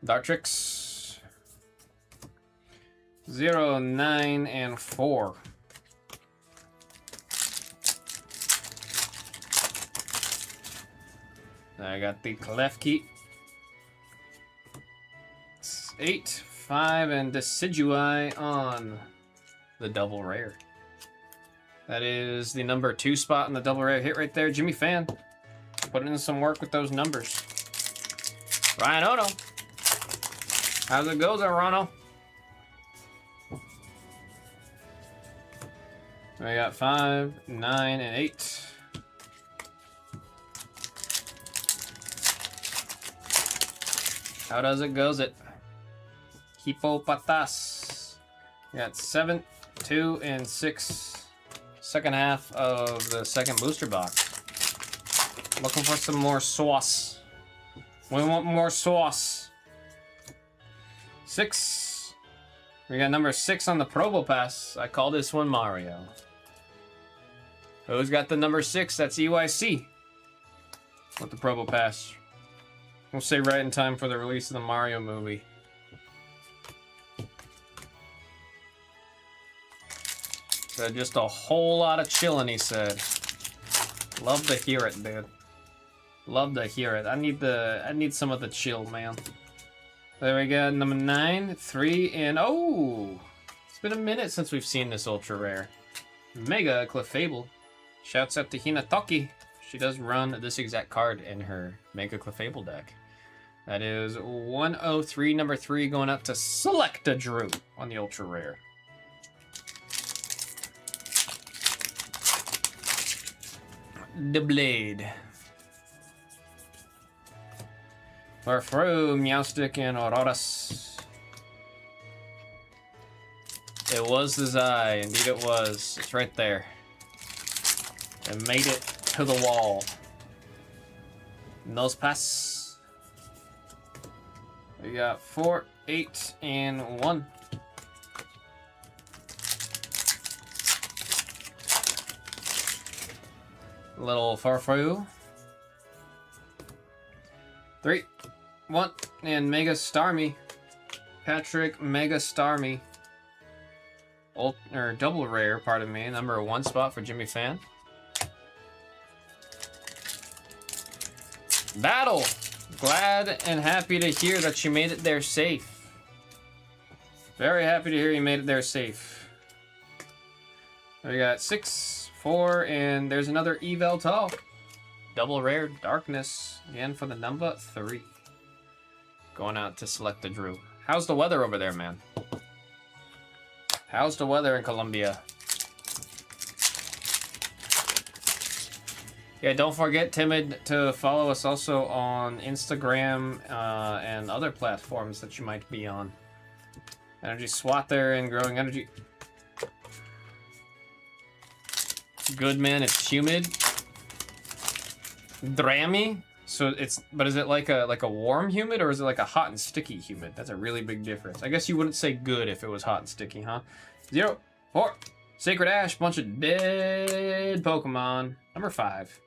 Speaker 1: Dartrix. 0, 9, and 4. I got the Klefki. 8, 5, and Decidueye on the double rare. That is the number 2 spot in the double rare hit right there. Jimmy Fan putting in some work with those numbers. Ryan Ono. How's it go there, Rono? We got 5, 9, and 8. How does it goes it? Hippopotas. We got 7, 2, and 6. Second half of the second booster box. Looking for some more sauce. We want more sauce. 6. We got number 6 on the Probopass. I call this one Mario. Who's got the number 6? That's EYC. With the Probopass. We'll say right in time for the release of the Mario movie. Said just a whole lot of chilling, he said. Love to hear it, dude. Love to hear it. I need some of the chill, man. There we go, number 9, 3, and oh! It's been a minute since we've seen this ultra rare. Mega Clefable. Shouts out to Hinatoki. She does run this exact card in her Mega Clefable deck. That is 103, number 3, going out to Selecta Drew on the ultra rare. The Blade. Farfru, Meowstic, and Auroras. It was the eye, indeed it was. It's right there. It made it to the wall. Nose pass. We got 4, 8, and 1. Little Farfru. 3, 1, and Mega Starmie. Patrick Mega Starmie. Or double rare, pardon me. Number 1 spot for Jimmy Fan. Battle! Glad and happy to hear that you made it there safe. Very happy to hear you made it there safe. We got 6, 4, and there's another Evel Tall. Double rare Darkness, again for the number 3. Going out to select the Drew. How's the weather over there, man? How's the weather in Colombia? Yeah, don't forget, Timid, to follow us also on Instagram and other platforms that you might be on. Energy SWAT there and Growing Energy. Good, man, it's humid. Drammy. So it's, but is it like a warm humid or is it like a hot and sticky humid? That's a really big difference. I guess you wouldn't say good if it was hot and sticky, huh? 0, 4, Sacred Ash, bunch of dead Pokemon. Number 5.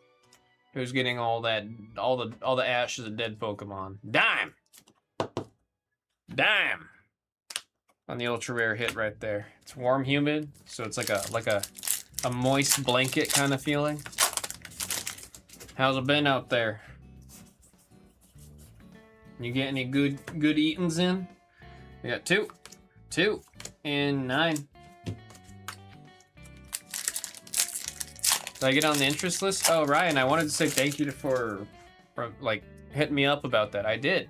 Speaker 1: Who's getting all that, all the ash is a dead Pokemon. Dime! Dime! On the ultra rare hit right there. It's warm humid, so it's like a moist blanket kind of feeling. How's it been out there? You get any good eatings in? We got 2, 2, and 9. Did I get on the interest list? Oh, Ryan, I wanted to say thank you for like hitting me up about that. I did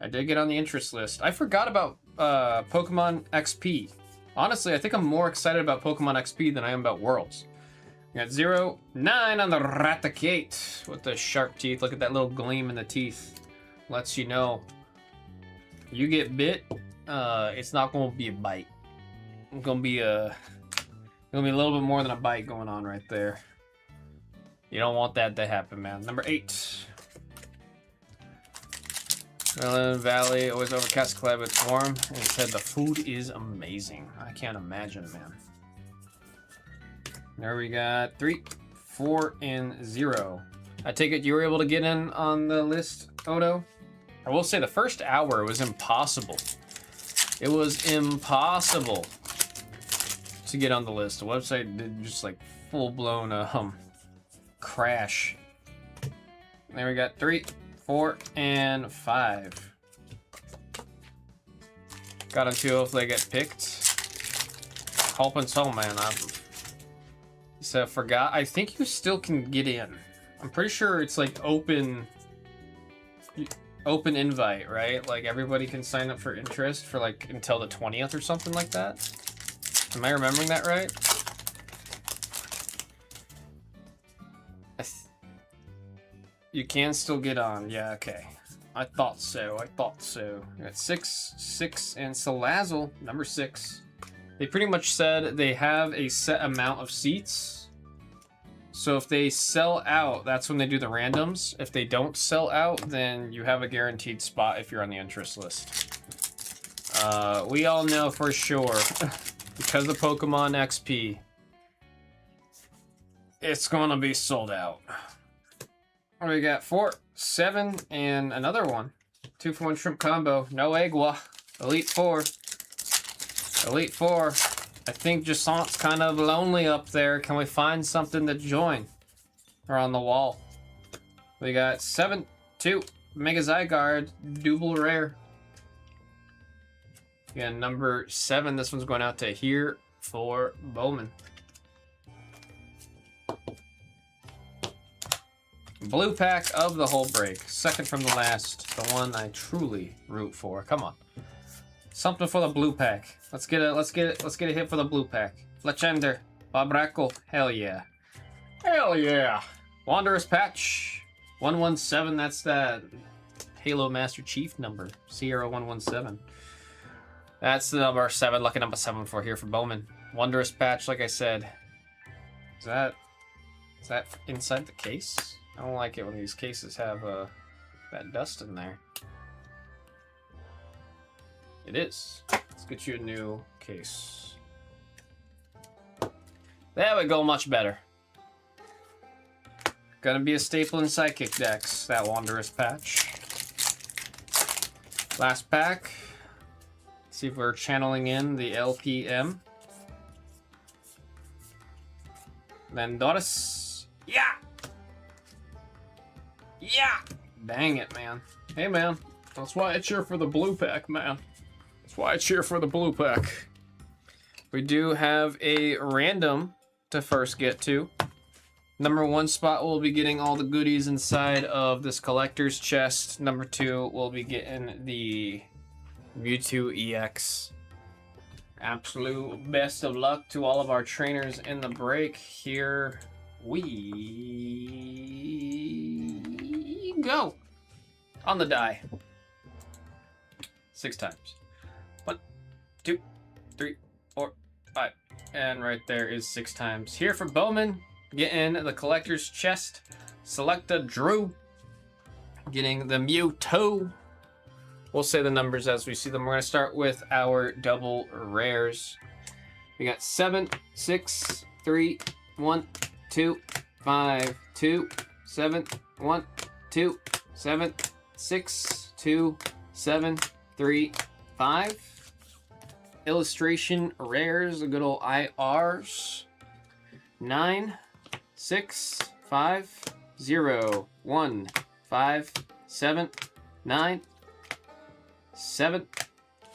Speaker 1: get on the interest list. I forgot about Pokemon XP. Honestly, I think I'm more excited about Pokemon XP than I am about Worlds. We got 0, 9 on the Raticate with the sharp teeth. Look at that little gleam in the teeth. Lets you know you get bit. It's not going to be a bite. It's going to be a little bit more than a bite going on right there. You don't want that to happen, man. Number 8. Island Valley, always overcast, cloud, it's warm. And it said the food is amazing. I can't imagine, man. There we got 3, 4, and 0. I take it you were able to get in on the list, Odo? I will say the first hour was impossible. It was impossible to get on the list. The website did just like full-blown crash. There we got 3, 4, and 5. Got into hopefully I get picked. Hoping so, man. So forgot. I think you still can get in. I'm pretty sure it's like open invite, right? Like everybody can sign up for interest for like until the 20th or something like that. Am I remembering that right? You can still get on. Yeah, okay. I thought so. We got 6, 6, and Salazzle, number 6. They pretty much said they have a set amount of seats. So if they sell out, that's when they do the randoms. If they don't sell out, then you have a guaranteed spot if you're on the interest list. We all know for sure, because of Pokemon XP, it's gonna be sold out. We got 4, 7, and another one. 2 for 1 shrimp combo. No Egwa. Elite 4. Elite 4. I think Jasant's kind of lonely up there. Can we find something to join? Or on the wall. We got 7, 2, Mega Zygarde, double rare. Again, number 7. This one's going out to here for Bowman. Blue pack of the whole break. Second from the last. The one I truly root for. Come on. Something for the blue pack. Let's get a hit for the blue pack. Fletchender. Bobrackle. Hell yeah. Hell yeah. Wanderous Patch. 117. That's that Halo Master Chief number. Sierra 117. That's the number 7. Lucky number 7 for here for Bowman. Wanderous Patch, like I said. Is that inside the case? I don't like it when these cases have that dust in there. It is. Let's get you a new case. There we go, much better. Gonna be a staple in Psychic decks, that Wanderous Patch. Last pack. See if we're channeling in the LPM. Landoris. Yeah! Yeah! Dang it, man. Hey, man. That's why I cheer for the blue pack, man. That's why I cheer for the blue pack. We do have a random to first get to. Number 1 spot will be getting all the goodies inside of this collector's chest. Number 2 will be getting the Mewtwo EX. Absolute best of luck to all of our trainers in the break. Here we go. On the die. 6 times. 1, 2, 3, 4, 5. And right there is 6 times. Here for Bowman, getting the collector's chest. Selecta Drew, getting the Mewtwo. We'll say the numbers as we see them. We're going to start with our double rares. We got 7, 6, 3, 1, 2, 5, 2, 7, 1, 2, 7, 6, 2, 7, 3, 5. Illustration rares, the good old IRs. 9, 6, 5, 0, 1, 5, 7, 9, 7.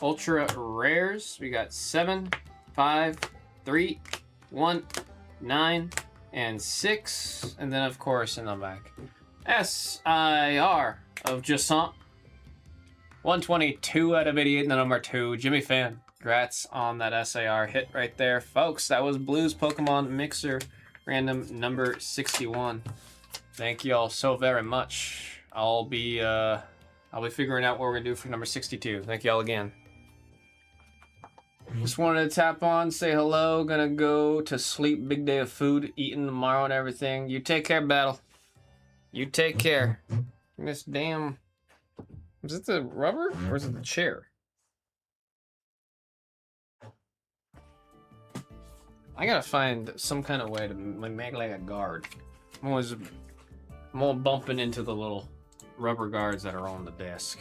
Speaker 1: Ultra rares. We got 7, 5, 3, 1, 9, and 6. And then, of course, in the back, SIR of Jason. 122 out of 88 in the number 2. Jimmy Fan. Congrats on that SIR hit right there. Folks, that was Blues Pokemon Mixer random number 61. Thank you all so very much. I'll be figuring out what we're gonna do for number 62. Thank you all again. Just wanted to tap on, say hello. Gonna go to sleep. Big day of food, eating tomorrow and everything. You take care, Battle. You take care. This damn... Is it the rubber or is it the chair? I gotta find some kind of way to make like a guard. I'm always bumping into the little rubber guards that are on the desk.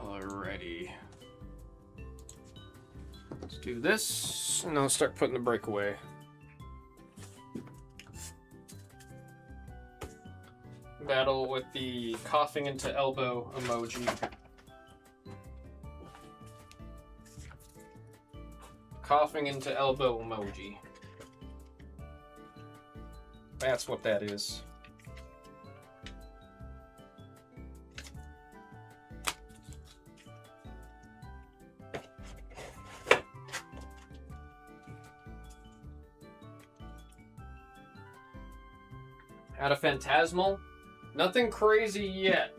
Speaker 1: Alrighty. Let's do this, and I'll start putting the break away. Battle with the coughing into elbow emoji. Coughing into elbow emoji. That's what that is. Out of Phantasmal? Nothing crazy yet.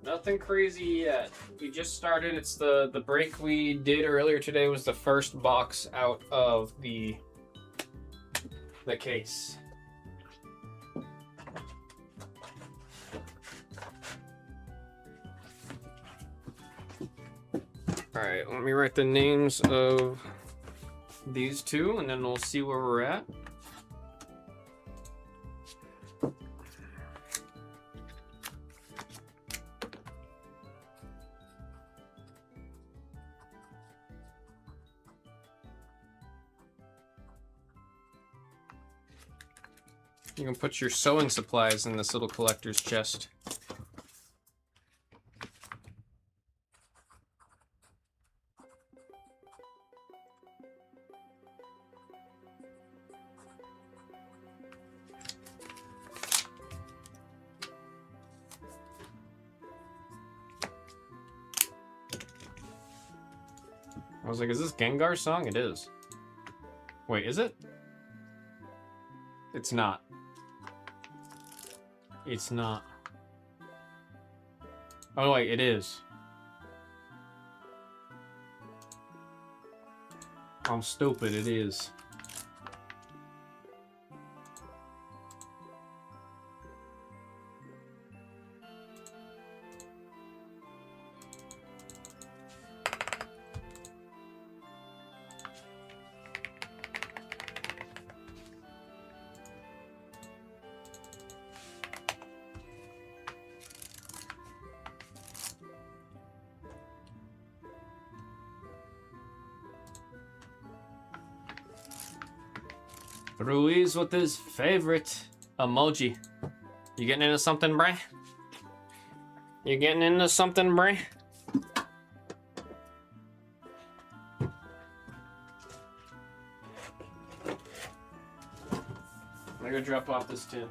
Speaker 1: Nothing crazy yet. We just started. It's the break we did earlier today was the first box out of the case. Alright, let me write the names of these two and then we'll see where we're at. You can put your sewing supplies in this little collector's chest. I was like, is this Gengar's song? It is. Wait, is it? It's not. It's not. Oh wait, it is. I'm stupid, it is. Ruiz with his favorite emoji. You getting into something, Bray? You getting into something, Bray? I'm gonna go drop off this tin.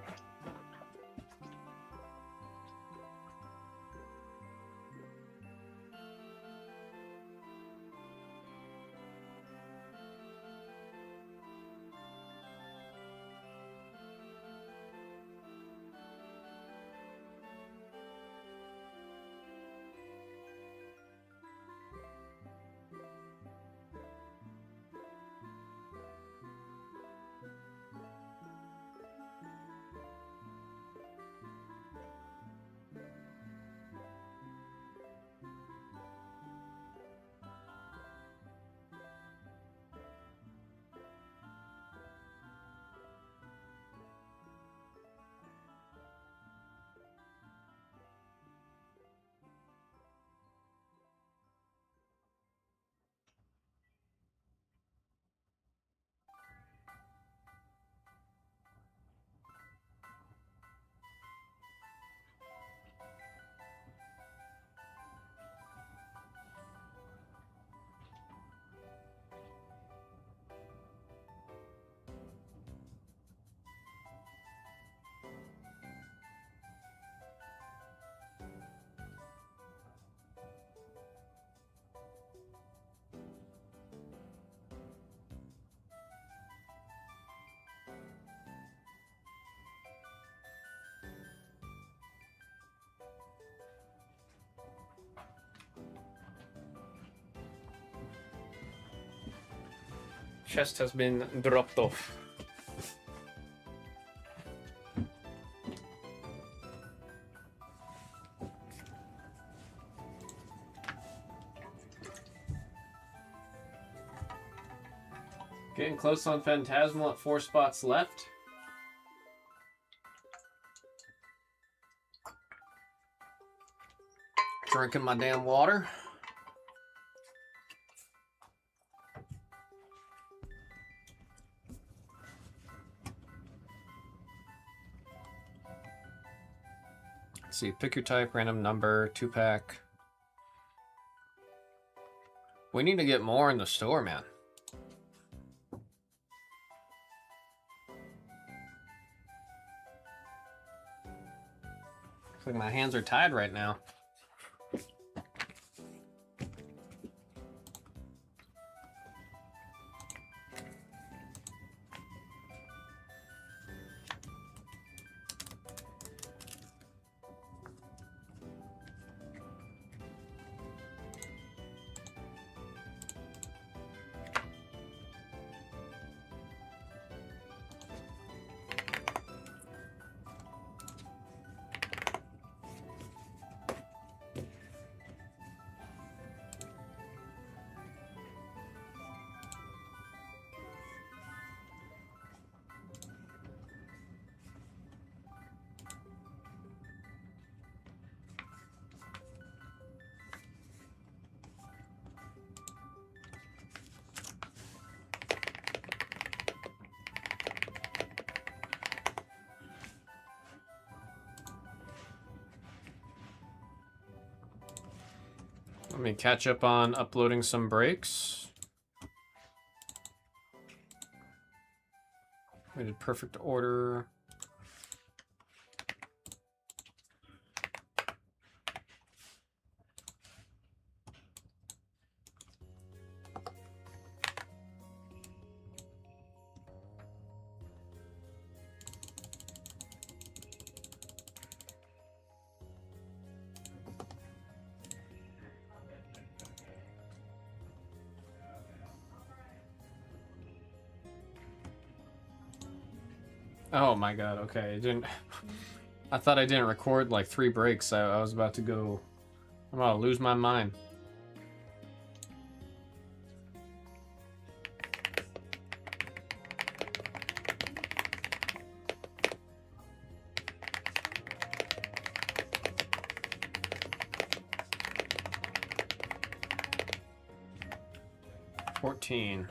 Speaker 1: Chest has been dropped off. Getting close on Phantasmal at 4 spots left. Drinking my damn water. Let's see, pick your type, random number, 2-pack. We need to get more in the store, man. Looks like my hands are tied right now. Let me catch up on uploading some breaks. We did perfect order. Oh my god, okay. I thought I didn't record like 3 breaks. I was about to go. I'm about to lose my mind. $14.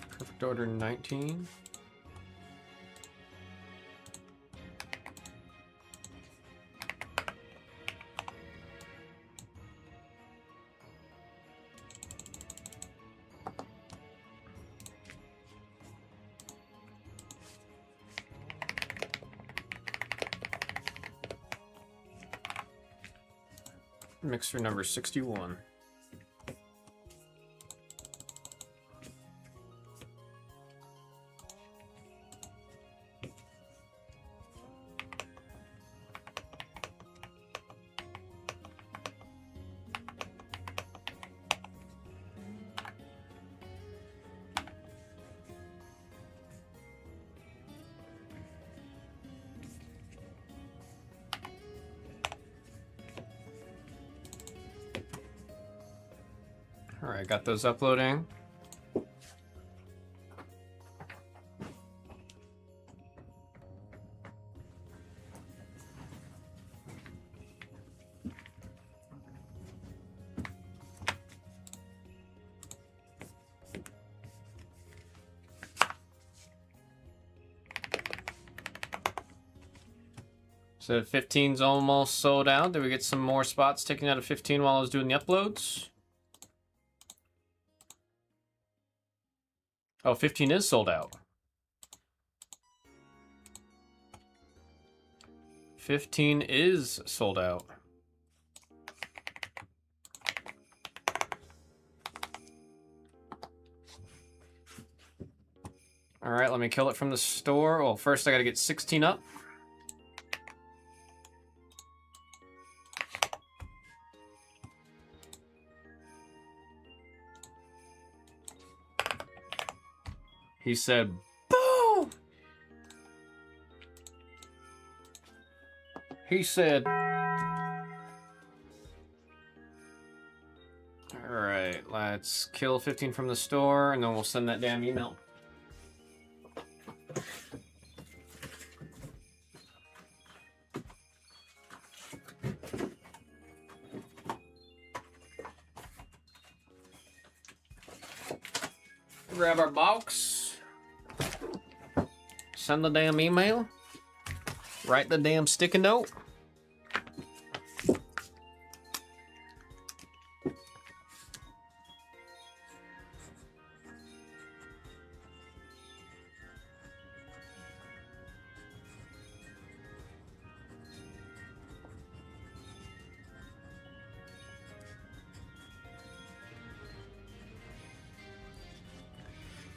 Speaker 1: Perfect order 19. Mixer number 61. All right, got those uploading. So 15's almost sold out. Did we get some more spots taken out of 15 while I was doing the uploads? Oh, 15 is sold out. 15 is sold out. All right, let me kill it from the store. Well, first I gotta get 16 up. He said, "Boom!" He said, "Alright, let's kill 15 from the store, and then we'll send that damn email." Grab our box. Send the damn email. Write the damn sticky note.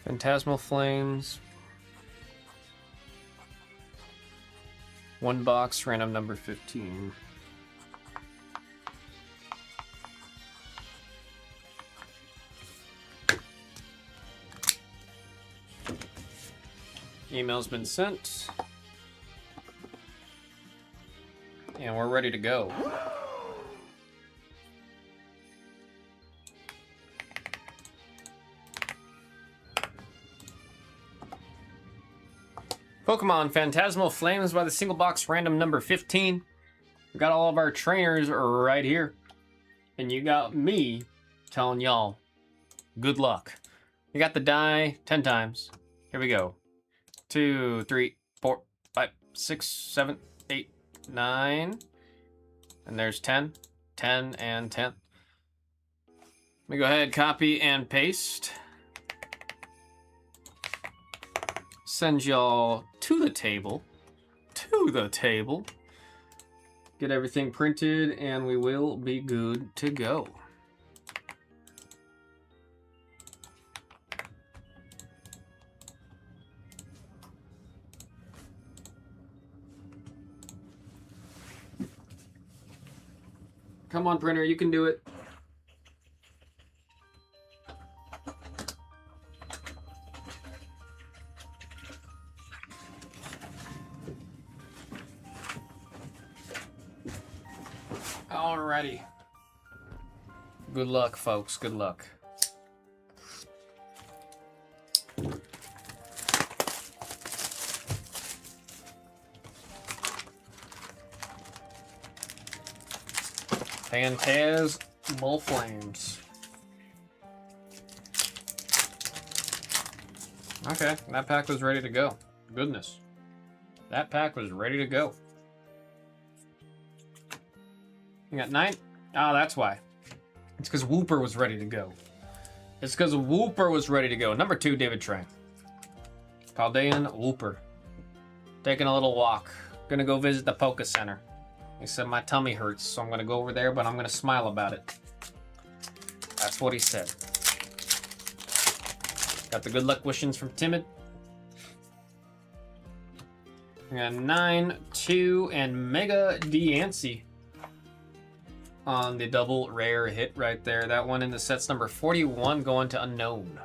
Speaker 1: Phantasmal Flames. 1 box, random number 15. Email's been sent. And we're ready to go. Pokemon Phantasmal Flames by the single box random number 15. We got all of our trainers right here. And you got me telling y'all, good luck. You got the die 10 times. Here we go. 2, 3, 4, 5, 6, 7, 8, 9. And there's 10. 10 and 10. Let me go ahead, copy and paste. Send y'all to the table. To the table. Get everything printed and we will be good to go. Come on, printer, you can do it. Alrighty. Good luck, folks. Good luck. Phantasmal Flames. Okay, that pack was ready to go. Goodness. That pack was ready to go. You got 9? Oh, that's why. It's because Wooper was ready to go. It's because Wooper was ready to go. Number 2, David Trang. Paldean Wooper. Taking a little walk. Gonna go visit the Poke Center. He said my tummy hurts, so I'm gonna go over there, but I'm gonna smile about it. That's what he said. Got the good luck wishings from Timid. We got 9, 2, and Mega Deancey on the double rare hit right there. That one in the set's number 41 going to Unknown.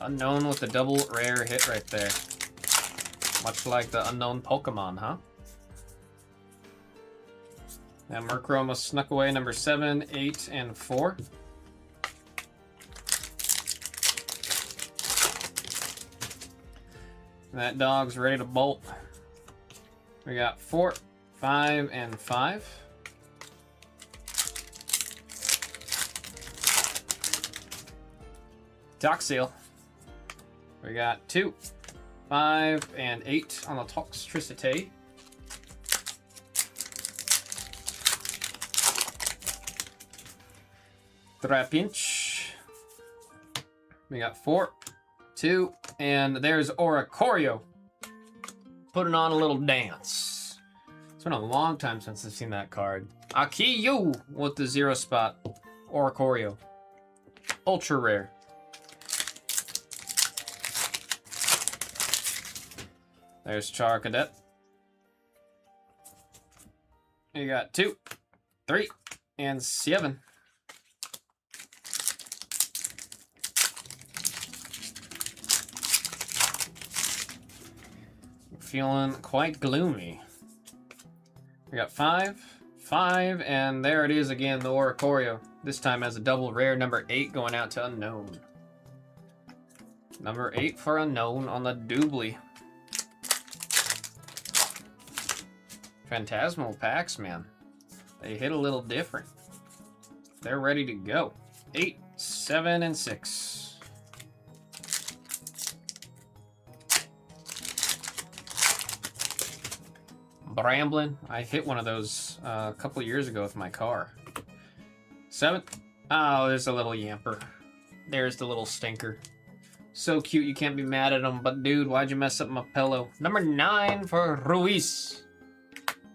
Speaker 1: Unknown with the double rare hit right there. Much like the Unknown Pokemon, huh? Now Murkrow snuck away number 7, 8, and 4. That dog's ready to bolt. We got 4, 5, and 5. Toxel. We got 2, 5, and 8 on the Toxtricity. Trapinch. We got 4, 2, and there's Oricorio. Putting on a little dance. It's been a long time since I've seen that card. Akiyu with the 0 spot. Oricorio. Ultra rare. There's Char Cadet. You got 2, 3, and 7. Feeling quite gloomy. We got 5, 5, and there it is again, the Oricorio. This time as a double rare, number 8 going out to Unknown. Number 8 for Unknown on the doubly. Phantasmal packs, man. They hit a little different. They're ready to go. 8, 7, and 6. Bramblin. I hit one of those a couple years ago with my car. 7. Oh, there's a little yamper. There's the little stinker. So cute, you can't be mad at him. But dude, why'd you mess up my pillow? Number 9 for Ruiz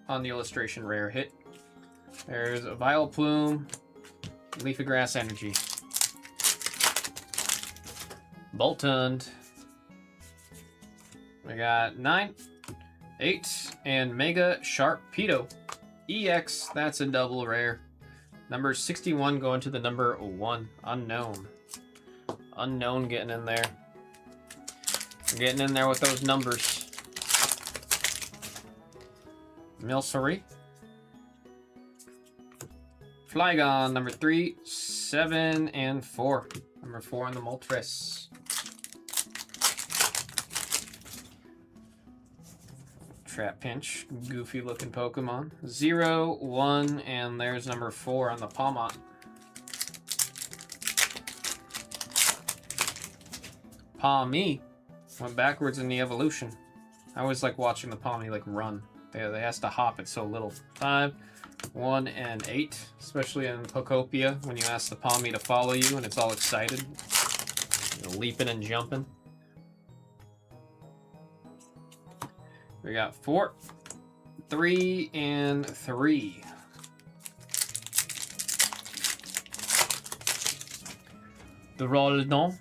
Speaker 1: on the illustration rare hit. There's a Vile Plume, Leafy Grass Energy, Boltund. We got 9, 8, and Mega Sharpedo EX. That's a double rare. Number 61 going to the number 1. Unknown. Unknown getting in there. Getting in there with those numbers. Milcery. Flygon, number 3, 7, and 4. Number 4 on the Moltres. Trap Pinch, goofy looking Pokemon. 0, 1, and there's number 4 on the Palmot. Palmy went backwards in the evolution. I always like watching the Palmy like run. They has to hop, it's so little. 5, 1, and 8, especially in Pokopia when you ask the Palmy to follow you and it's all excited. You're leaping and jumping. We got 4, 3, and 3. The Roldon.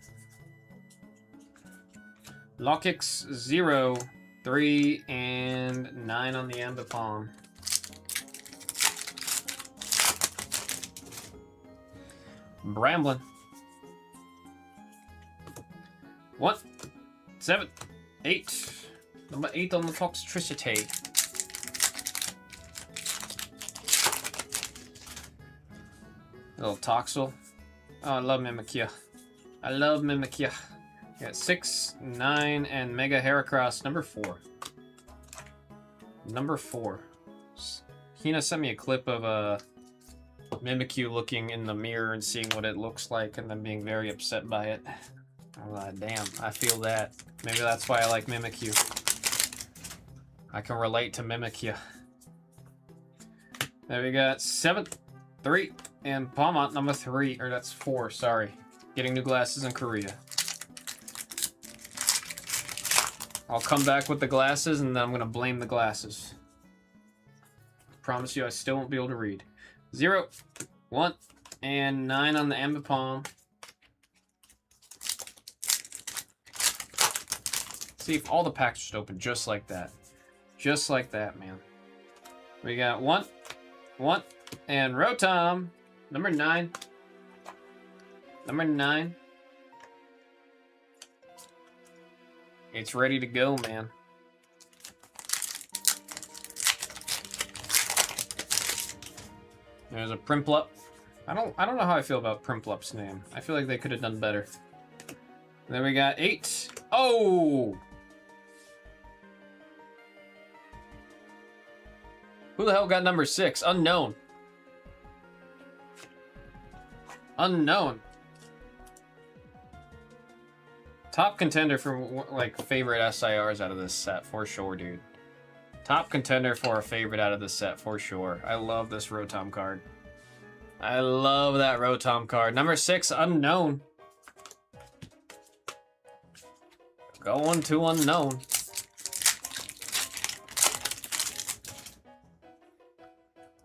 Speaker 1: Lockix, 0, 3, and 9 on the Ambipom. Bramblin. 1, 7, 8. Number 8 on the Toxtricity. Little Toxel. Oh, I love Mimikyu. I love Mimikyu. Got 6, 9, and Mega Heracross, number 4. Number 4. Hina sent me a clip of Mimikyu looking in the mirror and seeing what it looks like and then being very upset by it. I'm like, damn, I feel that. Maybe that's why I like Mimikyu. I can relate to Mimikyu. There we got 7, 3, and Palmont, number 3. Or that's 4, sorry. Getting new glasses in Korea. I'll come back with the glasses and then I'm gonna blame the glasses. Promise you I still won't be able to read. 0, 1, and 9 on the Ambipom. See if all the packs just open just like that. Just like that, man. We got 1, 1, and Rotom, number 9. Number 9. It's ready to go, man. There's a Primplup. I don't know how I feel about Primplup's name. I feel like they could have done better. Then we got 8. Oh! Who the hell got number 6? Unknown. Unknown. Top contender for like favorite SIRs out of this set for sure, dude. Top contender for a favorite out of this set for sure. I love this Rotom card. I love that Rotom card. Number 6, Unknown. Going to Unknown.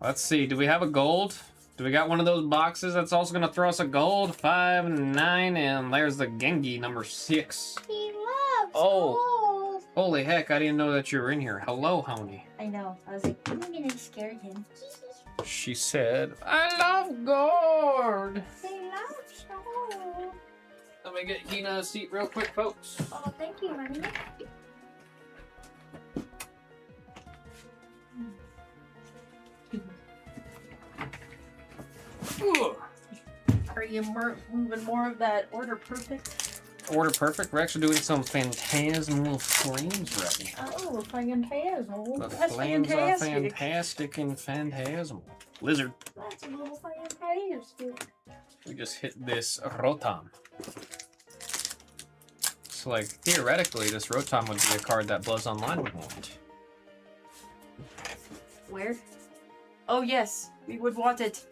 Speaker 1: Let's see, do we have a gold? Do we got one of those boxes that's also going to throw us a gold? 5, 9, and there's the Gengi, number 6.
Speaker 7: He loves
Speaker 1: Oh, Holy heck, I didn't know that you were in here. Hello, honey.
Speaker 7: I know. I was like, I'm gonna scare him.
Speaker 1: She said, I love gourd.
Speaker 7: They love so.
Speaker 1: Let me get Hina a seat real quick, folks.
Speaker 7: Oh, thank you, honey. Are you moving more of that order perfect?
Speaker 1: Order perfect. We're actually doing some phantasmal flames ready.
Speaker 7: Oh, phantasmal.
Speaker 1: The
Speaker 7: That's
Speaker 1: flames are
Speaker 7: fantastic.
Speaker 1: fantastic and phantasmal. Lizard.
Speaker 7: That's a little fantastic.
Speaker 1: We just hit this Rotom. So, like, theoretically, this Rotom would be a card that Blez Online would want.
Speaker 7: Where? Oh, yes. We would want it.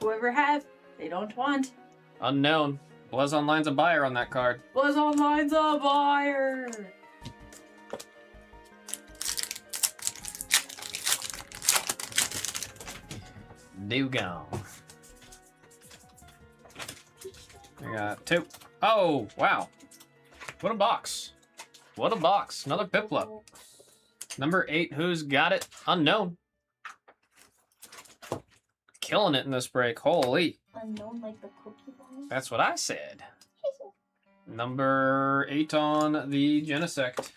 Speaker 7: Whoever have, they don't want.
Speaker 1: Unknown. Blez Online's a buyer on that card.
Speaker 7: Blez Online's a buyer.
Speaker 1: Dugong. We got 2. Oh, wow. What a box. What a box. Another Piplup. Number 8, who's got it? Unknown. Killing it in this break. Holy.
Speaker 7: Unknown like the Cookie Ball.
Speaker 1: That's what I said. Number 8 on the Genesect.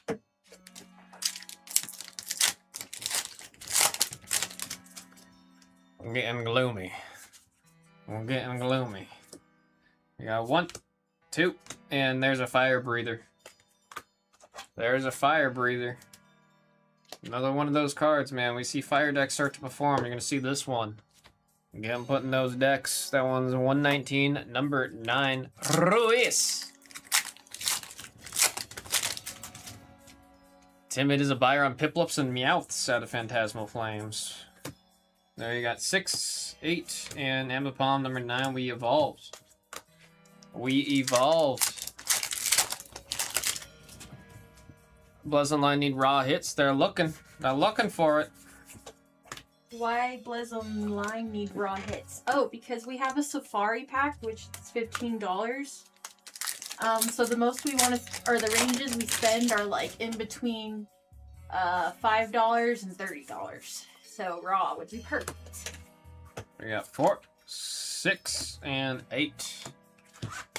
Speaker 1: I'm getting gloomy. I'm getting gloomy. We got 1, 2, and there's a fire breather. There's a fire breather. Another one of those cards, man. We see fire decks start to perform. You're going to see this one. Get them put in those decks. That one's 119, number 9, Ruiz. Timid is a buyer on Piplups and Meowths out of Phantasmal Flames. There you got 6, 8, and Ambipom number 9. We evolved. We evolved. Blez Online need raw hits. They're looking. They're looking for it.
Speaker 7: Why Blez Online need raw hits? Oh, because we have a Safari pack, which is $15. So the most we want to, or the ranges we spend are like in between $5 and $30. So raw would be perfect.
Speaker 1: We got 4, 6, and 8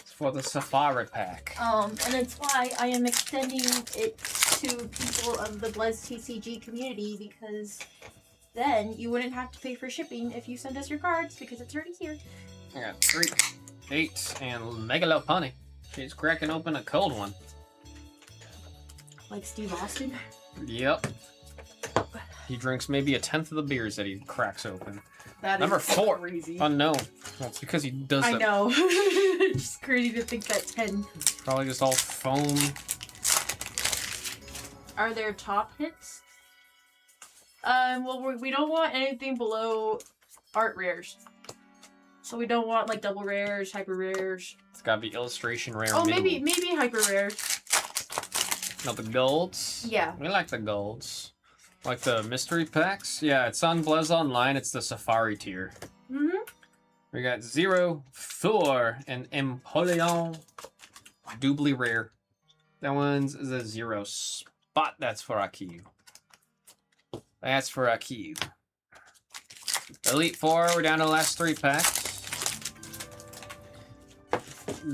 Speaker 1: for the Safari pack.
Speaker 7: And it's why I am extending it to people of the BlezTCG community, because then you wouldn't have to pay for shipping if you send us your cards, because it's already here.
Speaker 1: I got 3, 8, and Megalopunny. She's cracking open a cold one.
Speaker 7: Like Steve Austin.
Speaker 1: Yep. He drinks maybe 1/10 of the beers that he cracks open.
Speaker 7: That
Speaker 1: Number
Speaker 7: is
Speaker 1: 4.
Speaker 7: crazy.
Speaker 1: Unknown. Well, it's because he does
Speaker 7: I
Speaker 1: that.
Speaker 7: know. Just crazy to think that 10.
Speaker 1: Probably just all foam.
Speaker 7: Are there top hits? Well, we don't want anything below art rares. So we don't want like double rares, hyper rares.
Speaker 1: It's gotta be illustration rare.
Speaker 7: Oh,
Speaker 1: middle.
Speaker 7: maybe hyper rares.
Speaker 1: Not the golds.
Speaker 7: Yeah.
Speaker 1: We like the golds. Like the mystery packs. Yeah, it's on Blez Online. It's the Safari tier.
Speaker 7: Mm-hmm.
Speaker 1: We got 0, 4, and Empoleon. Doubly rare. That one's a 0 spot. That's for Akiu. That's for Akiu. Elite 4, we're down to the last 3 packs.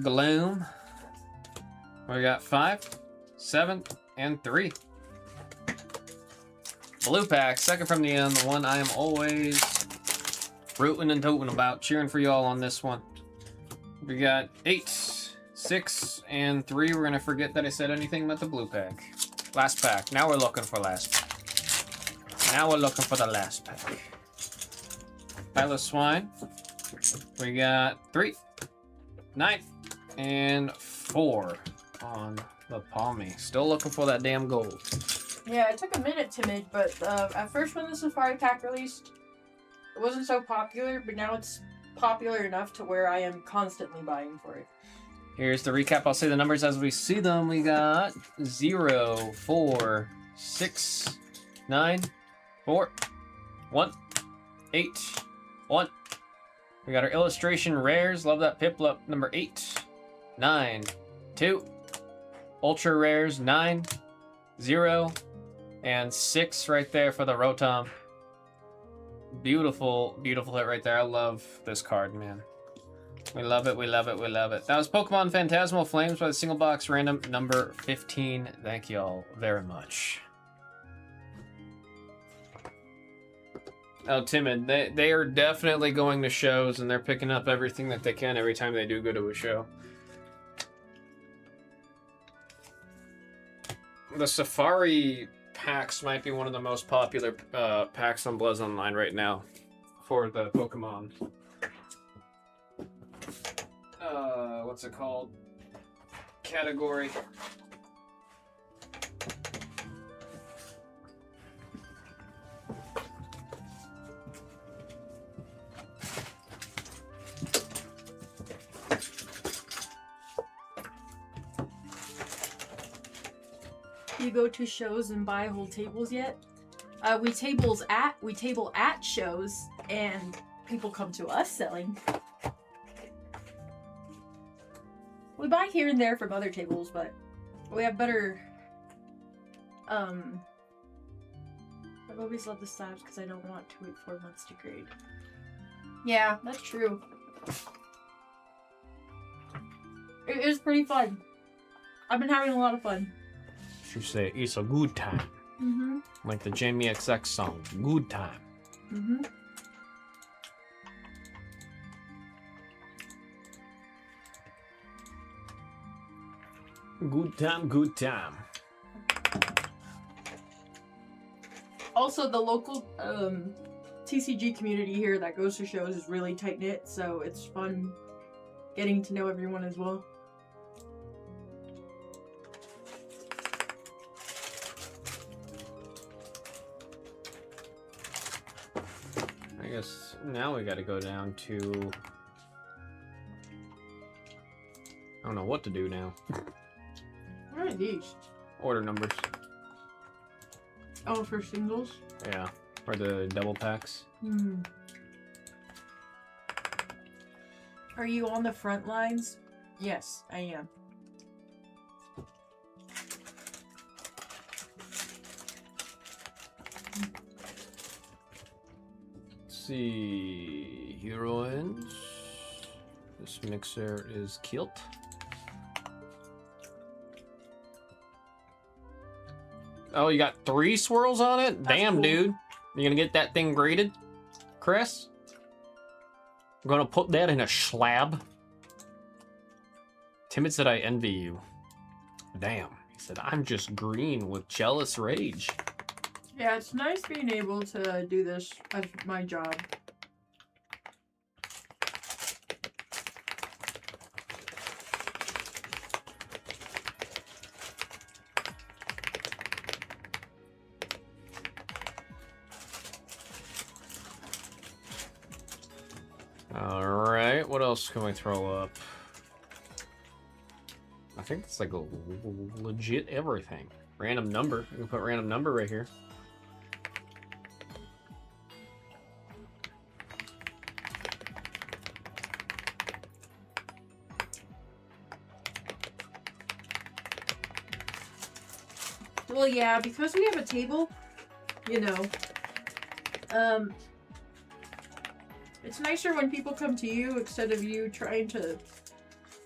Speaker 1: Gloom. We got 5, 7, and 3. Blue pack, second from the end, the one I am always rooting and toting about, cheering for y'all on this one. We got 8, 6, and 3. We're gonna forget that I said anything about the blue pack. Last pack. Now we're looking for last pack. Now we're looking for the last pack. Pile of Swine. We got 3, 9, and 4 on the Palmy. Still looking for that damn gold.
Speaker 7: Yeah, it took a minute to mid, but at first when the Safari pack released, it wasn't so popular, but now it's popular enough to where I am constantly buying for it.
Speaker 1: Here's the recap. I'll say the numbers as we see them. We got 0, 4, 6, 9, 4, 1, 8, 1. We got our illustration rares. Love that Piplup. Number 8, 9, 2. Ultra rares 9, 0 and 6 right there for the Rotom. Beautiful, beautiful hit right there. I love this card, man. We love it, we love it, we love it. That was Pokemon Phantasmal Flames by the single box random number 15. Thank you all very much. Oh, Timid, they are definitely going to shows and they're picking up everything that they can every time they do go to a show. The Safari packs might be one of the most popular packs on Blez Online right now for the Pokemon. What's it called? Category.
Speaker 7: You go to shows and buy whole tables yet? We table at shows and people come to us selling. We buy here and there from other tables, but we have better. I've always loved the slabs because I don't want to wait 4 months to grade. Yeah, that's true. It is pretty fun. I've been having a lot of fun.
Speaker 1: You say it's a good time.
Speaker 7: Mm-hmm.
Speaker 1: Like the Jamie XX song, Good Time.
Speaker 7: Mm-hmm.
Speaker 1: Good time, good time.
Speaker 7: Also, the local TCG community here that goes to shows is really tight-knit, so it's fun getting to know everyone as well.
Speaker 1: I guess now we gotta go down to... I don't know what to do now.
Speaker 7: What are these?
Speaker 1: Order numbers.
Speaker 7: Oh, for singles?
Speaker 1: Yeah, or the double packs.
Speaker 7: Hmm. Are you on the front lines? Yes, I am.
Speaker 1: Let's see... Heroines. This mixer is Kilt. Oh, you got 3 swirls on it?
Speaker 7: That's
Speaker 1: Damn,
Speaker 7: cool.
Speaker 1: dude. You gonna get that thing graded, Chris? I'm gonna put that in a slab. Timid said I envy you. Damn. He said, I'm just green with jealous rage.
Speaker 7: Yeah, it's nice being able to do this as my job.
Speaker 1: Alright, what else can we throw up? I think it's like a legit everything. Random number. We can put random number right here.
Speaker 7: Well, yeah, because we have a table, you know, it's nicer when people come to you instead of you trying to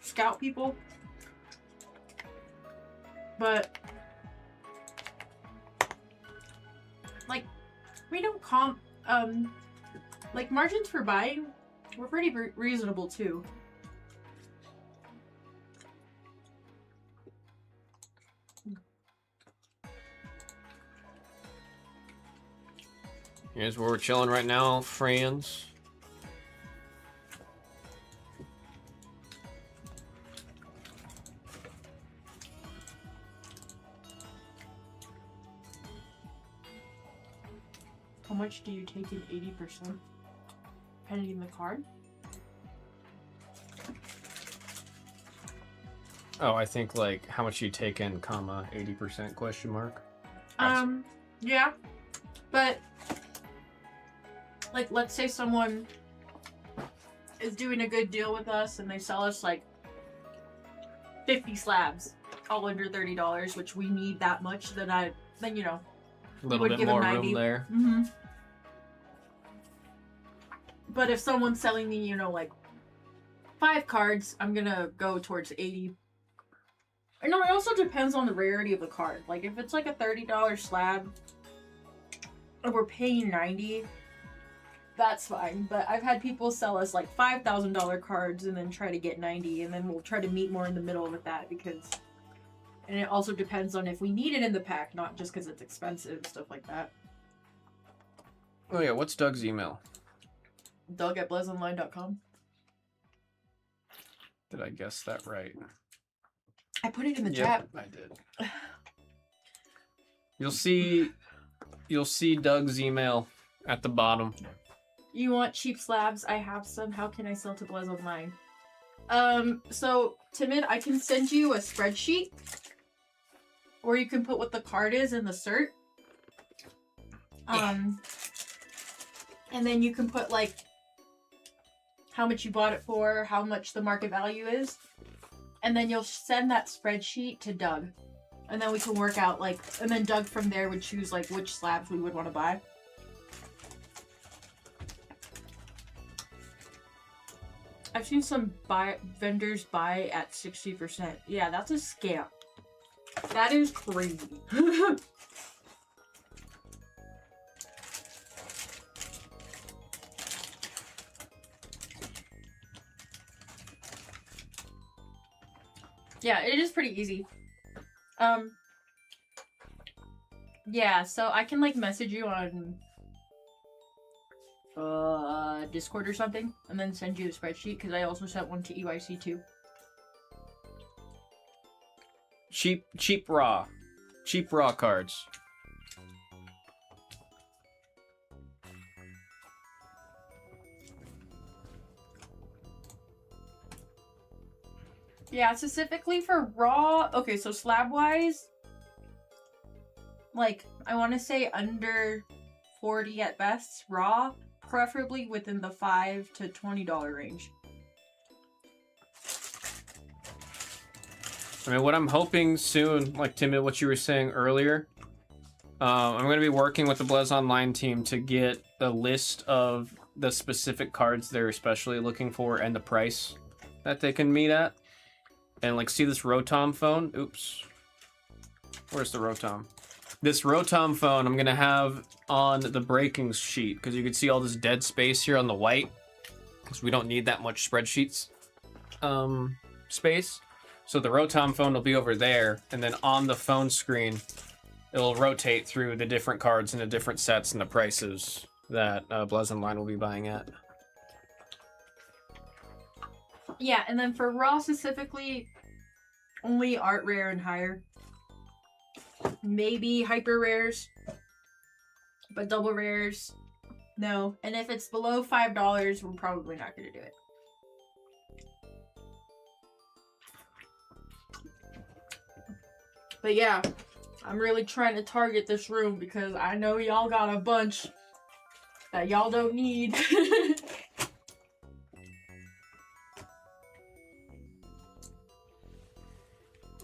Speaker 7: scout people. But, like, we don't like, margins for buying, we're pretty reasonable, too.
Speaker 1: Here's where we're chilling right now, friends.
Speaker 7: How much do you take in 80%? Depending on the card?
Speaker 1: Oh, I think like how much you take in, comma, 80% question mark.
Speaker 7: Yeah. But, like, let's say someone is doing a good deal with us and they sell us, like, 50 slabs. all under $30, which we need that much, then you know,
Speaker 1: A little
Speaker 7: would
Speaker 1: bit
Speaker 7: give him
Speaker 1: more
Speaker 7: 90.
Speaker 1: room there.
Speaker 7: Mm-hmm. But if someone's selling me, you know, like 5 cards, I'm gonna go towards 80. I know it also depends on the rarity of the card. Like if it's like a $30 slab and we're paying 90, that's fine. But I've had people sell us like $5,000 cards and then try to get 90, and then we'll try to meet more in the middle with that because. And it also depends on if we need it in the pack, not just because it's expensive, stuff like that.
Speaker 1: Oh yeah, what's Doug's email?
Speaker 7: Doug@blezonline.com.
Speaker 1: Did I guess that right?
Speaker 7: I put it in the
Speaker 1: Yep,
Speaker 7: chat.
Speaker 1: I did. You'll see Doug's email at the bottom.
Speaker 7: You want cheap slabs? I have some. How can I sell to Blez Online? So Timid, I can send you a spreadsheet, or you can put what the card is in the cert. And then you can put like how much you bought it for, how much the market value is, and then you'll send that spreadsheet to Doug, and then we can work out like, and then Doug from there would choose like which slabs we would want to buy. I've seen some vendors buy at 60%. Yeah, that's a scam. That is crazy. Yeah, it is pretty easy. Yeah, so I can like message you on Discord or something, and then send you a spreadsheet, because I also sent one to EYC too.
Speaker 1: Cheap raw cards.
Speaker 7: Yeah, specifically for raw. Okay, so slab wise, like I want to say under 40 at best raw, preferably within the $5 to $20 range.
Speaker 1: I mean, what I'm hoping soon, like Timid, what you were saying earlier, I'm going to be working with the Blez Online team to get a list of the specific cards they're especially looking for and the price that they can meet at. And like, see this Rotom phone? Oops. Where's the Rotom? This Rotom phone I'm going to have on the breaking sheet, because you can see all this dead space here on the white, because we don't need that much spreadsheets space. So the Rotom phone will be over there, and then on the phone screen, it'll rotate through the different cards and the different sets and the prices that Blez Online will be buying at.
Speaker 7: Yeah, and then for raw specifically, only art rare and higher. Maybe hyper rares, but double rares, no. And if it's below $5, we're probably not going to do it. But yeah, I'm really trying to target this room because I know y'all got a bunch that y'all don't need.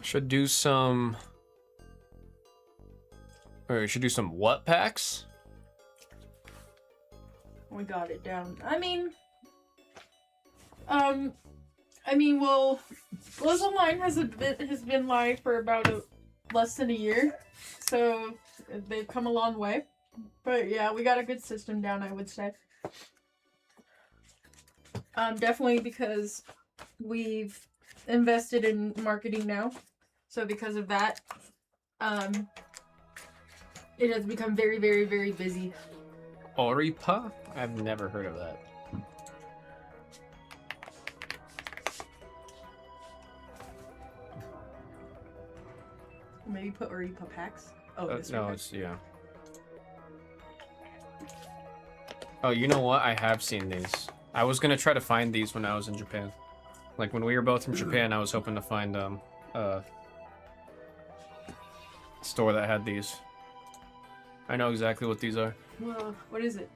Speaker 1: Should do some... Or should do some what packs?
Speaker 7: We got it down. Well, Blez Online has been live for about less than a year, so they've come a long way. But yeah, we got a good system down, I would say. Definitely because we've invested in marketing now, so because of that, it has become very, very, very busy.
Speaker 1: Oripa? I've never heard of that.
Speaker 7: Maybe put Oripa packs. Oh, this
Speaker 1: no,
Speaker 7: one.
Speaker 1: it's, yeah. Oh, you know what? I have seen these. I was gonna try to find these when I was in Japan. Like, when we were both in Japan, I was hoping to find, a store that had these. I know exactly what these are.
Speaker 7: Well, what is it?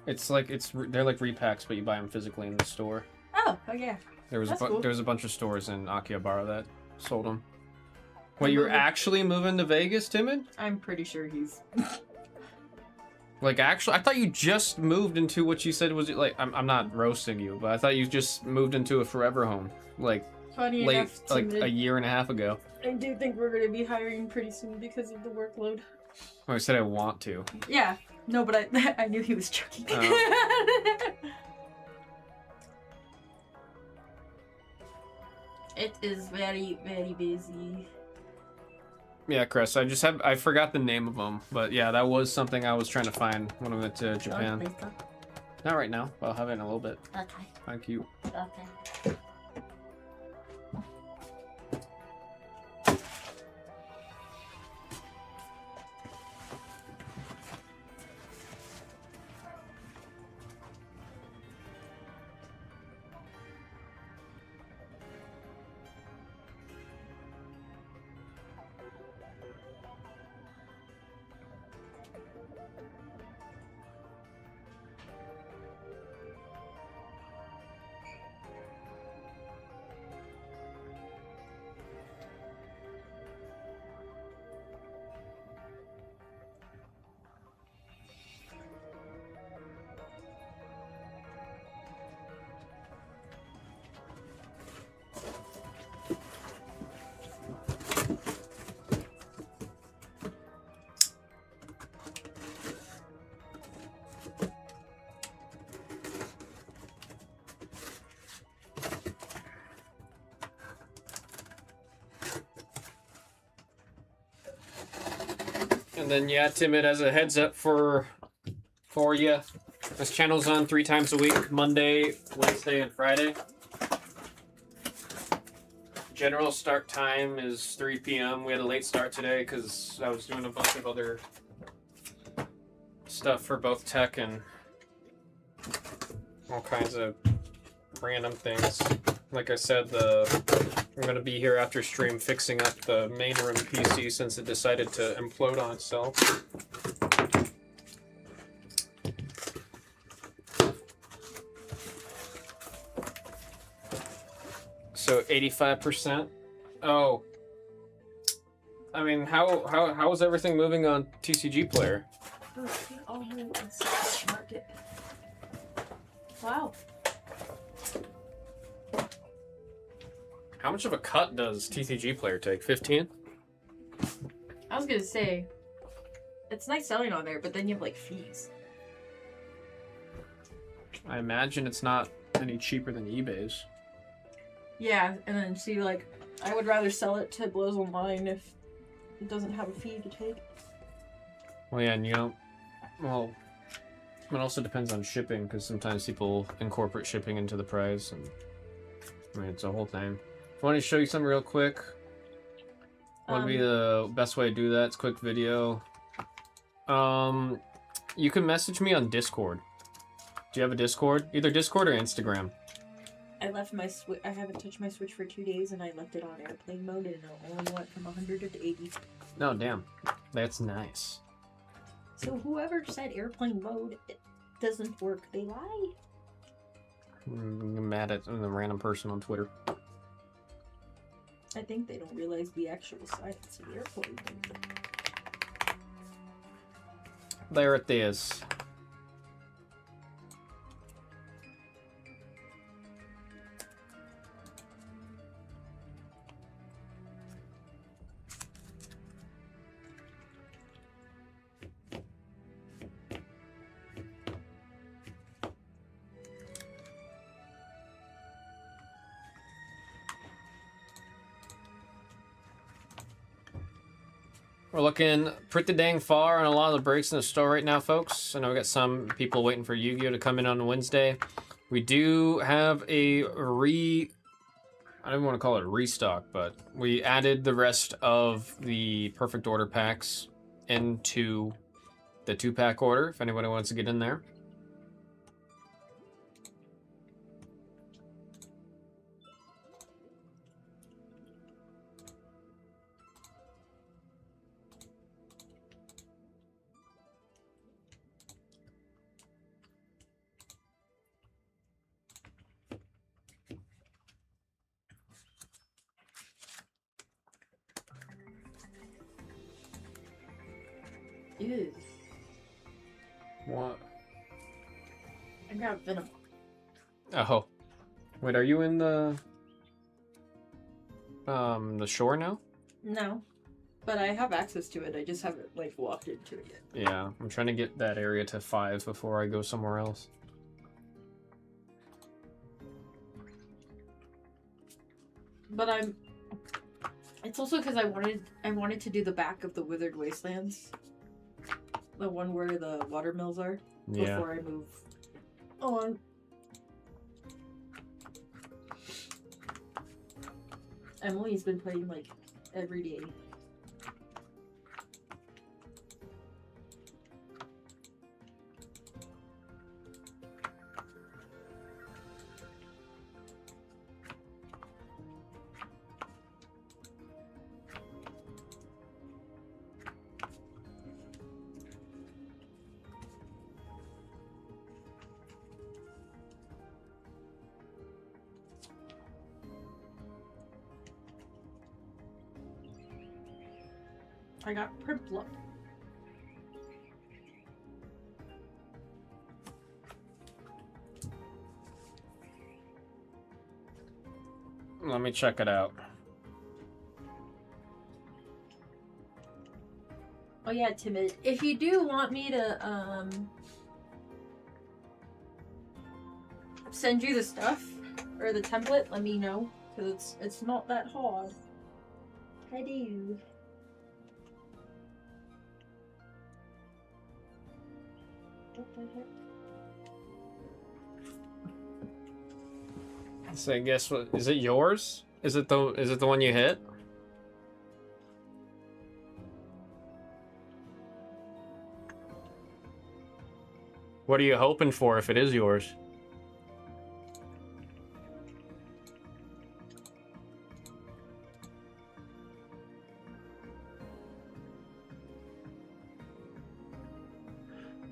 Speaker 1: It's like, they're like repacks, but you buy them physically in the store.
Speaker 7: Oh, yeah.
Speaker 1: There was
Speaker 7: That's cool.
Speaker 1: there was a bunch of stores in Akihabara that sold them. Wait, you're actually moving to Vegas, Timid?
Speaker 7: I'm pretty sure he's.
Speaker 1: Like, actually, I thought you just moved into what you said was, like, I'm not roasting you, but I thought you just moved into a forever home. Like,
Speaker 7: Funny
Speaker 1: late,
Speaker 7: enough,
Speaker 1: like,
Speaker 7: Timid,
Speaker 1: a year and a half ago.
Speaker 7: I do think we're gonna be hiring pretty soon because of the workload.
Speaker 1: Oh, I said I want to.
Speaker 7: Yeah. No, but I knew he was joking. It is very, very busy.
Speaker 1: Yeah, Chris, I forgot the name of them, but yeah, that was something I was trying to find when I went to Japan. Not right now, but I'll have it in a little bit.
Speaker 7: Okay.
Speaker 1: Thank you.
Speaker 7: Okay.
Speaker 1: And then, yeah, Timid, as a heads up for you, this channel's on 3 times a week, Monday, Wednesday, and Friday. General start time is 3 p.m. We had a late start today because I was doing a bunch of other stuff for both tech and all kinds of random things. Like I said, I'm going to be here after stream fixing up the main room PC since it decided to implode on itself. So 85%. Oh. I mean, how is everything moving on TCG Player?
Speaker 7: Wow.
Speaker 1: How much of a cut does TCG Player take? 15?
Speaker 7: I was gonna say, it's nice selling on there, but then you have like fees.
Speaker 1: I imagine it's not any cheaper than eBay's.
Speaker 7: Yeah, and then see, like, I would rather sell it to Blizz Online if it doesn't have a fee to take.
Speaker 1: Well, yeah, and you know, well, it also depends on shipping because sometimes people incorporate shipping into the price, and I mean, it's a whole thing. I want to show you something real quick. What would be the best way to do that? It's a quick video. You can message me on Discord. Do you have a Discord? Either Discord or Instagram.
Speaker 7: I left my Switch. I haven't touched my Switch for 2 days, and I left it on airplane mode, and it only went from 100 to 80.
Speaker 1: No, damn. That's nice.
Speaker 7: So whoever said airplane mode it doesn't work, they lie.
Speaker 1: I'm mad at the random person on Twitter.
Speaker 7: I think they don't realize the actual size of the airplane.
Speaker 1: There it is. We're looking pretty dang far on a lot of the breaks in the store right now, folks. I know we got some people waiting for Yu-Gi-Oh! To come in on Wednesday. We do have a I don't even want to call it a restock, but we added the rest of the Perfect Order packs into the 2-pack order, if anybody wants to get in there.
Speaker 7: Ew.
Speaker 1: What?
Speaker 7: I got venom.
Speaker 1: Oh. Wait, are you in the shore now?
Speaker 7: No. But I have access to it. I just haven't, like, walked into it yet.
Speaker 1: Yeah, I'm trying to get that area to 5 before I go somewhere else.
Speaker 7: But I'm... It's also because I wanted to do the back of the Withered Wastelands. The one where the watermills are.
Speaker 1: Yeah.
Speaker 7: Before I move on. Emily's been playing, like, every day. I got Primplup.
Speaker 1: Let me check it out.
Speaker 7: Oh yeah, Timid. If you do want me to send you the stuff or the template, let me know, because it's not that hard. I do. What the heck?
Speaker 1: So I guess what is it yours? Is it the one you hit? What are you hoping for if it is yours?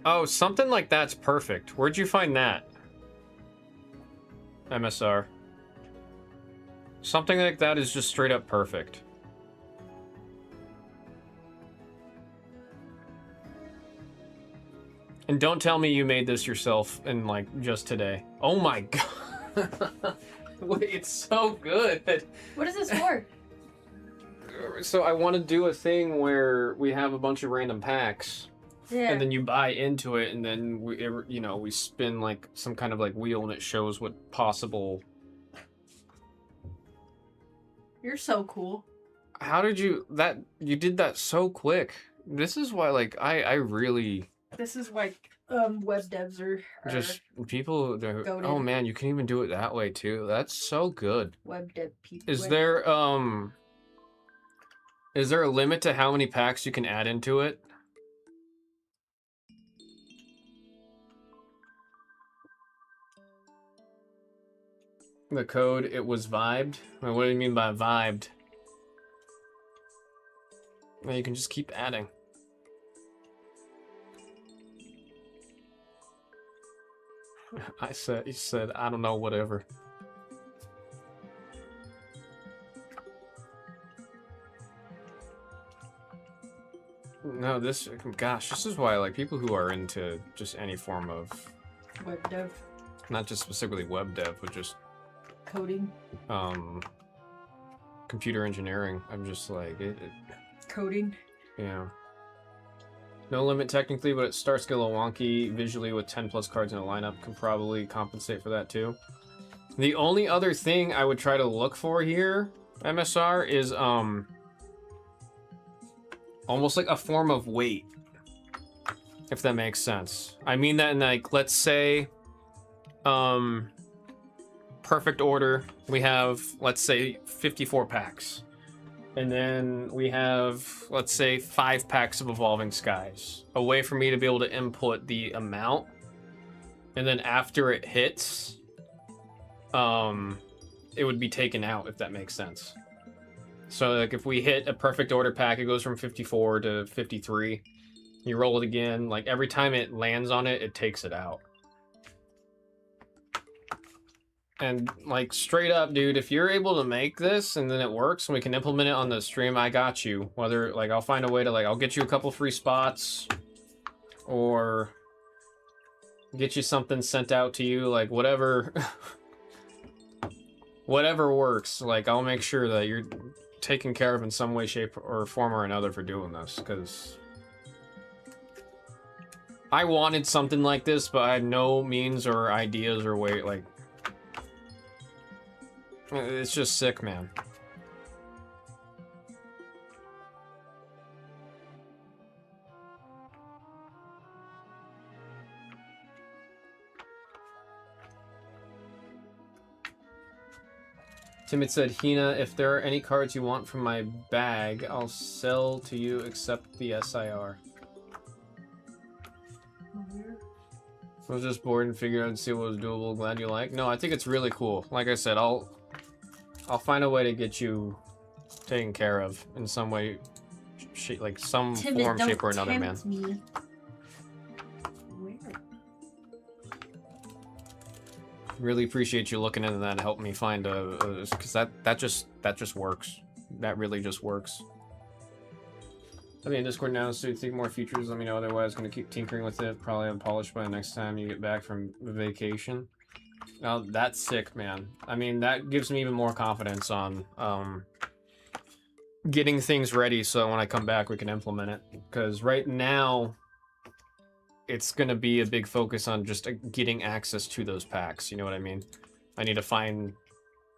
Speaker 1: Oh, something like that's perfect. Where'd you find that? MSR. Something like that is just straight up perfect. And don't tell me you made this yourself in like just today. Oh my god. Wait, it's so good.
Speaker 7: What is this for?
Speaker 1: So I want to do a thing where we have a bunch of random packs.
Speaker 7: Yeah.
Speaker 1: And then you buy into it, and then we spin like some kind of like wheel, and it shows what possible.
Speaker 7: You're so cool.
Speaker 1: How did you did that so quick? This is why like I really
Speaker 7: This is why web devs are
Speaker 1: just people.
Speaker 7: goated.
Speaker 1: Oh man, you can even do it that way too. That's so good.
Speaker 7: web dev people.
Speaker 1: Is there a limit to how many packs you can add into it? The code, it was vibed? Wait, what do you mean by vibed? Well, you can just keep adding. He said, I don't know, whatever. No, gosh, this is why, like, people who are into just any form of...
Speaker 7: web dev.
Speaker 1: Not just specifically web dev, but just...
Speaker 7: Coding.
Speaker 1: Computer engineering. I'm just like...
Speaker 7: Coding.
Speaker 1: Yeah. No limit technically, but it starts to get a little wonky visually with 10 plus cards in a lineup. Can probably compensate for that too. The only other thing I would try to look for here, MSR, is almost like a form of weight. If that makes sense. I mean that in like, let's say, perfect order, we have, let's say, 54 packs. And then we have, let's say, 5 packs of Evolving Skies. A way for me to be able to input the amount. And then after it hits, it would be taken out, if that makes sense. So, like, if we hit a perfect order pack, it goes from 54 to 53. You roll it again. Like, every time it lands on it, it takes it out. And, like, straight up, dude, if you're able to make this and then it works and we can implement it on the stream, I got you. Whether, like, I'll find a way to, like, I'll get you a couple free spots. or get you something sent out to you, like whatever whatever works. Like I'll make sure that you're taken care of in some way, shape, or form or another for doing this, because I wanted something like this, but I had no means or ideas or way, like, it's just sick, man. Timid said, Hina, if there are any cards you want from my bag, I'll sell to you except the SIR. I was just bored and figured I'd see what was doable. Glad you like. No, I think it's really cool. Like I said, I'll find a way to get you taken care of in some way, like some form, shape, or another, man.
Speaker 7: Me. Where?
Speaker 1: Really appreciate you looking into that and helping me find because that just works. That really just works. I'll be in Discord now, so if you think more features, let me know. Otherwise, gonna keep tinkering with it. Probably unpolished by the next time you get back from vacation. Now that's sick, man. I mean, that gives me even more confidence on getting things ready, so when I come back, we can implement it. Because right now, it's gonna be a big focus on just getting access to those packs. You know what I mean? I need to find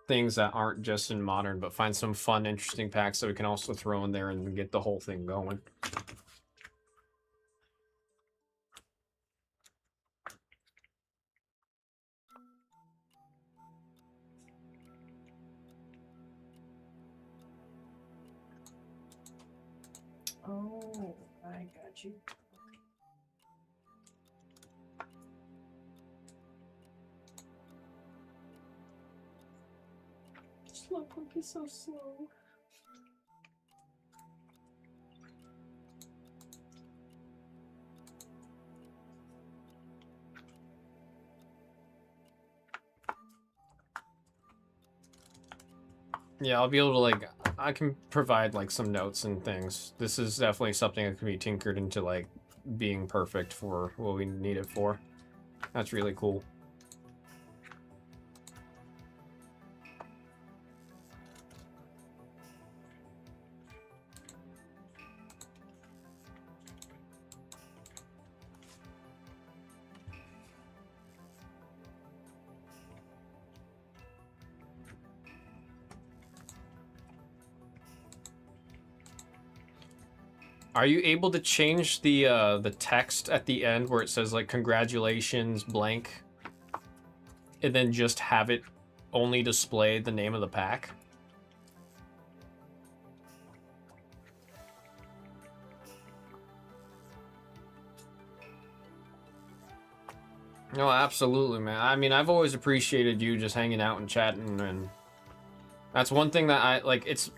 Speaker 1: things that aren't just in Modern, but find some fun, interesting packs that we can also throw in there and get the whole thing going.
Speaker 7: Oh, I got you. Slowpoke is so slow.
Speaker 1: Yeah, I'll be able to, like, I can provide, like, some notes and things. This is definitely something that can be tinkered into, like, being perfect for what we need it for. That's really cool. Are you able to change the text at the end where it says, like, congratulations, blank, and then just have it only display the name of the pack? No, absolutely, man. I mean, I've always appreciated you just hanging out and chatting, and that's one thing that I, like, it's...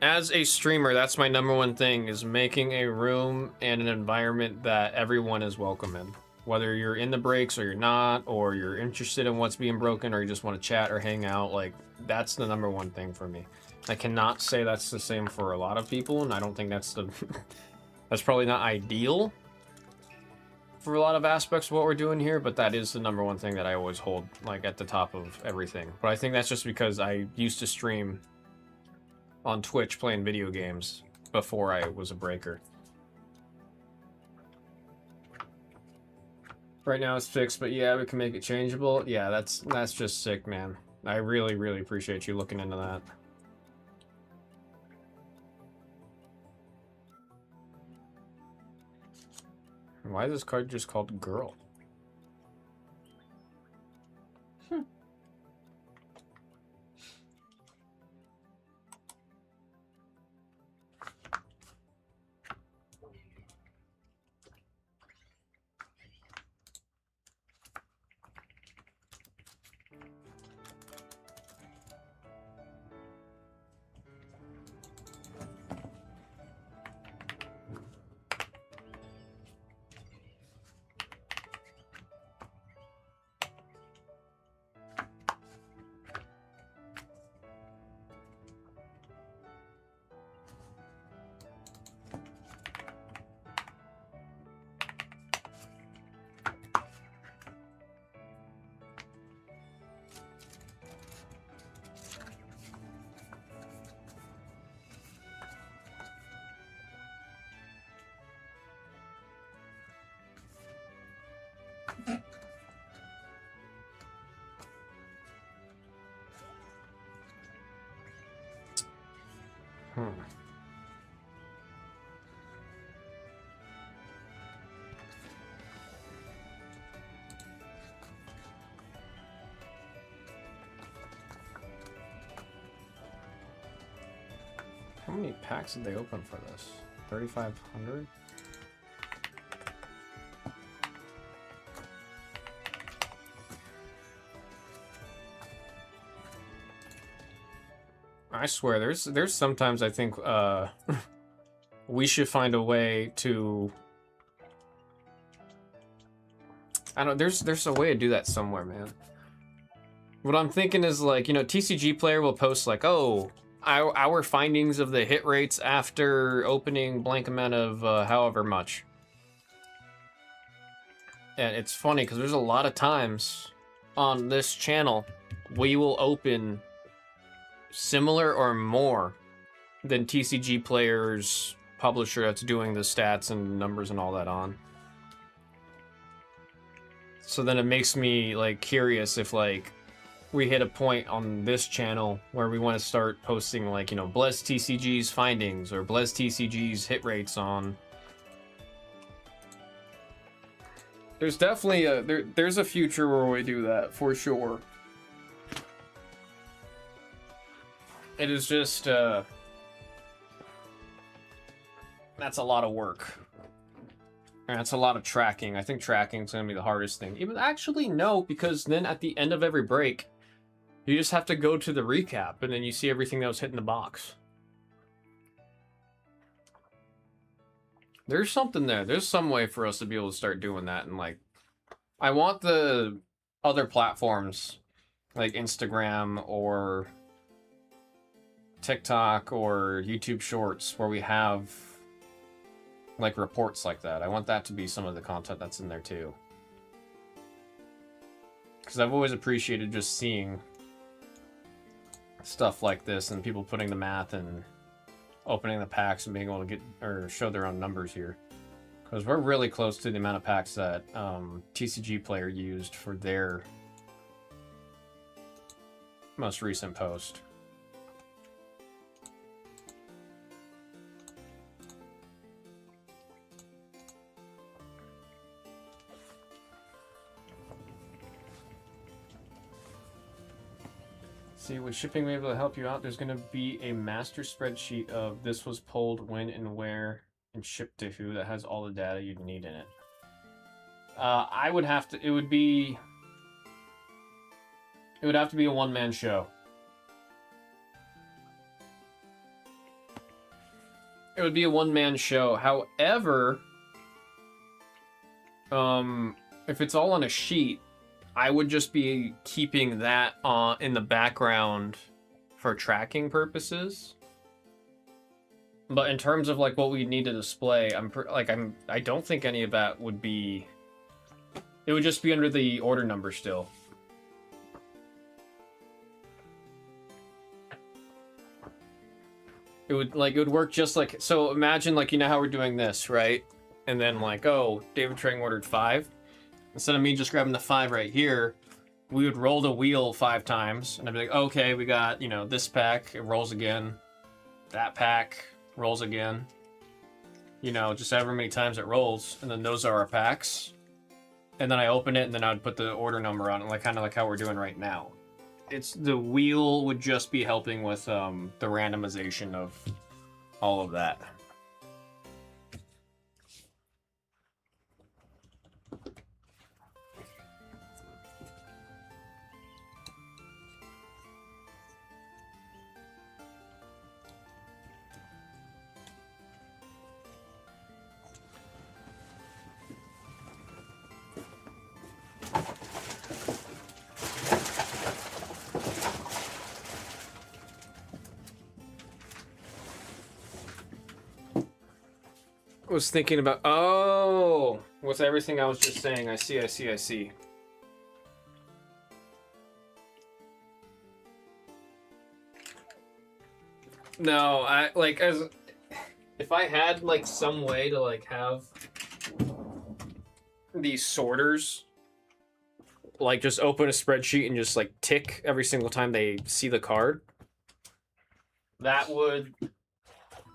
Speaker 1: As a streamer, that's my #1 thing, is making a room and an environment that everyone is welcome in. Whether you're in the breaks or you're not, or you're interested in what's being broken, or you just want to chat or hang out, like, that's the #1 thing for me. I cannot say that's the same for a lot of people, and I don't think that's the... that's probably not ideal for a lot of aspects of what we're doing here, but that is the #1 thing that I always hold, like, at the top of everything. But I think that's just because I used to stream on Twitch playing video games before I was a breaker. Right now it's fixed, but yeah, we can make it changeable. Yeah, that's just sick, man. I really, really appreciate you looking into that. Why is this card just called Girl? How many packs did they open for this? 3,500? I swear, there's sometimes I think we should find a way to. I don't. There's a way to do that somewhere, man. What I'm thinking is like, you know, TCG Player will post like, oh, our findings of the hit rates after opening blank amount of however much. And it's funny because there's a lot of times on this channel we will open similar or more than TCG Player's publisher that's doing the stats and numbers and all that on. So then it makes me like curious if like we hit a point on this channel where we want to start posting like, you know, BlezTCG's findings or BlezTCG's hit rates on. There's definitely there's a future where we do that for sure. It is just that's a lot of work. And that's a lot of tracking. I think tracking is going to be the hardest thing. Even actually no, because then at the end of every break, you just have to go to the recap and then you see everything that was hit in the box. There's something there. There's some way for us to be able to start doing that. And like, I want the other platforms like Instagram or TikTok or YouTube Shorts where we have like reports like that. I want that to be some of the content that's in there too. Because I've always appreciated just seeing stuff like this and people putting the math and opening the packs and being able to get or show their own numbers here. Because we're really close to the amount of packs that TCG Player used for their most recent post. See, with shipping be able to help you out, there's going to be a master spreadsheet of this was pulled, when and where, and shipped to who that has all the data you'd need in it. I would have to, it would have to be a one-man show. It would be a one-man show. However, if it's all on a sheet, I would just be keeping that in the background for tracking purposes. But in terms of like what we need to display, I don't think any of that would be. It would just be under the order number still. It would work just like, so imagine like, you know how we're doing this, right? And then like, oh, David Trang ordered 5. Instead of me just grabbing the 5 right here, we would roll the wheel 5 times, and I'd be like, okay, we got, you know, this pack, it rolls again. That pack rolls again. You know, just however many times it rolls, and then those are our packs. And then I open it, and then I'd put the order number on it, like kind of like how we're doing right now. It's the wheel would just be helping with the randomization of all of that. Was thinking about, oh, with everything I was just saying, I see. No, I like if I had like some way to like have these sorters like just open a spreadsheet and just like tick every single time they see the card, that would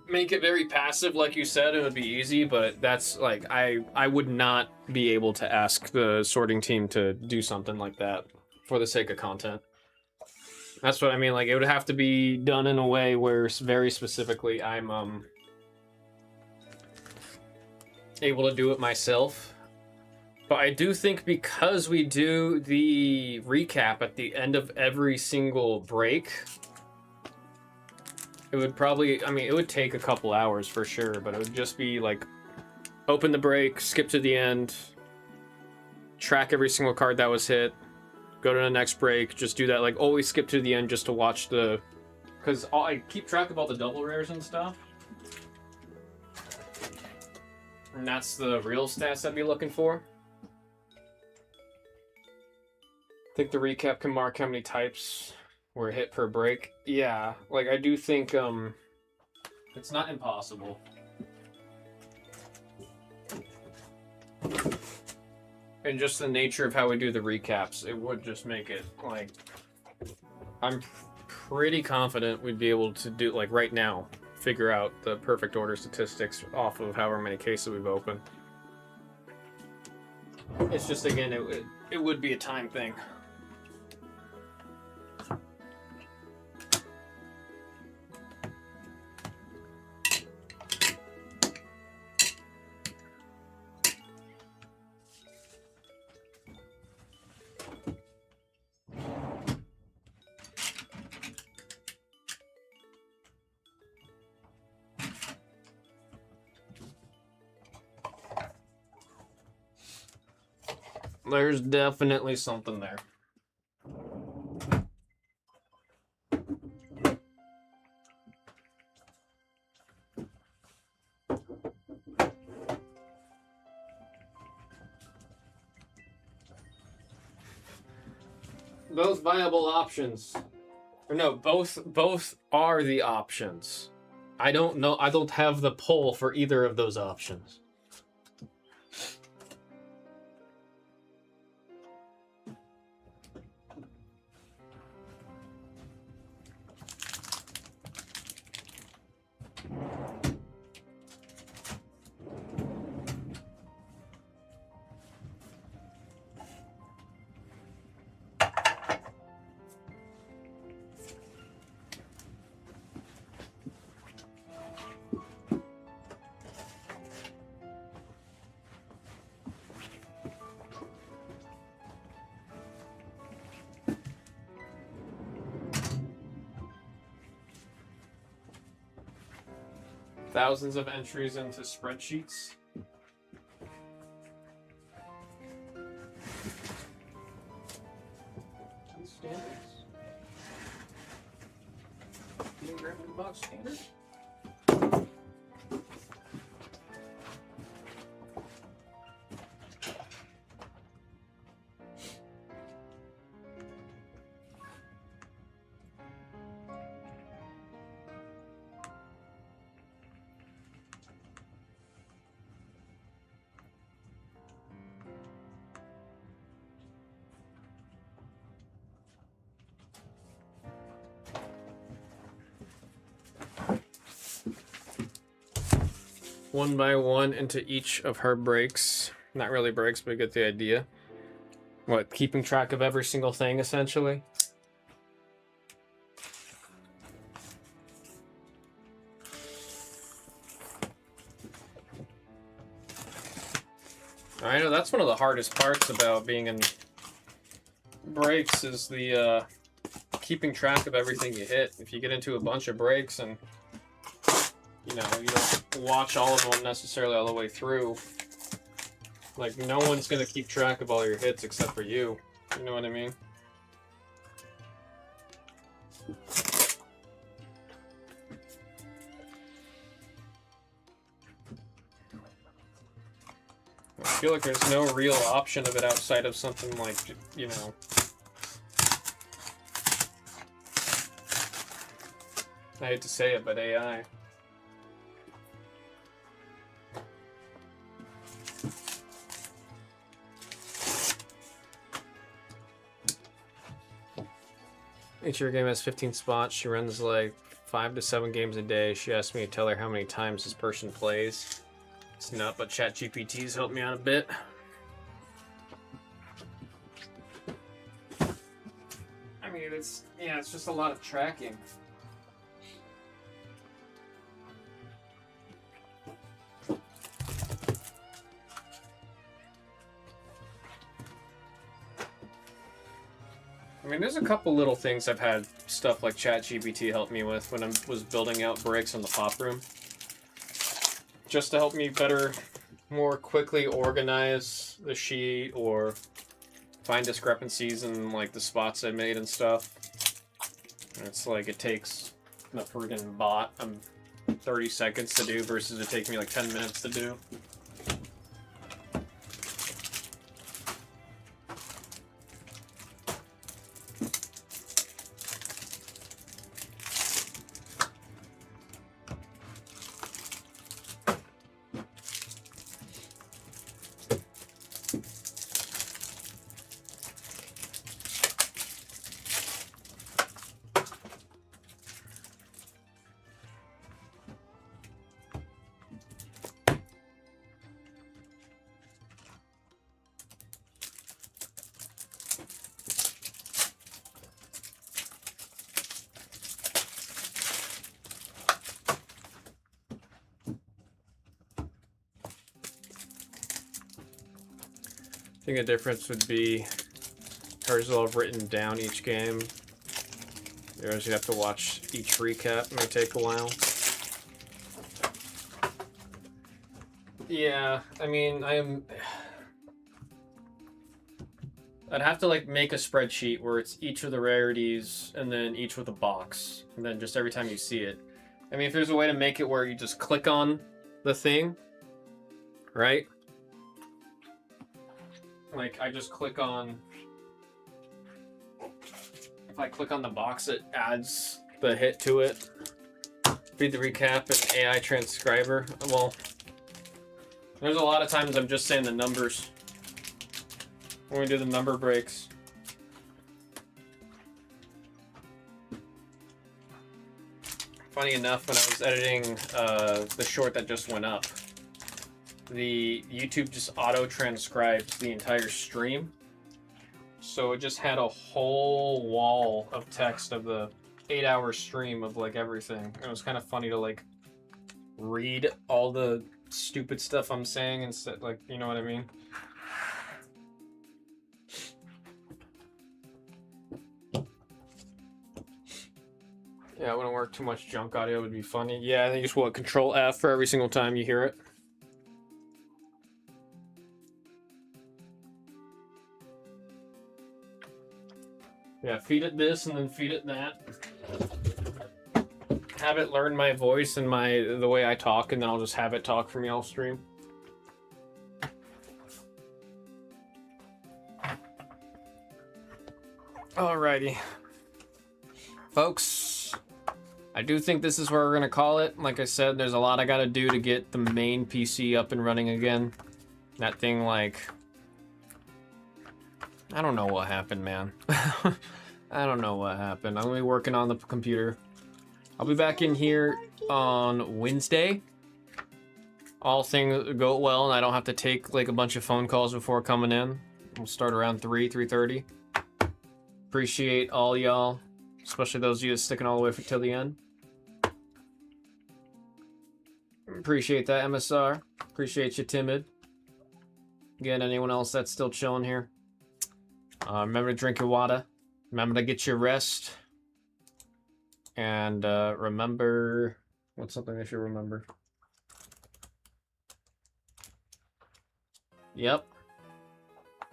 Speaker 1: make it very passive, like you said, it would be easy, but that's like I would not be able to ask the sorting team to do something like that for the sake of content. That's what I mean. Like, it would have to be done in a way where very specifically I'm able to do it myself. But I do think because we do the recap at the end of every single break, it would probably, I mean, it would take a couple hours for sure, but it would just be like, open the break, skip to the end, track every single card that was hit, go to the next break, just do that, like, always skip to the end just to watch the, because I keep track of all the double rares and stuff. And that's the real stats I'd be looking for. I think the recap can mark how many types were hit per break. Yeah, like I do think it's not impossible. And just the nature of how we do the recaps, it would just make it like, I'm pretty confident we'd be able to do, like right now, figure out the perfect order statistics off of however many cases we've opened. It's just, again, it would be a time thing. There's definitely something there. Both viable options. Or no, both are the options. I don't know, I don't have the poll for either of those options. Thousands of entries into spreadsheets. Standards. Being grafted box standards. One by one into each of her breaks. Not really breaks, but you get the idea. What, keeping track of every single thing, essentially? I know that's one of the hardest parts about being in breaks is the keeping track of everything you hit. If you get into a bunch of breaks and you know, you don't watch all of them necessarily all the way through. Like, no one's gonna keep track of all your hits except for you. You know what I mean? I feel like there's no real option of it outside of something like, you know... I hate to say it, but AI. Each of your game has 15 spots. She runs like 5 to 7 games a day. She asked me to tell her how many times this person plays. It's not, but ChatGPT's helped me out a bit. I mean, it's just a lot of tracking. I mean, there's a couple little things I've had stuff like ChatGPT help me with when I was building out bricks in the pop room. Just to help me better, more quickly organize the sheet or find discrepancies in like the spots I made and stuff. And it's like it takes the friggin' bot 30 seconds to do versus it takes me like 10 minutes to do. I think a difference would be hers will have written down each game. Yours, you'd have to watch each recap. It may take a while. Yeah, I mean, I'd have to like make a spreadsheet where it's each of the rarities and then each with a box. And then just every time you see it. I mean, if there's a way to make it where you just click on the thing, right? Like, I just click on... If I click on the box, it adds the hit to it. Read the recap and AI transcriber. Well, there's a lot of times I'm just saying the numbers when we do the number breaks. Funny enough, when I was editing the short that just went up, the YouTube just auto-transcribes the entire stream. So it just had a whole wall of text of the 8-hour stream of like everything. It was kind of funny to like read all the stupid stuff I'm saying instead, like, you know what I mean? Yeah, it wouldn't work too much junk audio, would be funny. Yeah, I think it's what, Control F for every single time you hear it. Yeah, feed it this and then feed it that. Have it learn my voice and the way I talk, and then I'll just have it talk for me all stream. Alrighty. Folks, I do think this is where we're gonna call it. Like I said, there's a lot I gotta do to get the main PC up and running again. That thing, like... I don't know what happened, man. I don't know what happened. I'm gonna be working on the computer. I'll be back in here on Wednesday. All things go well, and I don't have to take like a bunch of phone calls before coming in. We'll start around 3:30. Appreciate all y'all, especially those of you sticking all the way till the end. Appreciate that, MSR. Appreciate you, Timid. Again, anyone else that's still chilling here. Remember to drink your water. Remember to get your rest. And remember... What's something I should remember? Yep.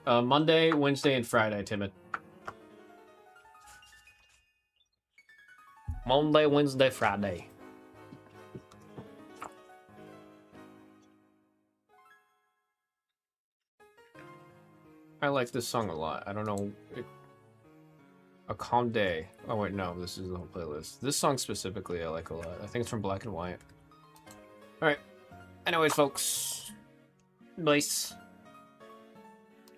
Speaker 1: Monday, Wednesday, and Friday, Timid. Monday, Wednesday, Friday. I like this song a lot. I don't know. A Funday. Oh wait, no, this is the whole playlist. This song specifically I like a lot. I think it's from Black and White. Alright. Anyways, folks. Nice.